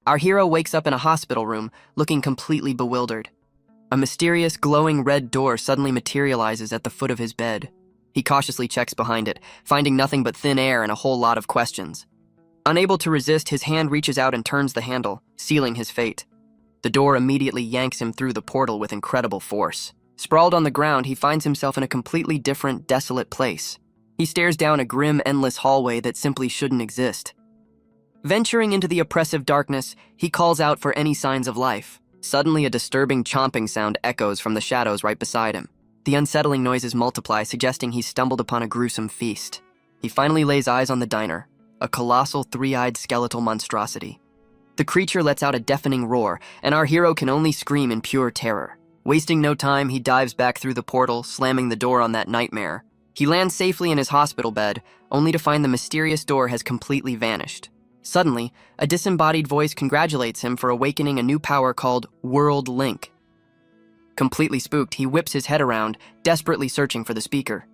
Our hero wakes up in a hospital room, looking completely bewildered. A mysterious, glowing red door suddenly materializes at the foot of his bed. He cautiously checks behind it, finding nothing but thin air and a whole lot of questions. Unable to resist, his hand reaches out and turns the handle, sealing his fate. The door immediately yanks him through the portal with incredible force. Sprawled on the ground, he finds himself in a completely different, desolate place. He stares down a grim, endless hallway that simply shouldn't exist. Venturing into the oppressive darkness, he calls out for any signs of life. Suddenly, a disturbing chomping sound echoes from the shadows right beside him. The unsettling noises multiply, suggesting he's stumbled upon a gruesome feast. He finally lays eyes on the diner, a colossal, three-eyed skeletal monstrosity. The creature lets out a deafening roar, and our hero can only scream in pure terror. Wasting no time, he dives back through the portal, slamming the door on that nightmare. He lands safely in his hospital bed, only to find the mysterious door has completely vanished. Suddenly, a disembodied voice congratulates him for awakening a new power called World Link. Completely spooked, he whips his head around, desperately searching for the speaker.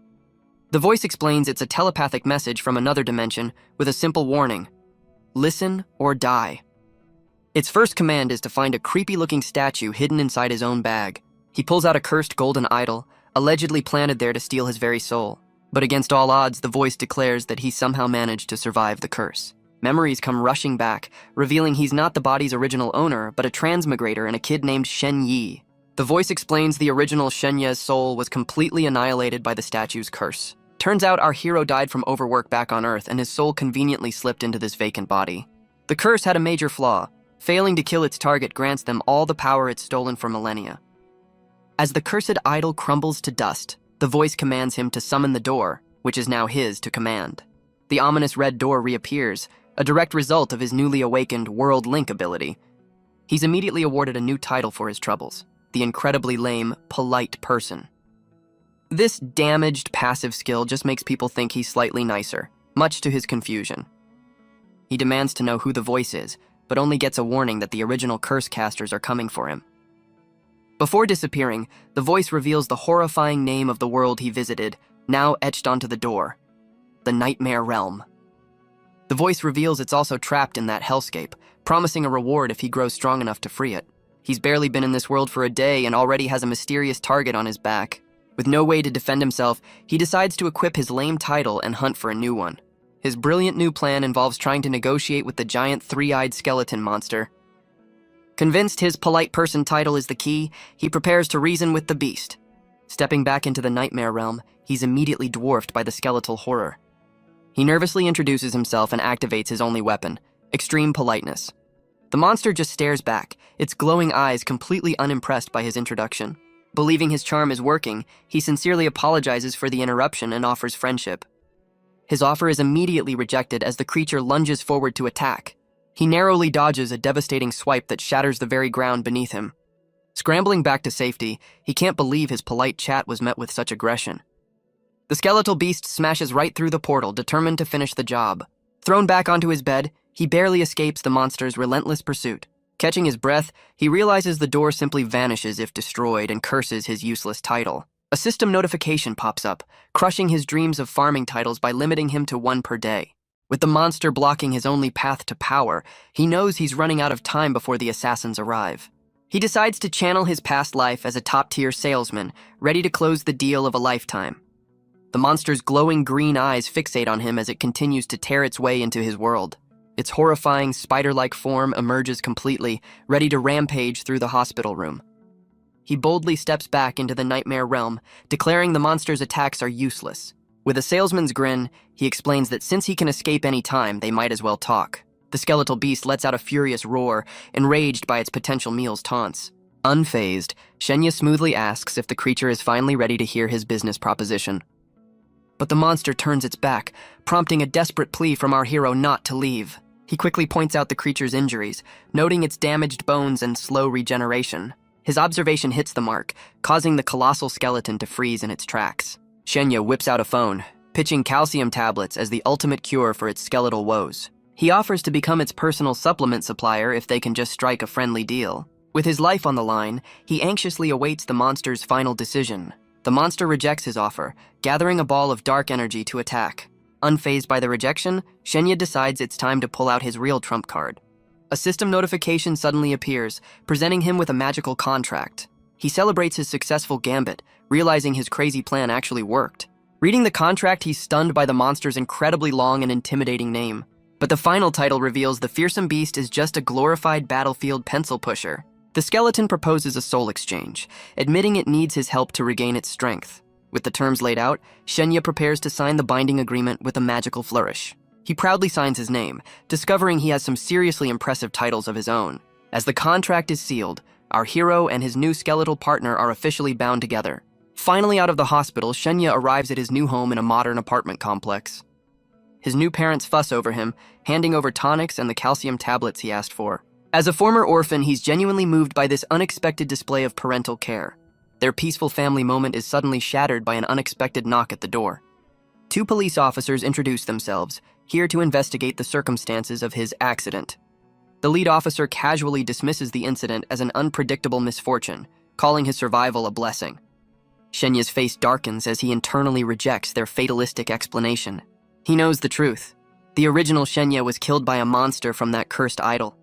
The voice explains it's a telepathic message from another dimension with a simple warning: listen or die. Its first command is to find a creepy-looking statue hidden inside his own bag. He pulls out a cursed golden idol, allegedly planted there to steal his very soul. But against all odds, the voice declares that he somehow managed to survive the curse. Memories come rushing back, revealing he's not the body's original owner, but a transmigrator and a kid named Shen Yi. The voice explains the original Shen Ye's soul was completely annihilated by the statue's curse. Turns out our hero died from overwork back on Earth, and his soul conveniently slipped into this vacant body. The curse had a major flaw. Failing to kill its target grants them all the power it's stolen for millennia. As the cursed idol crumbles to dust, the voice commands him to summon the door, which is now his to command. The ominous red door reappears, a direct result of his newly awakened World Link ability. He's immediately awarded a new title for his troubles: the incredibly lame, polite person. This damaged passive skill just makes people think he's slightly nicer, much to his confusion. He demands to know who the voice is, but only gets a warning that the original curse casters are coming for him. Before disappearing, the voice reveals the horrifying name of the world he visited, now etched onto the door: the Nightmare Realm. The voice reveals it's also trapped in that hellscape, promising a reward if he grows strong enough to free it. He's barely been in this world for a day and already has a mysterious target on his back. With no way to defend himself, he decides to equip his lame title and hunt for a new one. His brilliant new plan involves trying to negotiate with the giant three-eyed skeleton monster. Convinced his polite person title is the key, he prepares to reason with the beast. Stepping back into the Nightmare Realm, he's immediately dwarfed by the skeletal horror. He nervously introduces himself and activates his only weapon: extreme politeness. The monster just stares back, its glowing eyes completely unimpressed by his introduction. Believing his charm is working, he sincerely apologizes for the interruption and offers friendship. His offer is immediately rejected as the creature lunges forward to attack. He narrowly dodges a devastating swipe that shatters the very ground beneath him. Scrambling back to safety, he can't believe his polite chat was met with such aggression. The skeletal beast smashes right through the portal, determined to finish the job. Thrown back onto his bed, he barely escapes the monster's relentless pursuit. Catching his breath, he realizes the door simply vanishes if destroyed and curses his useless title. A system notification pops up, crushing his dreams of farming titles by limiting him to one per day. With the monster blocking his only path to power, he knows he's running out of time before the assassins arrive. He decides to channel his past life as a top-tier salesman, ready to close the deal of a lifetime. The monster's glowing green eyes fixate on him as it continues to tear its way into his world. Its horrifying, spider-like form emerges completely, ready to rampage through the hospital room. He boldly steps back into the Nightmare Realm, declaring the monster's attacks are useless. With a salesman's grin, he explains that since he can escape any time, they might as well talk. The skeletal beast lets out a furious roar, enraged by its potential meal's taunts. Unfazed, Shenya smoothly asks if the creature is finally ready to hear his business proposition. But the monster turns its back, prompting a desperate plea from our hero not to leave. He quickly points out the creature's injuries, noting its damaged bones and slow regeneration. His observation hits the mark, causing the colossal skeleton to freeze in its tracks. Shenya whips out a phone, pitching calcium tablets as the ultimate cure for its skeletal woes. He offers to become its personal supplement supplier if they can just strike a friendly deal. With his life on the line, he anxiously awaits the monster's final decision. The monster rejects his offer, gathering a ball of dark energy to attack. Unfazed by the rejection, Shenya decides it's time to pull out his real trump card: A system notification suddenly appears, presenting him with a magical contract. He celebrates his successful gambit, realizing his crazy plan actually worked. Reading the contract, he's stunned by the monster's incredibly long and intimidating name. But the final title reveals the fearsome beast is just a glorified battlefield pencil pusher. The skeleton proposes a soul exchange, admitting it needs his help to regain its strength. With the terms laid out, Shenya prepares to sign the binding agreement with a magical flourish. He proudly signs his name, discovering he has some seriously impressive titles of his own. As the contract is sealed, our hero and his new skeletal partner are officially bound together. Finally out of the hospital, Shenya arrives at his new home in a modern apartment complex. His new parents fuss over him, handing over tonics and the calcium tablets he asked for. As a former orphan, he's genuinely moved by this unexpected display of parental care. Their peaceful family moment is suddenly shattered by an unexpected knock at the door. 2 police officers introduce themselves, here to investigate the circumstances of his accident. The lead officer casually dismisses the incident as an unpredictable misfortune, calling his survival a blessing. Shenya's face darkens as he internally rejects their fatalistic explanation. He knows the truth. The original Shenya was killed by a monster from that cursed idol.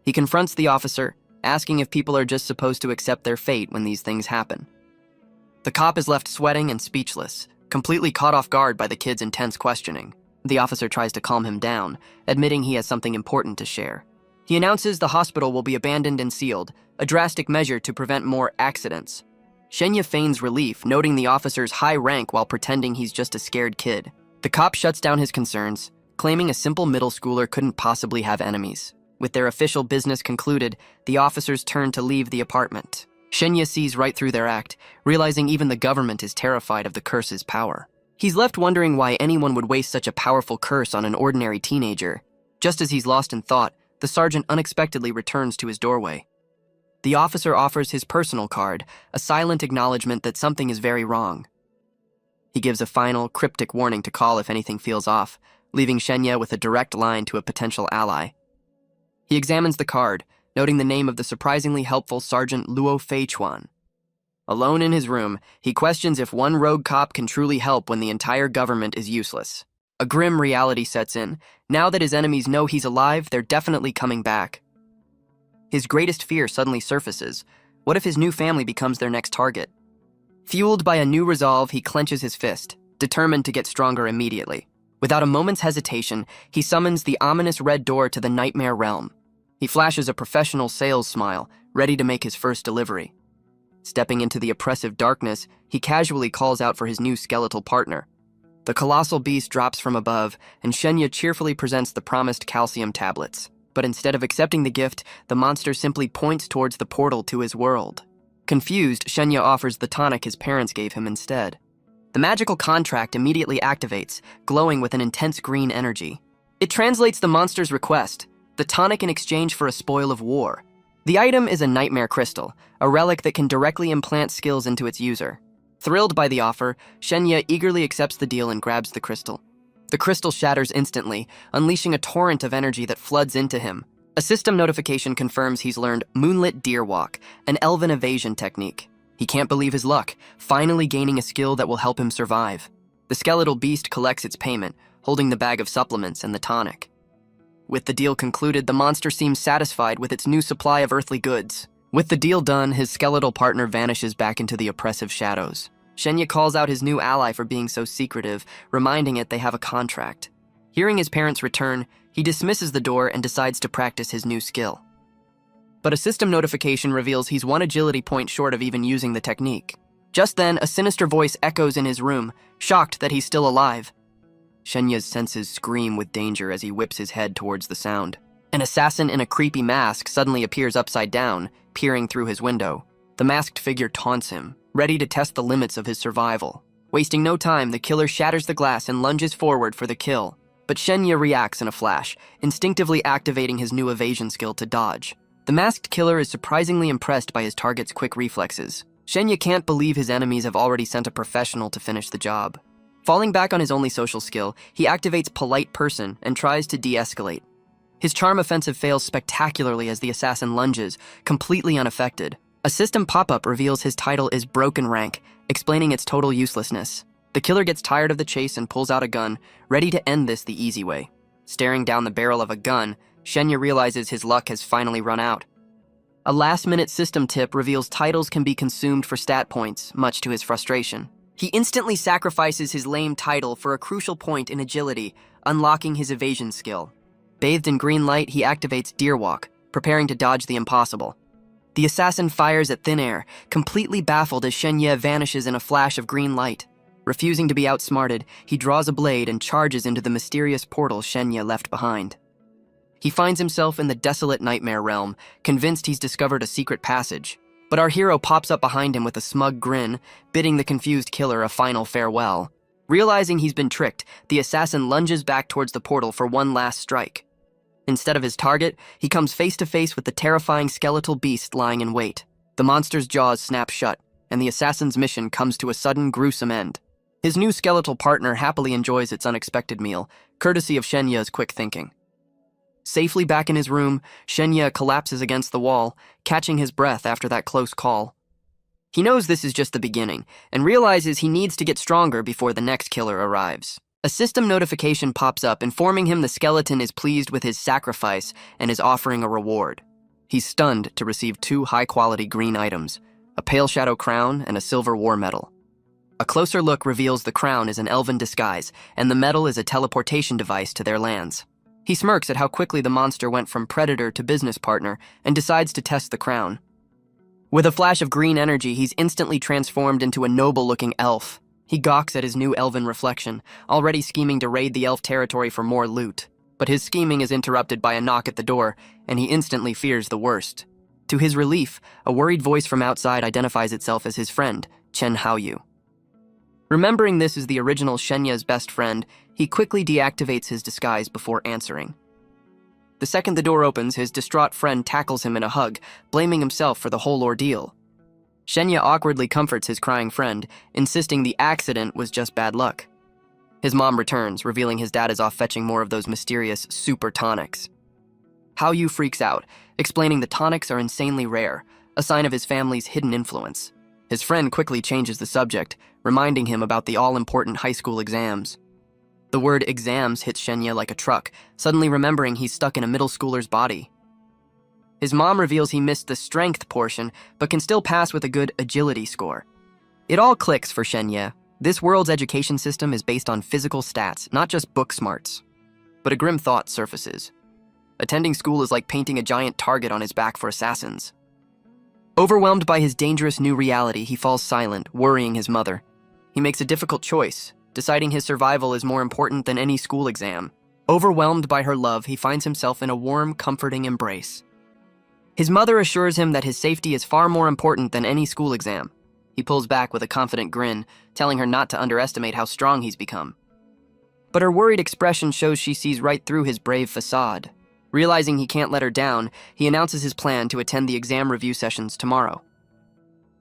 He confronts the officer, asking if people are just supposed to accept their fate when these things happen. The cop is left sweating and speechless, completely caught off guard by the kid's intense questioning. The officer tries to calm him down, admitting he has something important to share. He announces the hospital will be abandoned and sealed, a drastic measure to prevent more accidents. Shenya feigns relief, noting the officer's high rank while pretending he's just a scared kid. The cop shuts down his concerns, claiming a simple middle schooler couldn't possibly have enemies. With their official business concluded, the officers turn to leave the apartment. Shenya sees right through their act, realizing even the government is terrified of the curse's power. He's left wondering why anyone would waste such a powerful curse on an ordinary teenager. Just as he's lost in thought, the sergeant unexpectedly returns to his doorway. The officer offers his personal card, a silent acknowledgement that something is very wrong. He gives a final, cryptic warning to call if anything feels off, leaving Shenya with a direct line to a potential ally. He examines the card, noting the name of the surprisingly helpful Sergeant Luo Feichuan. Alone in his room, he questions if one rogue cop can truly help when the entire government is useless. A grim reality sets in. Now that his enemies know he's alive, they're definitely coming back. His greatest fear suddenly surfaces. What if his new family becomes their next target? Fueled by a new resolve, he clenches his fist, determined to get stronger immediately. Without a moment's hesitation, he summons the ominous red door to the nightmare realm. He flashes a professional sales smile, ready to make his first delivery. Stepping into the oppressive darkness, he casually calls out for his new skeletal partner. The colossal beast drops from above, and Shenya cheerfully presents the promised calcium tablets. But instead of accepting the gift, the monster simply points towards the portal to his world. Confused, Shenya offers the tonic his parents gave him instead. The magical contract immediately activates, glowing with an intense green energy. It translates the monster's request, the tonic in exchange for a spoil of war. The item is a nightmare crystal, a relic that can directly implant skills into its user. Thrilled by the offer, Shenya eagerly accepts the deal and grabs the crystal. The crystal shatters instantly, unleashing a torrent of energy that floods into him. A system notification confirms he's learned Moonlit Deer Walk, an elven evasion technique. He can't believe his luck, finally gaining a skill that will help him survive. The skeletal beast collects its payment, holding the bag of supplements and the tonic. With the deal concluded, the monster seems satisfied with its new supply of earthly goods. With the deal done, his skeletal partner vanishes back into the oppressive shadows. Shenya calls out his new ally for being so secretive, reminding it they have a contract. Hearing his parents return, he dismisses the door and decides to practice his new skill. But a system notification reveals he's one agility point short of even using the technique. Just then, a sinister voice echoes in his room, shocked that he's still alive. Shenya's senses scream with danger as he whips his head towards the sound. An assassin in a creepy mask suddenly appears upside down, peering through his window. The masked figure taunts him, ready to test the limits of his survival. Wasting no time, the killer shatters the glass and lunges forward for the kill. But Shenya reacts in a flash, instinctively activating his new evasion skill to dodge. The masked killer is surprisingly impressed by his target's quick reflexes. Shenya can't believe his enemies have already sent a professional to finish the job. Falling back on his only social skill, he activates Polite Person and tries to de-escalate. His charm offensive fails spectacularly as the assassin lunges, completely unaffected. A system pop-up reveals his title is Broken Rank, explaining its total uselessness. The killer gets tired of the chase and pulls out a gun, ready to end this the easy way. Staring down the barrel of a gun, Shenya realizes his luck has finally run out. A last-minute system tip reveals titles can be consumed for stat points, much to his frustration. He instantly sacrifices his lame title for a crucial point in agility, unlocking his evasion skill. Bathed in green light, he activates Deer Walk, preparing to dodge the impossible. The assassin fires at thin air, completely baffled as Shenya vanishes in a flash of green light. Refusing to be outsmarted, he draws a blade and charges into the mysterious portal Shenya left behind. He finds himself in the desolate nightmare realm, convinced he's discovered a secret passage. But our hero pops up behind him with a smug grin, bidding the confused killer a final farewell. Realizing he's been tricked, the assassin lunges back towards the portal for one last strike. Instead of his target, he comes face to face with the terrifying skeletal beast lying in wait. The monster's jaws snap shut, and the assassin's mission comes to a sudden, gruesome end. His new skeletal partner happily enjoys its unexpected meal, courtesy of Shenya's quick thinking. Safely back in his room, Shenya collapses against the wall, catching his breath after that close call. He knows this is just the beginning, and realizes he needs to get stronger before the next killer arrives. A system notification pops up informing him the skeleton is pleased with his sacrifice and is offering a reward. He's stunned to receive 2 high-quality green items, a pale shadow crown and a silver war medal. A closer look reveals the crown is an elven disguise, and the medal is a teleportation device to their lands. He smirks at how quickly the monster went from predator to business partner and decides to test the crown. With a flash of green energy, he's instantly transformed into a noble-looking elf. He gawks at his new elven reflection, already scheming to raid the elf territory for more loot. But his scheming is interrupted by a knock at the door, and he instantly fears the worst. To his relief, a worried voice from outside identifies itself as his friend, Chen Haoyu. Remembering this is the original Shenya's best friend, he quickly deactivates his disguise before answering. The second the door opens, his distraught friend tackles him in a hug, blaming himself for the whole ordeal. Shenya awkwardly comforts his crying friend, insisting the accident was just bad luck. His mom returns, revealing his dad is off fetching more of those mysterious super tonics. Haoyu freaks out, explaining the tonics are insanely rare, a sign of his family's hidden influence. His friend quickly changes the subject, reminding him about the all-important high school exams. The word exams hits Shenya like a truck, suddenly remembering he's stuck in a middle schooler's body. His mom reveals he missed the strength portion, but can still pass with a good agility score. It all clicks for Shenya. This world's education system is based on physical stats, not just book smarts. But a grim thought surfaces. Attending school is like painting a giant target on his back for assassins. Overwhelmed by his dangerous new reality, he falls silent, worrying his mother. He makes a difficult choice, deciding his survival is more important than any school exam. Overwhelmed by her love, he finds himself in a warm, comforting embrace. His mother assures him that his safety is far more important than any school exam. He pulls back with a confident grin, telling her not to underestimate how strong he's become. But her worried expression shows she sees right through his brave facade. Realizing he can't let her down, he announces his plan to attend the exam review sessions tomorrow.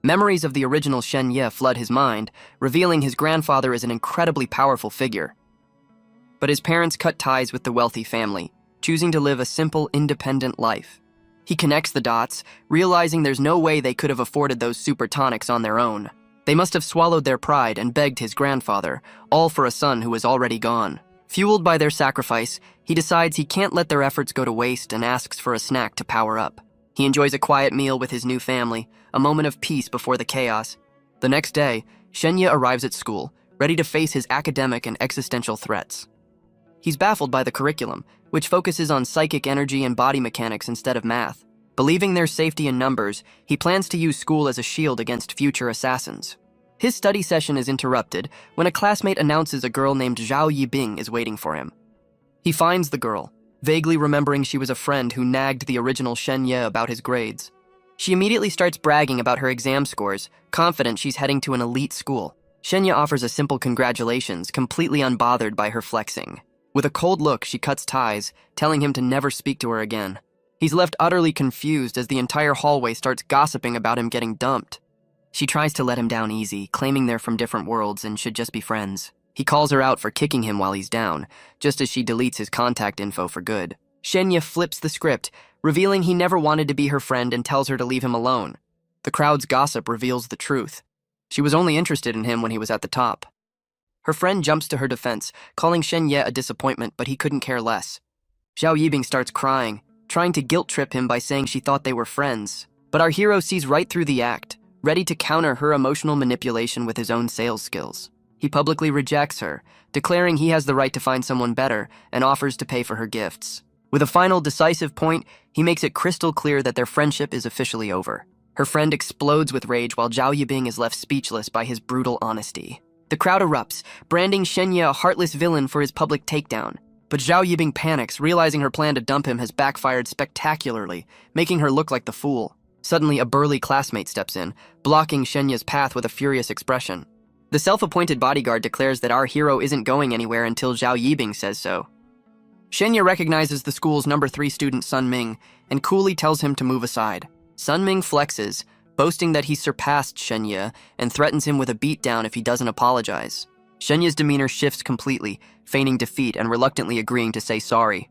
Memories of the original Shenya flood his mind, revealing his grandfather is an incredibly powerful figure. But his parents cut ties with the wealthy family, choosing to live a simple, independent life. He connects the dots, realizing there's no way they could have afforded those super tonics on their own. They must have swallowed their pride and begged his grandfather, all for a son who was already gone. Fueled by their sacrifice, he decides he can't let their efforts go to waste and asks for a snack to power up. He enjoys a quiet meal with his new family, a moment of peace before the chaos. The next day, Shenya arrives at school, ready to face his academic and existential threats. He's baffled by the curriculum, which focuses on psychic energy and body mechanics instead of math. Believing there's safety in numbers, he plans to use school as a shield against future assassins. His study session is interrupted when a classmate announces a girl named Zhao Yibing is waiting for him. He finds the girl, vaguely remembering she was a friend who nagged the original Shenya about his grades. She immediately starts bragging about her exam scores, confident she's heading to an elite school. Shenya offers a simple congratulations, completely unbothered by her flexing. With a cold look, she cuts ties, telling him to never speak to her again. He's left utterly confused as the entire hallway starts gossiping about him getting dumped. She tries to let him down easy, claiming they're from different worlds and should just be friends. He calls her out for kicking him while he's down, just as she deletes his contact info for good. Shenya flips the script, revealing he never wanted to be her friend and tells her to leave him alone. The crowd's gossip reveals the truth. She was only interested in him when he was at the top. Her friend jumps to her defense, calling Shenya a disappointment, but he couldn't care less. Zhao Yibing starts crying, trying to guilt-trip him by saying she thought they were friends. But our hero sees right through the act, ready to counter her emotional manipulation with his own sales skills. He publicly rejects her, declaring he has the right to find someone better and offers to pay for her gifts. With a final decisive point, he makes it crystal clear that their friendship is officially over. Her friend explodes with rage while Zhao Yibing is left speechless by his brutal honesty. The crowd erupts, branding Shenya a heartless villain for his public takedown. But Zhao Yibing panics, realizing her plan to dump him has backfired spectacularly, making her look like the fool. Suddenly, a burly classmate steps in, blocking Shenya's path with a furious expression. The self-appointed bodyguard declares that our hero isn't going anywhere until Zhao Yibing says so. Shenya recognizes the school's number 3 student Sun Ming and coolly tells him to move aside. Sun Ming flexes, boasting that he surpassed Shenya and threatens him with a beatdown if he doesn't apologize. Shenya's demeanor shifts completely, feigning defeat and reluctantly agreeing to say sorry.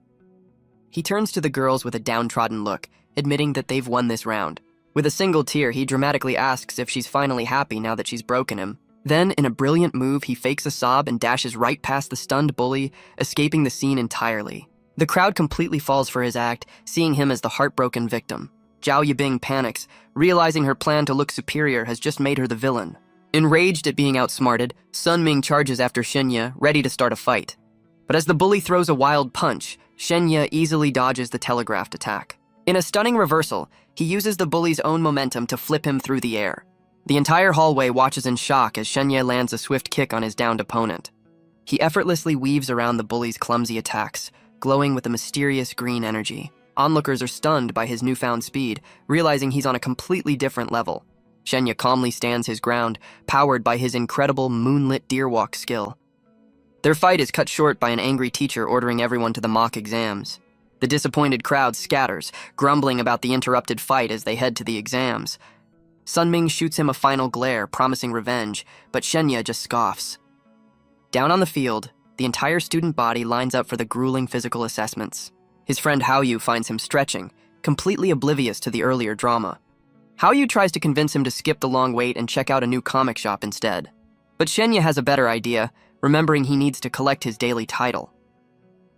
He turns to the girls with a downtrodden look, admitting that they've won this round. With a single tear, he dramatically asks if she's finally happy now that she's broken him. Then, in a brilliant move, he fakes a sob and dashes right past the stunned bully, escaping the scene entirely. The crowd completely falls for his act, seeing him as the heartbroken victim. Zhao Yibing panics, realizing her plan to look superior has just made her the villain. Enraged at being outsmarted, Sun Ming charges after Shenya, ready to start a fight. But as the bully throws a wild punch, Shenya easily dodges the telegraphed attack. In a stunning reversal, he uses the bully's own momentum to flip him through the air. The entire hallway watches in shock as Shenya lands a swift kick on his downed opponent. He effortlessly weaves around the bully's clumsy attacks, glowing with a mysterious green energy. Onlookers are stunned by his newfound speed, realizing he's on a completely different level. Shenya calmly stands his ground, powered by his incredible moonlit deerwalk skill. Their fight is cut short by an angry teacher ordering everyone to the mock exams. The disappointed crowd scatters, grumbling about the interrupted fight as they head to the exams. Sun Ming shoots him a final glare, promising revenge, but Shenya just scoffs. Down on the field, the entire student body lines up for the grueling physical assessments. His friend Haoyu finds him stretching, completely oblivious to the earlier drama. Haoyu tries to convince him to skip the long wait and check out a new comic shop instead. But Shenya has a better idea, remembering he needs to collect his daily title.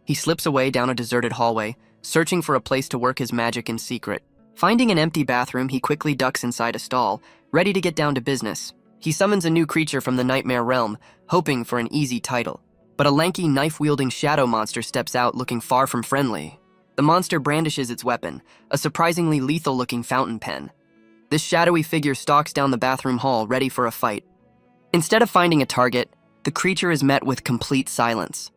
He slips away down a deserted hallway, searching for a place to work his magic in secret. Finding an empty bathroom, he quickly ducks inside a stall, ready to get down to business. He summons a new creature from the nightmare realm, hoping for an easy title. But a lanky, knife-wielding shadow monster steps out looking far from friendly. The monster brandishes its weapon, a surprisingly lethal-looking fountain pen. This shadowy figure stalks down the bathroom hall, ready for a fight. Instead of finding a target, the creature is met with complete silence.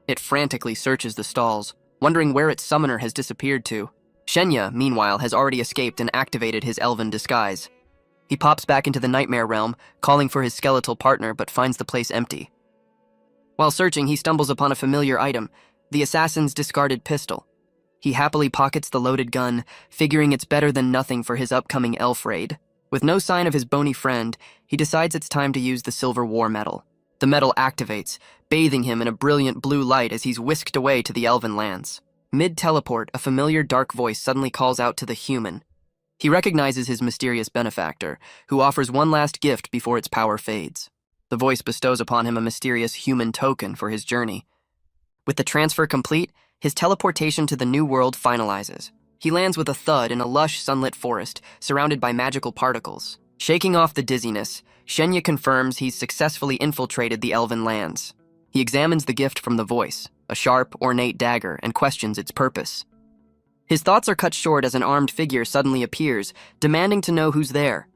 It frantically searches the stalls, wondering where its summoner has disappeared to. Shenya, meanwhile, has already escaped and activated his elven disguise. He pops back into the nightmare realm, calling for his skeletal partner, but finds the place empty. While searching, he stumbles upon a familiar item, the assassin's discarded pistol. He happily pockets the loaded gun, figuring it's better than nothing for his upcoming elf raid. With no sign of his bony friend, he decides it's time to use the silver war medal. The medal activates, bathing him in a brilliant blue light as he's whisked away to the elven lands. Mid-teleport, a familiar dark voice suddenly calls out to the human. He recognizes his mysterious benefactor, who offers one last gift before its power fades. The voice bestows upon him a mysterious human token for his journey. With the transfer complete, his teleportation to the new world finalizes. He lands with a thud in a lush, sunlit forest, surrounded by magical particles. Shaking off the dizziness, Shenya confirms he's successfully infiltrated the elven lands. He examines the gift from the voice, a sharp, ornate dagger, and questions its purpose. His thoughts are cut short as an armed figure suddenly appears, demanding to know who's there.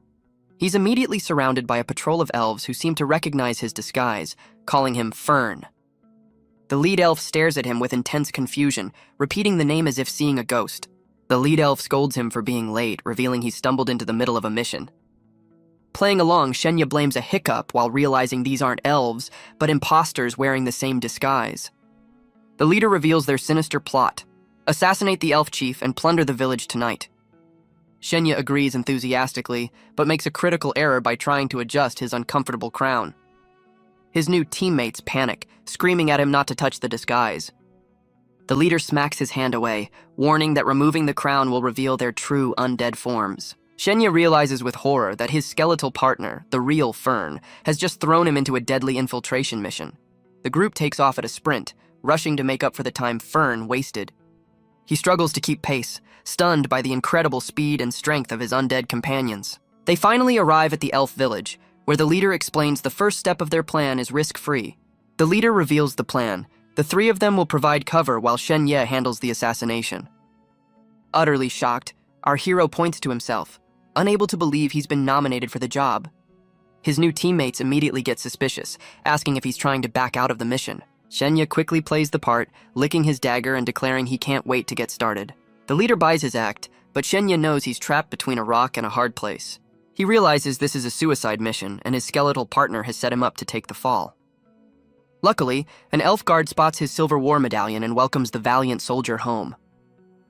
He's immediately surrounded by a patrol of elves who seem to recognize his disguise, calling him Fern. The lead elf stares at him with intense confusion, repeating the name as if seeing a ghost. The lead elf scolds him for being late, revealing he stumbled into the middle of a mission. Playing along, Shenya blames a hiccup while realizing these aren't elves, but imposters wearing the same disguise. The leader reveals their sinister plot: assassinate the elf chief and plunder the village tonight. Shenya agrees enthusiastically, but makes a critical error by trying to adjust his uncomfortable crown. His new teammates panic, screaming at him not to touch the disguise. The leader smacks his hand away, warning that removing the crown will reveal their true undead forms. Shenya realizes with horror that his skeletal partner, the real Fern, has just thrown him into a deadly infiltration mission. The group takes off at a sprint, rushing to make up for the time Fern wasted. He struggles to keep pace, stunned by the incredible speed and strength of his undead companions. They finally arrive at the elf village, where the leader explains the first step of their plan is risk-free. The leader reveals the plan. The three of them will provide cover while Shen Ye handles the assassination. Utterly shocked, our hero points to himself, unable to believe he's been nominated for the job. His new teammates immediately get suspicious, asking if he's trying to back out of the mission. Shen Ye quickly plays the part, licking his dagger and declaring he can't wait to get started. The leader buys his act, but Shen Ye knows he's trapped between a rock and a hard place. He realizes this is a suicide mission, and his skeletal partner has set him up to take the fall. Luckily, an elf guard spots his silver war medallion and welcomes the valiant soldier home.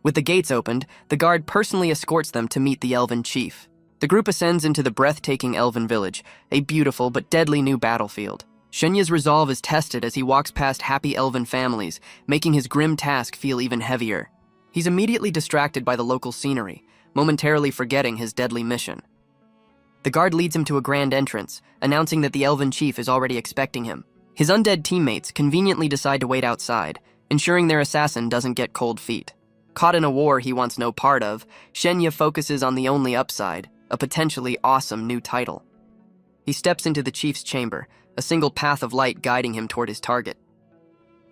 With the gates opened, the guard personally escorts them to meet the elven chief. The group ascends into the breathtaking elven village, a beautiful but deadly new battlefield. Shen Ye's resolve is tested as he walks past happy elven families, making his grim task feel even heavier. He's immediately distracted by the local scenery, momentarily forgetting his deadly mission. The guard leads him to a grand entrance, announcing that the elven chief is already expecting him. His undead teammates conveniently decide to wait outside, ensuring their assassin doesn't get cold feet. Caught in a war he wants no part of, Shen Ye focuses on the only upside, a potentially awesome new title. He steps into the chief's chamber, a single path of light guiding him toward his target.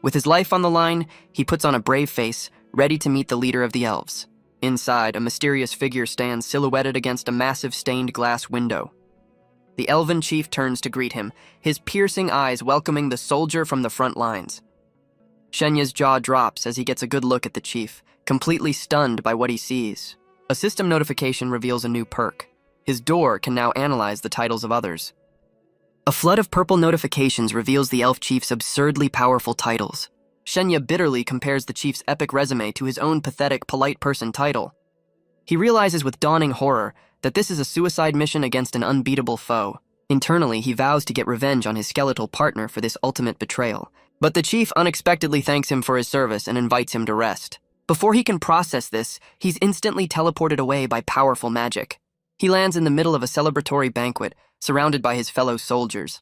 With his life on the line, he puts on a brave face, ready to meet the leader of the elves. Inside, a mysterious figure stands silhouetted against a massive stained glass window. The elven chief turns to greet him, his piercing eyes welcoming the soldier from the front lines. Shen Ye's jaw drops as he gets a good look at the chief, completely stunned by what he sees. A system notification reveals a new perk. His door can now analyze the titles of others. A flood of purple notifications reveals the elf chief's absurdly powerful titles. Shen Ye bitterly compares the chief's epic resume to his own pathetic polite person title. He realizes with dawning horror that this is a suicide mission against an unbeatable foe. Internally, he vows to get revenge on his skeletal partner for this ultimate betrayal. But the chief unexpectedly thanks him for his service and invites him to rest. Before he can process this, he's instantly teleported away by powerful magic. He lands in the middle of a celebratory banquet, surrounded by his fellow soldiers.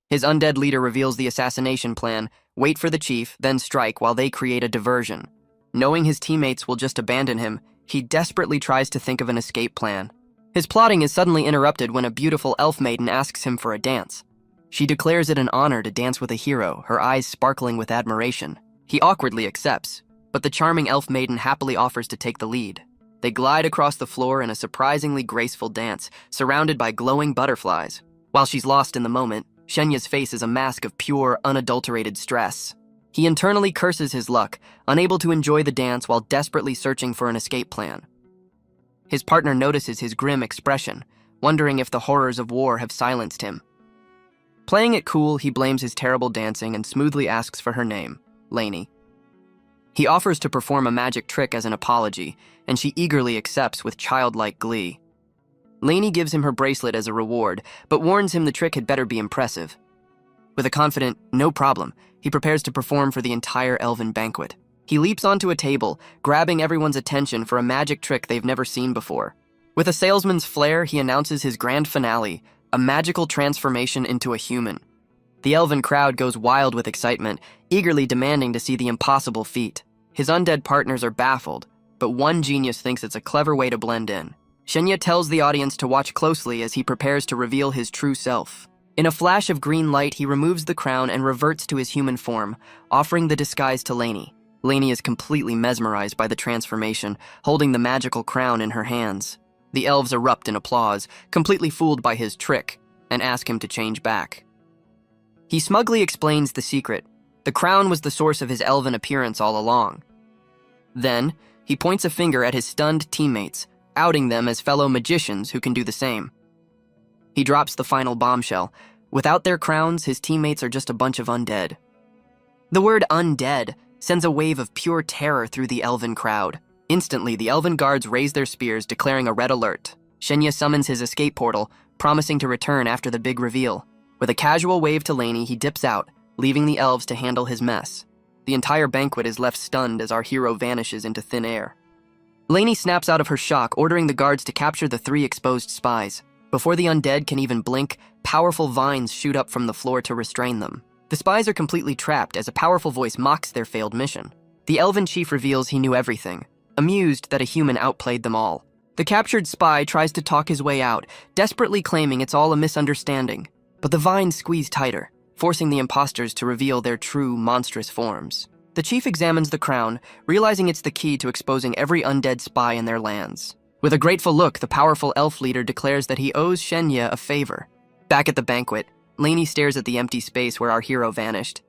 His undead leader reveals the assassination plan, wait for the chief, then strike while they create a diversion. Knowing his teammates will just abandon him, he desperately tries to think of an escape plan. His plotting is suddenly interrupted when a beautiful elf maiden asks him for a dance. She declares it an honor to dance with a hero, her eyes sparkling with admiration. He awkwardly accepts, but the charming elf maiden happily offers to take the lead. They glide across the floor in a surprisingly graceful dance, surrounded by glowing butterflies. While she's lost in the moment, Shen Ye's face is a mask of pure, unadulterated stress. He internally curses his luck, unable to enjoy the dance while desperately searching for an escape plan. His partner notices his grim expression, wondering if the horrors of war have silenced him. Playing it cool, he blames his terrible dancing and smoothly asks for her name, Lainey. He offers to perform a magic trick as an apology, and she eagerly accepts with childlike glee. Lainey gives him her bracelet as a reward, but warns him the trick had better be impressive. With a confident, "No problem," he prepares to perform for the entire elven banquet. He leaps onto a table, grabbing everyone's attention for a magic trick they've never seen before. With a salesman's flair, he announces his grand finale, a magical transformation into a human. The elven crowd goes wild with excitement, eagerly demanding to see the impossible feat. His undead partners are baffled, but one genius thinks it's a clever way to blend in. Shen Ye tells the audience to watch closely as he prepares to reveal his true self. In a flash of green light, he removes the crown and reverts to his human form, offering the disguise to Lainey. Lainey is completely mesmerized by the transformation, holding the magical crown in her hands. The elves erupt in applause, completely fooled by his trick, and ask him to change back. He smugly explains the secret. The crown was the source of his elven appearance all along. Then, he points a finger at his stunned teammates, outing them as fellow magicians who can do the same. He drops the final bombshell. Without their crowns, his teammates are just a bunch of undead. The word undead sends a wave of pure terror through the elven crowd. Instantly, the elven guards raise their spears, declaring a red alert. Shen Ye summons his escape portal, promising to return after the big reveal. With a casual wave to Lainey, he dips out, leaving the elves to handle his mess. The entire banquet is left stunned as our hero vanishes into thin air. Lainey snaps out of her shock, ordering the guards to capture the 3 exposed spies. Before the undead can even blink, powerful vines shoot up from the floor to restrain them. The spies are completely trapped as a powerful voice mocks their failed mission. The elven chief reveals he knew everything, amused that a human outplayed them all. The captured spy tries to talk his way out, desperately claiming it's all a misunderstanding. But the vines squeeze tighter, forcing the imposters to reveal their true, monstrous forms. The chief examines the crown, realizing it's the key to exposing every undead spy in their lands. With a grateful look, the powerful elf leader declares that he owes Shenya a favor. Back at the banquet, Lainey stares at the empty space where our hero vanished.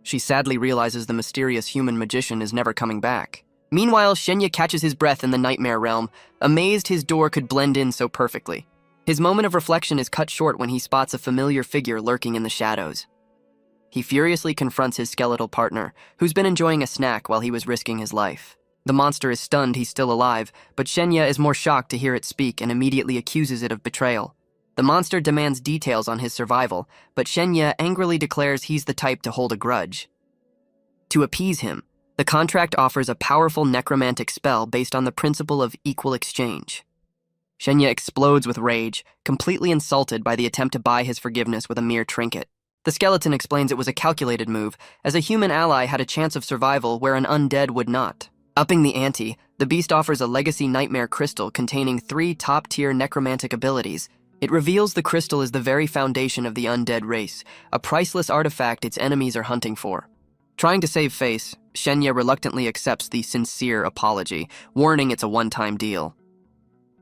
She sadly realizes the mysterious human magician is never coming back. Meanwhile, Shenya catches his breath in the nightmare realm, amazed his door could blend in so perfectly. His moment of reflection is cut short when he spots a familiar figure lurking in the shadows. He furiously confronts his skeletal partner, who's been enjoying a snack while he was risking his life. The monster is stunned he's still alive, but Shenya is more shocked to hear it speak and immediately accuses it of betrayal. The monster demands details on his survival, but Shenya angrily declares he's the type to hold a grudge. To appease him, the contract offers a powerful necromantic spell based on the principle of equal exchange. Shenya explodes with rage, completely insulted by the attempt to buy his forgiveness with a mere trinket. The skeleton explains it was a calculated move, as a human ally had a chance of survival where an undead would not. Upping the ante, the beast offers a legacy nightmare crystal containing 3 top-tier necromantic abilities. It reveals the crystal is the very foundation of the undead race, a priceless artifact its enemies are hunting for. Trying to save face, Shenya reluctantly accepts the sincere apology, warning it's a one-time deal.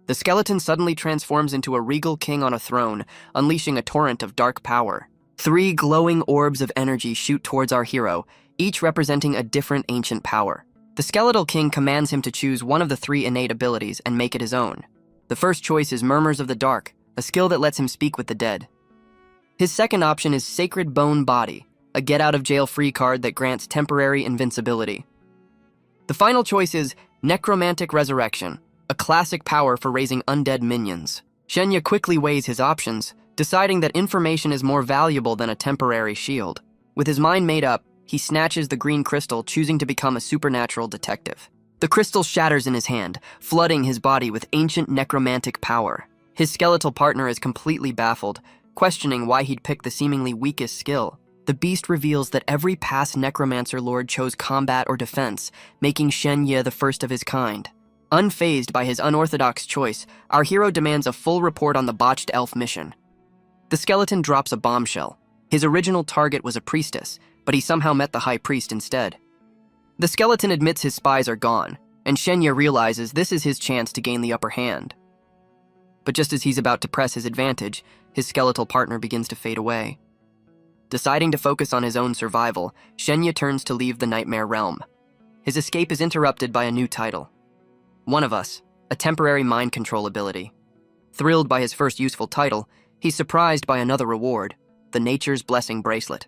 The skeleton suddenly transforms into a regal king on a throne, unleashing a torrent of dark power. 3 glowing orbs of energy shoot towards our hero, each representing a different ancient power. The skeletal king commands him to choose one of the 3 innate abilities and make it his own. The first choice is Murmurs of the Dark, a skill that lets him speak with the dead. His second option is Sacred Bone Body, a get-out-of-jail-free card that grants temporary invincibility. The final choice is Necromantic Resurrection, a classic power for raising undead minions. Shenya quickly weighs his options, deciding that information is more valuable than a temporary shield. With his mind made up, he snatches the green crystal, choosing to become a supernatural detective. The crystal shatters in his hand, flooding his body with ancient necromantic power. His skeletal partner is completely baffled, questioning why he'd picked the seemingly weakest skill. The beast reveals that every past necromancer lord chose combat or defense, making Shenya the first of his kind. Unfazed by his unorthodox choice, our hero demands a full report on the botched elf mission. The skeleton drops a bombshell. His original target was a priestess, but he somehow met the high priest instead. The skeleton admits his spies are gone, and Shenya realizes this is his chance to gain the upper hand. But just as he's about to press his advantage, his skeletal partner begins to fade away. Deciding to focus on his own survival, Shenya turns to leave the nightmare realm. His escape is interrupted by a new title. One of Us, a temporary mind control ability. Thrilled by his first useful title, he's surprised by another reward, the Nature's Blessing bracelet.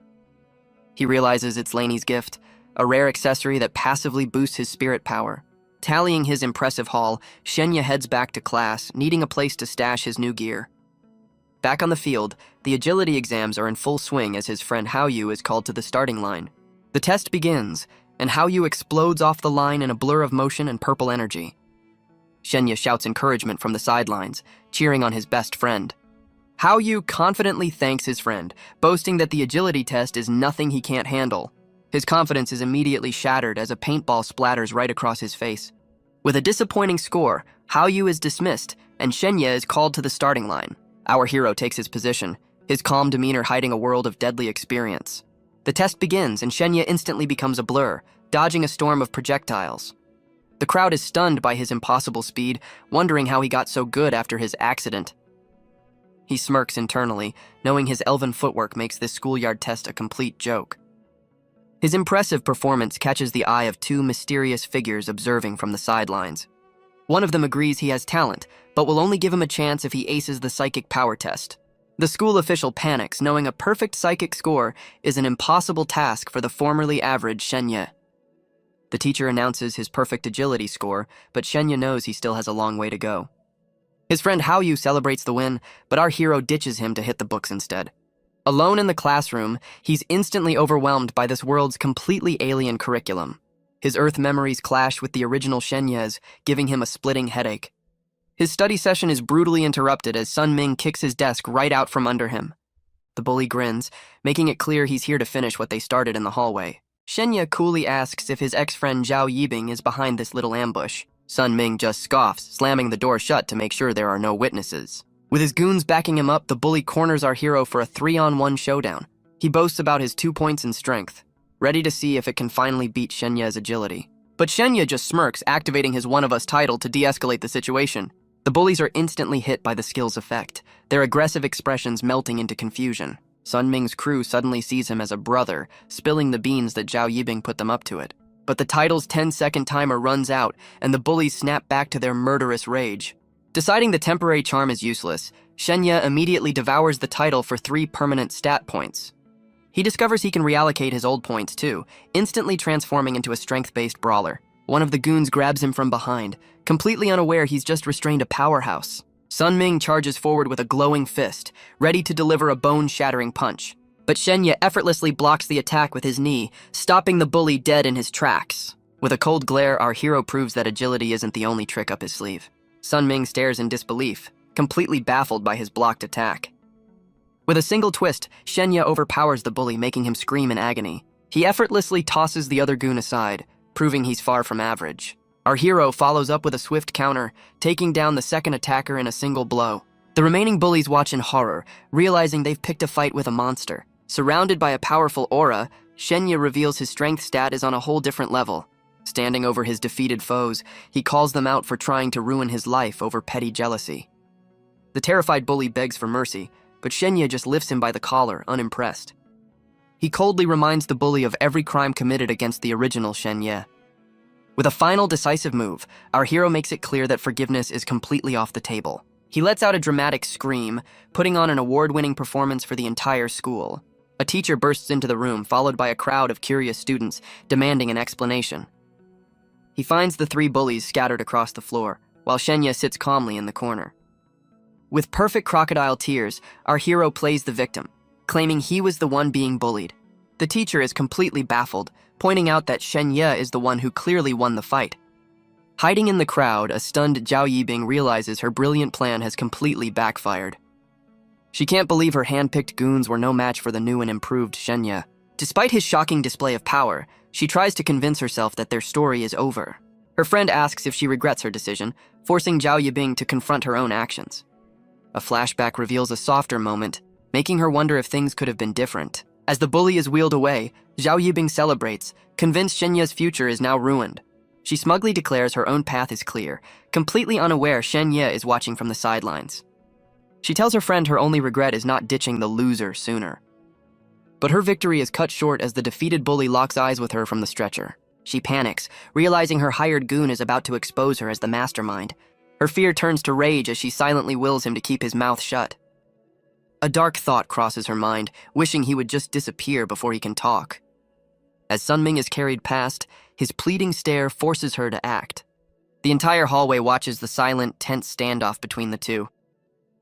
He realizes it's Lainey's gift, a rare accessory that passively boosts his spirit power. Tallying his impressive haul, Shenya heads back to class, needing a place to stash his new gear. Back on the field, the agility exams are in full swing as his friend Haoyu is called to the starting line. The test begins, and Haoyu explodes off the line in a blur of motion and purple energy. Shenya shouts encouragement from the sidelines, cheering on his best friend. Haoyu confidently thanks his friend, boasting that the agility test is nothing he can't handle. His confidence is immediately shattered as a paintball splatters right across his face. With a disappointing score, Haoyu is dismissed, and Shenya is called to the starting line. Our hero takes his position, his calm demeanor hiding a world of deadly experience. The test begins, and Shenya instantly becomes a blur, dodging a storm of projectiles. The crowd is stunned by his impossible speed, wondering how he got so good after his accident. He smirks internally, knowing his elven footwork makes this schoolyard test a complete joke. His impressive performance catches the eye of 2 mysterious figures observing from the sidelines. One of them agrees he has talent, but will only give him a chance if he aces the psychic power test. The school official panics, knowing a perfect psychic score is an impossible task for the formerly average Shenya. The teacher announces his perfect agility score, but Shenya knows he still has a long way to go. His friend Haoyu celebrates the win, but our hero ditches him to hit the books instead. Alone in the classroom, he's instantly overwhelmed by this world's completely alien curriculum. His Earth memories clash with the original Shenya's, giving him a splitting headache. His study session is brutally interrupted as Sun Ming kicks his desk right out from under him. The bully grins, making it clear he's here to finish what they started in the hallway. Shenya coolly asks if his ex-friend Zhao Yibing is behind this little ambush. Sun Ming just scoffs, slamming the door shut to make sure there are no witnesses. With his goons backing him up, the bully corners our hero for a 3-on-1 showdown. He boasts about his 2 points in strength, ready to see if it can finally beat Shenya's agility. But Shenya just smirks, activating his One of Us title to de-escalate the situation. The bullies are instantly hit by the skill's effect, their aggressive expressions melting into confusion. Sun Ming's crew suddenly sees him as a brother, spilling the beans that Zhao Yibing put them up to it. But the title's 10-second timer runs out, and the bullies snap back to their murderous rage. Deciding the temporary charm is useless, Shenya immediately devours the title for 3 permanent stat points. He discovers he can reallocate his old points too, instantly transforming into a strength-based brawler. One of the goons grabs him from behind, completely unaware he's just restrained a powerhouse. Sun Ming charges forward with a glowing fist, ready to deliver a bone-shattering punch. But Shenya effortlessly blocks the attack with his knee, stopping the bully dead in his tracks. With a cold glare, our hero proves that agility isn't the only trick up his sleeve. Sun Ming stares in disbelief, completely baffled by his blocked attack. With a single twist, Shenya overpowers the bully, making him scream in agony. He effortlessly tosses the other goon aside, proving he's far from average. Our hero follows up with a swift counter, taking down the second attacker in a single blow. The remaining bullies watch in horror, realizing they've picked a fight with a monster. Surrounded by a powerful aura, Shenya reveals his strength stat is on a whole different level. Standing over his defeated foes, he calls them out for trying to ruin his life over petty jealousy. The terrified bully begs for mercy, but Shenya just lifts him by the collar, unimpressed. He coldly reminds the bully of every crime committed against the original Shenya. With a final decisive move, our hero makes it clear that forgiveness is completely off the table. He lets out a dramatic scream, putting on an award-winning performance for the entire school. A teacher bursts into the room, followed by a crowd of curious students, demanding an explanation. He finds the 3 bullies scattered across the floor, while Shenya sits calmly in the corner. With perfect crocodile tears, our hero plays the victim, claiming he was the one being bullied. The teacher is completely baffled, pointing out that Shenya is the one who clearly won the fight. Hiding in the crowd, a stunned Zhao Yibing realizes her brilliant plan has completely backfired. She can't believe her hand-picked goons were no match for the new and improved Shenya. Despite his shocking display of power, she tries to convince herself that their story is over. Her friend asks if she regrets her decision, forcing Zhao Yibing to confront her own actions. A flashback reveals a softer moment, making her wonder if things could have been different. As the bully is wheeled away, Zhao Yibing celebrates, convinced Shenya's future is now ruined. She smugly declares her own path is clear, completely unaware Shenya is watching from the sidelines. She tells her friend her only regret is not ditching the loser sooner. But her victory is cut short as the defeated bully locks eyes with her from the stretcher. She panics, realizing her hired goon is about to expose her as the mastermind. Her fear turns to rage as she silently wills him to keep his mouth shut. A dark thought crosses her mind, wishing he would just disappear before he can talk. As Sun Ming is carried past, his pleading stare forces her to act. The entire hallway watches the silent, tense standoff between the two.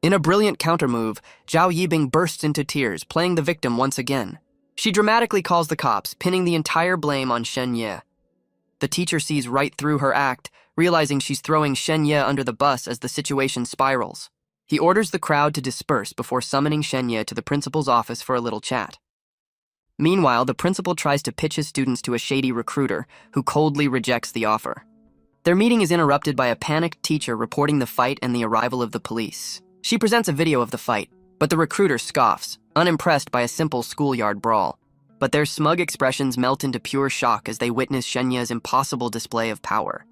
In a brilliant countermove, Zhao Yibing bursts into tears, playing the victim once again. She dramatically calls the cops, pinning the entire blame on Shenya. The teacher sees right through her act, realizing she's throwing Shenya under the bus as the situation spirals. He orders the crowd to disperse before summoning Shenya to the principal's office for a little chat. Meanwhile, the principal tries to pitch his students to a shady recruiter, who coldly rejects the offer. Their meeting is interrupted by a panicked teacher reporting the fight and the arrival of the police. She presents a video of the fight, but the recruiter scoffs, unimpressed by a simple schoolyard brawl. But their smug expressions melt into pure shock as they witness Shenya's impossible display of power.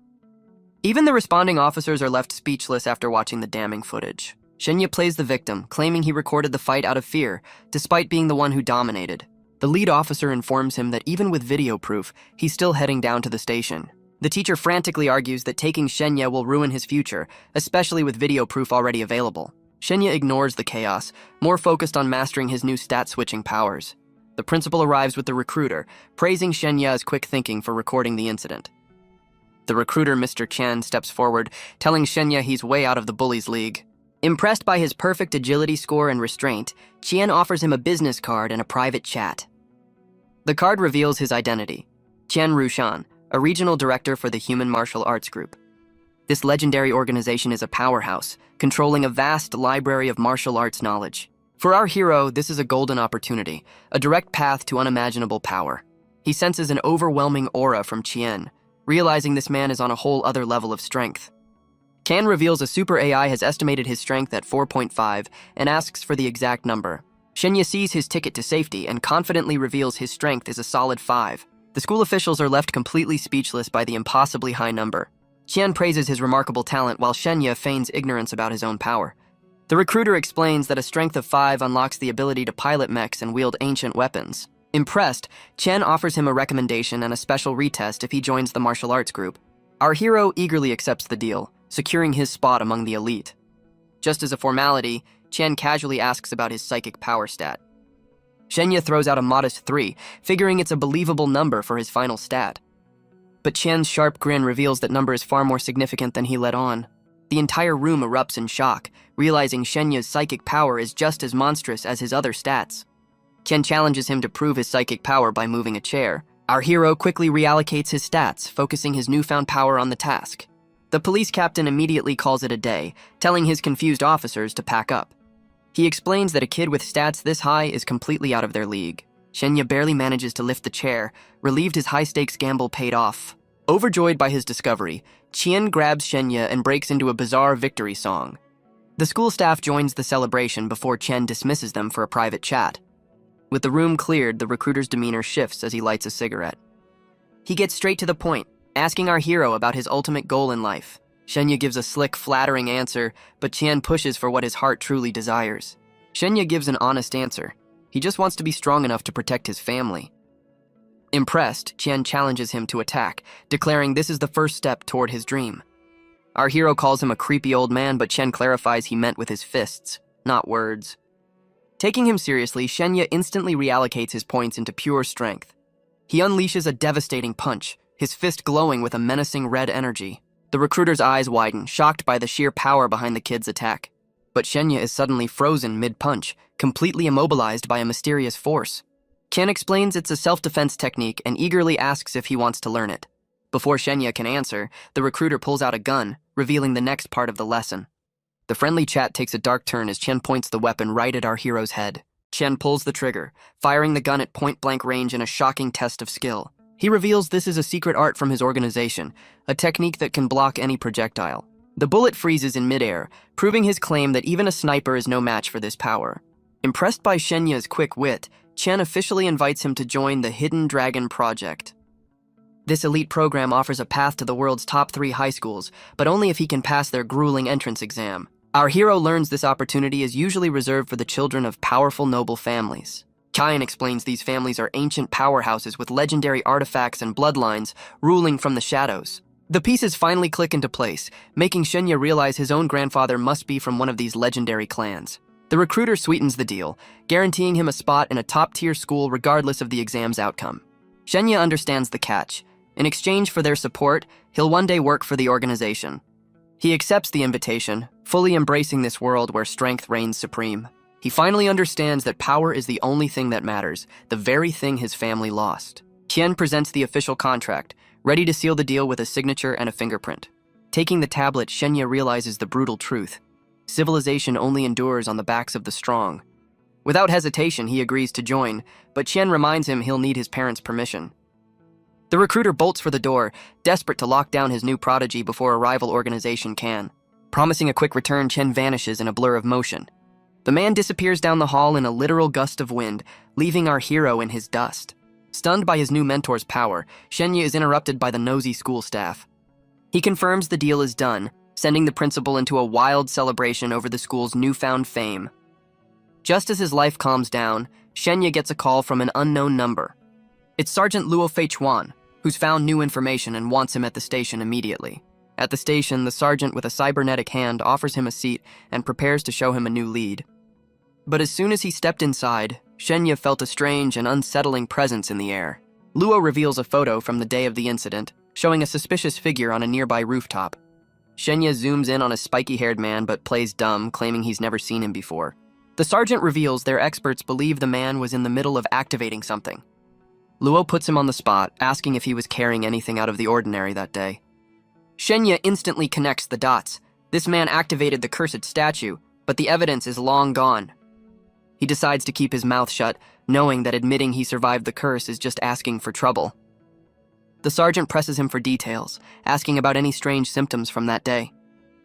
Even the responding officers are left speechless after watching the damning footage. Shenya plays the victim, claiming he recorded the fight out of fear, despite being the one who dominated. The lead officer informs him that even with video proof, he's still heading down to the station. The teacher frantically argues that taking Shenya will ruin his future, especially with video proof already available. Shenya ignores the chaos, more focused on mastering his new stat-switching powers. The principal arrives with the recruiter, praising Shenya's quick thinking for recording the incident. The recruiter, Mr. Chen, steps forward, telling Shenya he's way out of the bully's league. Impressed by his perfect agility score and restraint, Qian offers him a business card and a private chat. The card reveals his identity, Qian Rushan, a regional director for the Human Martial Arts Group. This legendary organization is a powerhouse, controlling a vast library of martial arts knowledge. For our hero, this is a golden opportunity, a direct path to unimaginable power. He senses an overwhelming aura from Qian, realizing this man is on a whole other level of strength. Qian reveals a super AI has estimated his strength at 4.5 and asks for the exact number. Shenya sees his ticket to safety and confidently reveals his strength is a solid 5. The school officials are left completely speechless by the impossibly high number. Qian praises his remarkable talent while Shenya feigns ignorance about his own power. The recruiter explains that a strength of 5 unlocks the ability to pilot mechs and wield ancient weapons. Impressed, Qian offers him a recommendation and a special retest if he joins the martial arts group. Our hero eagerly accepts the deal, securing his spot among the elite. Just as a formality, Qian casually asks about his psychic power stat. Shenya throws out a modest 3, figuring it's a believable number for his final stat. But Qian's sharp grin reveals that number is far more significant than he let on. The entire room erupts in shock, realizing Shenya's psychic power is just as monstrous as his other stats. Qian challenges him to prove his psychic power by moving a chair. Our hero quickly reallocates his stats, focusing his newfound power on the task. The police captain immediately calls it a day, telling his confused officers to pack up. He explains that a kid with stats this high is completely out of their league. Shenya barely manages to lift the chair, relieved his high-stakes gamble paid off. Overjoyed by his discovery, Qian grabs Shenya and breaks into a bizarre victory song. The school staff joins the celebration before Qian dismisses them for a private chat. With the room cleared, the recruiter's demeanor shifts as he lights a cigarette. He gets straight to the point, asking our hero about his ultimate goal in life. Shenya gives a slick, flattering answer, but Qian pushes for what his heart truly desires. Shenya gives an honest answer. He just wants to be strong enough to protect his family. Impressed, Qian challenges him to attack, declaring this is the first step toward his dream. Our hero calls him a creepy old man, but Qian clarifies he meant with his fists, not words. Taking him seriously, Shenya instantly reallocates his points into pure strength. He unleashes a devastating punch, his fist glowing with a menacing red energy. The recruiter's eyes widen, shocked by the sheer power behind the kid's attack. But Shenya is suddenly frozen mid-punch, completely immobilized by a mysterious force. Qian explains it's a self-defense technique and eagerly asks if he wants to learn it. Before Shenya can answer, the recruiter pulls out a gun, revealing the next part of the lesson. The friendly chat takes a dark turn as Qian points the weapon right at our hero's head. Qian pulls the trigger, firing the gun at point-blank range in a shocking test of skill. He reveals this is a secret art from his organization, a technique that can block any projectile. The bullet freezes in midair, proving his claim that even a sniper is no match for this power. Impressed by Shenya's quick wit, Qian officially invites him to join the Hidden Dragon Project. This elite program offers a path to the world's top 3 high schools, but only if he can pass their grueling entrance exam. Our hero learns this opportunity is usually reserved for the children of powerful noble families. Qian explains these families are ancient powerhouses with legendary artifacts and bloodlines ruling from the shadows. The pieces finally click into place, making Shenya realize his own grandfather must be from one of these legendary clans. The recruiter sweetens the deal, guaranteeing him a spot in a top-tier school regardless of the exam's outcome. Shenya understands the catch. In exchange for their support, he'll one day work for the organization. He accepts the invitation, fully embracing this world where strength reigns supreme. He finally understands that power is the only thing that matters, the very thing his family lost. Qian presents the official contract, ready to seal the deal with a signature and a fingerprint. Taking the tablet, Shenya realizes the brutal truth. Civilization only endures on the backs of the strong. Without hesitation, he agrees to join, but Qian reminds him he'll need his parents' permission. The recruiter bolts for the door, desperate to lock down his new prodigy before a rival organization can. Promising a quick return, Qian vanishes in a blur of motion. The man disappears down the hall in a literal gust of wind, leaving our hero in his dust. Stunned by his new mentor's power, Shenya is interrupted by the nosy school staff. He confirms the deal is done, sending the principal into a wild celebration over the school's newfound fame. Just as his life calms down, Shenya gets a call from an unknown number. It's Sergeant Luo Feichuan, who's found new information and wants him at the station immediately. At the station, the sergeant with a cybernetic hand offers him a seat and prepares to show him a new lead. But as soon as he stepped inside, Shenya felt a strange and unsettling presence in the air. Luo reveals a photo from the day of the incident, showing a suspicious figure on a nearby rooftop. Shenya zooms in on a spiky-haired man but plays dumb, claiming he's never seen him before. The sergeant reveals their experts believe the man was in the middle of activating something. Luo puts him on the spot, asking if he was carrying anything out of the ordinary that day. Shenya instantly connects the dots. This man activated the cursed statue, but the evidence is long gone. He decides to keep his mouth shut, knowing that admitting he survived the curse is just asking for trouble. The sergeant presses him for details, asking about any strange symptoms from that day.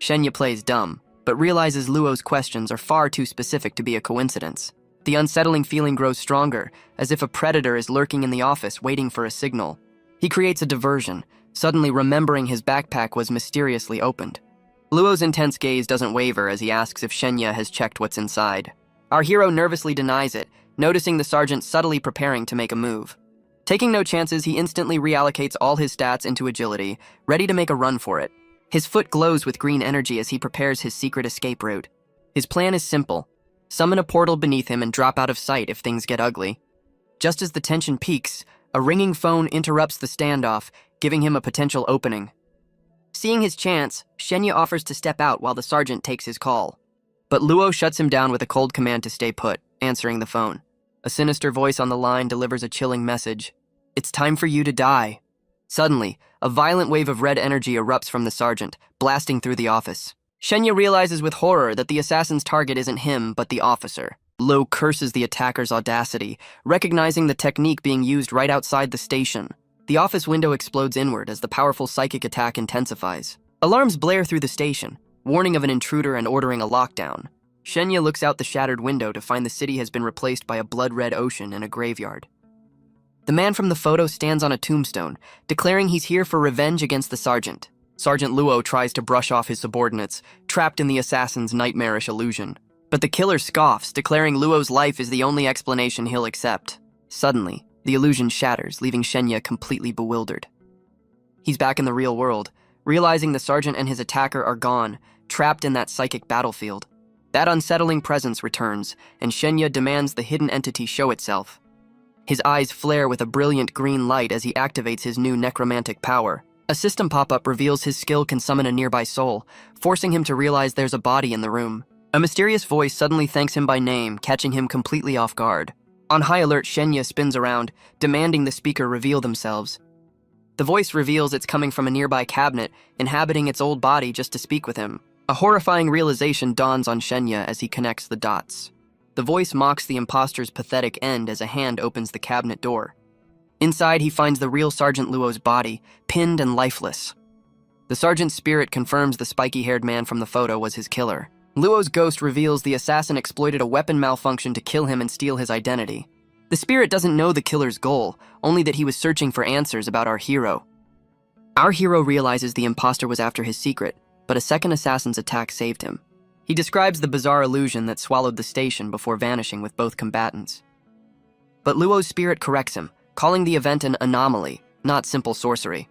Shenya plays dumb, but realizes Luo's questions are far too specific to be a coincidence. The unsettling feeling grows stronger, as if a predator is lurking in the office waiting for a signal. He creates a diversion, suddenly remembering his backpack was mysteriously opened. Luo's intense gaze doesn't waver as he asks if Shenya has checked what's inside. Our hero nervously denies it, noticing the sergeant subtly preparing to make a move. Taking no chances, he instantly reallocates all his stats into agility, ready to make a run for it. His foot glows with green energy as he prepares his secret escape route. His plan is simple: summon a portal beneath him and drop out of sight if things get ugly. Just as the tension peaks, a ringing phone interrupts the standoff, giving him a potential opening. Seeing his chance, Shenya offers to step out while the sergeant takes his call. But Luo shuts him down with a cold command to stay put, answering the phone. A sinister voice on the line delivers a chilling message. "It's time for you to die." Suddenly, a violent wave of red energy erupts from the sergeant, blasting through the office. Shenya realizes with horror that the assassin's target isn't him, but the officer. Luo curses the attacker's audacity, recognizing the technique being used right outside the station. The office window explodes inward as the powerful psychic attack intensifies. Alarms blare through the station, warning of an intruder and ordering a lockdown. Shenya looks out the shattered window to find the city has been replaced by a blood-red ocean and a graveyard. The man from the photo stands on a tombstone, declaring he's here for revenge against the sergeant. Sergeant Luo tries to brush off his subordinates, trapped in the assassin's nightmarish illusion. But the killer scoffs, declaring Luo's life is the only explanation he'll accept. Suddenly, the illusion shatters, leaving Shenya completely bewildered. He's back in the real world, realizing the sergeant and his attacker are gone, trapped in that psychic battlefield. That unsettling presence returns, and Shenya demands the hidden entity show itself. His eyes flare with a brilliant green light as he activates his new necromantic power. A system pop-up reveals his skill can summon a nearby soul, forcing him to realize there's a body in the room. A mysterious voice suddenly thanks him by name, catching him completely off guard. On high alert, Shenya spins around, demanding the speaker reveal themselves. The voice reveals it's coming from a nearby cabinet, inhabiting its old body just to speak with him. A horrifying realization dawns on Shenya as he connects the dots. The voice mocks the imposter's pathetic end as a hand opens the cabinet door. Inside, he finds the real Sergeant Luo's body, pinned and lifeless. The sergeant's spirit confirms the spiky-haired man from the photo was his killer. Luo's ghost reveals the assassin exploited a weapon malfunction to kill him and steal his identity. The spirit doesn't know the killer's goal, only that he was searching for answers about our hero. Our hero realizes the imposter was after his secret, but a second assassin's attack saved him. He describes the bizarre illusion that swallowed the station before vanishing with both combatants. But Luo's spirit corrects him, calling the event an anomaly, not simple sorcery.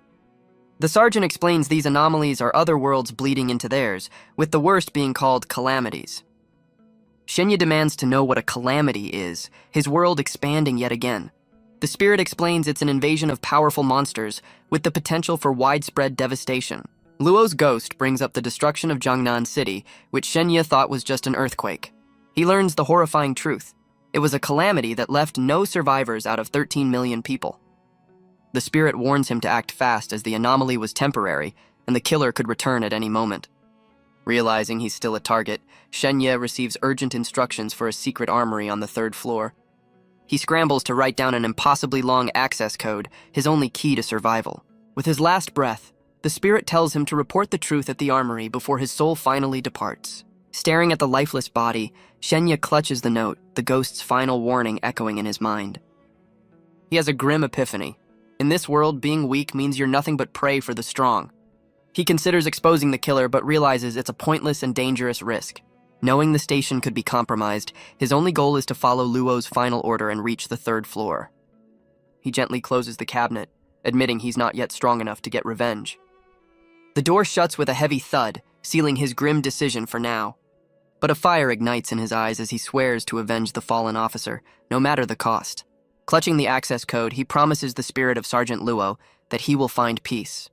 The sergeant explains these anomalies are other worlds bleeding into theirs, with the worst being called calamities. Shenya demands to know what a calamity is, his world expanding yet again. The spirit explains it's an invasion of powerful monsters, with the potential for widespread devastation. Luo's ghost brings up the destruction of Jiangnan City, which Shenya thought was just an earthquake. He learns the horrifying truth. It was a calamity that left no survivors out of 13 million people. The spirit warns him to act fast as the anomaly was temporary and the killer could return at any moment. Realizing he's still a target, Shenya receives urgent instructions for a secret armory on the 3rd floor. He scrambles to write down an impossibly long access code, his only key to survival. With his last breath, the spirit tells him to report the truth at the armory before his soul finally departs. Staring at the lifeless body, Shenya clutches the note, the ghost's final warning echoing in his mind. He has a grim epiphany. In this world, being weak means you're nothing but prey for the strong. He considers exposing the killer but realizes it's a pointless and dangerous risk. Knowing the station could be compromised, his only goal is to follow Luo's final order and reach the 3rd floor. He gently closes the cabinet, admitting he's not yet strong enough to get revenge. The door shuts with a heavy thud, sealing his grim decision for now. But a fire ignites in his eyes as he swears to avenge the fallen officer, no matter the cost. Clutching the access code, he promises the spirit of Sergeant Luo that he will find peace.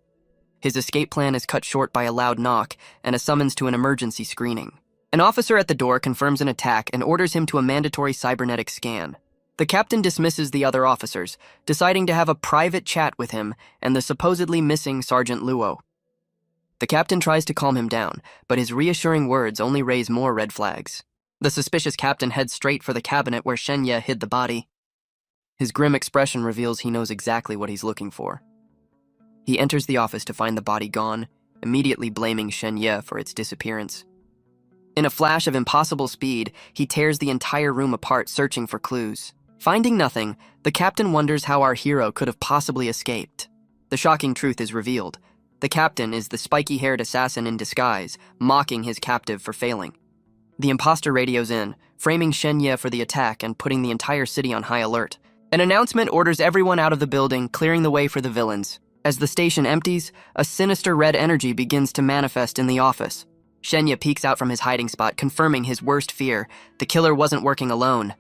His escape plan is cut short by a loud knock and a summons to an emergency screening. An officer at the door confirms an attack and orders him to a mandatory cybernetic scan. The captain dismisses the other officers, deciding to have a private chat with him and the supposedly missing Sergeant Luo. The captain tries to calm him down, but his reassuring words only raise more red flags. The suspicious captain heads straight for the cabinet where Shenya hid the body. His grim expression reveals he knows exactly what he's looking for. He enters the office to find the body gone, immediately blaming Shenya for its disappearance. In a flash of impossible speed, he tears the entire room apart, searching for clues. Finding nothing, the captain wonders how our hero could have possibly escaped. The shocking truth is revealed. The captain is the spiky-haired assassin in disguise, mocking his captive for failing. The imposter radios in, framing Shenya for the attack and putting the entire city on high alert. An announcement orders everyone out of the building, clearing the way for the villains. As the station empties, a sinister red energy begins to manifest in the office. Shenya peeks out from his hiding spot, confirming his worst fear: the killer wasn't working alone.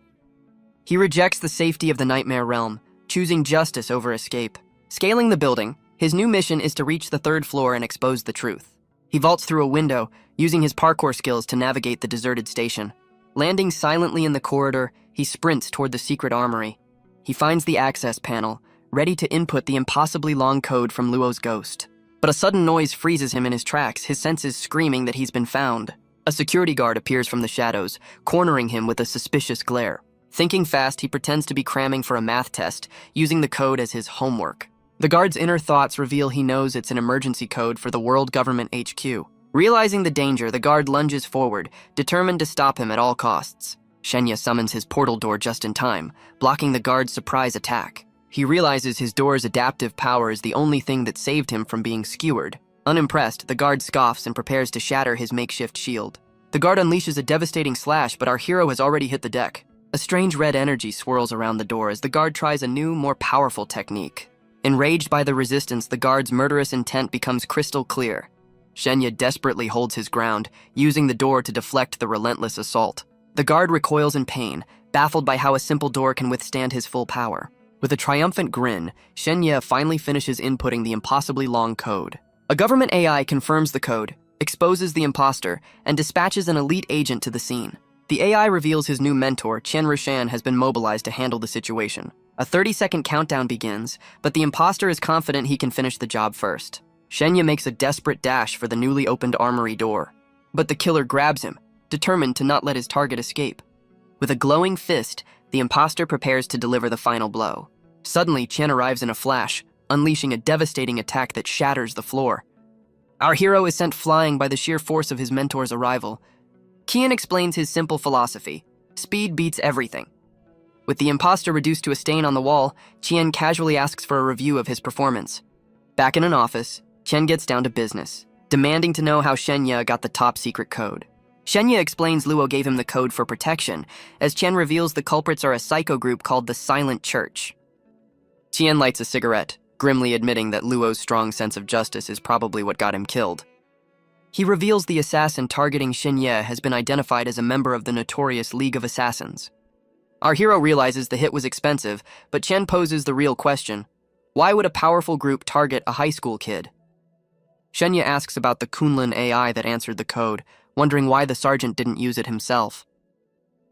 He rejects the safety of the nightmare realm, choosing justice over escape. Scaling the building, his new mission is to reach the 3rd floor and expose the truth. He vaults through a window, using his parkour skills to navigate the deserted station. Landing silently in the corridor, he sprints toward the secret armory. He finds the access panel, ready to input the impossibly long code from Luo's ghost. But a sudden noise freezes him in his tracks, his senses screaming that he's been found. A security guard appears from the shadows, cornering him with a suspicious glare. Thinking fast, he pretends to be cramming for a math test, using the code as his homework. The guard's inner thoughts reveal he knows it's an emergency code for the World Government HQ. Realizing the danger, the guard lunges forward, determined to stop him at all costs. Shenya summons his portal door just in time, blocking the guard's surprise attack. He realizes his door's adaptive power is the only thing that saved him from being skewered. Unimpressed, the guard scoffs and prepares to shatter his makeshift shield. The guard unleashes a devastating slash, but our hero has already hit the deck. A strange red energy swirls around the door as the guard tries a new, more powerful technique. Enraged by the resistance, the guard's murderous intent becomes crystal clear. Shenya desperately holds his ground, using the door to deflect the relentless assault. The guard recoils in pain, baffled by how a simple door can withstand his full power. With a triumphant grin, Shenya finally finishes inputting the impossibly long code. A government AI confirms the code, exposes the imposter, and dispatches an elite agent to the scene. The AI reveals his new mentor, Chen Rushan, has been mobilized to handle the situation. A 30-second countdown begins, but the imposter is confident he can finish the job first. Shenya makes a desperate dash for the newly opened armory door. But the killer grabs him, determined to not let his target escape. With a glowing fist, the imposter prepares to deliver the final blow. Suddenly, Chen arrives in a flash, unleashing a devastating attack that shatters the floor. Our hero is sent flying by the sheer force of his mentor's arrival. Qian explains his simple philosophy: speed beats everything. With the imposter reduced to a stain on the wall, Qian casually asks for a review of his performance. Back in an office, Chen gets down to business, demanding to know how Shenya got the top-secret code. Shenya explains Luo gave him the code for protection, as Chen reveals the culprits are a psycho group called the Silent Church. Qian lights a cigarette, grimly admitting that Luo's strong sense of justice is probably what got him killed. He reveals the assassin targeting Shenya has been identified as a member of the notorious League of Assassins. Our hero realizes the hit was expensive, but Chen poses the real question: why would a powerful group target a high school kid? Shenya asks about the Kunlun AI that answered the code, wondering why the sergeant didn't use it himself.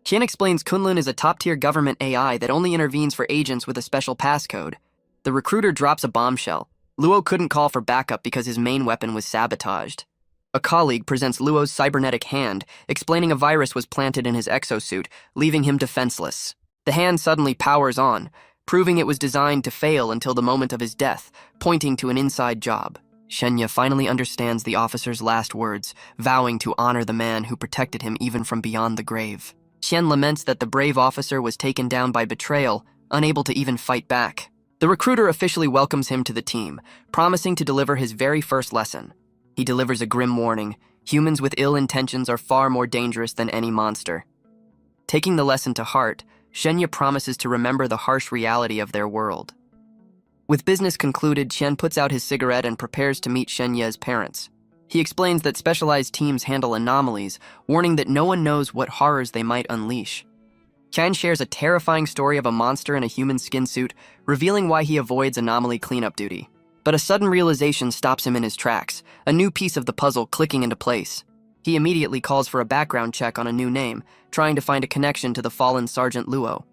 Qian explains Kunlun is a top-tier government AI that only intervenes for agents with a special passcode. The recruiter drops a bombshell. Luo couldn't call for backup because his main weapon was sabotaged. A colleague presents Luo's cybernetic hand, explaining a virus was planted in his exosuit, leaving him defenseless. The hand suddenly powers on, proving it was designed to fail until the moment of his death, pointing to an inside job. Shenya finally understands the officer's last words, vowing to honor the man who protected him even from beyond the grave. Chen laments that the brave officer was taken down by betrayal, unable to even fight back. The recruiter officially welcomes him to the team, promising to deliver his very first lesson. He delivers a grim warning: humans with ill intentions are far more dangerous than any monster. Taking the lesson to heart, Shenya promises to remember the harsh reality of their world. With business concluded, Chen puts out his cigarette and prepares to meet Shenya's parents. He explains that specialized teams handle anomalies, warning that no one knows what horrors they might unleash. Chen shares a terrifying story of a monster in a human skin suit, revealing why he avoids anomaly cleanup duty. But a sudden realization stops him in his tracks, a new piece of the puzzle clicking into place. He immediately calls for a background check on a new name, trying to find a connection to the fallen Sergeant Luo.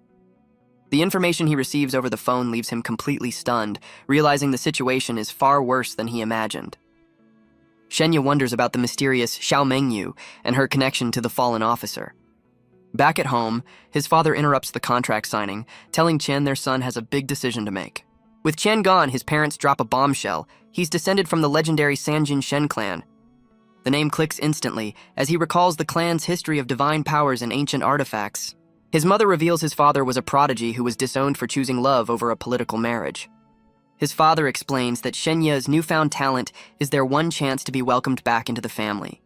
The information he receives over the phone leaves him completely stunned, realizing the situation is far worse than he imagined. Shenya wonders about the mysterious Xiao Mengyu and her connection to the fallen officer. Back at home, his father interrupts the contract signing, telling Chen their son has a big decision to make. With Chen gone, his parents drop a bombshell. He's descended from the legendary Sanjin Shen clan. The name clicks instantly, as he recalls the clan's history of divine powers and ancient artifacts. His mother reveals his father was a prodigy who was disowned for choosing love over a political marriage. His father explains that Shenya's newfound talent is their one chance to be welcomed back into the family.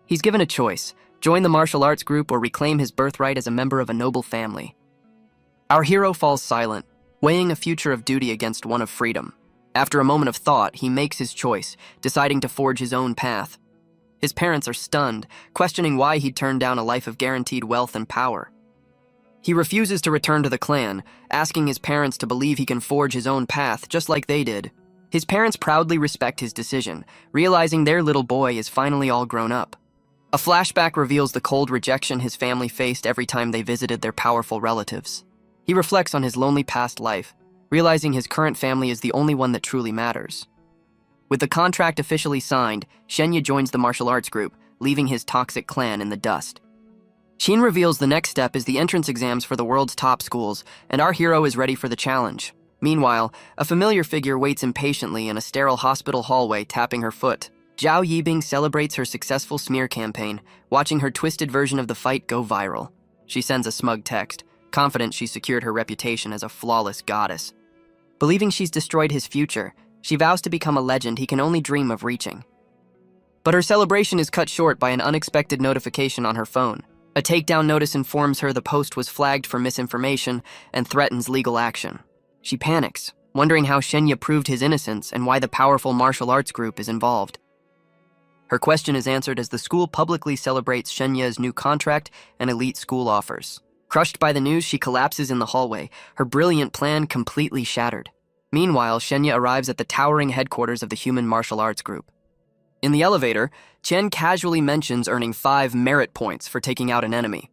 He's given a choice: join the martial arts group or reclaim his birthright as a member of a noble family. Our hero falls silent, weighing a future of duty against one of freedom. After a moment of thought, he makes his choice, deciding to forge his own path. His parents are stunned, questioning why he'd turned down a life of guaranteed wealth and power. He refuses to return to the clan, asking his parents to believe he can forge his own path just like they did. His parents proudly respect his decision, realizing their little boy is finally all grown up. A flashback reveals the cold rejection his family faced every time they visited their powerful relatives. He reflects on his lonely past life, realizing his current family is the only one that truly matters. With the contract officially signed, Shenya joins the martial arts group, leaving his toxic clan in the dust. Sheen reveals the next step is the entrance exams for the world's top schools, and our hero is ready for the challenge. Meanwhile, a familiar figure waits impatiently in a sterile hospital hallway, tapping her foot. Zhao Yibing celebrates her successful smear campaign, watching her twisted version of the fight go viral. She sends a smug text, confident she's secured her reputation as a flawless goddess. Believing she's destroyed his future, she vows to become a legend he can only dream of reaching. But her celebration is cut short by an unexpected notification on her phone. A takedown notice informs her the post was flagged for misinformation and threatens legal action. She panics, wondering how Shenya proved his innocence and why the powerful martial arts group is involved. Her question is answered as the school publicly celebrates Shenya's new contract and elite school offers. Crushed by the news, she collapses in the hallway, her brilliant plan completely shattered. Meanwhile, Shenya arrives at the towering headquarters of the human martial arts group. In the elevator, Chen casually mentions earning 5 merit points for taking out an enemy.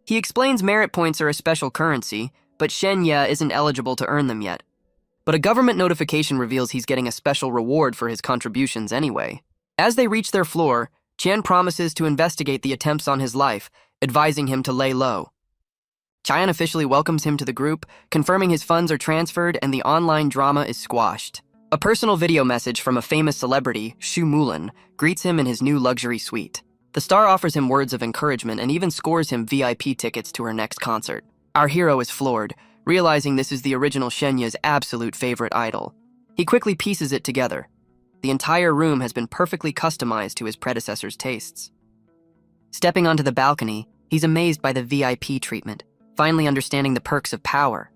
He explains merit points are a special currency, but Shenya isn't eligible to earn them yet. But a government notification reveals he's getting a special reward for his contributions anyway. As they reach their floor, Chen promises to investigate the attempts on his life, advising him to lay low. Cheyenne officially welcomes him to the group, confirming his funds are transferred and the online drama is squashed. A personal video message from a famous celebrity, Xu Mulan, greets him in his new luxury suite. The star offers him words of encouragement and even scores him VIP tickets to her next concert. Our hero is floored, realizing this is the original Shenya's absolute favorite idol. He quickly pieces it together. The entire room has been perfectly customized to his predecessor's tastes. Stepping onto the balcony, he's amazed by the VIP treatment, finally understanding the perks of power.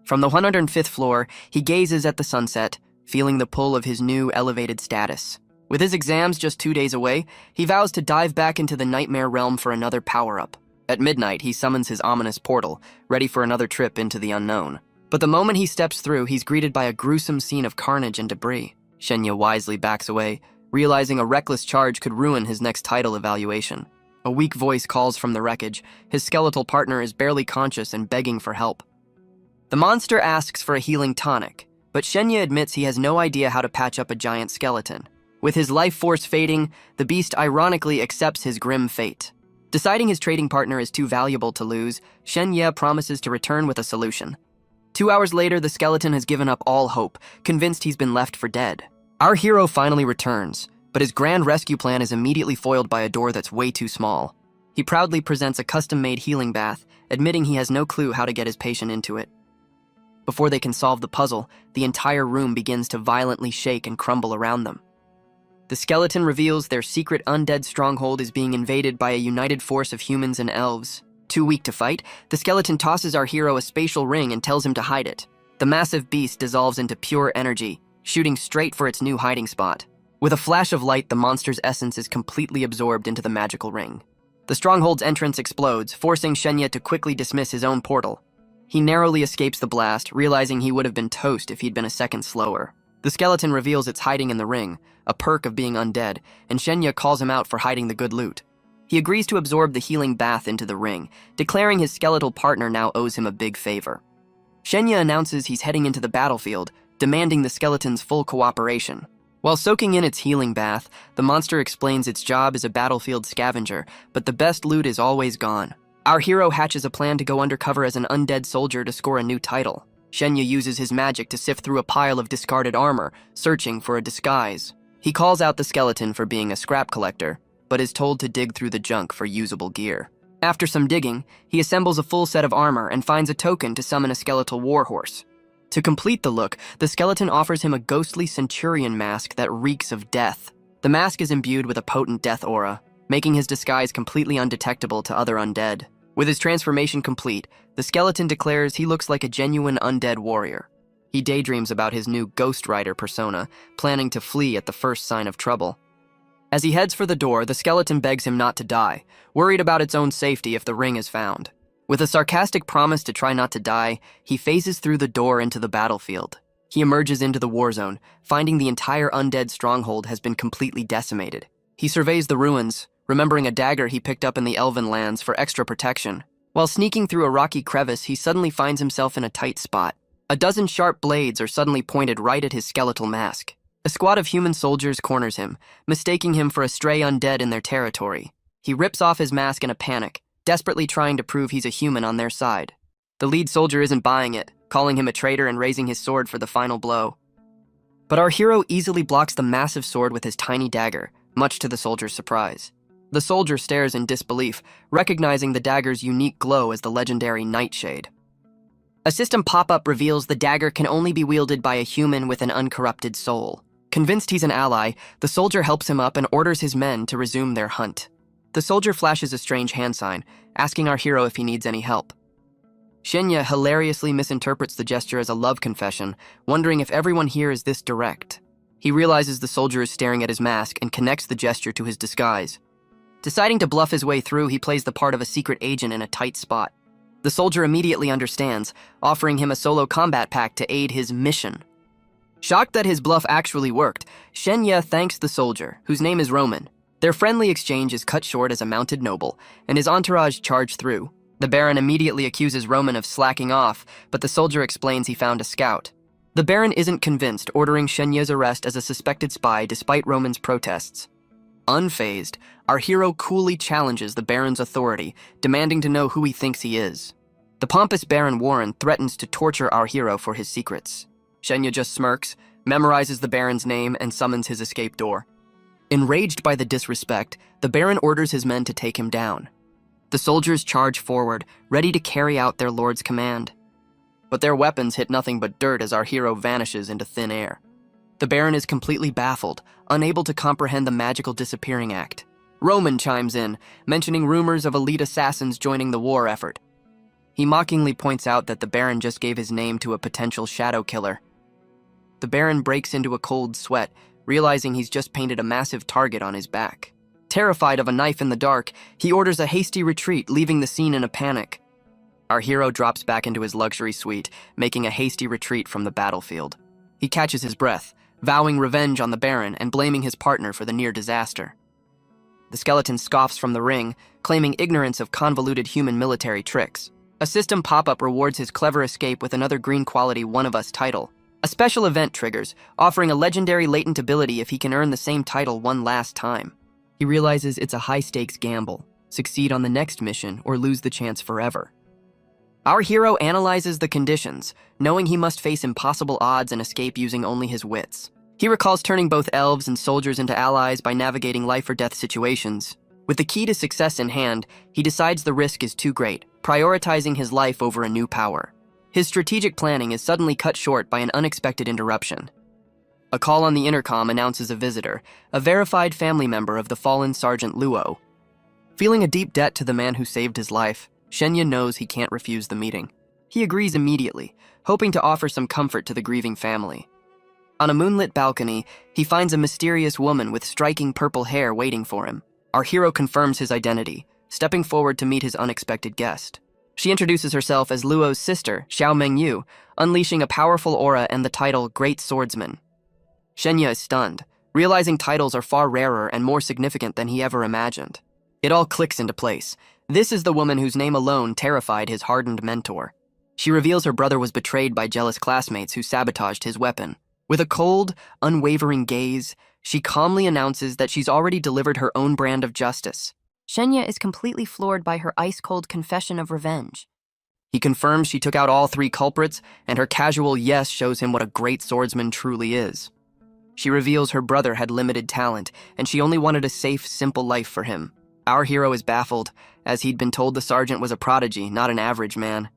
From the 105th floor, he gazes at the sunset, feeling the pull of his new elevated status. With his exams just 2 days away, he vows to dive back into the nightmare realm for another power-up. At midnight, he summons his ominous portal, ready for another trip into the unknown. But the moment he steps through, he's greeted by a gruesome scene of carnage and debris. Shenya wisely backs away, realizing a reckless charge could ruin his next title evaluation. A weak voice calls from the wreckage. His skeletal partner is barely conscious and begging for help. The monster asks for a healing tonic, but Shenya admits he has no idea how to patch up a giant skeleton. With his life force fading, the beast ironically accepts his grim fate. Deciding his trading partner is too valuable to lose, Shenya promises to return with a solution. 2 hours later, the skeleton has given up all hope, convinced he's been left for dead. Our hero finally returns, but his grand rescue plan is immediately foiled by a door that's way too small. He proudly presents a custom-made healing bath, admitting he has no clue how to get his patient into it. Before they can solve the puzzle, the entire room begins to violently shake and crumble around them. The skeleton reveals their secret undead stronghold is being invaded by a united force of humans and elves. Too weak to fight, the skeleton tosses our hero a spatial ring and tells him to hide it. The massive beast dissolves into pure energy, shooting straight for its new hiding spot. With a flash of light, the monster's essence is completely absorbed into the magical ring. The stronghold's entrance explodes, forcing Shenya to quickly dismiss his own portal. He narrowly escapes the blast, realizing he would have been toast if he'd been a second slower. The skeleton reveals it's hiding in the ring, a perk of being undead, and Shenya calls him out for hiding the good loot. He agrees to absorb the healing bath into the ring, declaring his skeletal partner now owes him a big favor. Shenya announces he's heading into the battlefield, demanding the skeleton's full cooperation. While soaking in its healing bath, the monster explains its job as a battlefield scavenger, but the best loot is always gone. Our hero hatches a plan to go undercover as an undead soldier to score a new title. Shenya uses his magic to sift through a pile of discarded armor, searching for a disguise. He calls out the skeleton for being a scrap collector, but is told to dig through the junk for usable gear. After some digging, he assembles a full set of armor and finds a token to summon a skeletal warhorse. To complete the look, the skeleton offers him a ghostly centurion mask that reeks of death. The mask is imbued with a potent death aura, making his disguise completely undetectable to other undead. With his transformation complete, the skeleton declares he looks like a genuine undead warrior. He daydreams about his new Ghost Rider persona, planning to flee at the first sign of trouble. As he heads for the door, the skeleton begs him not to die, worried about its own safety if the ring is found. With a sarcastic promise to try not to die, he phases through the door into the battlefield. He emerges into the war zone, finding the entire undead stronghold has been completely decimated. He surveys the ruins, remembering a dagger he picked up in the Elven lands for extra protection. While sneaking through a rocky crevice, he suddenly finds himself in a tight spot. A dozen sharp blades are suddenly pointed right at his skeletal mask. A squad of human soldiers corners him, mistaking him for a stray undead in their territory. He rips off his mask in a panic, desperately trying to prove he's a human on their side. The lead soldier isn't buying it, calling him a traitor and raising his sword for the final blow. But our hero easily blocks the massive sword with his tiny dagger, much to the soldier's surprise. The soldier stares in disbelief, recognizing the dagger's unique glow as the legendary Nightshade. A system pop-up reveals the dagger can only be wielded by a human with an uncorrupted soul. Convinced he's an ally, the soldier helps him up and orders his men to resume their hunt. The soldier flashes a strange hand sign, asking our hero if he needs any help. Shenya hilariously misinterprets the gesture as a love confession, wondering if everyone here is this direct. He realizes the soldier is staring at his mask and connects the gesture to his disguise. Deciding to bluff his way through, he plays the part of a secret agent in a tight spot. The soldier immediately understands, offering him a solo combat pack to aid his mission. Shocked that his bluff actually worked, Shenya thanks the soldier, whose name is Roman. Their friendly exchange is cut short as a mounted noble, and his entourage charge through. The Baron immediately accuses Roman of slacking off, but the soldier explains he found a scout. The Baron isn't convinced, ordering Shenya's arrest as a suspected spy despite Roman's protests. Unfazed, our hero coolly challenges the Baron's authority, demanding to know who he thinks he is. The pompous Baron Warren threatens to torture our hero for his secrets. Shenya just smirks, memorizes the Baron's name, and summons his escape door. Enraged by the disrespect, the Baron orders his men to take him down. The soldiers charge forward, ready to carry out their lord's command. But their weapons hit nothing but dirt as our hero vanishes into thin air. The Baron is completely baffled, unable to comprehend the magical disappearing act. Roman chimes in, mentioning rumors of elite assassins joining the war effort. He mockingly points out that the Baron just gave his name to a potential shadow killer. The Baron breaks into a cold sweat, realizing he's just painted a massive target on his back. Terrified of a knife in the dark, he orders a hasty retreat, leaving the scene in a panic. Our hero drops back into his luxury suite, making a hasty retreat from the battlefield. He catches his breath, vowing revenge on the Baron and blaming his partner for the near disaster. The skeleton scoffs from the ring, claiming ignorance of convoluted human military tricks. A system pop-up rewards his clever escape with another green quality One of Us title. A special event triggers, offering a legendary latent ability if he can earn the same title one last time. He realizes it's a high-stakes gamble, succeed on the next mission or lose the chance forever. Our hero analyzes the conditions, knowing he must face impossible odds and escape using only his wits. He recalls turning both elves and soldiers into allies by navigating life-or-death situations. With the key to success in hand, he decides the risk is too great, prioritizing his life over a new power. His strategic planning is suddenly cut short by an unexpected interruption. A call on the intercom announces a visitor, a verified family member of the fallen Sergeant Luo. Feeling a deep debt to the man who saved his life, Shenya knows he can't refuse the meeting. He agrees immediately, hoping to offer some comfort to the grieving family. On a moonlit balcony, he finds a mysterious woman with striking purple hair waiting for him. Our hero confirms his identity, stepping forward to meet his unexpected guest. She introduces herself as Luo's sister, Xiao Mengyu, unleashing a powerful aura and the title Great Swordsman. Shenya is stunned, realizing titles are far rarer and more significant than he ever imagined. It all clicks into place. This is the woman whose name alone terrified his hardened mentor. She reveals her brother was betrayed by jealous classmates who sabotaged his weapon. With a cold, unwavering gaze, she calmly announces that she's already delivered her own brand of justice. Shenya is completely floored by her ice-cold confession of revenge. He confirms she took out all 3 culprits, and her casual yes shows him what a great swordsman truly is. She reveals her brother had limited talent, and she only wanted a safe, simple life for him. Our hero is baffled, as he'd been told the sergeant was a prodigy, not an average man.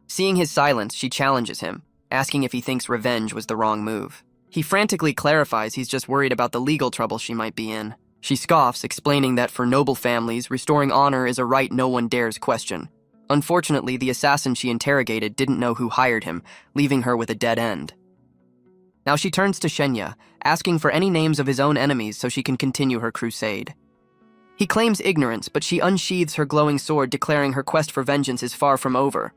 Seeing his silence, she challenges him, asking if he thinks revenge was the wrong move. He frantically clarifies he's just worried about the legal trouble she might be in. She scoffs, explaining that for noble families, restoring honor is a right no one dares question. Unfortunately, the assassin she interrogated didn't know who hired him, leaving her with a dead end. Now she turns to Shenya, asking for any names of his own enemies so she can continue her crusade. He claims ignorance, but she unsheathes her glowing sword, declaring her quest for vengeance is far from over.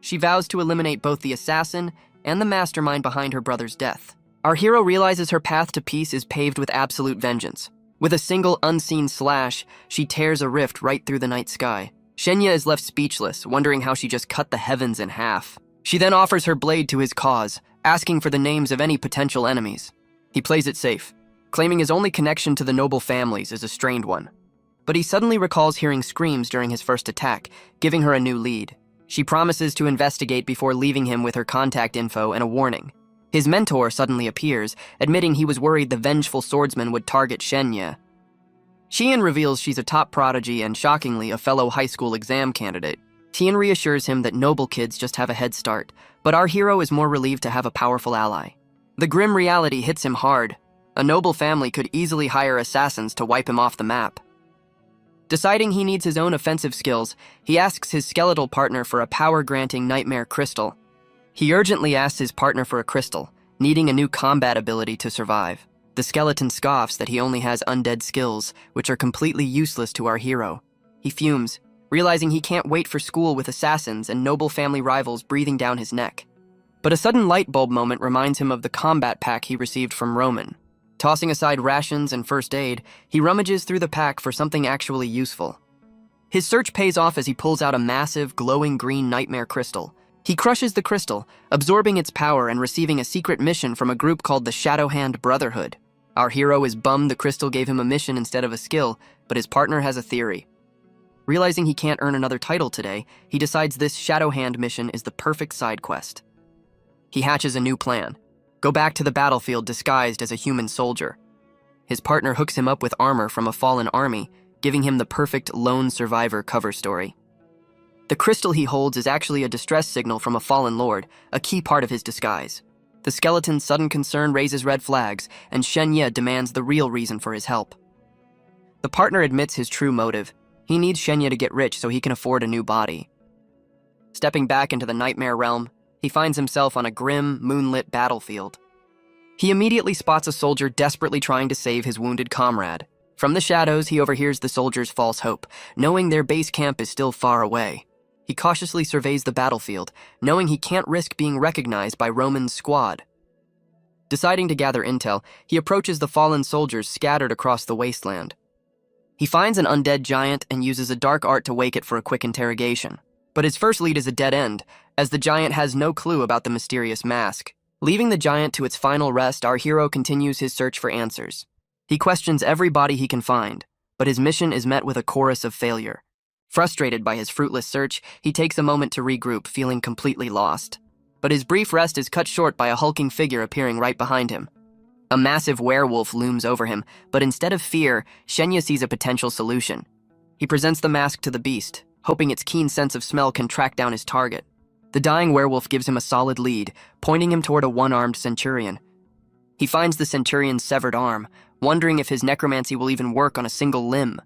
She vows to eliminate both the assassin and the mastermind behind her brother's death. Our hero realizes her path to peace is paved with absolute vengeance. With a single unseen slash, she tears a rift right through the night sky. Shenya is left speechless, wondering how she just cut the heavens in half. She then offers her blade to his cause, asking for the names of any potential enemies. He plays it safe, claiming his only connection to the noble families is a strained one. But he suddenly recalls hearing screams during his first attack, giving her a new lead. She promises to investigate before leaving him with her contact info and a warning. His mentor suddenly appears, admitting he was worried the vengeful swordsman would target Shenya. Qian reveals she's a top prodigy and, shockingly, a fellow high school exam candidate. Tian reassures him that noble kids just have a head start, but our hero is more relieved to have a powerful ally. The grim reality hits him hard. A noble family could easily hire assassins to wipe him off the map. Deciding he needs his own offensive skills, he asks his skeletal partner for a power-granting nightmare crystal. He urgently asks his partner for a crystal, needing a new combat ability to survive. The skeleton scoffs that he only has undead skills, which are completely useless to our hero. He fumes, realizing he can't wait for school with assassins and noble family rivals breathing down his neck. But a sudden light bulb moment reminds him of the combat pack he received from Roman. Tossing aside rations and first aid, he rummages through the pack for something actually useful. His search pays off as he pulls out a massive, glowing green nightmare crystal. He crushes the crystal, absorbing its power and receiving a secret mission from a group called the Shadowhand Brotherhood. Our hero is bummed the crystal gave him a mission instead of a skill, but his partner has a theory. Realizing he can't earn another title today, he decides this Shadowhand mission is the perfect side quest. He hatches a new plan. Go back to the battlefield disguised as a human soldier. His partner hooks him up with armor from a fallen army, giving him the perfect lone survivor cover story. The crystal he holds is actually a distress signal from a fallen lord, a key part of his disguise. The skeleton's sudden concern raises red flags, and Shenya demands the real reason for his help. The partner admits his true motive. He needs Shenya to get rich so he can afford a new body. Stepping back into the nightmare realm, he finds himself on a grim, moonlit battlefield. He immediately spots a soldier desperately trying to save his wounded comrade. From the shadows, he overhears the soldier's false hope, knowing their base camp is still far away. He cautiously surveys the battlefield, knowing he can't risk being recognized by Roman's squad. Deciding to gather intel, he approaches the fallen soldiers scattered across the wasteland. He finds an undead giant and uses a dark art to wake it for a quick interrogation. But his first lead is a dead end, as the giant has no clue about the mysterious mask. Leaving the giant to its final rest, our hero continues his search for answers. He questions every body he can find, but his mission is met with a chorus of failure. Frustrated by his fruitless search, he takes a moment to regroup, feeling completely lost. But his brief rest is cut short by a hulking figure appearing right behind him. A massive werewolf looms over him, but instead of fear, Shenya sees a potential solution. He presents the mask to the beast, hoping its keen sense of smell can track down his target. The dying werewolf gives him a solid lead, pointing him toward a one-armed centurion. He finds the centurion's severed arm, wondering if his necromancy will even work on a single limb.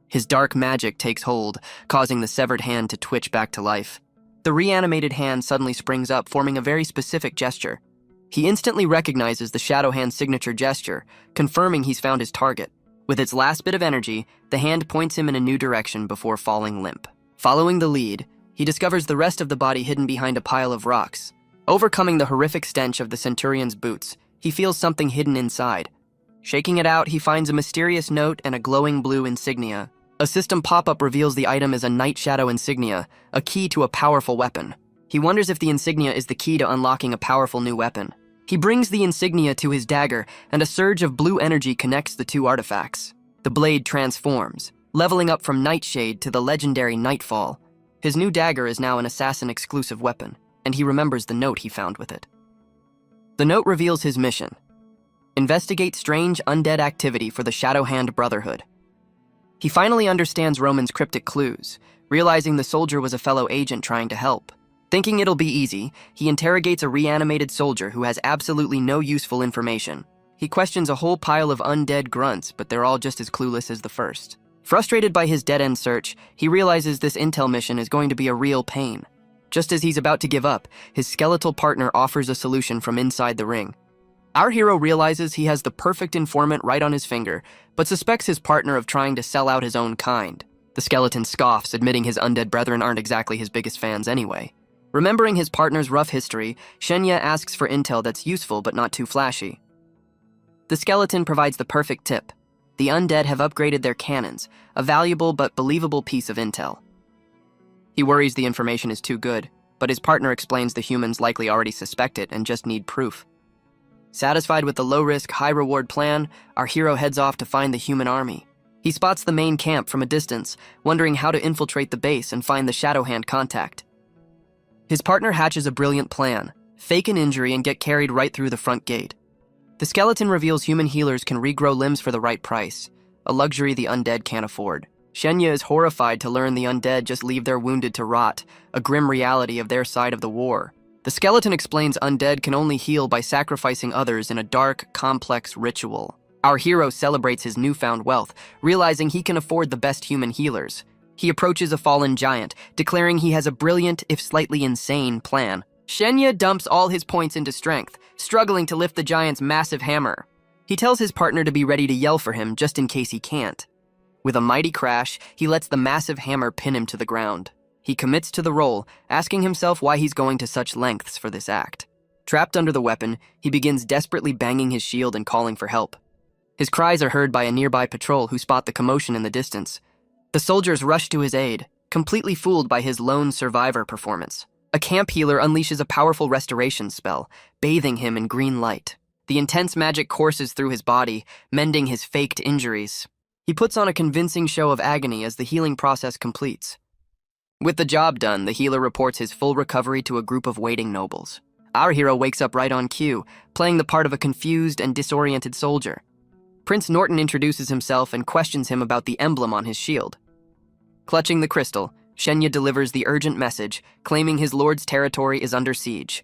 His dark magic takes hold, causing the severed hand to twitch back to life. The reanimated hand suddenly springs up, forming a very specific gesture. He instantly recognizes the Shadow Hand's signature gesture, confirming he's found his target. With its last bit of energy, the hand points him in a new direction before falling limp. Following the lead, he discovers the rest of the body hidden behind a pile of rocks. Overcoming the horrific stench of the centurion's boots, he feels something hidden inside. Shaking it out, he finds a mysterious note and a glowing blue insignia. A system pop-up reveals the item is a Night Shadow insignia, a key to a powerful weapon. He wonders if the insignia is the key to unlocking a powerful new weapon. He brings the insignia to his dagger, and a surge of blue energy connects the two artifacts. The blade transforms, leveling up from Nightshade to the legendary Nightfall. His new dagger is now an assassin-exclusive weapon, and he remembers the note he found with it. The note reveals his mission: investigate strange undead activity for the Shadowhand Brotherhood. He finally understands Roman's cryptic clues, realizing the soldier was a fellow agent trying to help. Thinking it'll be easy, he interrogates a reanimated soldier who has absolutely no useful information. He questions a whole pile of undead grunts, but they're all just as clueless as the first. Frustrated by his dead-end search, he realizes this intel mission is going to be a real pain. Just as he's about to give up, his skeletal partner offers a solution from inside the ring. Our hero realizes he has the perfect informant right on his finger, but suspects his partner of trying to sell out his own kind. The skeleton scoffs, admitting his undead brethren aren't exactly his biggest fans anyway. Remembering his partner's rough history, Shenya asks for intel that's useful but not too flashy. The skeleton provides the perfect tip. The undead have upgraded their cannons, a valuable but believable piece of intel. He worries the information is too good, but his partner explains the humans likely already suspect it and just need proof. Satisfied with the low-risk, high-reward plan, our hero heads off to find the human army. He spots the main camp from a distance, wondering how to infiltrate the base and find the Shadowhand contact. His partner hatches a brilliant plan: fake an injury and get carried right through the front gate. The skeleton reveals human healers can regrow limbs for the right price, a luxury the undead can't afford. Shenya is horrified to learn the undead just leave their wounded to rot, a grim reality of their side of the war. The skeleton explains undead can only heal by sacrificing others in a dark, complex ritual. Our hero celebrates his newfound wealth, realizing he can afford the best human healers. He approaches a fallen giant, declaring he has a brilliant, if slightly insane, plan. Shenya dumps all his points into strength, struggling to lift the giant's massive hammer. He tells his partner to be ready to yell for him just in case he can't. With a mighty crash, he lets the massive hammer pin him to the ground. He commits to the role, asking himself why he's going to such lengths for this act. Trapped under the weapon, he begins desperately banging his shield and calling for help. His cries are heard by a nearby patrol who spot the commotion in the distance. The soldiers rush to his aid, completely fooled by his lone survivor performance. A camp healer unleashes a powerful restoration spell, bathing him in green light. The intense magic courses through his body, mending his faked injuries. He puts on a convincing show of agony as the healing process completes. With the job done, the healer reports his full recovery to a group of waiting nobles. Our hero wakes up right on cue, playing the part of a confused and disoriented soldier. Prince Norton introduces himself and questions him about the emblem on his shield. Clutching the crystal, Shenya delivers the urgent message, claiming his lord's territory is under siege.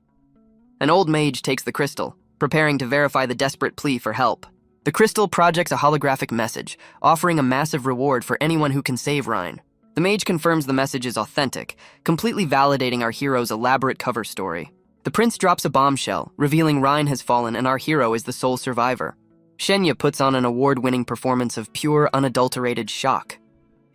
An old mage takes the crystal, preparing to verify the desperate plea for help. The crystal projects a holographic message, offering a massive reward for anyone who can save Rhine. The mage confirms the message is authentic, completely validating our hero's elaborate cover story. The prince drops a bombshell, revealing Rhine has fallen and our hero is the sole survivor. Shenya puts on an award-winning performance of pure, unadulterated shock.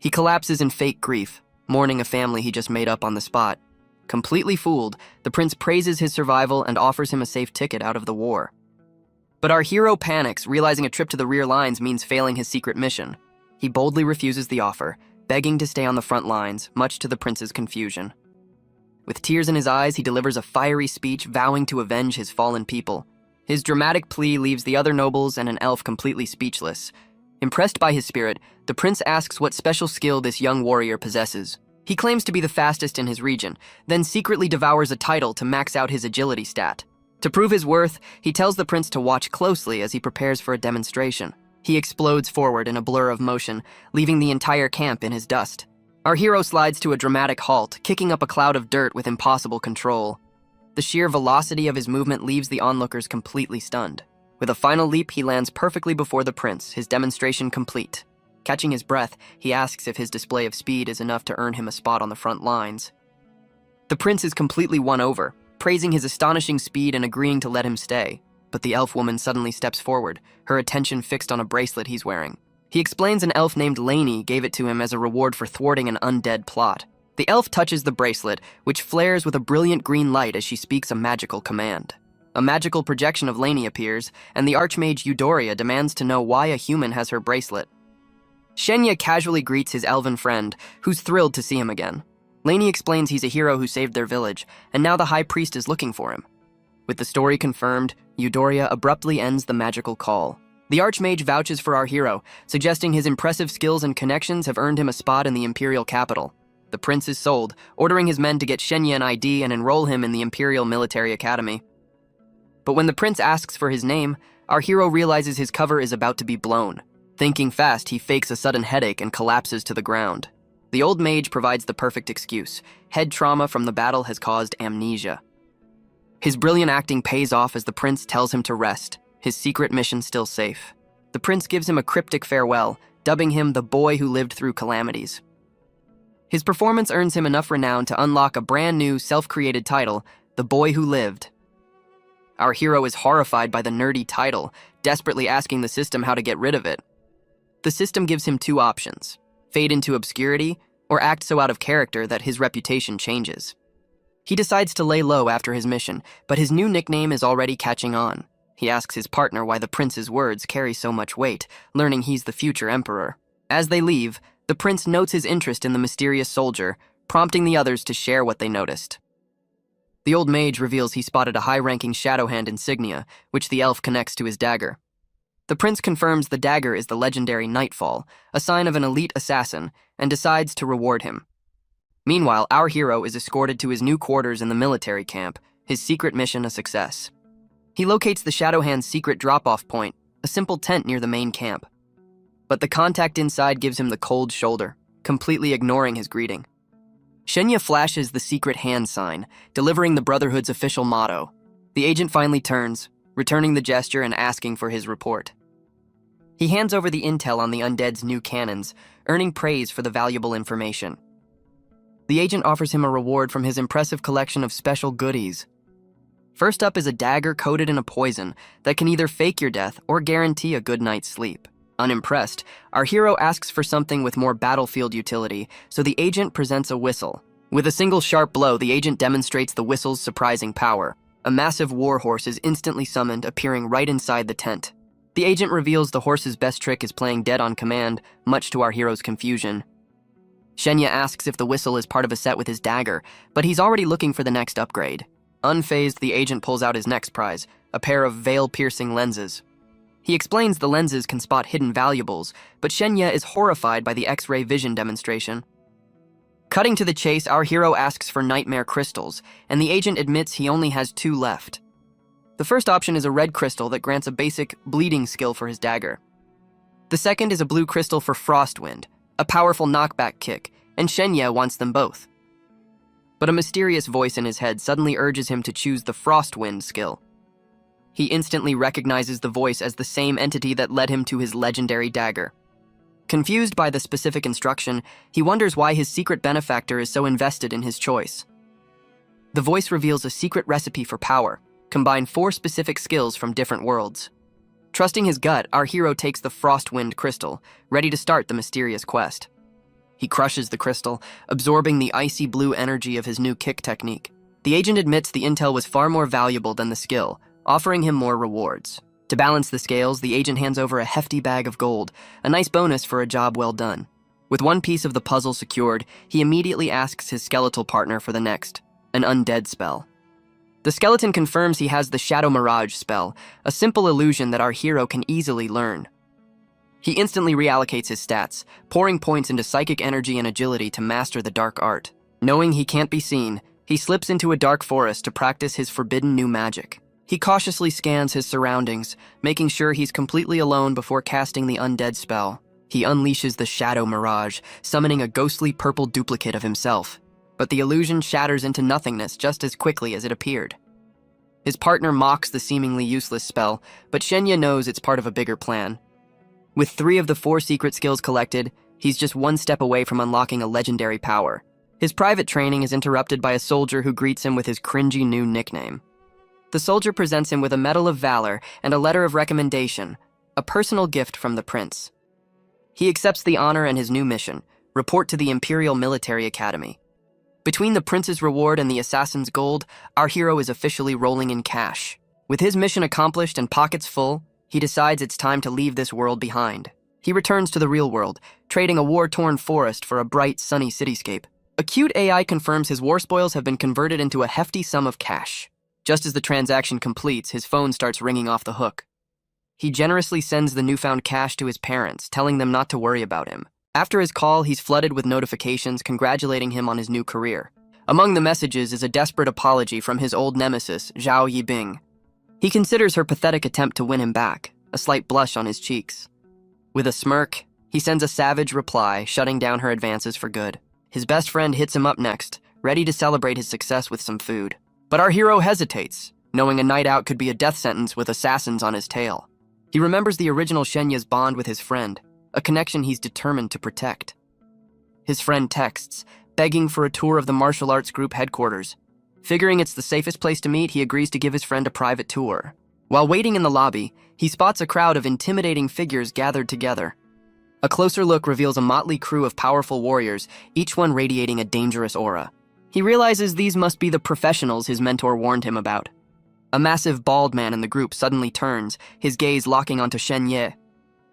He collapses in fake grief, mourning a family he just made up on the spot. Completely fooled, the prince praises his survival and offers him a safe ticket out of the war. But our hero panics, realizing a trip to the rear lines means failing his secret mission. He boldly refuses the offer, begging to stay on the front lines, much to the prince's confusion. With tears in his eyes, he delivers a fiery speech vowing to avenge his fallen people. His dramatic plea leaves the other nobles and an elf completely speechless. Impressed by his spirit, the prince asks what special skill this young warrior possesses. He claims to be the fastest in his region, then secretly devours a title to max out his agility stat. To prove his worth, he tells the prince to watch closely as he prepares for a demonstration. He explodes forward in a blur of motion, leaving the entire camp in his dust. Our hero slides to a dramatic halt, kicking up a cloud of dirt with impossible control. The sheer velocity of his movement leaves the onlookers completely stunned. With a final leap, he lands perfectly before the prince, his demonstration complete. Catching his breath, he asks if his display of speed is enough to earn him a spot on the front lines. The prince is completely won over, praising his astonishing speed and agreeing to let him stay. But the elf woman suddenly steps forward, her attention fixed on a bracelet he's wearing. He explains an elf named Lainey gave it to him as a reward for thwarting an undead plot. The elf touches the bracelet, which flares with a brilliant green light as she speaks a magical command. A magical projection of Lainey appears, and the archmage Eudoria demands to know why a human has her bracelet. Shenya casually greets his elven friend, who's thrilled to see him again. Lainey explains he's a hero who saved their village, and now the high priest is looking for him. With the story confirmed, Eudoria abruptly ends the magical call. The Archmage vouches for our hero, suggesting his impressive skills and connections have earned him a spot in the Imperial capital. The prince is sold, ordering his men to get Shenya an ID and enroll him in the Imperial Military Academy. But when the prince asks for his name, our hero realizes his cover is about to be blown. Thinking fast, he fakes a sudden headache and collapses to the ground. The old mage provides the perfect excuse. Head trauma from the battle has caused amnesia. His brilliant acting pays off as the prince tells him to rest, his secret mission still safe. The prince gives him a cryptic farewell, dubbing him the boy who lived through calamities. His performance earns him enough renown to unlock a brand new, self-created title, The Boy Who Lived. Our hero is horrified by the nerdy title, desperately asking the system how to get rid of it. The system gives him two options: fade into obscurity, or act so out of character that his reputation changes. He decides to lay low after his mission, but his new nickname is already catching on. He asks his partner why the prince's words carry so much weight, learning he's the future emperor. As they leave, the prince notes his interest in the mysterious soldier, prompting the others to share what they noticed. The old mage reveals he spotted a high-ranking shadow hand insignia, which the elf connects to his dagger. The prince confirms the dagger is the legendary Nightfall, a sign of an elite assassin, and decides to reward him. Meanwhile, our hero is escorted to his new quarters in the military camp, his secret mission a success. He locates the shadow hand's secret drop-off point, a simple tent near the main camp. But the contact inside gives him the cold shoulder, completely ignoring his greeting. Shenya flashes the secret hand sign, delivering the Brotherhood's official motto. The agent finally turns, returning the gesture and asking for his report. He hands over the intel on the undead's new cannons, earning praise for the valuable information. The agent offers him a reward from his impressive collection of special goodies. First up is a dagger coated in a poison that can either fake your death or guarantee a good night's sleep. Unimpressed, our hero asks for something with more battlefield utility, so the agent presents a whistle. With a single sharp blow, the agent demonstrates the whistle's surprising power. A massive war horse is instantly summoned, appearing right inside the tent. The agent reveals the horse's best trick is playing dead on command, much to our hero's confusion. Shenya asks if the whistle is part of a set with his dagger, but he's already looking for the next upgrade. Unfazed, the agent pulls out his next prize, a pair of veil-piercing lenses. He explains the lenses can spot hidden valuables, but Shenya is horrified by the X-ray vision demonstration. Cutting to the chase, our hero asks for nightmare crystals, and the agent admits he only has 2 left. The first option is a red crystal that grants a basic bleeding skill for his dagger. The second is a blue crystal for Frostwind, a powerful knockback kick, and Shenya wants them both. But a mysterious voice in his head suddenly urges him to choose the Frostwind skill. He instantly recognizes the voice as the same entity that led him to his legendary dagger. Confused by the specific instruction, he wonders why his secret benefactor is so invested in his choice. The voice reveals a secret recipe for power, combine 4 specific skills from different worlds. Trusting his gut, our hero takes the Frostwind crystal, ready to start the mysterious quest. He crushes the crystal, absorbing the icy blue energy of his new kick technique. The agent admits the intel was far more valuable than the skill, offering him more rewards. To balance the scales, the agent hands over a hefty bag of gold, a nice bonus for a job well done. With one piece of the puzzle secured, he immediately asks his skeletal partner for the next, an undead spell. The skeleton confirms he has the Shadow Mirage spell, a simple illusion that our hero can easily learn. He instantly reallocates his stats, pouring points into psychic energy and agility to master the dark art. Knowing he can't be seen, he slips into a dark forest to practice his forbidden new magic. He cautiously scans his surroundings, making sure he's completely alone before casting the undead spell. He unleashes the Shadow Mirage, summoning a ghostly purple duplicate of himself. But the illusion shatters into nothingness just as quickly as it appeared. His partner mocks the seemingly useless spell, but Shenya knows it's part of a bigger plan. With 3 of the 4 secret skills collected, he's just one step away from unlocking a legendary power. His private training is interrupted by a soldier who greets him with his cringy new nickname. The soldier presents him with a Medal of Valor and a letter of recommendation, a personal gift from the prince. He accepts the honor and his new mission, report to the Imperial Military Academy. Between the prince's reward and the assassin's gold, our hero is officially rolling in cash. With his mission accomplished and pockets full, he decides it's time to leave this world behind. He returns to the real world, trading a war-torn forest for a bright, sunny cityscape. A cute AI confirms his war spoils have been converted into a hefty sum of cash. Just as the transaction completes, his phone starts ringing off the hook. He generously sends the newfound cash to his parents, telling them not to worry about him. After his call, he's flooded with notifications congratulating him on his new career. Among the messages is a desperate apology from his old nemesis, Zhao Yibing. He considers her pathetic attempt to win him back, a slight blush on his cheeks. With a smirk, he sends a savage reply, shutting down her advances for good. His best friend hits him up next, ready to celebrate his success with some food. But our hero hesitates, knowing a night out could be a death sentence with assassins on his tail. He remembers the original Shenya's bond with his friend, a connection he's determined to protect. His friend texts, begging for a tour of the martial arts group headquarters. Figuring it's the safest place to meet, he agrees to give his friend a private tour. While waiting in the lobby, he spots a crowd of intimidating figures gathered together. A closer look reveals a motley crew of powerful warriors, each one radiating a dangerous aura. He realizes these must be the professionals his mentor warned him about. A massive bald man in the group suddenly turns, his gaze locking onto Shen Ye.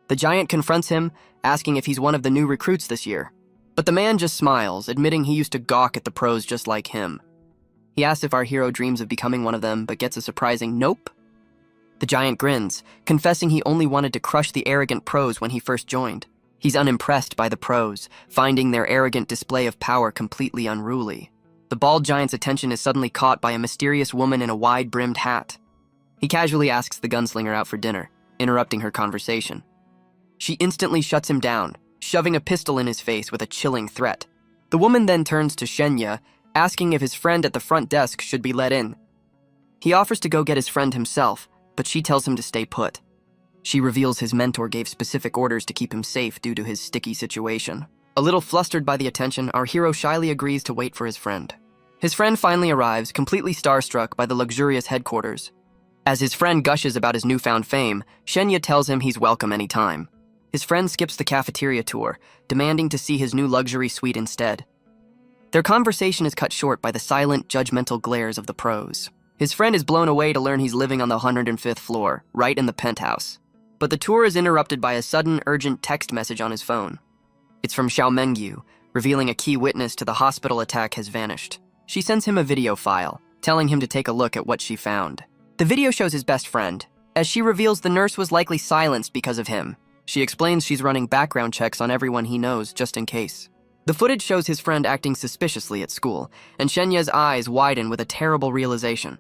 The giant confronts him, asking if he's one of the new recruits this year. But the man just smiles, admitting he used to gawk at the pros just like him. He asks if our hero dreams of becoming one of them, but gets a surprising nope. The giant grins, confessing he only wanted to crush the arrogant pros when he first joined. He's unimpressed by the pros, finding their arrogant display of power completely unruly. The bald giant's attention is suddenly caught by a mysterious woman in a wide-brimmed hat. He casually asks the gunslinger out for dinner, interrupting her conversation. She instantly shuts him down, shoving a pistol in his face with a chilling threat. The woman then turns to Shenya, asking if his friend at the front desk should be let in. He offers to go get his friend himself, but she tells him to stay put. She reveals his mentor gave specific orders to keep him safe due to his sticky situation. A little flustered by the attention, our hero shyly agrees to wait for his friend. His friend finally arrives, completely starstruck by the luxurious headquarters. As his friend gushes about his newfound fame, Shenya tells him he's welcome anytime. His friend skips the cafeteria tour, demanding to see his new luxury suite instead. Their conversation is cut short by the silent, judgmental glares of the pros. His friend is blown away to learn he's living on the 105th floor, right in the penthouse. But the tour is interrupted by a sudden, urgent text message on his phone. It's from Xiao Mengyu, revealing a key witness to the hospital attack has vanished. She sends him a video file, telling him to take a look at what she found. The video shows his best friend, as she reveals the nurse was likely silenced because of him. She explains she's running background checks on everyone he knows, just in case. The footage shows his friend acting suspiciously at school, and Shenya's eyes widen with a terrible realization.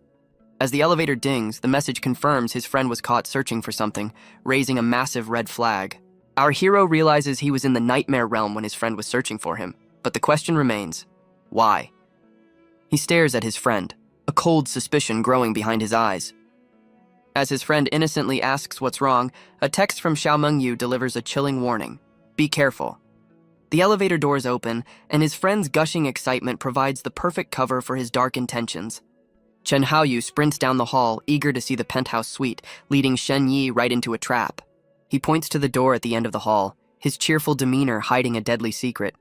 As the elevator dings, the message confirms his friend was caught searching for something, raising a massive red flag. Our hero realizes he was in the nightmare realm when his friend was searching for him, but the question remains, why? He stares at his friend, a cold suspicion growing behind his eyes. As his friend innocently asks what's wrong, a text from Xiao Mengyu delivers a chilling warning. Be careful. The elevator doors open, and his friend's gushing excitement provides the perfect cover for his dark intentions. Chen Haoyu sprints down the hall, eager to see the penthouse suite, leading Shen Yi right into a trap. He points to the door at the end of the hall, his cheerful demeanor hiding a deadly secret.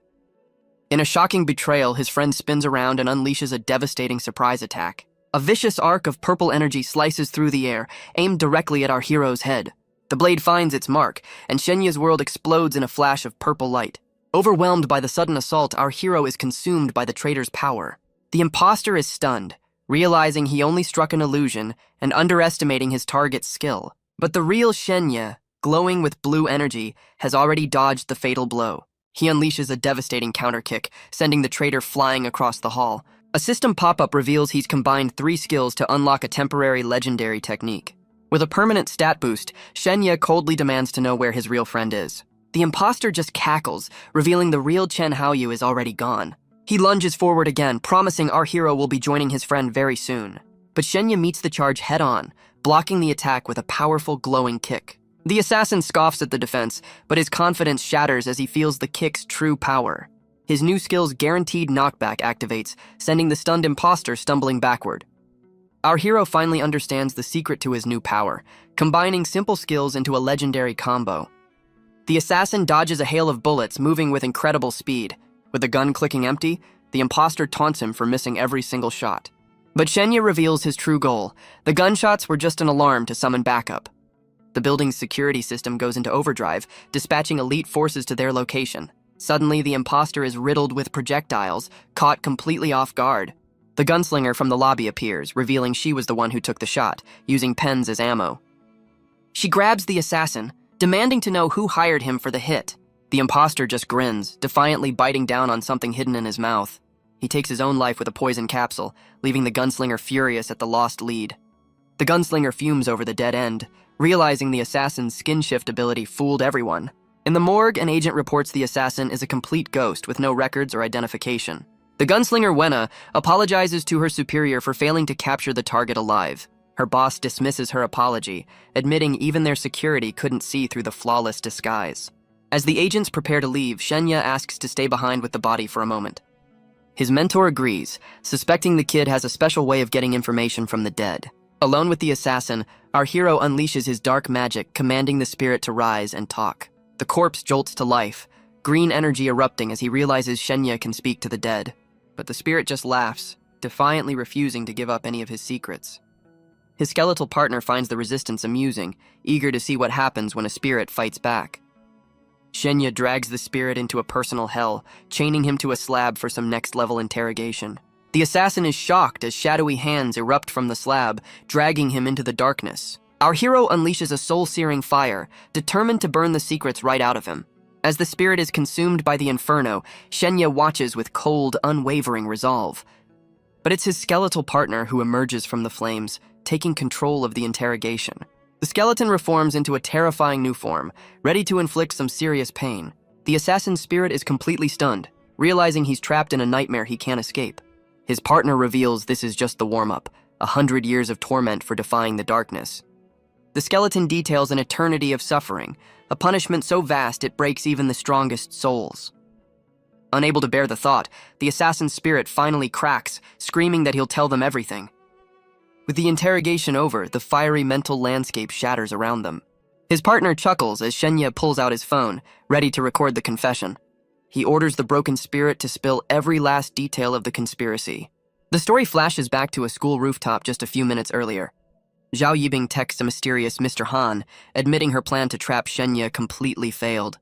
In a shocking betrayal, his friend spins around and unleashes a devastating surprise attack. A vicious arc of purple energy slices through the air, aimed directly at our hero's head. The blade finds its mark, and Shenya's world explodes in a flash of purple light. Overwhelmed by the sudden assault, our hero is consumed by the traitor's power. The imposter is stunned, realizing he only struck an illusion and underestimating his target's skill. But the real Shenya, glowing with blue energy, has already dodged the fatal blow. He unleashes a devastating counterkick, sending the traitor flying across the hall. A system pop-up reveals he's combined 3 skills to unlock a temporary legendary technique. With a permanent stat boost, Shenya coldly demands to know where his real friend is. The imposter just cackles, revealing the real Chen Haoyu is already gone. He lunges forward again, promising our hero will be joining his friend very soon. But Shenya meets the charge head-on, blocking the attack with a powerful glowing kick. The assassin scoffs at the defense, but his confidence shatters as he feels the kick's true power. His new skill's guaranteed knockback activates, sending the stunned imposter stumbling backward. Our hero finally understands the secret to his new power, combining simple skills into a legendary combo. The assassin dodges a hail of bullets, moving with incredible speed. With the gun clicking empty, the imposter taunts him for missing every single shot. But Shenya reveals his true goal. The gunshots were just an alarm to summon backup. The building's security system goes into overdrive, dispatching elite forces to their location. Suddenly, the imposter is riddled with projectiles, caught completely off guard. The gunslinger from the lobby appears, revealing she was the one who took the shot, using pens as ammo. She grabs the assassin, demanding to know who hired him for the hit. The imposter just grins, defiantly biting down on something hidden in his mouth. He takes his own life with a poison capsule, leaving the gunslinger furious at the lost lead. The gunslinger fumes over the dead end, realizing the assassin's skin shift ability fooled everyone. In the morgue, an agent reports the assassin is a complete ghost with no records or identification. The gunslinger Wenna apologizes to her superior for failing to capture the target alive. Her boss dismisses her apology, admitting even their security couldn't see through the flawless disguise. As the agents prepare to leave, Shenya asks to stay behind with the body for a moment. His mentor agrees, suspecting the kid has a special way of getting information from the dead. Alone with the assassin, our hero unleashes his dark magic, commanding the spirit to rise and talk. The corpse jolts to life, green energy erupting as he realizes Shenya can speak to the dead. But the spirit just laughs, defiantly refusing to give up any of his secrets. His skeletal partner finds the resistance amusing, eager to see what happens when a spirit fights back. Shenya drags the spirit into a personal hell, chaining him to a slab for some next-level interrogation. The assassin is shocked as shadowy hands erupt from the slab, dragging him into the darkness. Our hero unleashes a soul-searing fire, determined to burn the secrets right out of him. As the spirit is consumed by the inferno, Shenya watches with cold, unwavering resolve. But it's his skeletal partner who emerges from the flames, taking control of the interrogation. The skeleton reforms into a terrifying new form, ready to inflict some serious pain. The assassin's spirit is completely stunned, realizing he's trapped in a nightmare he can't escape. His partner reveals this is just the warm-up, 100 years of torment for defying the darkness. The skeleton details an eternity of suffering, a punishment so vast it breaks even the strongest souls. Unable to bear the thought, the assassin's spirit finally cracks, screaming that he'll tell them everything. With the interrogation over, the fiery mental landscape shatters around them. His partner chuckles as Shenya pulls out his phone, ready to record the confession. He orders the broken spirit to spill every last detail of the conspiracy. The story flashes back to a school rooftop just a few minutes earlier. Zhao Yibing texts a mysterious Mr. Han, admitting her plan to trap Shenya completely failed.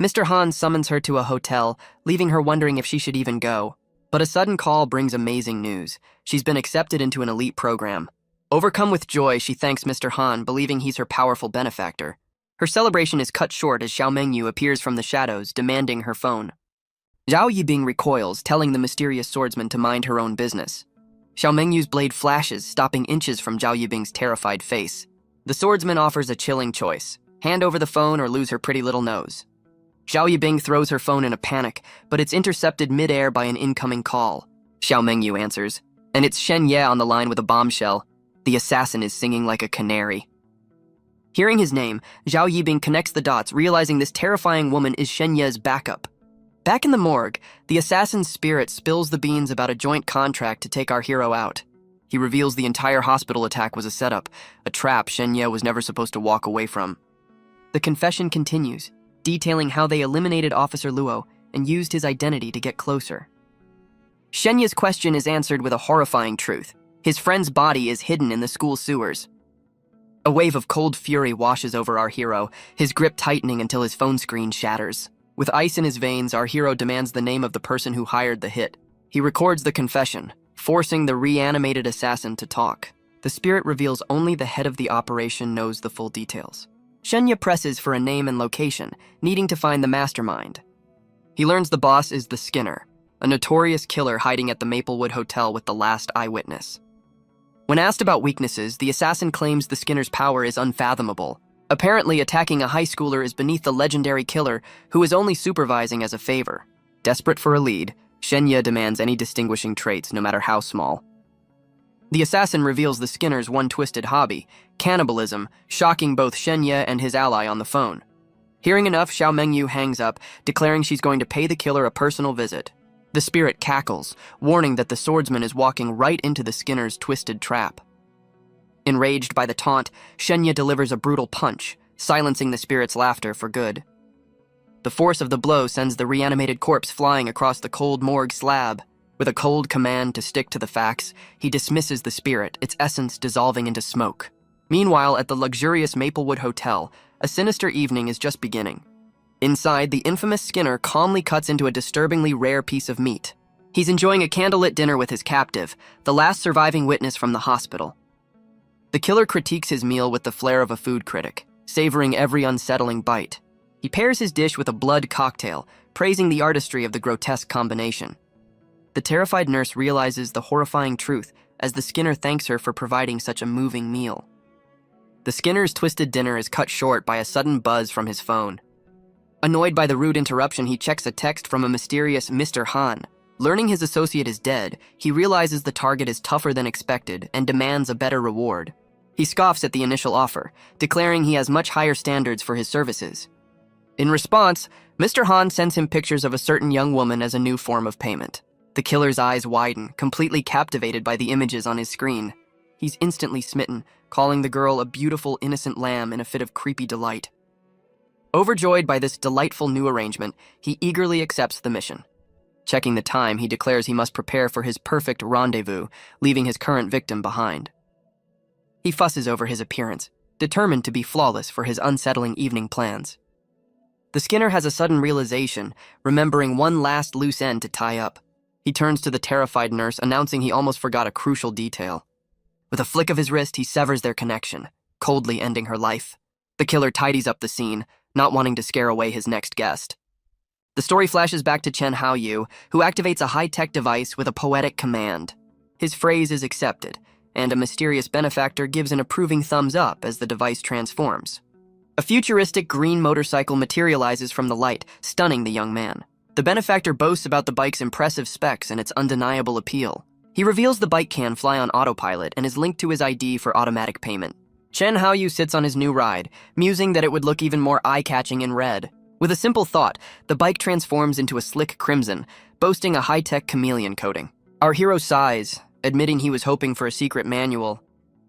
Mr. Han summons her to a hotel, leaving her wondering if she should even go. But a sudden call brings amazing news. She's been accepted into an elite program. Overcome with joy, she thanks Mr. Han, believing he's her powerful benefactor. Her celebration is cut short as Xiao Mengyu appears from the shadows, demanding her phone. Zhao Yibing recoils, telling the mysterious swordsman to mind her own business. Xiao Mengyu's blade flashes, stopping inches from Zhao Yibing's terrified face. The swordsman offers a chilling choice: hand over the phone or lose her pretty little nose. Zhao Yibing throws her phone in a panic, but it's intercepted mid-air by an incoming call. Xiao Mengyu answers, and it's Shen Ye on the line with a bombshell. The assassin is singing like a canary. Hearing his name, Zhao Yibing connects the dots, realizing this terrifying woman is Shen Ye's backup. Back in the morgue, the assassin's spirit spills the beans about a joint contract to take our hero out. He reveals the entire hospital attack was a setup, a trap Shen Ye was never supposed to walk away from. The confession continues, detailing how they eliminated Officer Luo and used his identity to get closer. Shen Ye's question is answered with a horrifying truth. His friend's body is hidden in the school sewers. A wave of cold fury washes over our hero, his grip tightening until his phone screen shatters. With ice in his veins, our hero demands the name of the person who hired the hit. He records the confession, forcing the reanimated assassin to talk. The spirit reveals only the head of the operation knows the full details. Shenya presses for a name and location, needing to find the mastermind. He learns the boss is the Skinner, a notorious killer hiding at the Maplewood Hotel with the last eyewitness. When asked about weaknesses, the assassin claims the Skinner's power is unfathomable. Apparently, attacking a high schooler is beneath the legendary killer, who is only supervising as a favor. Desperate for a lead, Shenya demands any distinguishing traits, no matter how small. The assassin reveals the Skinner's one twisted hobby, cannibalism, shocking both Shenya and his ally on the phone. Hearing enough, Xiao Mengyu hangs up, declaring she's going to pay the killer a personal visit. The spirit cackles, warning that the swordsman is walking right into the Skinner's twisted trap. Enraged by the taunt, Shenya delivers a brutal punch, silencing the spirit's laughter for good. The force of the blow sends the reanimated corpse flying across the cold morgue slab. With a cold command to stick to the facts, he dismisses the spirit, its essence dissolving into smoke. Meanwhile, at the luxurious Maplewood Hotel, a sinister evening is just beginning. Inside, the infamous Skinner calmly cuts into a disturbingly rare piece of meat. He's enjoying a candlelit dinner with his captive, the last surviving witness from the hospital. The killer critiques his meal with the flair of a food critic, savoring every unsettling bite. He pairs his dish with a blood cocktail, praising the artistry of the grotesque combination. The terrified nurse realizes the horrifying truth as the Skinner thanks her for providing such a moving meal. The Skinner's twisted dinner is cut short by a sudden buzz from his phone. Annoyed by the rude interruption, he checks a text from a mysterious Mr. Han. Learning his associate is dead, he realizes the target is tougher than expected and demands a better reward. He scoffs at the initial offer, declaring he has much higher standards for his services. In response, Mr. Han sends him pictures of a certain young woman as a new form of payment. The killer's eyes widen, completely captivated by the images on his screen. He's instantly smitten, calling the girl a beautiful, innocent lamb in a fit of creepy delight. Overjoyed by this delightful new arrangement, he eagerly accepts the mission. Checking the time, he declares he must prepare for his perfect rendezvous, leaving his current victim behind. He fusses over his appearance, determined to be flawless for his unsettling evening plans. The Skinner has a sudden realization, remembering one last loose end to tie up. He turns to the terrified nurse, announcing he almost forgot a crucial detail. With a flick of his wrist, he severs their connection, coldly ending her life. The killer tidies up the scene, not wanting to scare away his next guest. The story flashes back to Chen Haoyu, who activates a high-tech device with a poetic command. His phrase is accepted, and a mysterious benefactor gives an approving thumbs up as the device transforms. A futuristic green motorcycle materializes from the light, stunning the young man. The benefactor boasts about the bike's impressive specs and its undeniable appeal. He reveals the bike can fly on autopilot and is linked to his ID for automatic payment. Chen Haoyu sits on his new ride, musing that it would look even more eye-catching in red. With a simple thought, the bike transforms into a slick crimson, boasting a high-tech chameleon coating. Our hero sighs, admitting he was hoping for a secret manual.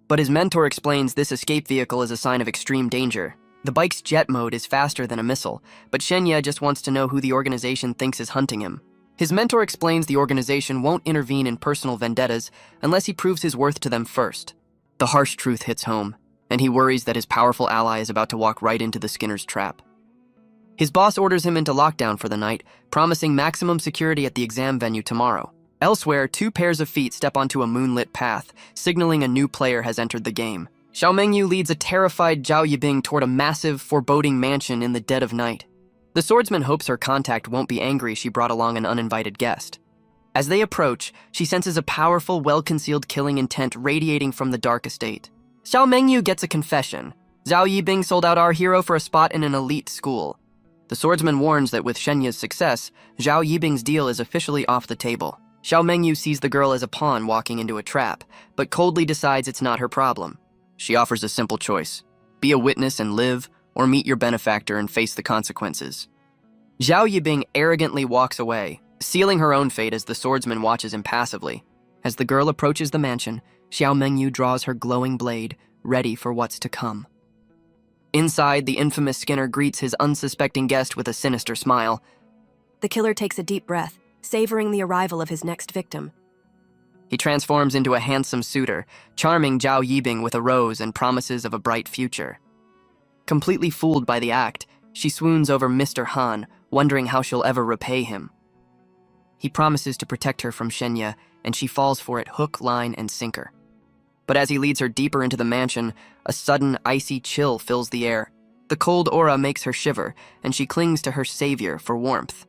But his mentor explains this escape vehicle is a sign of extreme danger. The bike's jet mode is faster than a missile, but Shenya just wants to know who the organization thinks is hunting him. His mentor explains the organization won't intervene in personal vendettas unless he proves his worth to them first. The harsh truth hits home, and he worries that his powerful ally is about to walk right into the Skinner's trap. His boss orders him into lockdown for the night, promising maximum security at the exam venue tomorrow. Elsewhere, two pairs of feet step onto a moonlit path, signaling a new player has entered the game. Xiao Mengyu leads a terrified Zhao Yibing toward a massive, foreboding mansion in the dead of night. The swordsman hopes her contact won't be angry she brought along an uninvited guest. As they approach, she senses a powerful, well-concealed killing intent radiating from the dark estate. Xiao Mengyu gets a confession. Zhao Yibing sold out our hero for a spot in an elite school. The swordsman warns that with Shenya's success, Zhao Yibing's deal is officially off the table. Xiao Mengyu sees the girl as a pawn walking into a trap, but coldly decides it's not her problem. She offers a simple choice: be a witness and live, or meet your benefactor and face the consequences. Zhao Yibing arrogantly walks away, sealing her own fate as the swordsman watches impassively. As the girl approaches the mansion, Xiao Mengyu draws her glowing blade, ready for what's to come. Inside, the infamous Skinner greets his unsuspecting guest with a sinister smile. The killer takes a deep breath, savoring the arrival of his next victim. He transforms into a handsome suitor, charming Zhao Yibing with a rose and promises of a bright future. Completely fooled by the act, she swoons over Mr. Han, wondering how she'll ever repay him. He promises to protect her from Shenya, and she falls for it hook, line, and sinker. But as he leads her deeper into the mansion, a sudden, icy chill fills the air. The cold aura makes her shiver, and she clings to her savior for warmth.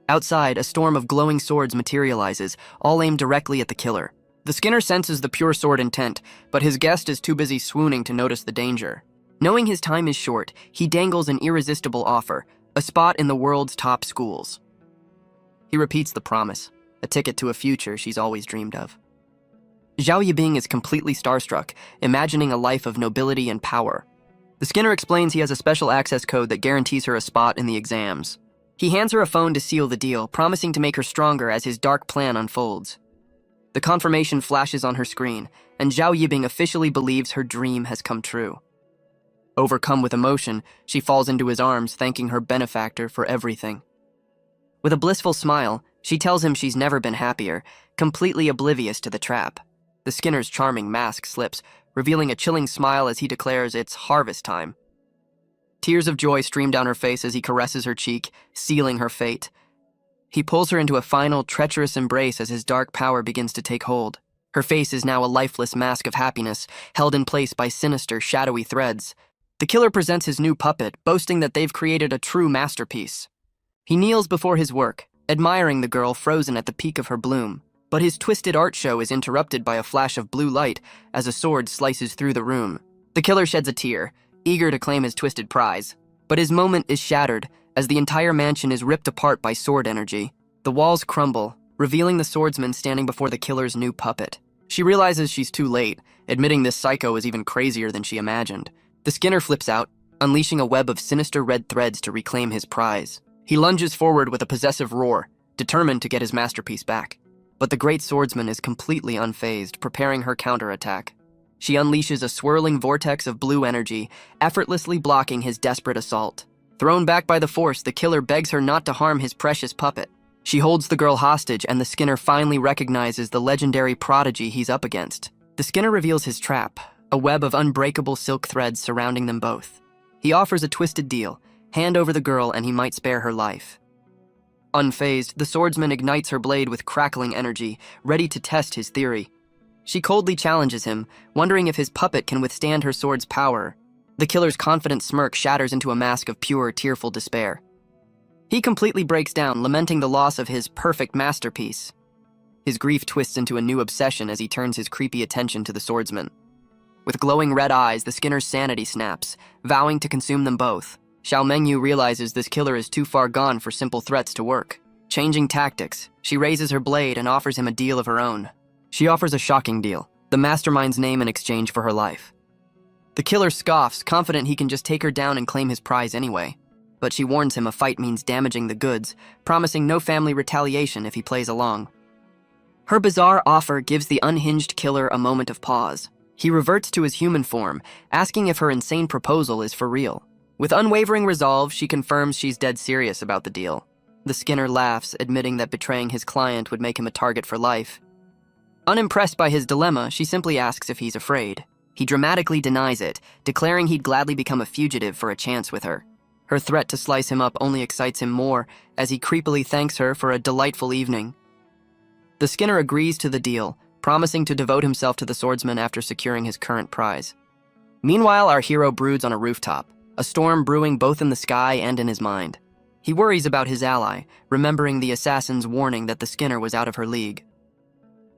Outside, a storm of glowing swords materializes, all aimed directly at the killer. The Skinner senses the pure sword intent, but his guest is too busy swooning to notice the danger. Knowing his time is short, he dangles an irresistible offer: a spot in the world's top schools. He repeats the promise, a ticket to a future she's always dreamed of. Zhao Yibing is completely starstruck, imagining a life of nobility and power. The Skinner explains he has a special access code that guarantees her a spot in the exams. He hands her a phone to seal the deal, promising to make her stronger as his dark plan unfolds. The confirmation flashes on her screen, and Zhao Yibing officially believes her dream has come true. Overcome with emotion, she falls into his arms, thanking her benefactor for everything. With a blissful smile, she tells him she's never been happier, completely oblivious to the trap. The Skinner's charming mask slips, revealing a chilling smile as he declares it's harvest time. Tears of joy stream down her face as he caresses her cheek, sealing her fate. He pulls her into a final, treacherous embrace as his dark power begins to take hold. Her face is now a lifeless mask of happiness, held in place by sinister, shadowy threads. The killer presents his new puppet, boasting that they've created a true masterpiece. He kneels before his work, admiring the girl frozen at the peak of her bloom. But his twisted art show is interrupted by a flash of blue light as a sword slices through the room. The killer sheds a tear, eager to claim his twisted prize. But his moment is shattered as the entire mansion is ripped apart by sword energy. The walls crumble, revealing the swordsman standing before the killer's new puppet. She realizes she's too late, admitting this psycho is even crazier than she imagined. The Skinner flips out, unleashing a web of sinister red threads to reclaim his prize. He lunges forward with a possessive roar, determined to get his masterpiece back. But the great swordsman is completely unfazed, preparing her counterattack. She unleashes a swirling vortex of blue energy, effortlessly blocking his desperate assault. Thrown back by the force, the killer begs her not to harm his precious puppet. She holds the girl hostage, and the Skinner finally recognizes the legendary prodigy he's up against. The Skinner reveals his trap, a web of unbreakable silk threads surrounding them both. He offers a twisted deal: hand over the girl and he might spare her life. Unfazed, the swordsman ignites her blade with crackling energy, ready to test his theory. She coldly challenges him, wondering if his puppet can withstand her sword's power. The killer's confident smirk shatters into a mask of pure, tearful despair. He completely breaks down, lamenting the loss of his perfect masterpiece. His grief twists into a new obsession as he turns his creepy attention to the swordsman. With glowing red eyes, the Skinner's sanity snaps, vowing to consume them both. Xiao Mengyu realizes this killer is too far gone for simple threats to work. Changing tactics, she raises her blade and offers him a deal of her own. She offers a shocking deal: the mastermind's name in exchange for her life. The killer scoffs, confident he can just take her down and claim his prize anyway. But she warns him a fight means damaging the goods, promising no family retaliation if he plays along. Her bizarre offer gives the unhinged killer a moment of pause. He reverts to his human form, asking if her insane proposal is for real. With unwavering resolve, she confirms she's dead serious about the deal. The Skinner laughs, admitting that betraying his client would make him a target for life. Unimpressed by his dilemma, she simply asks if he's afraid. He dramatically denies it, declaring he'd gladly become a fugitive for a chance with her. Her threat to slice him up only excites him more, as he creepily thanks her for a delightful evening. The Skinner agrees to the deal, promising to devote himself to the swordsman after securing his current prize. Meanwhile, our hero broods on a rooftop, a storm brewing both in the sky and in his mind. He worries about his ally, remembering the assassin's warning that the Skinner was out of her league.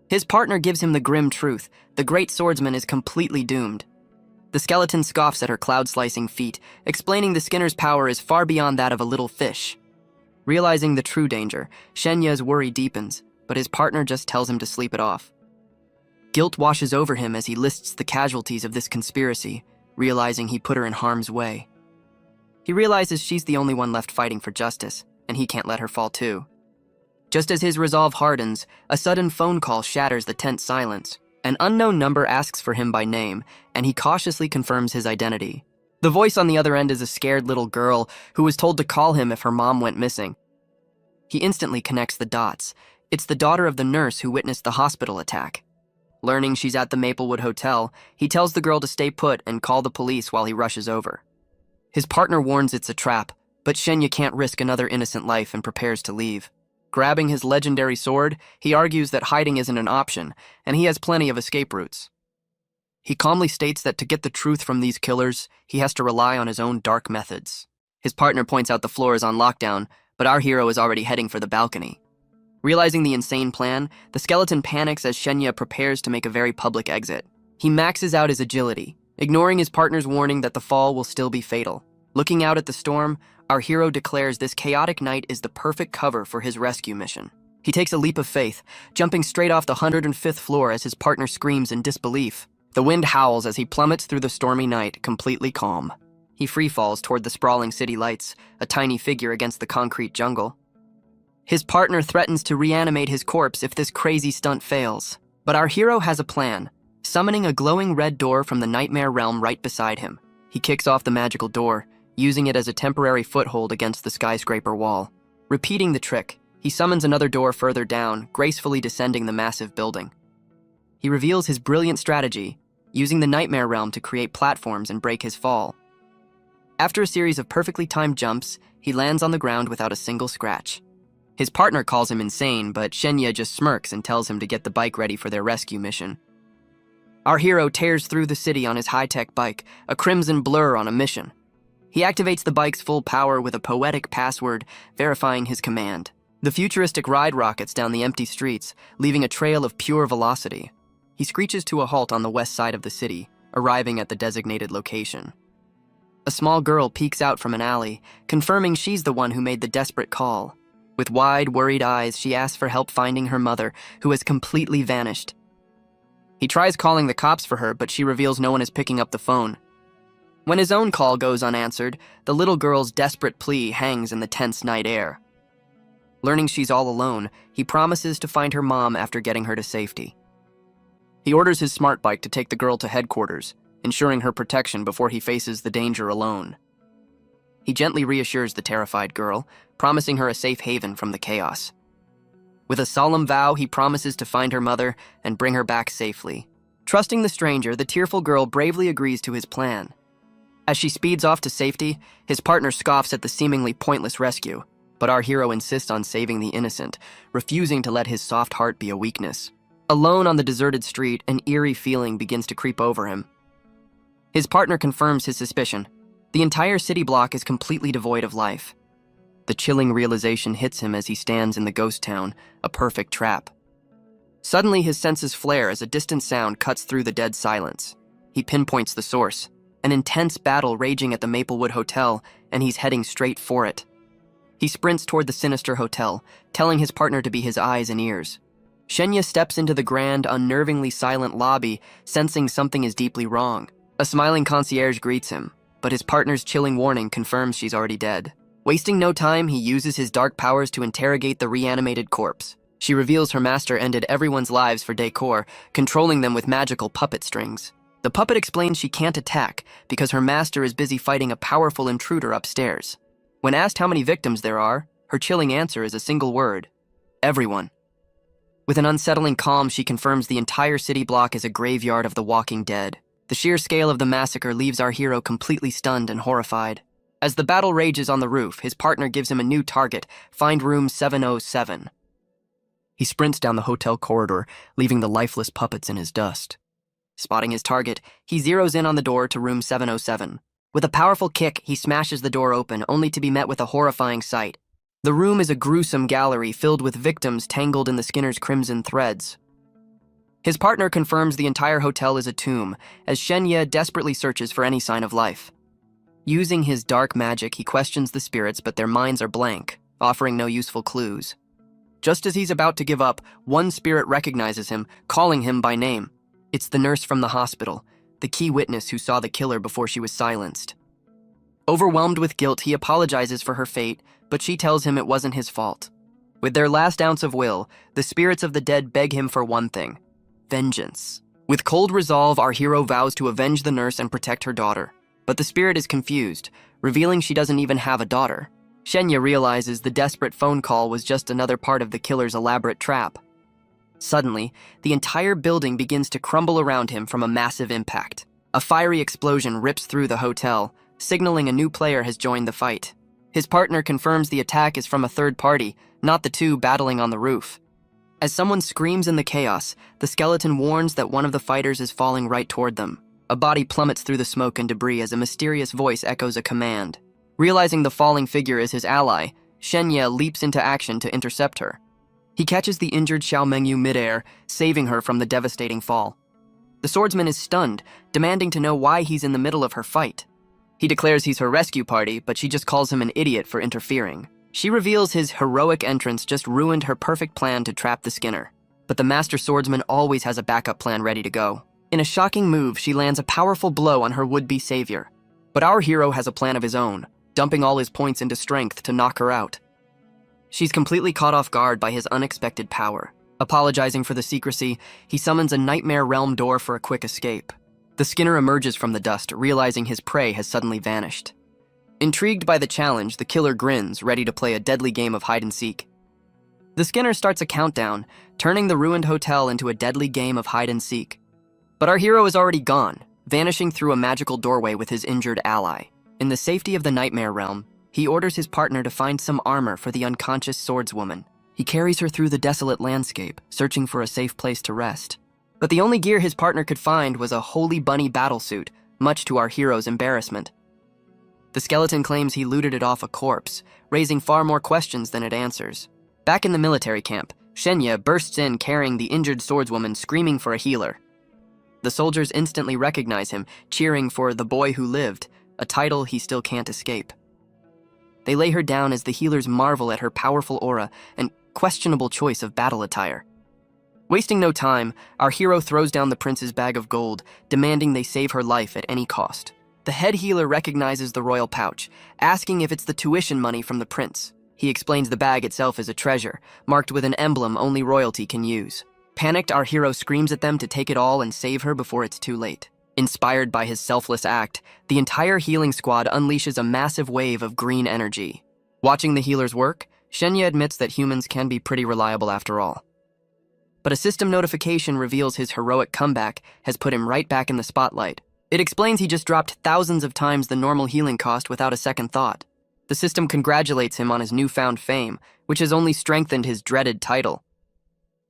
His partner gives him the grim truth: the great swordsman is completely doomed. The skeleton scoffs at her cloud-slicing feat, explaining the Skinner's power is far beyond that of a little fish. Realizing the true danger, Shenya's worry deepens, but his partner just tells him to sleep it off. Guilt washes over him as he lists the casualties of this conspiracy, realizing he put her in harm's way. He realizes she's the only one left fighting for justice, and he can't let her fall too. Just as his resolve hardens, a sudden phone call shatters the tense silence. An unknown number asks for him by name, and he cautiously confirms his identity. The voice on the other end is a scared little girl who was told to call him if her mom went missing. He instantly connects the dots. It's the daughter of the nurse who witnessed the hospital attack. Learning she's at the Maplewood Hotel, he tells the girl to stay put and call the police while he rushes over. His partner warns it's a trap, but Shenya can't risk another innocent life and prepares to leave. Grabbing his legendary sword, he argues that hiding isn't an option, and he has plenty of escape routes. He calmly states that to get the truth from these killers, he has to rely on his own dark methods. His partner points out the floor is on lockdown, but our hero is already heading for the balcony. Realizing the insane plan, the skeleton panics as Shenya prepares to make a very public exit. He maxes out his agility, ignoring his partner's warning that the fall will still be fatal. Looking out at the storm, our hero declares this chaotic night is the perfect cover for his rescue mission. He takes a leap of faith, jumping straight off the 105th floor as his partner screams in disbelief. The wind howls as he plummets through the stormy night, completely calm. He free-falls toward the sprawling city lights, a tiny figure against the concrete jungle. His partner threatens to reanimate his corpse if this crazy stunt fails. But our hero has a plan, summoning a glowing red door from the nightmare realm right beside him. He kicks off the magical door, using it as a temporary foothold against the skyscraper wall. Repeating the trick, he summons another door further down, gracefully descending the massive building. He reveals his brilliant strategy, using the nightmare realm to create platforms and break his fall. After a series of perfectly timed jumps, he lands on the ground without a single scratch. His partner calls him insane, but Shenya just smirks and tells him to get the bike ready for their rescue mission. Our hero tears through the city on his high-tech bike, a crimson blur on a mission. He activates the bike's full power with a poetic password, verifying his command. The futuristic ride rockets down the empty streets, leaving a trail of pure velocity. He screeches to a halt on the west side of the city, arriving at the designated location. A small girl peeks out from an alley, confirming she's the one who made the desperate call. With wide, worried eyes, she asks for help finding her mother, who has completely vanished. He tries calling the cops for her, but she reveals no one is picking up the phone. When his own call goes unanswered, the little girl's desperate plea hangs in the tense night air. Learning she's all alone, he promises to find her mom after getting her to safety. He orders his smart bike to take the girl to headquarters, ensuring her protection before he faces the danger alone. He gently reassures the terrified girl, promising her a safe haven from the chaos. With a solemn vow, he promises to find her mother and bring her back safely. Trusting the stranger, the tearful girl bravely agrees to his plan. As she speeds off to safety, his partner scoffs at the seemingly pointless rescue, but our hero insists on saving the innocent, refusing to let his soft heart be a weakness. Alone on the deserted street, an eerie feeling begins to creep over him. His partner confirms his suspicion. The entire city block is completely devoid of life. The chilling realization hits him as he stands in the ghost town, a perfect trap. Suddenly, his senses flare as a distant sound cuts through the dead silence. He pinpoints the source, an intense battle raging at the Maplewood Hotel, and he's heading straight for it. He sprints toward the sinister hotel, telling his partner to be his eyes and ears. Shenya steps into the grand, unnervingly silent lobby, sensing something is deeply wrong. A smiling concierge greets him, but his partner's chilling warning confirms she's already dead. Wasting no time, he uses his dark powers to interrogate the reanimated corpse. She reveals her master ended everyone's lives for decor, controlling them with magical puppet strings. The puppet explains she can't attack because her master is busy fighting a powerful intruder upstairs. When asked how many victims there are, her chilling answer is a single word: everyone. With an unsettling calm, she confirms the entire city block is a graveyard of the walking dead. The sheer scale of the massacre leaves our hero completely stunned and horrified. As the battle rages on the roof, his partner gives him a new target: find room 707. He sprints down the hotel corridor, leaving the lifeless puppets in his dust. Spotting his target, he zeroes in on the door to room 707. With a powerful kick, he smashes the door open, only to be met with a horrifying sight. The room is a gruesome gallery filled with victims tangled in the Skinner's crimson threads. His partner confirms the entire hotel is a tomb, as Shenya desperately searches for any sign of life. Using his dark magic, he questions the spirits, but their minds are blank, offering no useful clues. Just as he's about to give up, one spirit recognizes him, calling him by name. It's the nurse from the hospital, the key witness who saw the killer before she was silenced. Overwhelmed with guilt, he apologizes for her fate, but she tells him it wasn't his fault. With their last ounce of will, the spirits of the dead beg him for one thing: vengeance. With cold resolve, our hero vows to avenge the nurse and protect her daughter. But the spirit is confused, revealing she doesn't even have a daughter. Shenya realizes the desperate phone call was just another part of the killer's elaborate trap. Suddenly, the entire building begins to crumble around him from a massive impact. A fiery explosion rips through the hotel, signaling a new player has joined the fight. His partner confirms the attack is from a third party, not the two battling on the roof. As someone screams in the chaos, the skeleton warns that one of the fighters is falling right toward them. A body plummets through the smoke and debris as a mysterious voice echoes a command. Realizing the falling figure is his ally, Shenya leaps into action to intercept her. He catches the injured Xiao Mengyu midair, saving her from the devastating fall. The swordsman is stunned, demanding to know why he's in the middle of her fight. He declares he's her rescue party, but she just calls him an idiot for interfering. She reveals his heroic entrance just ruined her perfect plan to trap the Skinner. But the master swordsman always has a backup plan ready to go. In a shocking move, she lands a powerful blow on her would-be savior. But our hero has a plan of his own, dumping all his points into strength to knock her out. She's completely caught off guard by his unexpected power. Apologizing for the secrecy, he summons a nightmare realm door for a quick escape. The Skinner emerges from the dust, realizing his prey has suddenly vanished. Intrigued by the challenge, the killer grins, ready to play a deadly game of hide-and-seek. The Skinner starts a countdown, turning the ruined hotel into a deadly game of hide-and-seek. But our hero is already gone, vanishing through a magical doorway with his injured ally. In the safety of the nightmare realm, He orders his partner to find some armor for the unconscious swordswoman. He carries her through the desolate landscape, searching for a safe place to rest. But the only gear his partner could find was a Holy Bunny battlesuit, much to our hero's embarrassment. The skeleton claims he looted it off a corpse, raising far more questions than it answers. Back in the military camp, Shenya bursts in carrying the injured swordswoman, screaming for a healer. The soldiers instantly recognize him, cheering for the boy who lived, a title he still can't escape. They lay her down as the healers marvel at her powerful aura and questionable choice of battle attire. Wasting no time, our hero throws down the prince's bag of gold, demanding they save her life at any cost. The head healer recognizes the royal pouch, asking if it's the tuition money from the prince. He explains the bag itself is a treasure, marked with an emblem only royalty can use. Panicked, our hero screams at them to take it all and save her before it's too late. Inspired by his selfless act, the entire healing squad unleashes a massive wave of green energy. Watching the healers work, Shenya admits that humans can be pretty reliable after all. But a system notification reveals his heroic comeback has put him right back in the spotlight. It explains he just dropped thousands of times the normal healing cost without a second thought. The system congratulates him on his newfound fame, which has only strengthened his dreaded title.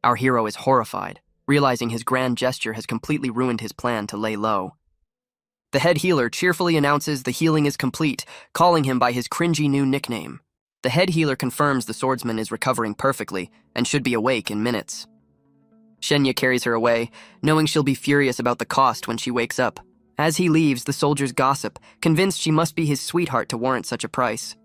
Our hero is horrified, realizing his grand gesture has completely ruined his plan to lay low. The head healer cheerfully announces the healing is complete, calling him by his cringy new nickname. The head healer confirms the swordsman is recovering perfectly and should be awake in minutes. Shenya carries her away, knowing she'll be furious about the cost when she wakes up. As he leaves, the soldiers gossip, convinced she must be his sweetheart to warrant such a price.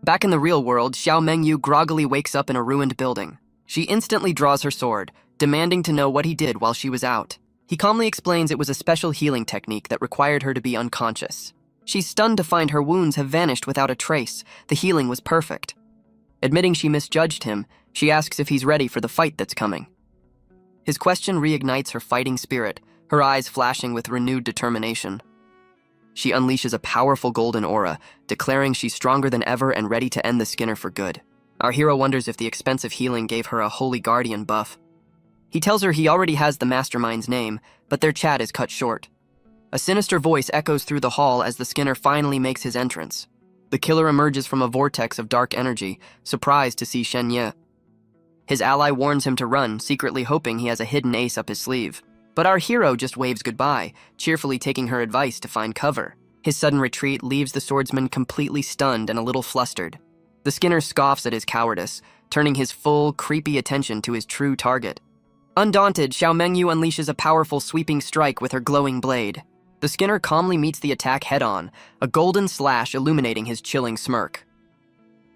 Back in the real world, Xiao Mengyu groggily wakes up in a ruined building. She instantly draws her sword, demanding to know what he did while she was out. He calmly explains it was a special healing technique that required her to be unconscious. She's stunned to find her wounds have vanished without a trace. The healing was perfect. Admitting she misjudged him, she asks if he's ready for the fight that's coming. His question reignites her fighting spirit, her eyes flashing with renewed determination. She unleashes a powerful golden aura, declaring she's stronger than ever and ready to end the Skinner for good. Our hero wonders if the expensive healing gave her a holy guardian buff. He tells her he already has the mastermind's name, but their chat is cut short. A sinister voice echoes through the hall as the Skinner finally makes his entrance. The killer emerges from a vortex of dark energy, surprised to see Shenya. His ally warns him to run, secretly hoping he has a hidden ace up his sleeve. But our hero just waves goodbye, cheerfully taking her advice to find cover. His sudden retreat leaves the swordsman completely stunned and a little flustered. The Skinner scoffs at his cowardice, turning his full, creepy attention to his true target. Undaunted, Xiao Mengyu unleashes a powerful sweeping strike with her glowing blade. The Skinner calmly meets the attack head-on, a golden slash illuminating his chilling smirk.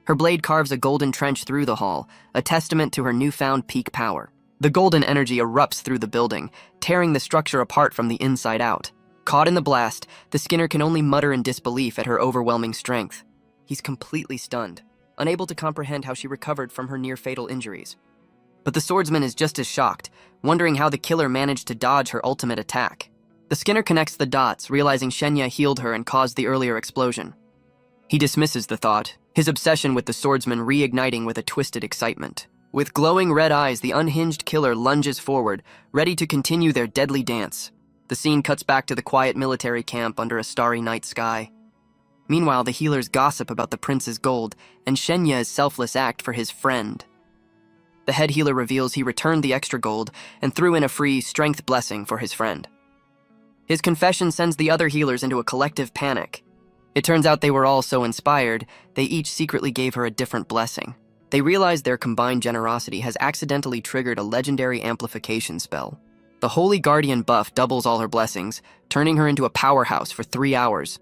Her blade carves a golden trench through the hall, a testament to her newfound peak power. The golden energy erupts through the building, tearing the structure apart from the inside out. Caught in the blast, the Skinner can only mutter in disbelief at her overwhelming strength. He's completely stunned, unable to comprehend how she recovered from her near-fatal injuries. But the swordsman is just as shocked, wondering how the killer managed to dodge her ultimate attack. The Skinner connects the dots, realizing Shenya healed her and caused the earlier explosion. He dismisses the thought, his obsession with the swordsman reigniting with a twisted excitement. With glowing red eyes, the unhinged killer lunges forward, ready to continue their deadly dance. The scene cuts back to the quiet military camp under a starry night sky. Meanwhile, the healers gossip about the prince's gold and Shenya's selfless act for his friend. The head healer reveals he returned the extra gold and threw in a free strength blessing for his friend. His confession sends the other healers into a collective panic. It turns out they were all so inspired, they each secretly gave her a different blessing. They realize their combined generosity has accidentally triggered a legendary amplification spell. The Holy Guardian buff doubles all her blessings, turning her into a powerhouse for 3 hours.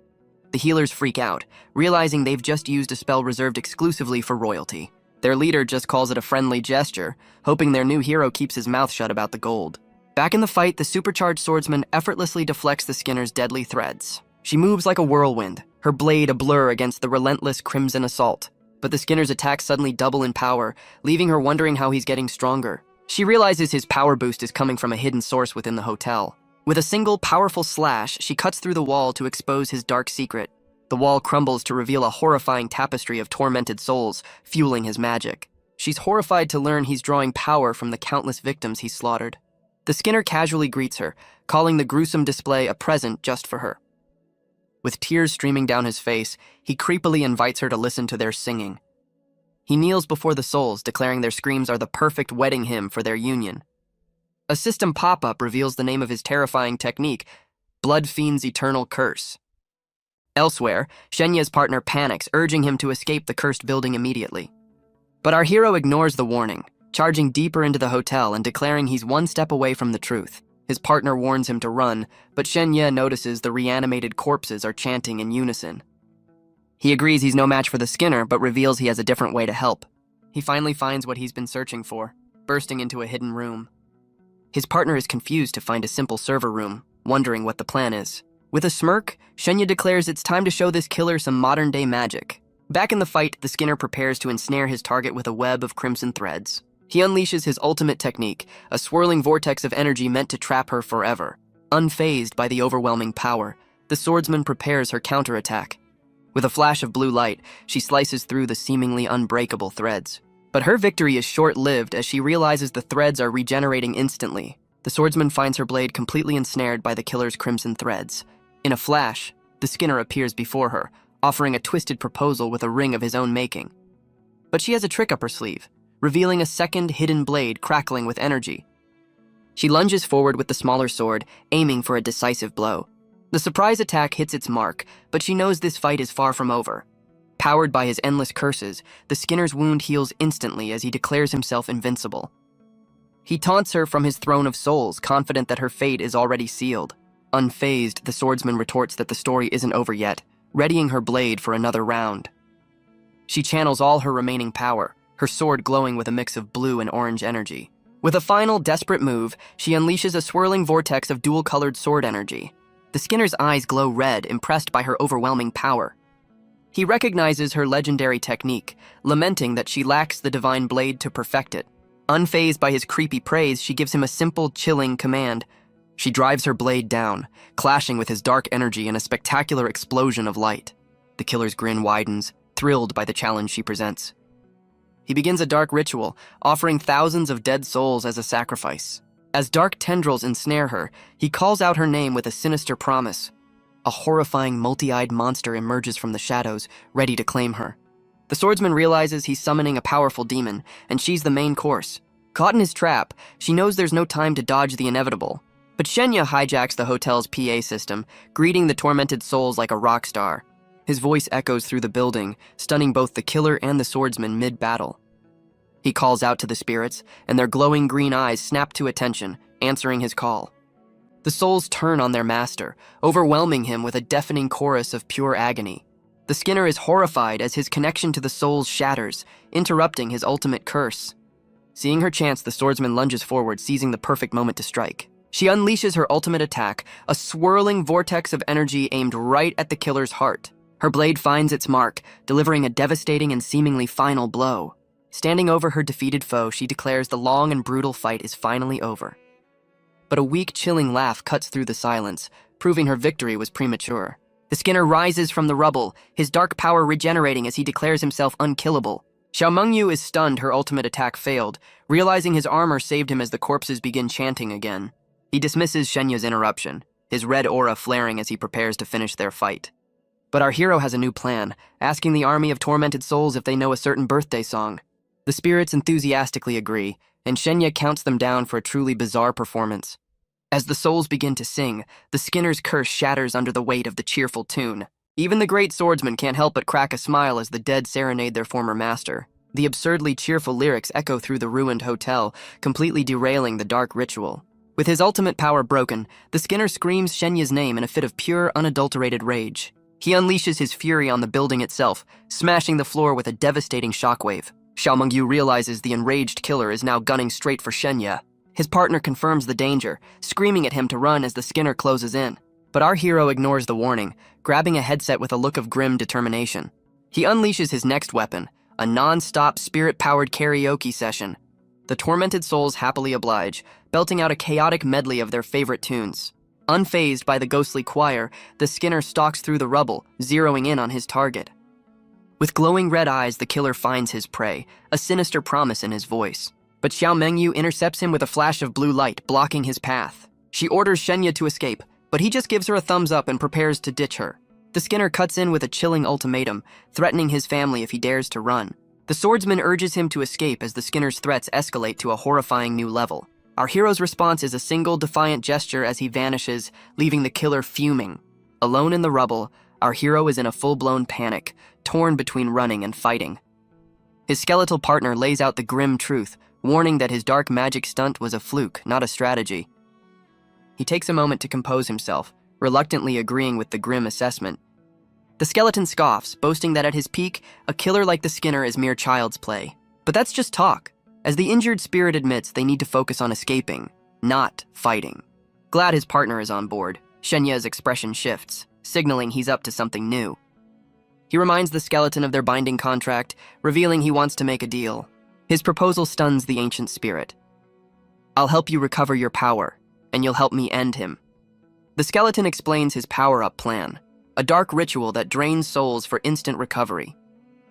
The healers freak out, realizing they've just used a spell reserved exclusively for royalty. Their leader just calls it a friendly gesture, hoping their new hero keeps his mouth shut about the gold. Back in the fight, the supercharged swordsman effortlessly deflects the Skinner's deadly threads. She moves like a whirlwind, her blade a blur against the relentless crimson assault. But the Skinner's attacks suddenly double in power, leaving her wondering how he's getting stronger. She realizes his power boost is coming from a hidden source within the hotel. With a single powerful slash, she cuts through the wall to expose his dark secret. The wall crumbles to reveal a horrifying tapestry of tormented souls, fueling his magic. She's horrified to learn he's drawing power from the countless victims he's slaughtered. The Skinner casually greets her, calling the gruesome display a present just for her. With tears streaming down his face, he creepily invites her to listen to their singing. He kneels before the souls, declaring their screams are the perfect wedding hymn for their union. A system pop-up reveals the name of his terrifying technique, Blood Fiend's Eternal Curse. Elsewhere, Shenya's partner panics, urging him to escape the cursed building immediately. But our hero ignores the warning, charging deeper into the hotel and declaring he's one step away from the truth. His partner warns him to run, but Shenya notices the reanimated corpses are chanting in unison. He agrees he's no match for the Skinner, but reveals he has a different way to help. He finally finds what he's been searching for, bursting into a hidden room. His partner is confused to find a simple server room, wondering what the plan is. With a smirk, Shenya declares it's time to show this killer some modern-day magic. Back in the fight, the Skinner prepares to ensnare his target with a web of crimson threads. He unleashes his ultimate technique, a swirling vortex of energy meant to trap her forever. Unfazed by the overwhelming power, the swordsman prepares her counterattack. With a flash of blue light, she slices through the seemingly unbreakable threads. But her victory is short-lived as she realizes the threads are regenerating instantly. The swordsman finds her blade completely ensnared by the killer's crimson threads. In a flash, the Skinner appears before her, offering a twisted proposal with a ring of his own making. But she has a trick up her sleeve, revealing a second hidden blade crackling with energy. She lunges forward with the smaller sword, aiming for a decisive blow. The surprise attack hits its mark, but she knows this fight is far from over. Powered by his endless curses, the Skinner's wound heals instantly as he declares himself invincible. He taunts her from his throne of souls, confident that her fate is already sealed. Unfazed, the swordsman retorts that the story isn't over yet, readying her blade for another round. She channels all her remaining power, her sword glowing with a mix of blue and orange energy. With a final, desperate move, she unleashes a swirling vortex of dual-colored sword energy. The Skinner's eyes glow red, impressed by her overwhelming power. He recognizes her legendary technique, lamenting that she lacks the divine blade to perfect it. Unfazed by his creepy praise, she gives him a simple, chilling command. She drives her blade down, clashing with his dark energy in a spectacular explosion of light. The killer's grin widens, thrilled by the challenge she presents. He begins a dark ritual, offering thousands of dead souls as a sacrifice. As dark tendrils ensnare her, he calls out her name with a sinister promise. A horrifying, multi-eyed monster emerges from the shadows, ready to claim her. The swordsman realizes he's summoning a powerful demon, and she's the main course. Caught in his trap, she knows there's no time to dodge the inevitable. But Shenya hijacks the hotel's PA system, greeting the tormented souls like a rock star. His voice echoes through the building, stunning both the killer and the swordsman mid-battle. He calls out to the spirits, and their glowing green eyes snap to attention, answering his call. The souls turn on their master, overwhelming him with a deafening chorus of pure agony. The Skinner is horrified as his connection to the souls shatters, interrupting his ultimate curse. Seeing her chance, the swordsman lunges forward, seizing the perfect moment to strike. She unleashes her ultimate attack, a swirling vortex of energy aimed right at the killer's heart. Her blade finds its mark, delivering a devastating and seemingly final blow. Standing over her defeated foe, she declares the long and brutal fight is finally over. But a weak, chilling laugh cuts through the silence, proving her victory was premature. The Skinner rises from the rubble, his dark power regenerating as he declares himself unkillable. Xiao Mengyu is stunned her ultimate attack failed, realizing his armor saved him as the corpses begin chanting again. He dismisses Shenya's interruption, his red aura flaring as he prepares to finish their fight. But our hero has a new plan, asking the army of tormented souls if they know a certain birthday song. The spirits enthusiastically agree, and Shenya counts them down for a truly bizarre performance. As the souls begin to sing, the Skinner's curse shatters under the weight of the cheerful tune. Even the great swordsman can't help but crack a smile as the dead serenade their former master. The absurdly cheerful lyrics echo through the ruined hotel, completely derailing the dark ritual. With his ultimate power broken, the Skinner screams Shenya's name in a fit of pure, unadulterated rage. He unleashes his fury on the building itself, smashing the floor with a devastating shockwave. Xiao Mengyu realizes the enraged killer is now gunning straight for Shenya. His partner confirms the danger, screaming at him to run as the Skinner closes in. But our hero ignores the warning, grabbing a headset with a look of grim determination. He unleashes his next weapon, a non-stop spirit-powered karaoke session. The tormented souls happily oblige, belting out a chaotic medley of their favorite tunes. Unfazed by the ghostly choir, the Skinner stalks through the rubble, zeroing in on his target. With glowing red eyes, the killer finds his prey, a sinister promise in his voice. But Xiao Mengyu intercepts him with a flash of blue light, blocking his path. She orders Shenya to escape, but he just gives her a thumbs up and prepares to ditch her. The Skinner cuts in with a chilling ultimatum, threatening his family if he dares to run. The swordsman urges him to escape as the Skinner's threats escalate to a horrifying new level. Our hero's response is a single defiant gesture as he vanishes, leaving the killer fuming. Alone in the rubble, our hero is in a full-blown panic, torn between running and fighting. His skeletal partner lays out the grim truth, warning that his dark magic stunt was a fluke, not a strategy. He takes a moment to compose himself, reluctantly agreeing with the grim assessment. The skeleton scoffs, boasting that at his peak, a killer like the Skinner is mere child's play. But that's just talk. As the injured spirit admits, they need to focus on escaping, not fighting. Glad his partner is on board, Shenya's expression shifts, signaling he's up to something new. He reminds the skeleton of their binding contract, revealing he wants to make a deal. His proposal stuns the ancient spirit. "I'll help you recover your power, and you'll help me end him." The skeleton explains his power-up plan, a dark ritual that drains souls for instant recovery.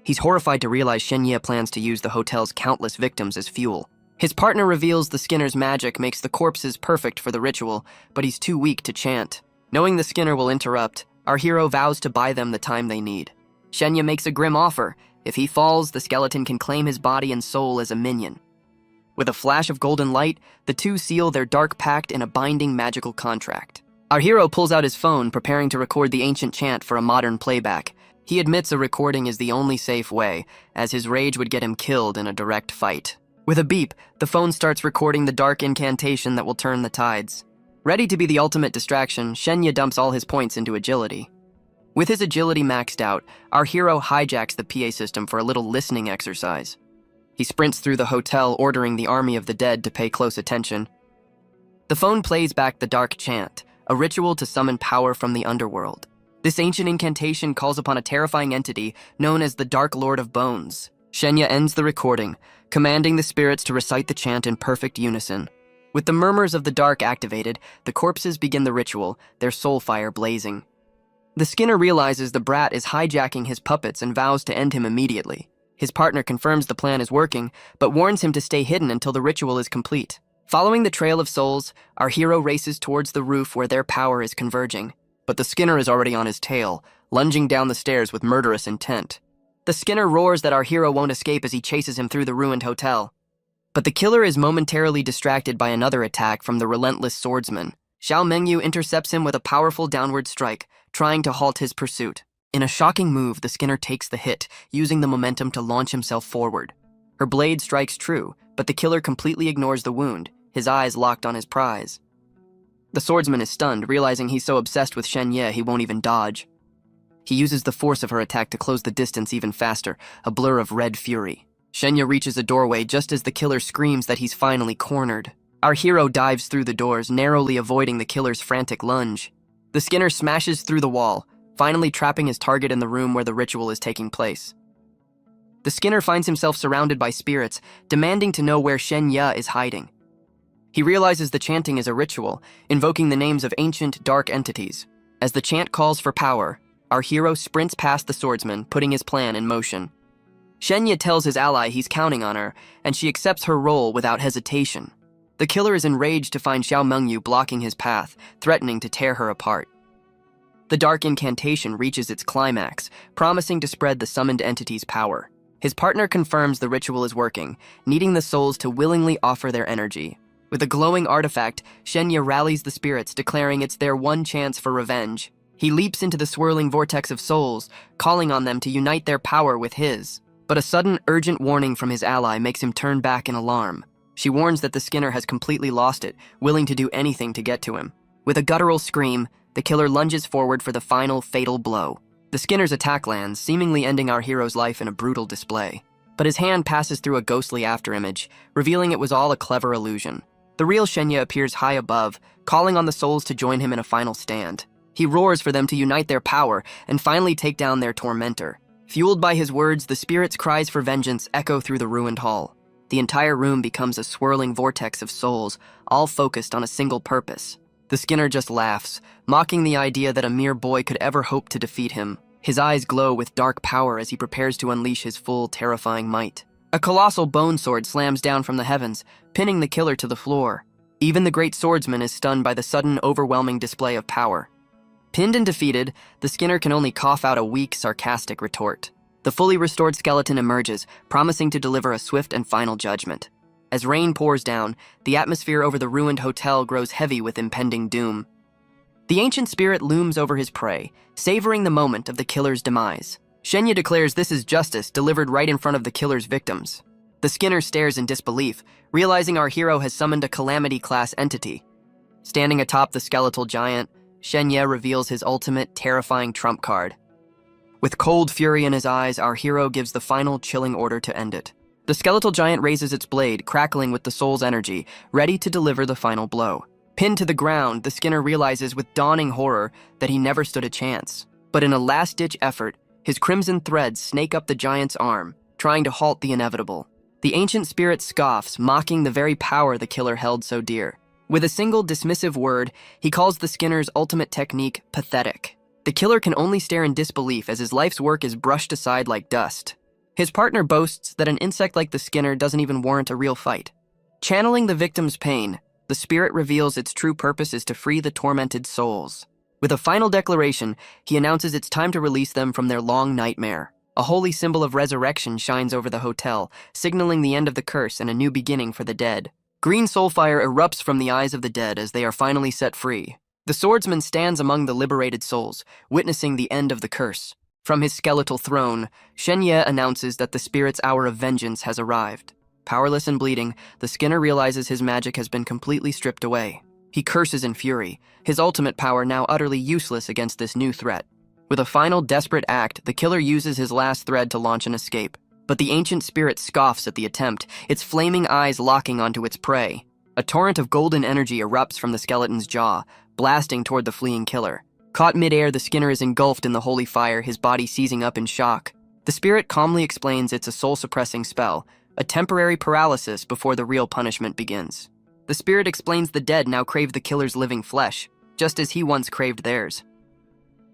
He's horrified to realize Shenya plans to use the hotel's countless victims as fuel. His partner reveals the Skinner's magic makes the corpses perfect for the ritual, but he's too weak to chant. Knowing the Skinner will interrupt, our hero vows to buy them the time they need. Shenya makes a grim offer. If he falls, the skeleton can claim his body and soul as a minion. With a flash of golden light, the two seal their dark pact in a binding magical contract. Our hero pulls out his phone, preparing to record the ancient chant for a modern playback. He admits a recording is the only safe way, as his rage would get him killed in a direct fight. With a beep, the phone starts recording the dark incantation that will turn the tides. Ready to be the ultimate distraction, Shenya dumps all his points into agility. With his agility maxed out, our hero hijacks the PA system for a little listening exercise. He sprints through the hotel, ordering the army of the dead to pay close attention. The phone plays back the dark chant, a ritual to summon power from the underworld. This ancient incantation calls upon a terrifying entity known as the Dark Lord of Bones. Shenya ends the recording, commanding the spirits to recite the chant in perfect unison. With the murmurs of the dark activated, the corpses begin the ritual, their soul fire blazing. The Skinner realizes the brat is hijacking his puppets and vows to end him immediately. His partner confirms the plan is working, but warns him to stay hidden until the ritual is complete. Following the trail of souls, our hero races towards the roof where their power is converging. But the Skinner is already on his tail, lunging down the stairs with murderous intent. The Skinner roars that our hero won't escape as he chases him through the ruined hotel. But the killer is momentarily distracted by another attack from the relentless swordsman. Xiao Mengyu intercepts him with a powerful downward strike, trying to halt his pursuit. In a shocking move, the Skinner takes the hit, using the momentum to launch himself forward. Her blade strikes true, but the killer completely ignores the wound, his eyes locked on his prize. The swordsman is stunned, realizing he's so obsessed with Shenya he won't even dodge. He uses the force of her attack to close the distance even faster, a blur of red fury. Shenya reaches a doorway just as the killer screams that he's finally cornered. Our hero dives through the doors, narrowly avoiding the killer's frantic lunge. The Skinner smashes through the wall, finally trapping his target in the room where the ritual is taking place. The Skinner finds himself surrounded by spirits, demanding to know where Shenya is hiding. He realizes the chanting is a ritual, invoking the names of ancient, dark entities. As the chant calls for power, our hero sprints past the swordsman, putting his plan in motion. Shenya tells his ally he's counting on her, and she accepts her role without hesitation. The killer is enraged to find Xiao Mengyu blocking his path, threatening to tear her apart. The dark incantation reaches its climax, promising to spread the summoned entity's power. His partner confirms the ritual is working, needing the souls to willingly offer their energy. With a glowing artifact, Shenya rallies the spirits, declaring it's their one chance for revenge. He leaps into the swirling vortex of souls, calling on them to unite their power with his. But a sudden, urgent warning from his ally makes him turn back in alarm. She warns that the Skinner has completely lost it, willing to do anything to get to him. With a guttural scream, the killer lunges forward for the final, fatal blow. The Skinner's attack lands, seemingly ending our hero's life in a brutal display. But his hand passes through a ghostly afterimage, revealing it was all a clever illusion. The real Shenya appears high above, calling on the souls to join him in a final stand. He roars for them to unite their power and finally take down their tormentor. Fueled by his words, the spirit's cries for vengeance echo through the ruined hall. The entire room becomes a swirling vortex of souls, all focused on a single purpose. The Skinner just laughs, mocking the idea that a mere boy could ever hope to defeat him. His eyes glow with dark power as he prepares to unleash his full, terrifying might. A colossal bone sword slams down from the heavens, pinning the killer to the floor. Even the great swordsman is stunned by the sudden, overwhelming display of power. Pinned and defeated, the Skinner can only cough out a weak, sarcastic retort. The fully restored skeleton emerges, promising to deliver a swift and final judgment. As rain pours down, the atmosphere over the ruined hotel grows heavy with impending doom. The ancient spirit looms over his prey, savoring the moment of the killer's demise. Shenya declares this is justice delivered right in front of the killer's victims. The Skinner stares in disbelief, realizing our hero has summoned a calamity-class entity. Standing atop the skeletal giant, Shenya reveals his ultimate, terrifying trump card. With cold fury in his eyes, our hero gives the final chilling order to end it. The skeletal giant raises its blade, crackling with the soul's energy, ready to deliver the final blow. Pinned to the ground, the Skinner realizes with dawning horror that he never stood a chance. But in a last-ditch effort, his crimson threads snake up the giant's arm, trying to halt the inevitable. The ancient spirit scoffs, mocking the very power the killer held so dear. With a single dismissive word, he calls the Skinner's ultimate technique pathetic. The killer can only stare in disbelief as his life's work is brushed aside like dust. His partner boasts that an insect like the Skinner doesn't even warrant a real fight. Channeling the victim's pain, the spirit reveals its true purpose is to free the tormented souls. With a final declaration, he announces it's time to release them from their long nightmare. A holy symbol of resurrection shines over the hotel, signaling the end of the curse and a new beginning for the dead. Green soulfire erupts from the eyes of the dead as they are finally set free. The swordsman stands among the liberated souls, witnessing the end of the curse. From his skeletal throne, Shenya announces that the spirit's hour of vengeance has arrived. Powerless and bleeding, the Skinner realizes his magic has been completely stripped away. He curses in fury, his ultimate power now utterly useless against this new threat. With a final desperate act, the killer uses his last thread to launch an escape. But the ancient spirit scoffs at the attempt, its flaming eyes locking onto its prey. A torrent of golden energy erupts from the skeleton's jaw, blasting toward the fleeing killer. Caught midair, the Skinner is engulfed in the holy fire, his body seizing up in shock. The spirit calmly explains it's a soul-suppressing spell, a temporary paralysis before the real punishment begins. The spirit explains the dead now crave the killer's living flesh, just as he once craved theirs.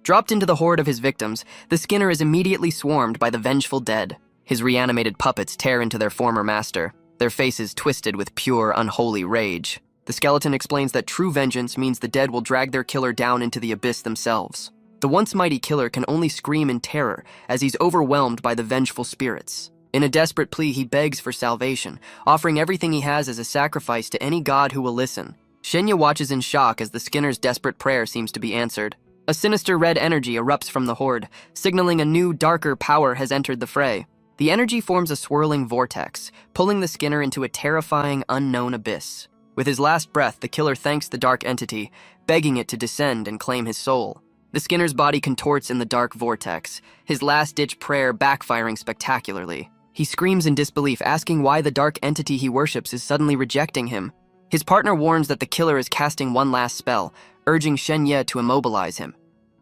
Dropped into the horde of his victims, the Skinner is immediately swarmed by the vengeful dead. His reanimated puppets tear into their former master, their faces twisted with pure, unholy rage. The skeleton explains that true vengeance means the dead will drag their killer down into the abyss themselves. The once mighty killer can only scream in terror as he's overwhelmed by the vengeful spirits. In a desperate plea, he begs for salvation, offering everything he has as a sacrifice to any god who will listen. Shenya watches in shock as the Skinner's desperate prayer seems to be answered. A sinister red energy erupts from the horde, signaling a new, darker power has entered the fray. The energy forms a swirling vortex, pulling the Skinner into a terrifying, unknown abyss. With his last breath, the killer thanks the dark entity, begging it to descend and claim his soul. The Skinner's body contorts in the dark vortex, his last-ditch prayer backfiring spectacularly. He screams in disbelief, asking why the dark entity he worships is suddenly rejecting him. His partner warns that the killer is casting one last spell, urging Shenya to immobilize him.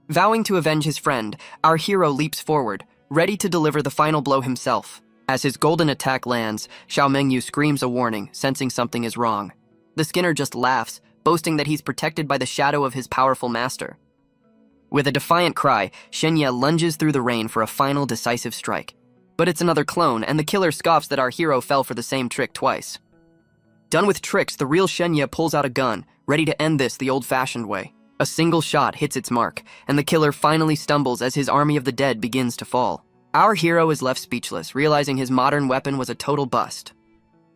Vowing to avenge his friend, our hero leaps forward, ready to deliver the final blow himself. As his golden attack lands, Xiao Mengyu screams a warning, sensing something is wrong. The Skinner just laughs, boasting that he's protected by the shadow of his powerful master. With a defiant cry, Shenya lunges through the rain for a final decisive strike. But it's another clone, and the killer scoffs that our hero fell for the same trick twice. Done with tricks, the real Shenya pulls out a gun, ready to end this the old-fashioned way. A single shot hits its mark, and the killer finally stumbles as his army of the dead begins to fall. Our hero is left speechless, realizing his modern weapon was a total bust.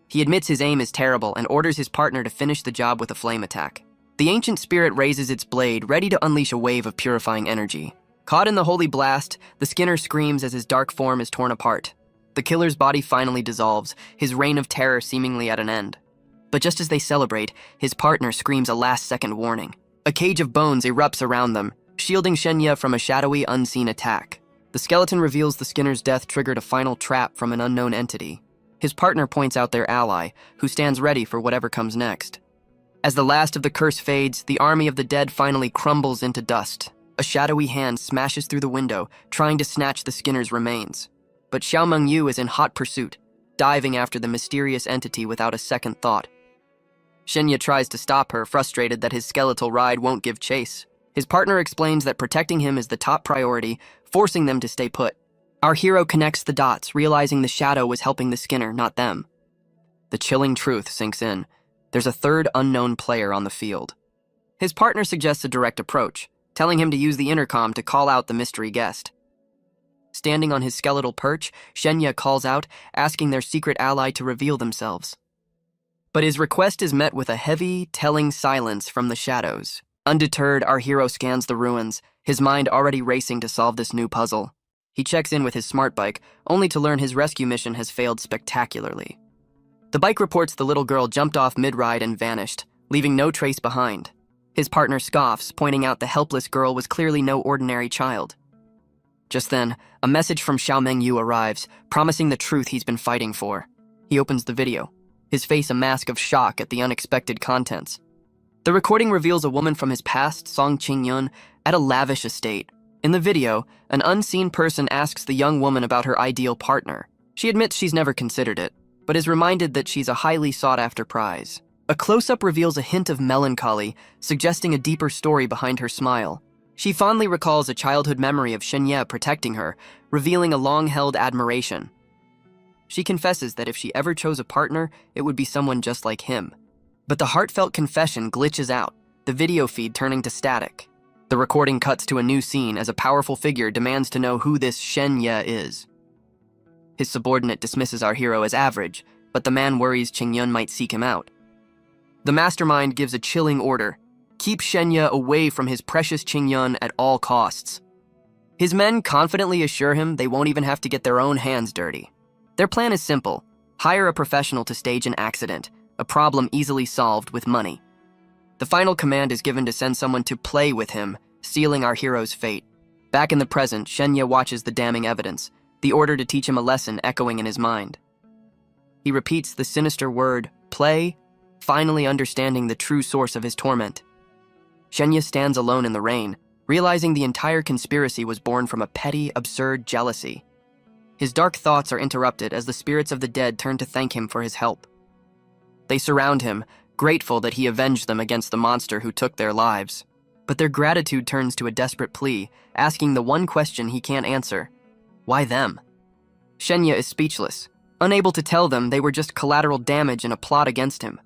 He admits his aim is terrible and orders his partner to finish the job with a flame attack. The ancient spirit raises its blade, ready to unleash a wave of purifying energy. Caught in the holy blast, the Skinner screams as his dark form is torn apart. The killer's body finally dissolves, his reign of terror seemingly at an end. But just as they celebrate, his partner screams a last-second warning. A cage of bones erupts around them, shielding Shenya from a shadowy, unseen attack. The skeleton reveals the Skinner's death triggered a final trap from an unknown entity. His partner points out their ally, who stands ready for whatever comes next. As the last of the curse fades, the army of the dead finally crumbles into dust. A shadowy hand smashes through the window, trying to snatch the Skinner's remains. But Xiao Mengyu is in hot pursuit, diving after the mysterious entity without a second thought. Shenya tries to stop her, frustrated that his skeletal ride won't give chase. His partner explains that protecting him is the top priority, forcing them to stay put. Our hero connects the dots, realizing the shadow was helping the Skinner, not them. The chilling truth sinks in. There's a third unknown player on the field. His partner suggests a direct approach, telling him to use the intercom to call out the mystery guest. Standing on his skeletal perch, Shenya calls out, asking their secret ally to reveal themselves. But his request is met with a heavy, telling silence from the shadows. Undeterred, our hero scans the ruins, his mind already racing to solve this new puzzle. He checks in with his smart bike, only to learn his rescue mission has failed spectacularly. The bike reports the little girl jumped off mid-ride and vanished, leaving no trace behind. His partner scoffs, pointing out the helpless girl was clearly no ordinary child. Just then, a message from Xiao Mengyu arrives, promising the truth he's been fighting for. He opens the video, his face a mask of shock at the unexpected contents. The recording reveals a woman from his past, Song Qingyun, at a lavish estate. In the video, an unseen person asks the young woman about her ideal partner. She admits she's never considered it, but is reminded that she's a highly sought-after prize. A close-up reveals a hint of melancholy, suggesting a deeper story behind her smile. She fondly recalls a childhood memory of Shenya protecting her, revealing a long-held admiration. She confesses that if she ever chose a partner, it would be someone just like him. But the heartfelt confession glitches out, the video feed turning to static. The recording cuts to a new scene as a powerful figure demands to know who this Shenya is. His subordinate dismisses our hero as average, but the man worries Qingyun might seek him out. The mastermind gives a chilling order: keep Shenya away from his precious Qingyun at all costs. His men confidently assure him they won't even have to get their own hands dirty. Their plan is simple: hire a professional to stage an accident, a problem easily solved with money. The final command is given to send someone to play with him, sealing our hero's fate. Back in the present, Shenya watches the damning evidence, the order to teach him a lesson echoing in his mind. He repeats the sinister word, play, finally understanding the true source of his torment. Shenya stands alone in the rain, realizing the entire conspiracy was born from a petty, absurd jealousy. His dark thoughts are interrupted as the spirits of the dead turn to thank him for his help. They surround him, grateful that he avenged them against the monster who took their lives. But their gratitude turns to a desperate plea, asking the one question he can't answer: why them? Shenya is speechless, unable to tell them they were just collateral damage in a plot against him.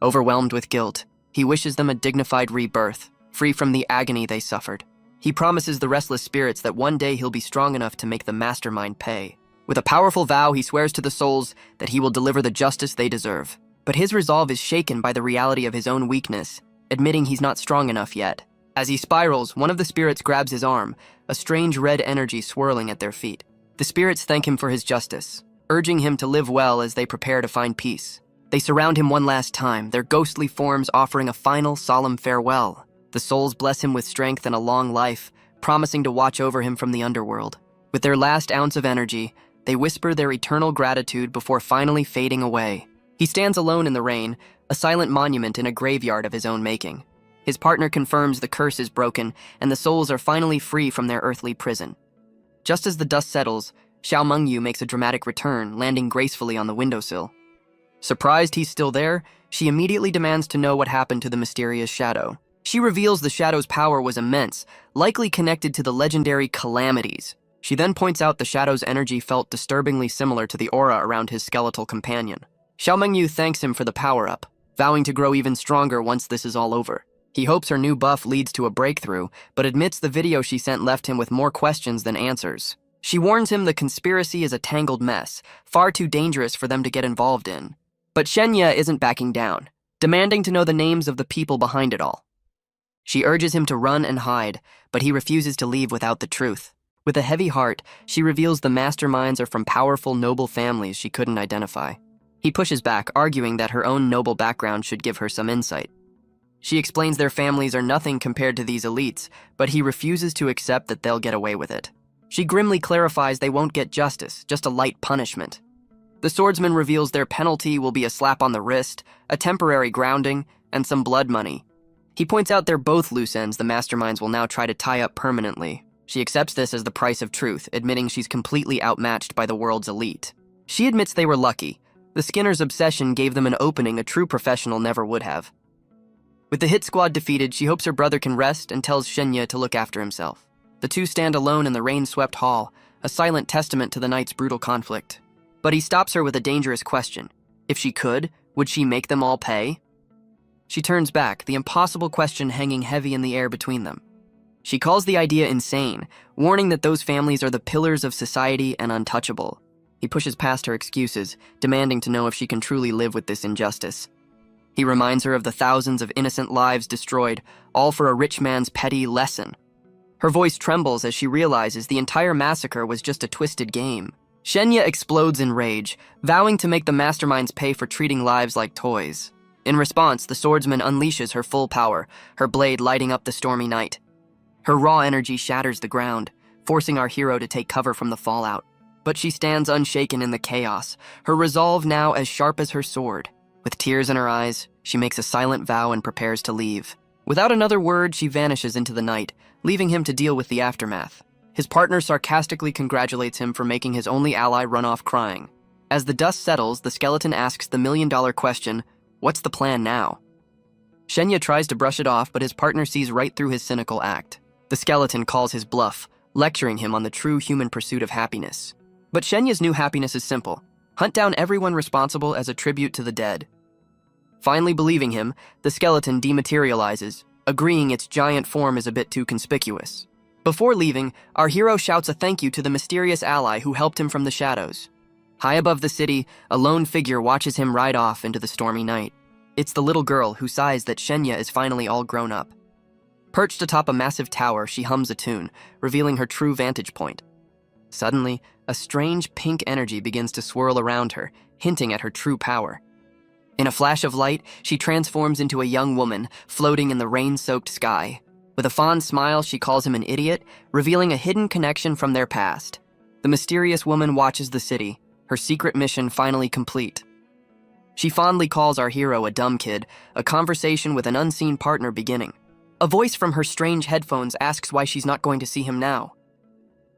Overwhelmed with guilt, he wishes them a dignified rebirth, free from the agony they suffered. He promises the restless spirits that one day he'll be strong enough to make the mastermind pay. With a powerful vow, he swears to the souls that he will deliver the justice they deserve. But his resolve is shaken by the reality of his own weakness, admitting he's not strong enough yet. As he spirals, one of the spirits grabs his arm, a strange red energy swirling at their feet. The spirits thank him for his justice, urging him to live well as they prepare to find peace. They surround him one last time, their ghostly forms offering a final, solemn farewell. The souls bless him with strength and a long life, promising to watch over him from the underworld. With their last ounce of energy, they whisper their eternal gratitude before finally fading away. He stands alone in the rain, a silent monument in a graveyard of his own making. His partner confirms the curse is broken, and the souls are finally free from their earthly prison. Just as the dust settles, Xiao Mengyu makes a dramatic return, landing gracefully on the windowsill. Surprised he's still there, she immediately demands to know what happened to the mysterious shadow. She reveals the shadow's power was immense, likely connected to the legendary calamities. She then points out the shadow's energy felt disturbingly similar to the aura around his skeletal companion. Xiao Mengyu thanks him for the power-up, vowing to grow even stronger once this is all over. He hopes her new buff leads to a breakthrough, but admits the video she sent left him with more questions than answers. She warns him the conspiracy is a tangled mess, far too dangerous for them to get involved in. But Shenya isn't backing down, demanding to know the names of the people behind it all. She urges him to run and hide, but he refuses to leave without the truth. With a heavy heart, she reveals the masterminds are from powerful, noble families she couldn't identify. He pushes back, arguing that her own noble background should give her some insight. She explains their families are nothing compared to these elites, but he refuses to accept that they'll get away with it. She grimly clarifies they won't get justice, just a light punishment. The swordsman reveals their penalty will be a slap on the wrist, a temporary grounding, and some blood money. He points out they're both loose ends the masterminds will now try to tie up permanently. She accepts this as the price of truth, admitting she's completely outmatched by the world's elite. She admits they were lucky. The Skinner's obsession gave them an opening a true professional never would have. With the hit squad defeated, she hopes her brother can rest and tells Shenya to look after himself. The two stand alone in the rain-swept hall, a silent testament to the night's brutal conflict. But he stops her with a dangerous question. If she could, would she make them all pay? She turns back, the impossible question hanging heavy in the air between them. She calls the idea insane, warning that those families are the pillars of society and untouchable. He pushes past her excuses, demanding to know if she can truly live with this injustice. He reminds her of the thousands of innocent lives destroyed, all for a rich man's petty lesson. Her voice trembles as she realizes the entire massacre was just a twisted game. Shenya explodes in rage, vowing to make the masterminds pay for treating lives like toys. In response, the swordsman unleashes her full power, her blade lighting up the stormy night. Her raw energy shatters the ground, forcing our hero to take cover from the fallout. But she stands unshaken in the chaos, her resolve now as sharp as her sword. With tears in her eyes, she makes a silent vow and prepares to leave. Without another word, she vanishes into the night, leaving him to deal with the aftermath. His partner sarcastically congratulates him for making his only ally run off crying. As the dust settles, the skeleton asks the million-dollar question, "What's the plan now?" Shenya tries to brush it off, but his partner sees right through his cynical act. The skeleton calls his bluff, lecturing him on the true human pursuit of happiness. But Shenya's new happiness is simple: hunt down everyone responsible as a tribute to the dead. Finally believing him, the skeleton dematerializes, agreeing its giant form is a bit too conspicuous. Before leaving, our hero shouts a thank you to the mysterious ally who helped him from the shadows. High above the city, a lone figure watches him ride off into the stormy night. It's the little girl who sighs that Shenya is finally all grown up. Perched atop a massive tower, she hums a tune, revealing her true vantage point. Suddenly, a strange pink energy begins to swirl around her, hinting at her true power. In a flash of light, she transforms into a young woman, floating in the rain-soaked sky. With a fond smile, she calls him an idiot, revealing a hidden connection from their past. The mysterious woman watches the city, her secret mission finally complete. She fondly calls our hero a dumb kid, a conversation with an unseen partner beginning. A voice from her strange headphones asks why she's not going to see him now.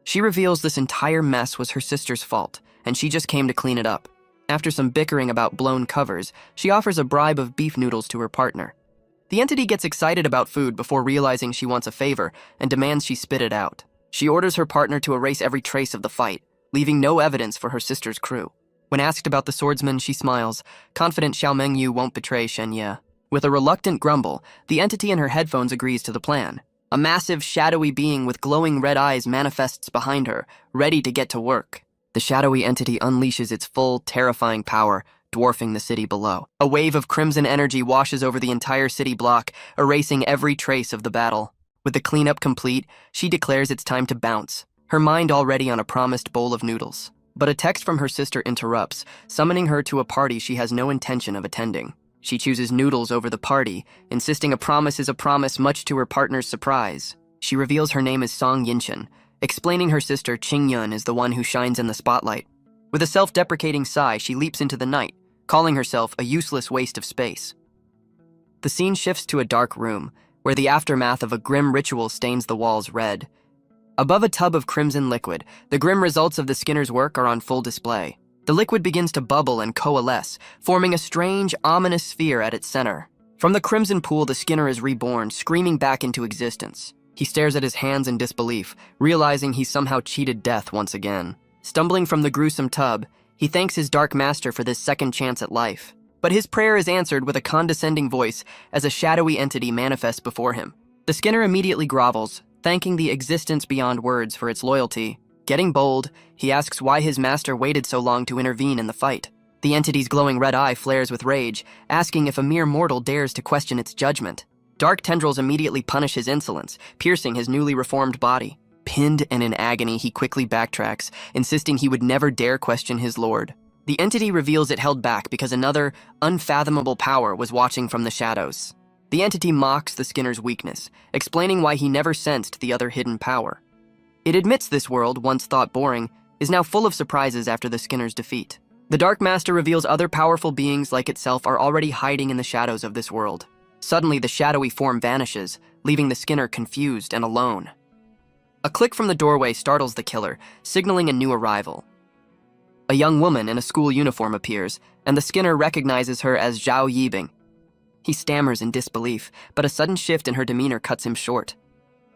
She reveals this entire mess was her sister's fault, and she just came to clean it up. After some bickering about blown covers, she offers a bribe of beef noodles to her partner. The entity gets excited about food before realizing she wants a favor and demands she spit it out. She orders her partner to erase every trace of the fight, leaving no evidence for her sister's crew. When asked about the swordsman, she smiles, confident Xiao Mengyu won't betray Shenya. With a reluctant grumble, the entity in her headphones agrees to the plan. A massive, shadowy being with glowing red eyes manifests behind her, ready to get to work. The shadowy entity unleashes its full, terrifying power, dwarfing the city below. A wave of crimson energy washes over the entire city block, erasing every trace of the battle. With the cleanup complete, she declares it's time to bounce, her mind already on a promised bowl of noodles. But a text from her sister interrupts, summoning her to a party she has no intention of attending. She chooses noodles over the party, insisting a promise is a promise, much to her partner's surprise. She reveals her name is Song Yinshin, explaining her sister Qingyun is the one who shines in the spotlight. With a self-deprecating sigh, she leaps into the night, calling herself a useless waste of space. The scene shifts to a dark room, where the aftermath of a grim ritual stains the walls red. Above a tub of crimson liquid, the grim results of the Skinner's work are on full display. The liquid begins to bubble and coalesce, forming a strange, ominous sphere at its center. From the crimson pool, the Skinner is reborn, screaming back into existence. He stares at his hands in disbelief, realizing he's somehow cheated death once again. Stumbling from the gruesome tub, he thanks his dark master for this second chance at life. But his prayer is answered with a condescending voice as a shadowy entity manifests before him. The Skinner immediately grovels, thanking the existence beyond words for its loyalty. Getting bold, he asks why his master waited so long to intervene in the fight. The entity's glowing red eye flares with rage, asking if a mere mortal dares to question its judgment. Dark tendrils immediately punish his insolence, piercing his newly reformed body. Pinned and in agony, he quickly backtracks, insisting he would never dare question his lord. The entity reveals it held back because another, unfathomable power was watching from the shadows. The entity mocks the Skinner's weakness, explaining why he never sensed the other hidden power. It admits this world, once thought boring, is now full of surprises after the Skinner's defeat. The Dark Master reveals other powerful beings like itself are already hiding in the shadows of this world. Suddenly, the shadowy form vanishes, leaving the Skinner confused and alone. A click from the doorway startles the killer, signaling a new arrival. A young woman in a school uniform appears, and the Skinner recognizes her as Zhao Yibing. He stammers in disbelief, but a sudden shift in her demeanor cuts him short.